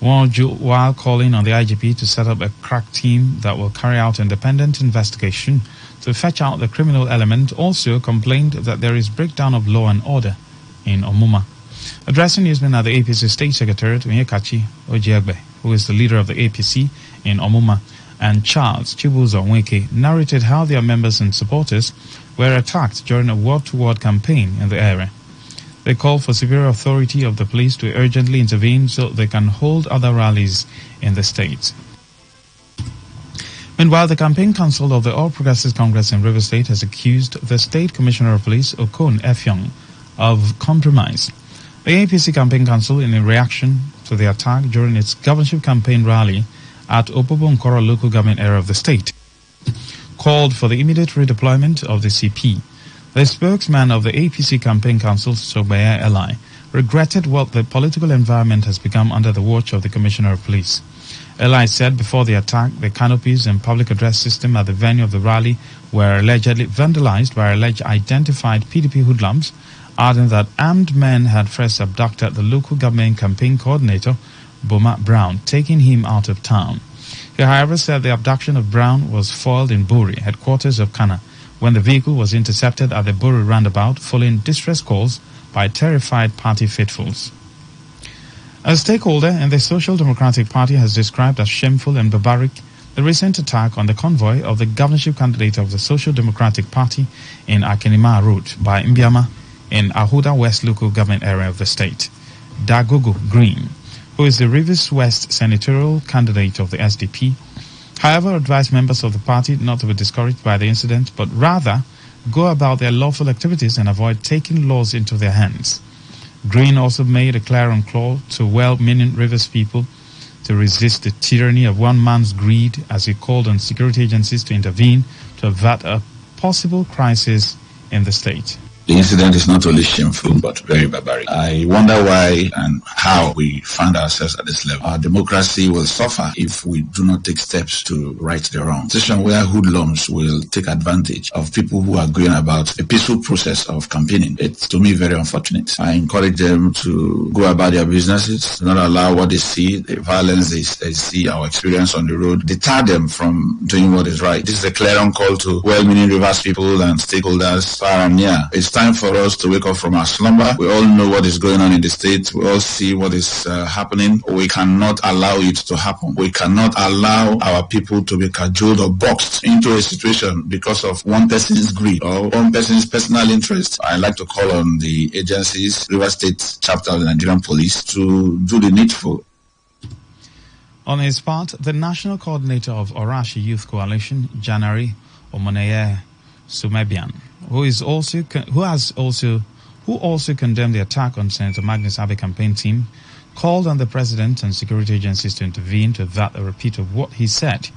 Wonju, while calling on the IGP to set up a crack team that will carry out independent investigation to fetch out the criminal element, also complained that there is breakdown of law and order in Omuma. Addressing newsmen at the APC State Secretariat, Onyekachi Ojiegbe, who is the leader of the APC in Omuma, and Charles Chibuzo Nweke narrated how their members and supporters were attacked during a word-to-word campaign in the area. They called for severe authority of the police to urgently intervene so they can hold other rallies in the state. Meanwhile, the campaign council of the All Progressives Congress in Rivers State has accused the State Commissioner of Police, Okon Efyong, of compromise. The APC campaign council, in a reaction to the attack during its governorship campaign rally at Opobo Nkoro local government area of the state, called for the immediate redeployment of the CP. The spokesman of the APC campaign council, Sobaya Eli, regretted what the political environment has become under the watch of the Commissioner of Police. Eli said before the attack, the canopies and public address system at the venue of the rally were allegedly vandalized by alleged identified PDP hoodlums, adding that armed men had first abducted the local government campaign coordinator, Boma Brown, taking him out of town. He, however, said the abduction of Brown was foiled in Buri, headquarters of Kana, when the vehicle was intercepted at the Buri roundabout following distress calls by terrified party faithfuls. A stakeholder in the Social Democratic Party has described as shameful and barbaric the recent attack on the convoy of the governorship candidate of the Social Democratic Party in Akinima Road by Mbiama in Ahuda West local government area of the state. Dagogo Green, who is the Rivers West senatorial candidate of the SDP, however, advised members of the party not to be discouraged by the incident, but rather go about their lawful activities and avoid taking laws into their hands. Green also made a clarion call to well-meaning Rivers people to resist the tyranny of one man's greed as he called on security agencies to intervene to avert a possible crisis in the state. The incident is not only shameful, but very barbaric. I wonder why and how we find ourselves at this level. Our democracy will suffer if we do not take steps to right the wrong. A situation where hoodlums will take advantage of people who are going about a peaceful process of campaigning. It's, to me, very unfortunate. I encourage them to go about their businesses, not allow what they see, the violence they see, our experience on the road, deter them from doing what is right. This is a clarion call to well-meaning Rivers people and stakeholders far and near. It's time for us to wake up from our slumber. We all know what is going on in the state. We all see what is happening. We cannot allow it to happen. We cannot allow our people to be cajoled or boxed into a situation because of one person's greed or one person's personal interest. I like to call on the agencies, River State chapter of the Nigerian Police, to do the needful. On his part, the national coordinator of Orashi Youth Coalition, Janari Omoneye Sumebian, who also condemned the attack on Senator Magnus Abe campaign team, called on the president and security agencies to intervene to avert a repeat of what he said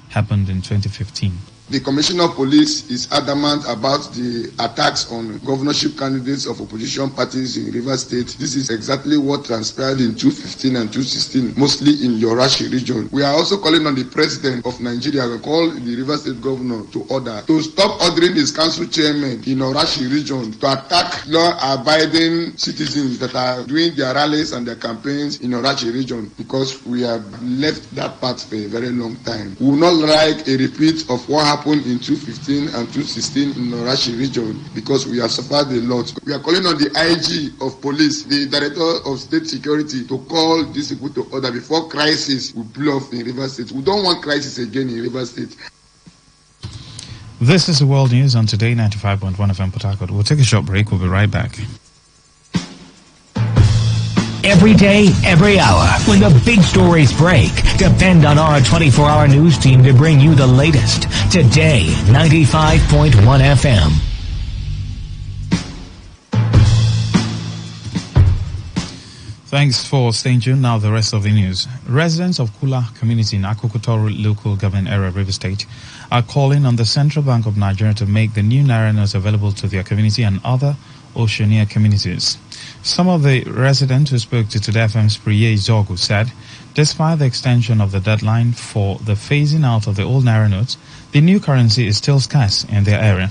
happened in 2015. The Commissioner of Police is adamant about the attacks on governorship candidates of opposition parties in Rivers State. This is exactly what transpired in 2015 and 2016, mostly in Yorashi region. We are also calling on the President of Nigeria to call the Rivers State Governor to order to stop ordering his council chairman in Yorashi region to attack law-abiding citizens that are doing their rallies and their campaigns in Yorashi region, because we have left that part for a very long time. We will not like a repeat of what happened in 2015 and 2016 in Norashi region, because we have suffered a lot. We are calling on the IG of police, the Director of State Security, to call these people to order before crisis will blow off in Rivers State. We don't want crisis again in Rivers State. This is the World News on Today 95.1 FM Port Harcourt. We'll take a short break. We'll be right back. Every day, every hour, when the big stories break, depend on our 24-hour news team to bring you the latest. Today, 95.1 FM. Thanks for staying tuned. Now the rest of the news. Residents of Kula community in Akokotoro local government area, River State, are calling on the Central Bank of Nigeria to make the new Naira notes available to their community and other Oceania communities. Some of the residents who spoke to Today FM's Priye Zogu said, despite the extension of the deadline for the phasing out of the old Naira notes, the new currency is still scarce in their area.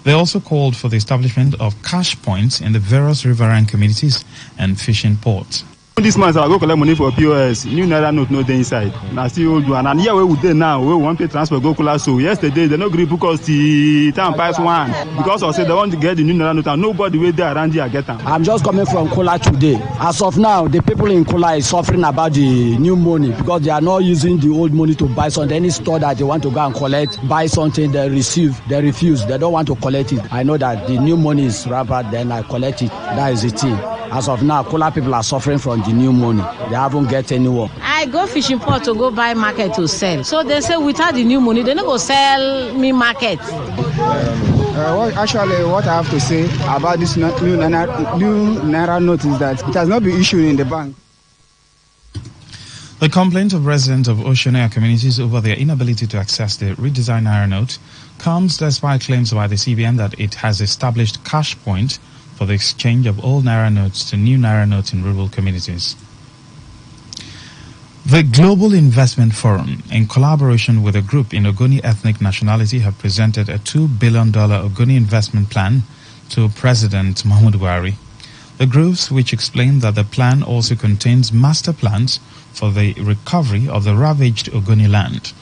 They also called for the establishment of cash points in the various riverine communities and fishing ports. This month I go collect money for POS. New Naira note no dey inside. Na still old one. And here where we dey now, we want pay transfer go Kula. So yesterday they no gree book us the time pass one because I said they want to get the new Naira note and nobody wey dey around here get them. I'm just coming from Kula today. As of now, the people in Kula is suffering about the new money because they are not using the old money to buy something. Any store that they want to go and collect, buy something, they refuse. They don't want to collect it. I know that the new money is rampant, then I collect it. That is the thing. As of now, Kula people are suffering from the new money. They haven't get any work. I go fishing port to go buy market to sell. So they say without the new money, they don't go sell me market. Actually, what I have to say about this new Naira note is that it has not been issued in the bank. The complaint of residents of Oceania communities over their inability to access the redesigned Naira note comes despite claims by the CBN that it has established cash point for the exchange of old Naira notes to new Naira notes in rural communities. The Global Investment Forum, in collaboration with a group in Ogoni ethnic nationality, have presented a $2 billion Ogoni investment plan to President Muhammadu Buhari. The groups, which explained that the plan also contains master plans for the recovery of the ravaged Ogoni land,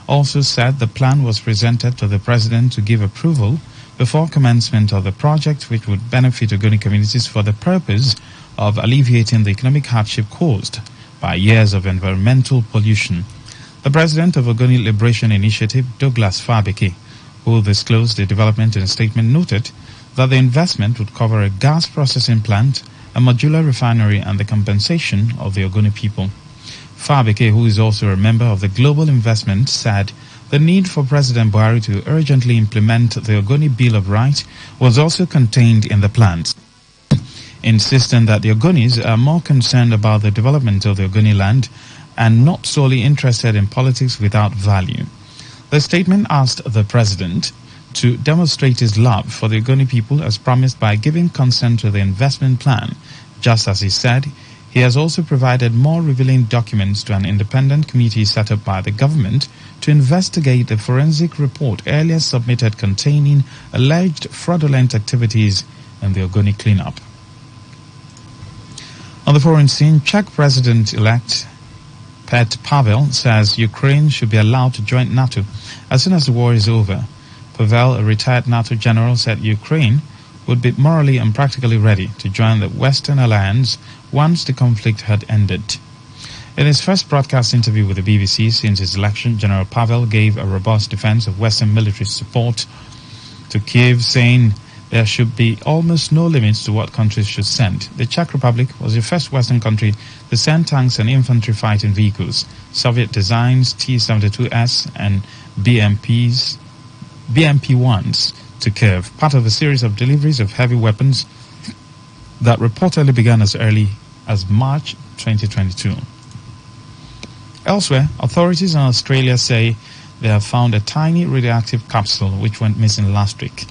also said the plan was presented to the President to give approval before commencement of the project, which would benefit Ogoni communities for the purpose of alleviating the economic hardship caused by years of environmental pollution. The president of Ogoni Liberation Initiative, Douglas Fabeke, who disclosed the development in a statement, noted that the investment would cover a gas processing plant, a modular refinery, and the compensation of the Ogoni people. Fabeke, who is also a member of the Global Investment, said the need for President Buhari to urgently implement the Ogoni Bill of Rights was also contained in the plans, insisting that the Ogonis are more concerned about the development of the Ogoni land and not solely interested in politics without value. The statement asked the President to demonstrate his love for the Ogoni people as promised by giving consent to the investment plan. Just as he said, he has also provided more revealing documents to an independent committee set up by the government to investigate the forensic report earlier submitted containing alleged fraudulent activities in the Ogoni cleanup. On the foreign scene, Czech President-elect Petr Pavel says Ukraine should be allowed to join NATO as soon as the war is over. Pavel, a retired NATO general, said Ukraine would be morally and practically ready to join the Western Alliance once the conflict had ended. In his first broadcast interview with the BBC since his election, General Pavel gave a robust defense of Western military support to Kiev, saying there should be almost no limits to what countries should send. The Czech Republic was the first Western country to send tanks and infantry fighting vehicles, Soviet designs T-72S and BMP-1s to Kiev, part of a series of deliveries of heavy weapons that reportedly began as early as March 2022. Elsewhere, authorities in Australia say they have found a tiny radioactive capsule which went missing last week.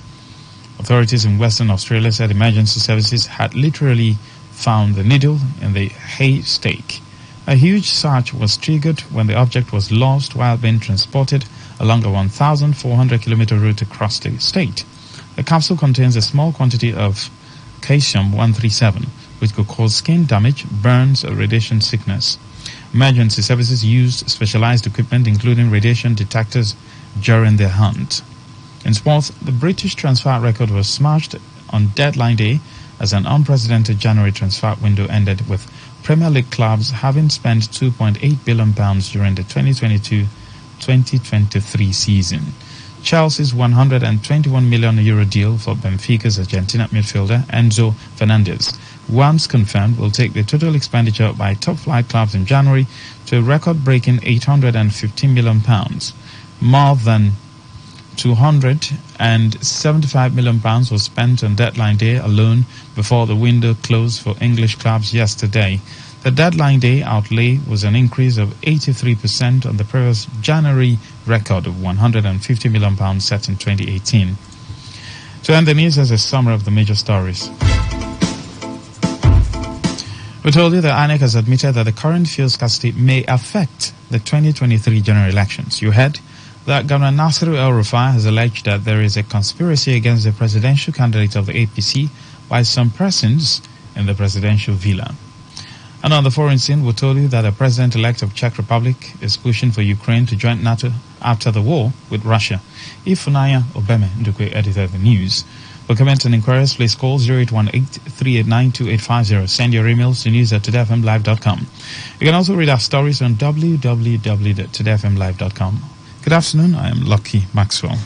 Authorities in Western Australia said emergency services had literally found the needle in the haystack. A huge search was triggered when the object was lost while being transported along a 1,400-kilometer route across the state. The capsule contains a small quantity of caesium-137, which could cause skin damage, burns, or radiation sickness. Emergency services used specialized equipment, including radiation detectors, during their hunt. In sports, the British transfer record was smashed on deadline day as an unprecedented January transfer window ended with Premier League clubs having spent £2.8 billion during the 2022-2023 season. Chelsea's €121 million deal for Benfica's Argentina midfielder Enzo Fernandez, once confirmed, will take the total expenditure by top-flight clubs in January to a record-breaking £815 million. More than £275 million was spent on deadline day alone before the window closed for English clubs yesterday. The deadline day outlay was an increase of 83% on the previous January record of £150 million set in 2018. To end the news, as a summary of the major stories. We told you that INEC has admitted that the current fuel scarcity may affect the 2023 general elections. You heard that Governor Nasiru El-Rufai has alleged that there is a conspiracy against the presidential candidate of the APC by some persons in the presidential villa. And on the foreign scene, we told you that the president-elect of Czech Republic is pushing for Ukraine to join NATO after the war with Russia. Ifunanya Obeme Ndukwe edited the news. For comments and inquiries, please call 0818-389-2850. Send your emails to news@todayfmlive.com. You can also read our stories on www.todayfmlive.com. Good afternoon, I am Lucky Maxwell.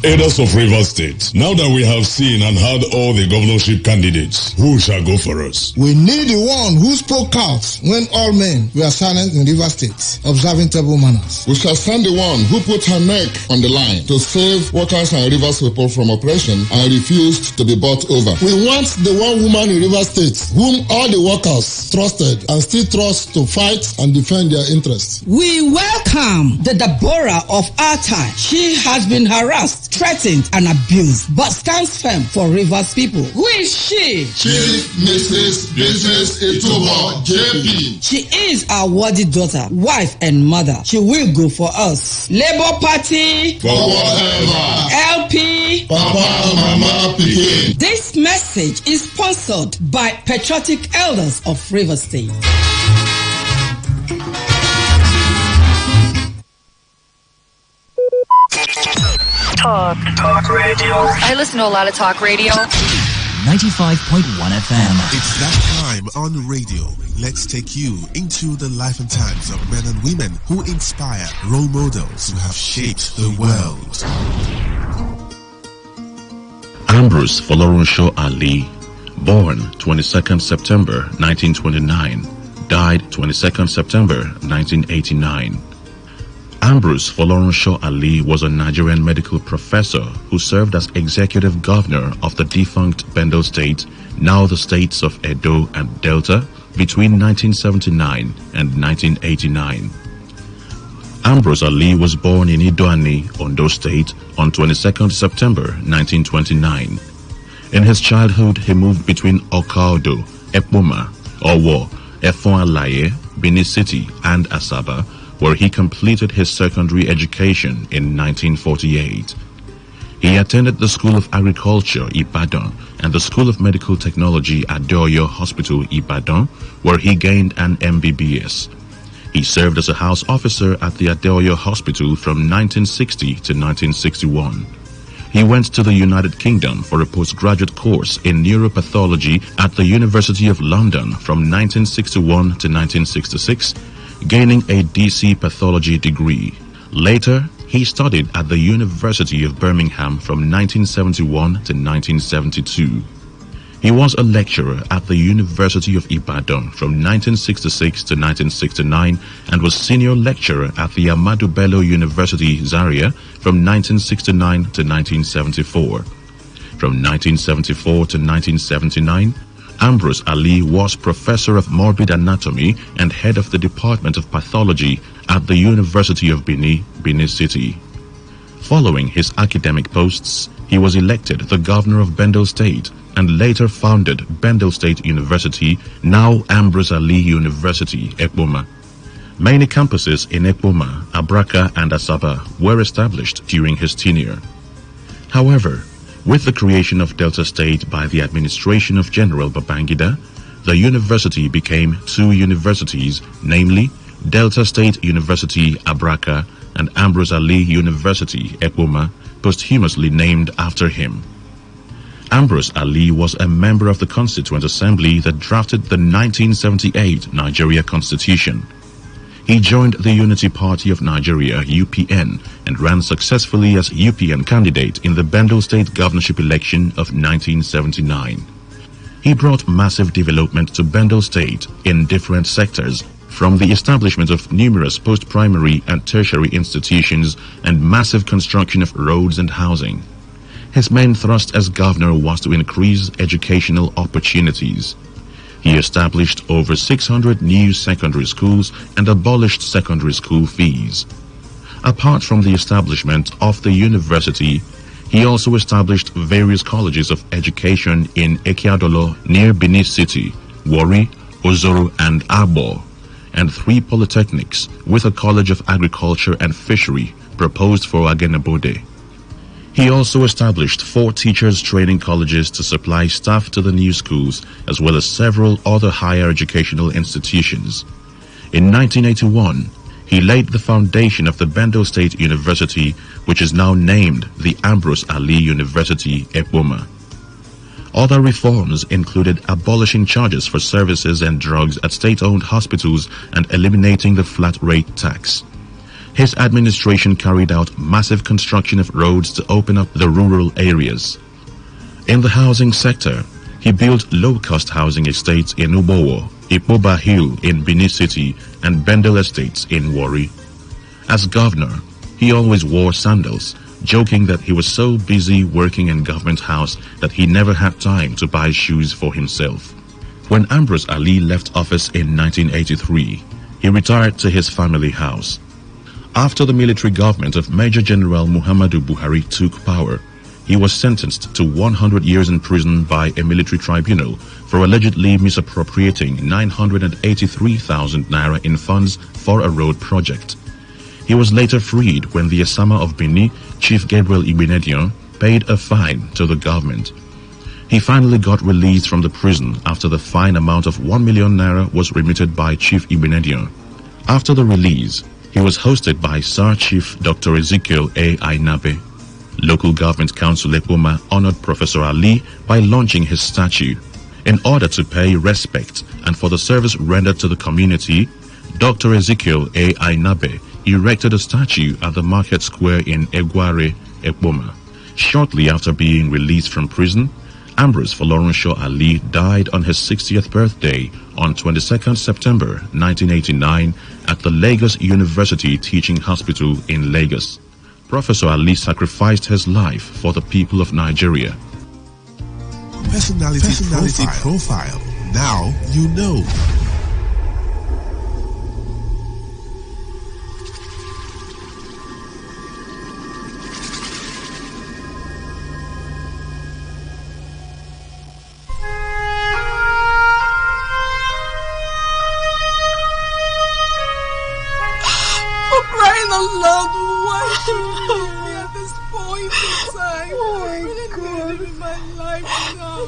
Elders of Rivers State, now that we have seen and heard all the governorship candidates, who shall go for us? We need the one who spoke out when all men were silent in Rivers State, observing table manners. We shall send the one who put her neck on the line to save workers and Rivers people from oppression and refused to be bought over. We want the one woman in Rivers State whom all the workers trusted and still trust to fight and defend their interests. We welcome the Deborah of our time. She has been harassed, threatened and abused, but stands firm for Rivers people. Who is she? Chief Mrs. Business Itubo JP. She is our worthy daughter, wife and mother. She will go for us. Labour Party. Forever. LP. Papa, Mama, Pikin. This message is sponsored by Patriotic Elders of Rivers State. Talk radio. I listen to a lot of talk radio. 95.1 FM. It's that time on radio. Let's take you into the life and times of men and women who inspire, role models who have shaped the world. Ambrose Folorunsho Ali, born 22nd September 1929, died 22nd September 1989. Ambrose Folorunsho Ali was a Nigerian medical professor who served as executive governor of the defunct Bendel State, now the states of Edo and Delta, between 1979 and 1989. Ambrose Ali was born in Idoani, Ondo State, on 22nd September 1929. In his childhood, he moved between Okaudo, Epoma, Owo, Efon-Alaye, Benin City, and Asaba, where he completed his secondary education in 1948. He attended the School of Agriculture, Ibadan, and the School of Medical Technology at Adeoyo Hospital, Ibadan, where he gained an MBBS. He served as a house officer at the Adeoyo Hospital from 1960 to 1961. He went to the United Kingdom for a postgraduate course in neuropathology at the University of London from 1961 to 1966, gaining a DC pathology degree. Later, he studied at the University of Birmingham from 1971 to 1972. He was a lecturer at the University of Ibadan from 1966 to 1969 and was senior lecturer at the Ahmadu Bello University, Zaria from 1969 to 1974. From 1974 to 1979, Ambrose Ali was professor of morbid anatomy and head of the Department of Pathology at the University of Benin, Benin City. Following his academic posts, he was elected the governor of Bendel State and later founded Bendel State University, now Ambrose Ali University, Ekpoma. Many campuses in Ekpoma, Abraka and Asaba were established during his tenure. However, with the creation of Delta State by the administration of General Babangida, the university became two universities, namely Delta State University, Abraka, and Ambrose Ali University, Ekpoma, posthumously named after him. Ambrose Ali was a member of the Constituent Assembly that drafted the 1978 Nigeria Constitution. He joined the Unity Party of Nigeria, UPN, and ran successfully as UPN candidate in the Bendel State governorship election of 1979. He brought massive development to Bendel State in different sectors, from the establishment of numerous post-primary and tertiary institutions and massive construction of roads and housing. His main thrust as governor was to increase educational opportunities. He established over 600 new secondary schools and abolished secondary school fees. Apart from the establishment of the university, he also established various colleges of education in Ekiadolo near Benin City, Warri, Ozoro and Abo, and 3 polytechnics with a College of Agriculture and Fishery proposed for Agenabode. He also established 4 teachers' training colleges to supply staff to the new schools, as well as several other higher educational institutions. In 1981, he laid the foundation of the Bendel State University, which is now named the Ambrose Ali University, Ekpoma. Other reforms included abolishing charges for services and drugs at state-owned hospitals and eliminating the flat-rate tax. His administration carried out massive construction of roads to open up the rural areas. In the housing sector, he built low-cost housing estates in Ubowo, Ipoba Hill in Benin City, and Bendel Estates in Warri. As governor, he always wore sandals, joking that he was so busy working in government house that he never had time to buy shoes for himself. When Ambrose Ali left office in 1983, he retired to his family house. After the military government of Major General Muhammadu Buhari took power, he was sentenced to 100 years in prison by a military tribunal for allegedly misappropriating 983,000 naira in funds for a road project. He was later freed when the Asama of Benin, Chief Gabriel Ibenedion, paid a fine to the government. He finally got released from the prison after the fine amount of 1 million naira was remitted by Chief Ibenedion. After the release, he was hosted by Sir Chief Dr. Ezekiel A. Ainabe. Local Government Council Ekpoma honored Professor Ali by launching his statue. In order to pay respect and for the service rendered to the community, Dr. Ezekiel A. Ainabe erected a statue at the market square in Egware, Ekpoma. Shortly after being released from prison, Ambrose Folorunsho Ali died on his 60th birthday on 22nd September 1989 at the Lagos University Teaching Hospital in Lagos. Professor Ali sacrificed his life for the people of Nigeria. Personality profile. Now you know.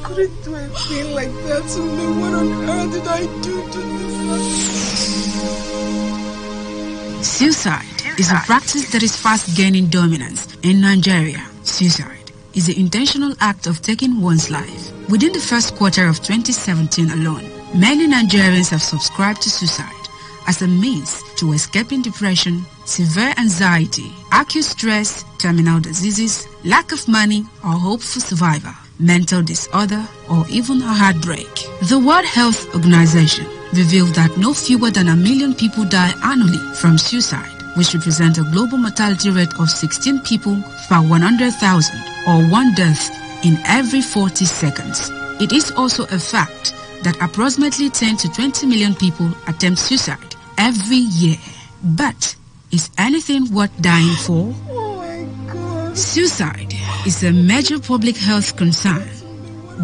Couldn't do a thing like that to me. What on earth did I do to this? Suicide is a practice that is fast gaining dominance in Nigeria. Suicide is the intentional act of taking one's life. Within the first quarter of 2017 alone, many Nigerians have subscribed to suicide as a means to escaping depression, severe anxiety, acute stress, terminal diseases, lack of money or hope for survival, mental disorder, or even a heartbreak. The World Health Organization revealed that no fewer than 1 million people die annually from suicide, which represents a global mortality rate of 16 people per 100,000, or 1 death in every 40 seconds. It is also a fact that approximately 10 to 20 million people attempt suicide every year. But is anything worth dying for? Oh my God. Suicide is a major public health concern,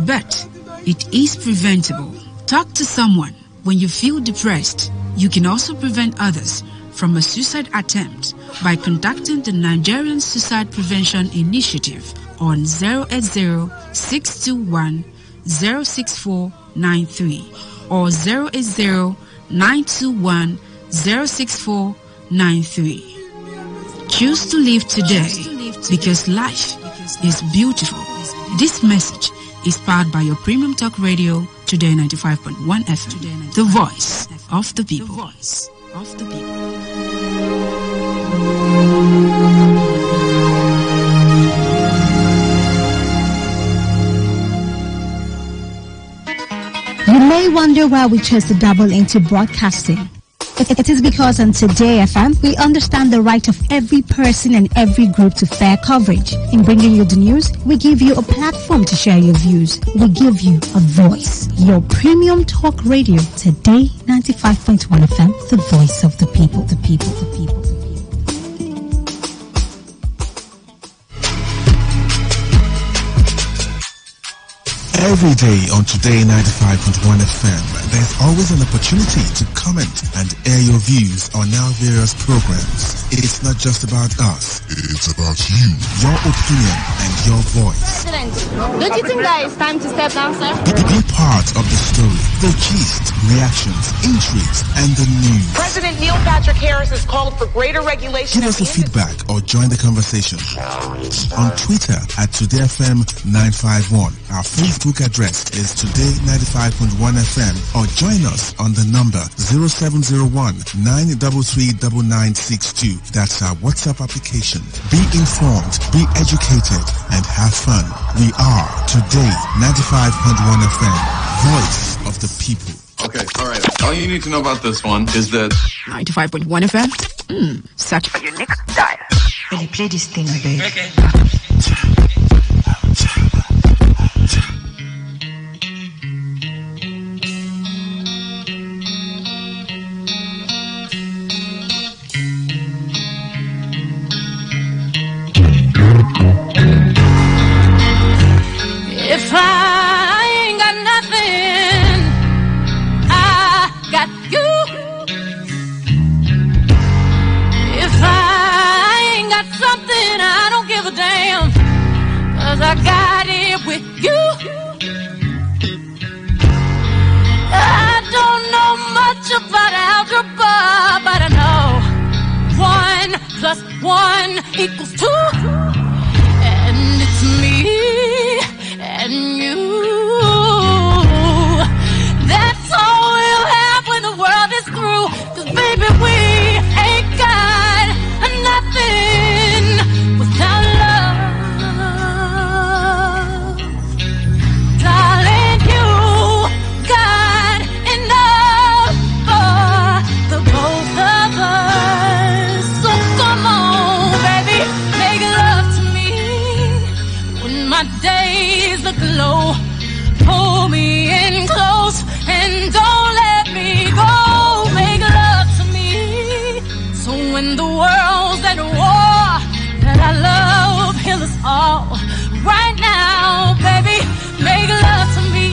but it is preventable. Talk to someone when you feel depressed. You can also prevent others from a suicide attempt by contacting the Nigerian Suicide Prevention Initiative on 080-621-06493 or 080-921-06493. Choose to live today because life is beautiful. This message is powered by your premium talk radio, Today 95.1 FM, the voice of the people. The voice of the people. You may wonder why we chose to dabble into broadcasting. It is because on Today FM, we understand the right of every person and every group to fair coverage. In bringing you the news, we give you a platform to share your views. We give you a voice. Your premium talk radio, Today 95.1 FM, the voice of the people, the people, the people. Every day on Today 95.1 FM, there's always an opportunity to comment and air your views on our various programs. It's not just about us. It's about you, your opinion, and your voice. President, don't you think that it's time to step down, sir? Be part of the story, the gist, reactions, intrigues, and the news. President Neil Patrick Harris has called for greater regulation. Give us a feedback or join the conversation on Twitter at TodayFM951. Our Facebook address is Today95.1 FM, or join us on the number 0701-933-9962. That's our WhatsApp application. Be informed, be educated, and have fun. We are Today 95.1 FM, voice of the people. Okay, all right. All you need to know about this one is that 95.1 FM. Such your next dial. Really play this thing again. Okay. If I ain't got nothing, I got you. If I ain't got something, I don't give a damn, 'cause I got it with you. I don't know much about algebra, but I know 1 + 1 = 2. And it's me and you. That's all we'll have when the world is through. 'Cause baby, we ain't got nothing without love. Darling, you got enough for the both of us. So come on, baby, make love to me when my days look low. Pull me in close and don't let me go. Make love to me, so when the world's at war, that I love heal us all. Right now, baby, make love to me.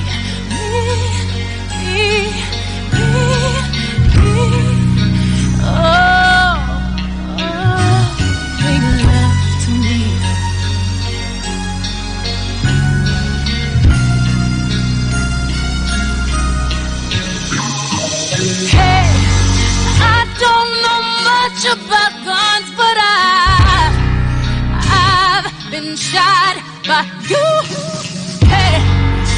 Oh, make love to me. Hey, I don't know much about guns, but I've been shot by you. Hey,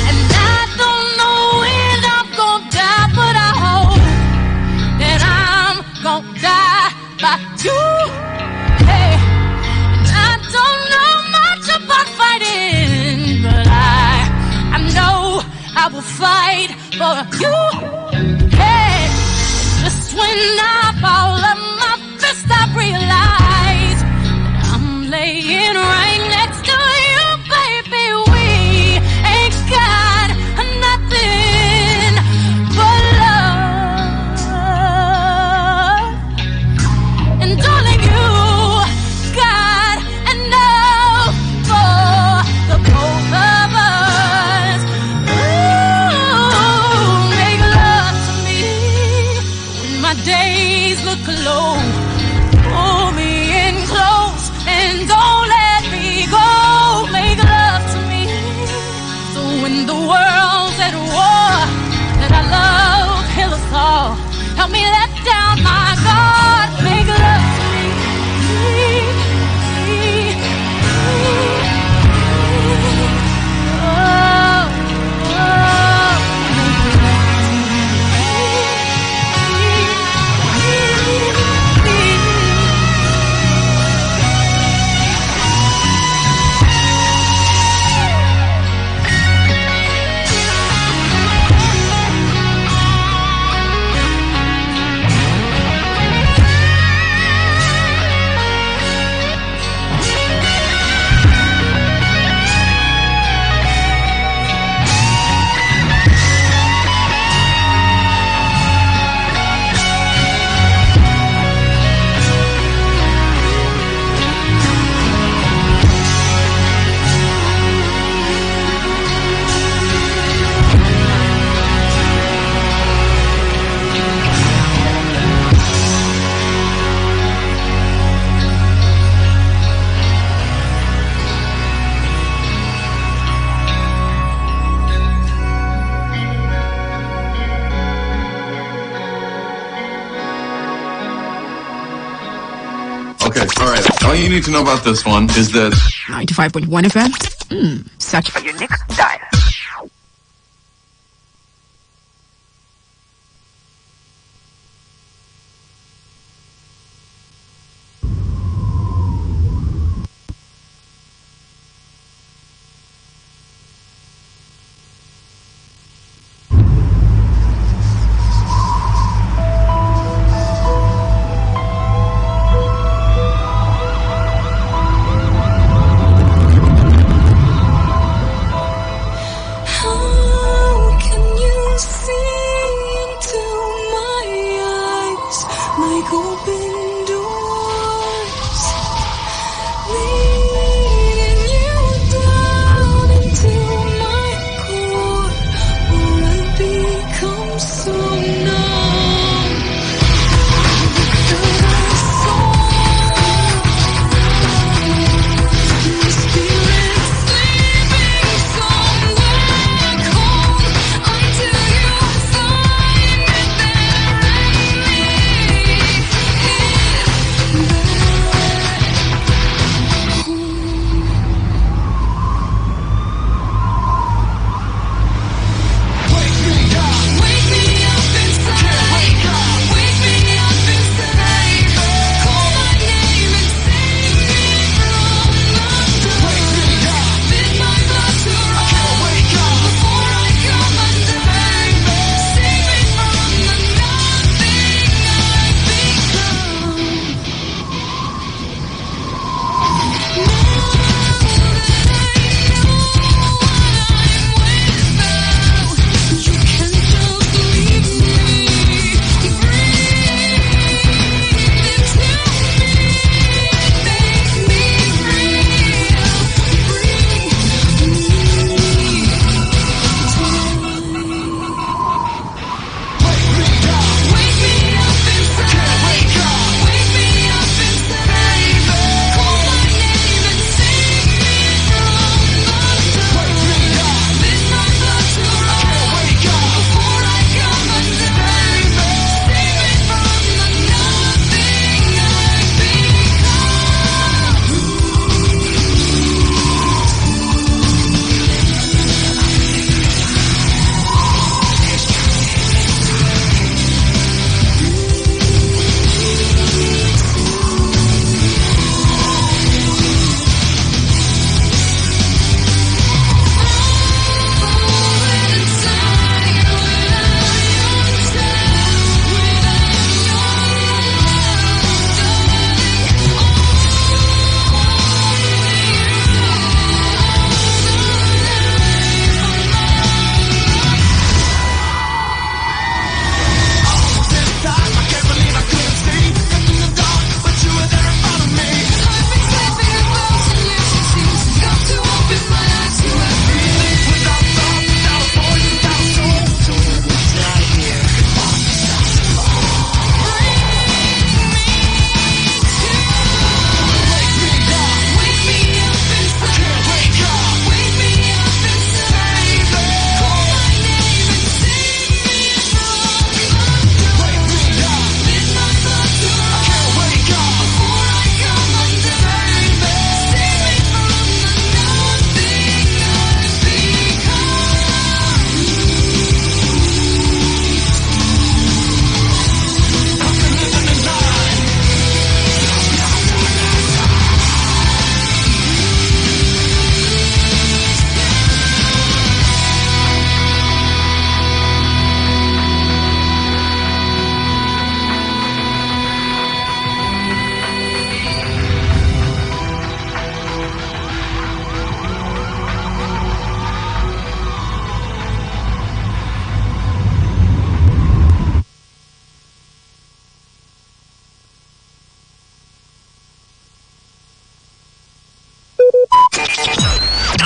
and I don't know when I'm gonna die, but I hope that I'm for you. Hey, just when I fall on my fist, I realize I'm laying right next to you, baby. We ain't got nothing but love. And darling, you got enough for the both of us. Ooh, make love to me when my days look low. Pull me in close and don't let me go. Make love to me so when the world's at war, that I love heal us all. Help me let down my guard. Make love to me. Okay, all right. All you need to know about this one is that 95.1 FM. Search for your next dial.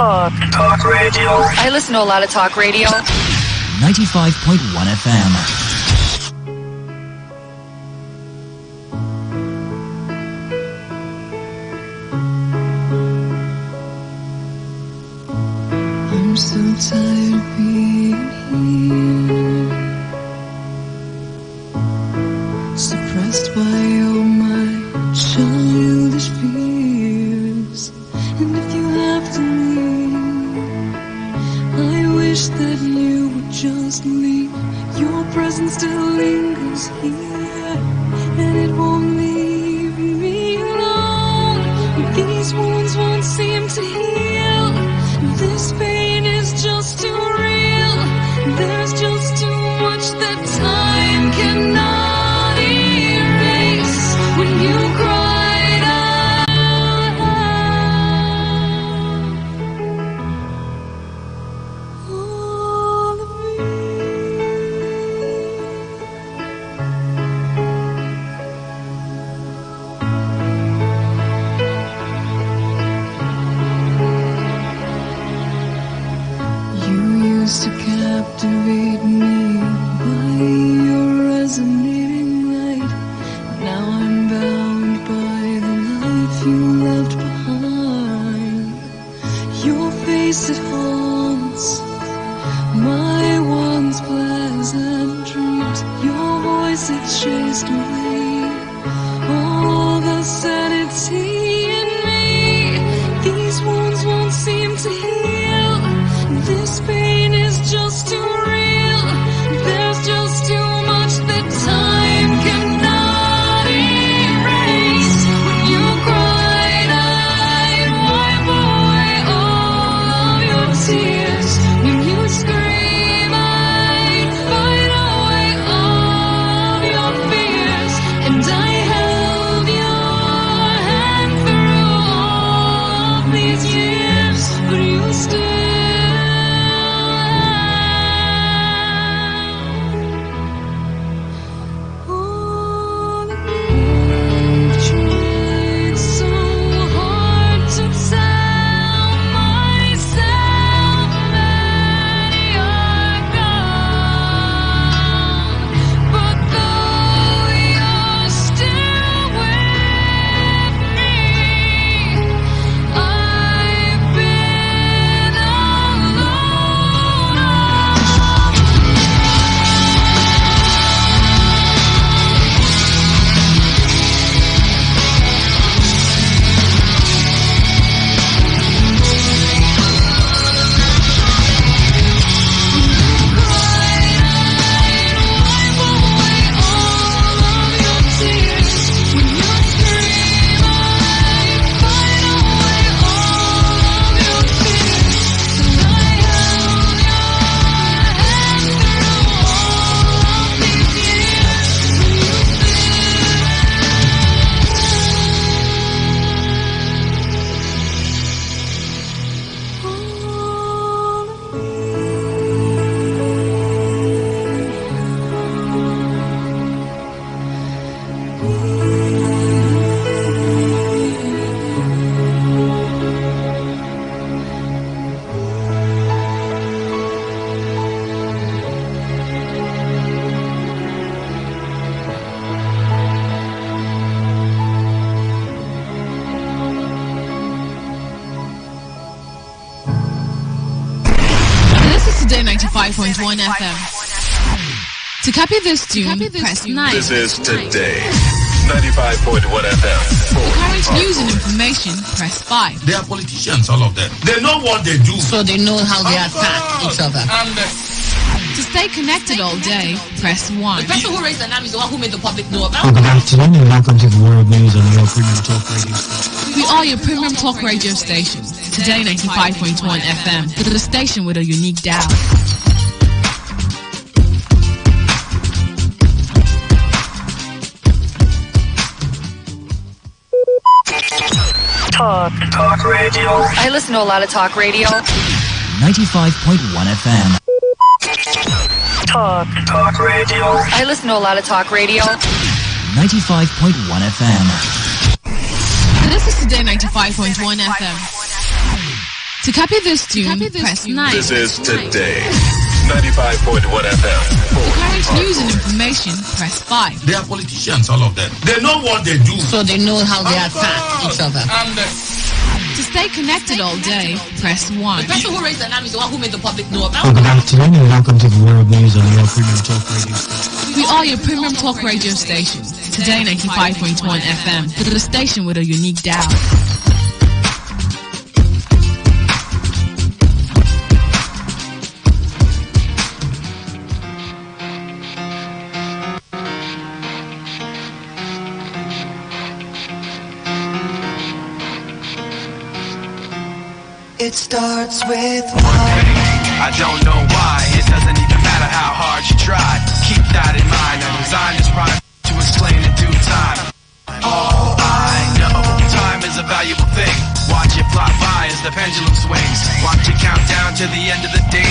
Talk radio. I listen to a lot of talk radio. 95.1 FM. I'm so tired of being here, suppressed by all my childish fears. And if you have to leave, I wish that you would just leave. Your presence still lingers here, and it won't leave me alone. These wounds won't seem to heal. This pain is just too real. There's just too much that time cannot erase. When you cried out, all of used to captivate me by your resonating light. Now I'm bound by the life you left behind. Your face, it haunts my once pleasant dreams. Your voice, it chased away all the sanity in me. These wounds won't seem to heal. This pain is just too real. There's just too much that time cannot erase. When you cried, I'd wipe away all of your tears. When you scream, I'd fight away all of your fears. And I held your hand through all of these years, but you still Today95.1 FM. To copy this tune, press 9. This is Today 95.1 FM. For current news and information, press 5. They are politicians, all of them. They know what they do. So they know how they attack each other. To stay connected all day, press 1. The person who raised the name is the one who made the public know about. Good afternoon and welcome to the World News on your premium talk radio station. We are your premium talk radio station. Today 95.1 FM. The station with a unique dial. Talk radio. I listen to a lot of talk radio. 95.1 FM. Talk radio. I listen to a lot of talk radio. 95.1 FM. This is Today 95.1 FM. To copy this tune, press 9. This is Today 95.1 FM. For current news and information, press 5. They are politicians, all of them. They know what they do. So they know how they attack each other. To stay connected all day, press 1. The person who raised the alarm is the one who made the public know about Good afternoon and welcome to the World News on your premium talk radio station. We are your premium talk radio station. Today 95.1 FM, the station with a unique dial. It starts with I don't know why. It doesn't even matter how hard you try. Keep that in mind. I designed this rhyme to explain in due time. All I know, time is a valuable thing. Watch it fly by as the pendulum swings. Watch it count down to the end of the day.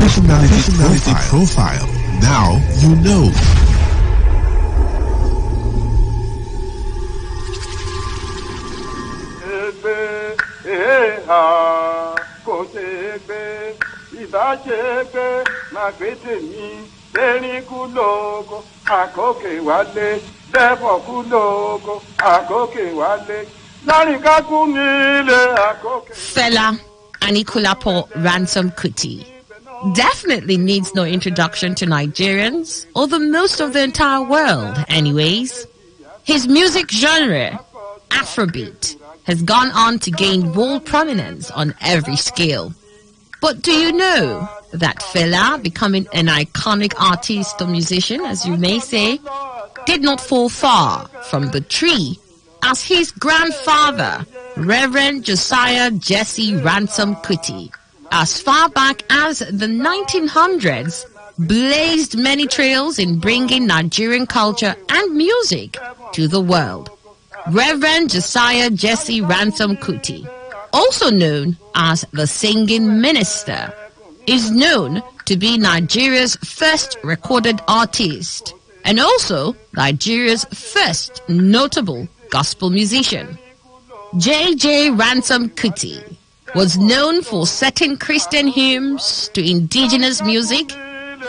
Personality profile. Now you know. Fela Anikulapo Ransom Kuti definitely needs no introduction to Nigerians, or the most of the entire world anyways. His music genre, Afrobeat, has gone on to gain world prominence on every scale. But do you know that Fela, becoming an iconic artist or musician, as you may say, did not fall far from the tree, as his grandfather, Reverend Josiah Jesse Ransom Kuti, as far back as the 1900s, blazed many trails in bringing Nigerian culture and music to the world. Reverend Josiah Jesse Ransom Kuti, also known as the Singing Minister, is known to be Nigeria's first recorded artist and also Nigeria's first notable gospel musician. J.J. Ransom Kuti was known for setting Christian hymns to indigenous music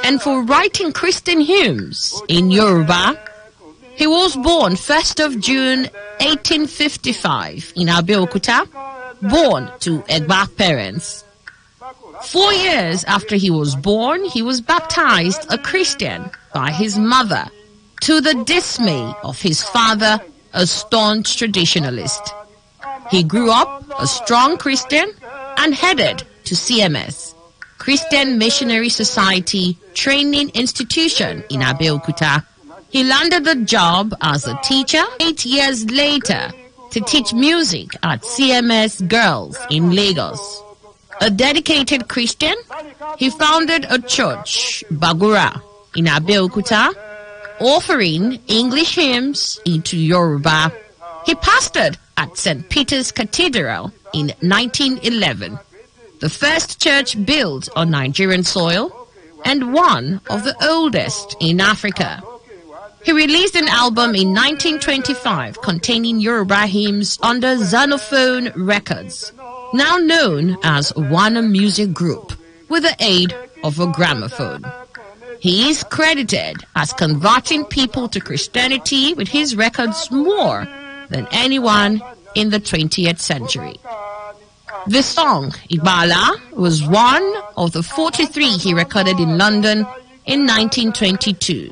and for writing Christian hymns in Yoruba. He was born 1st of June 1855 in Abeokuta, born to Egba parents. 4 years after he was born, he was baptized a Christian by his mother, to the dismay of his father, a staunch traditionalist. He grew up a strong Christian and headed to CMS, Christian Missionary Society Training Institution in Abeokuta. He landed the job as a teacher 8 years later to teach music at CMS Girls in Lagos. A dedicated Christian, he founded a church, Bagura, in Abeokuta, offering English hymns into Yoruba. He pastored at St. Peter's Cathedral in 1911, the first church built on Nigerian soil and one of the oldest in Africa. He released an album in 1925 containing Yoruba hymns under Xylophone Records, now known as Wana Music Group, with the aid of a gramophone. He is credited as converting people to Christianity with his records more than anyone in the 20th century. The song, Ibala, was one of the 43 he recorded in London in 1922.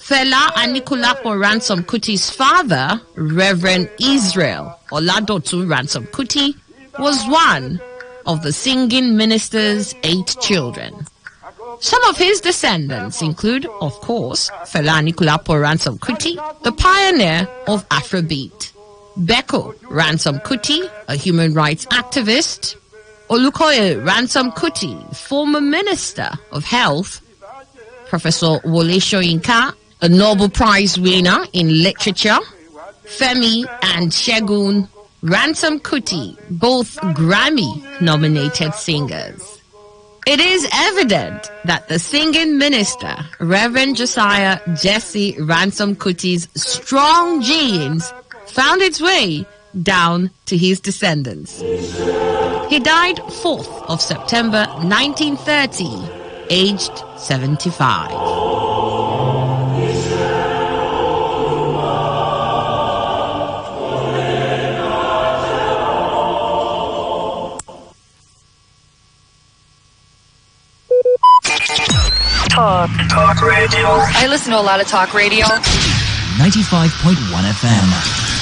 Fela Anikulapo Ransom Kuti's father, Reverend Israel Oladotu Ransom Kuti, was one of the Singing Minister's 8 children. Some of his descendants include, of course, Fela Anikulapo Ransom Kuti, the pioneer of Afrobeat; Beko Ransom Kuti, a human rights activist; Olukoye Ransom Kuti, former Minister of Health; Professor Wole Soyinka, a Nobel Prize winner in literature; Femi and Shegun Ransom Kuti, both Grammy-nominated singers. It is evident that the singing minister, Reverend Josiah Jesse Ransom Kuti's strong genes found its way down to his descendants. He died 4th of September 1930, aged 75. Talk radio. I listen to a lot of talk radio. 95.1 FM.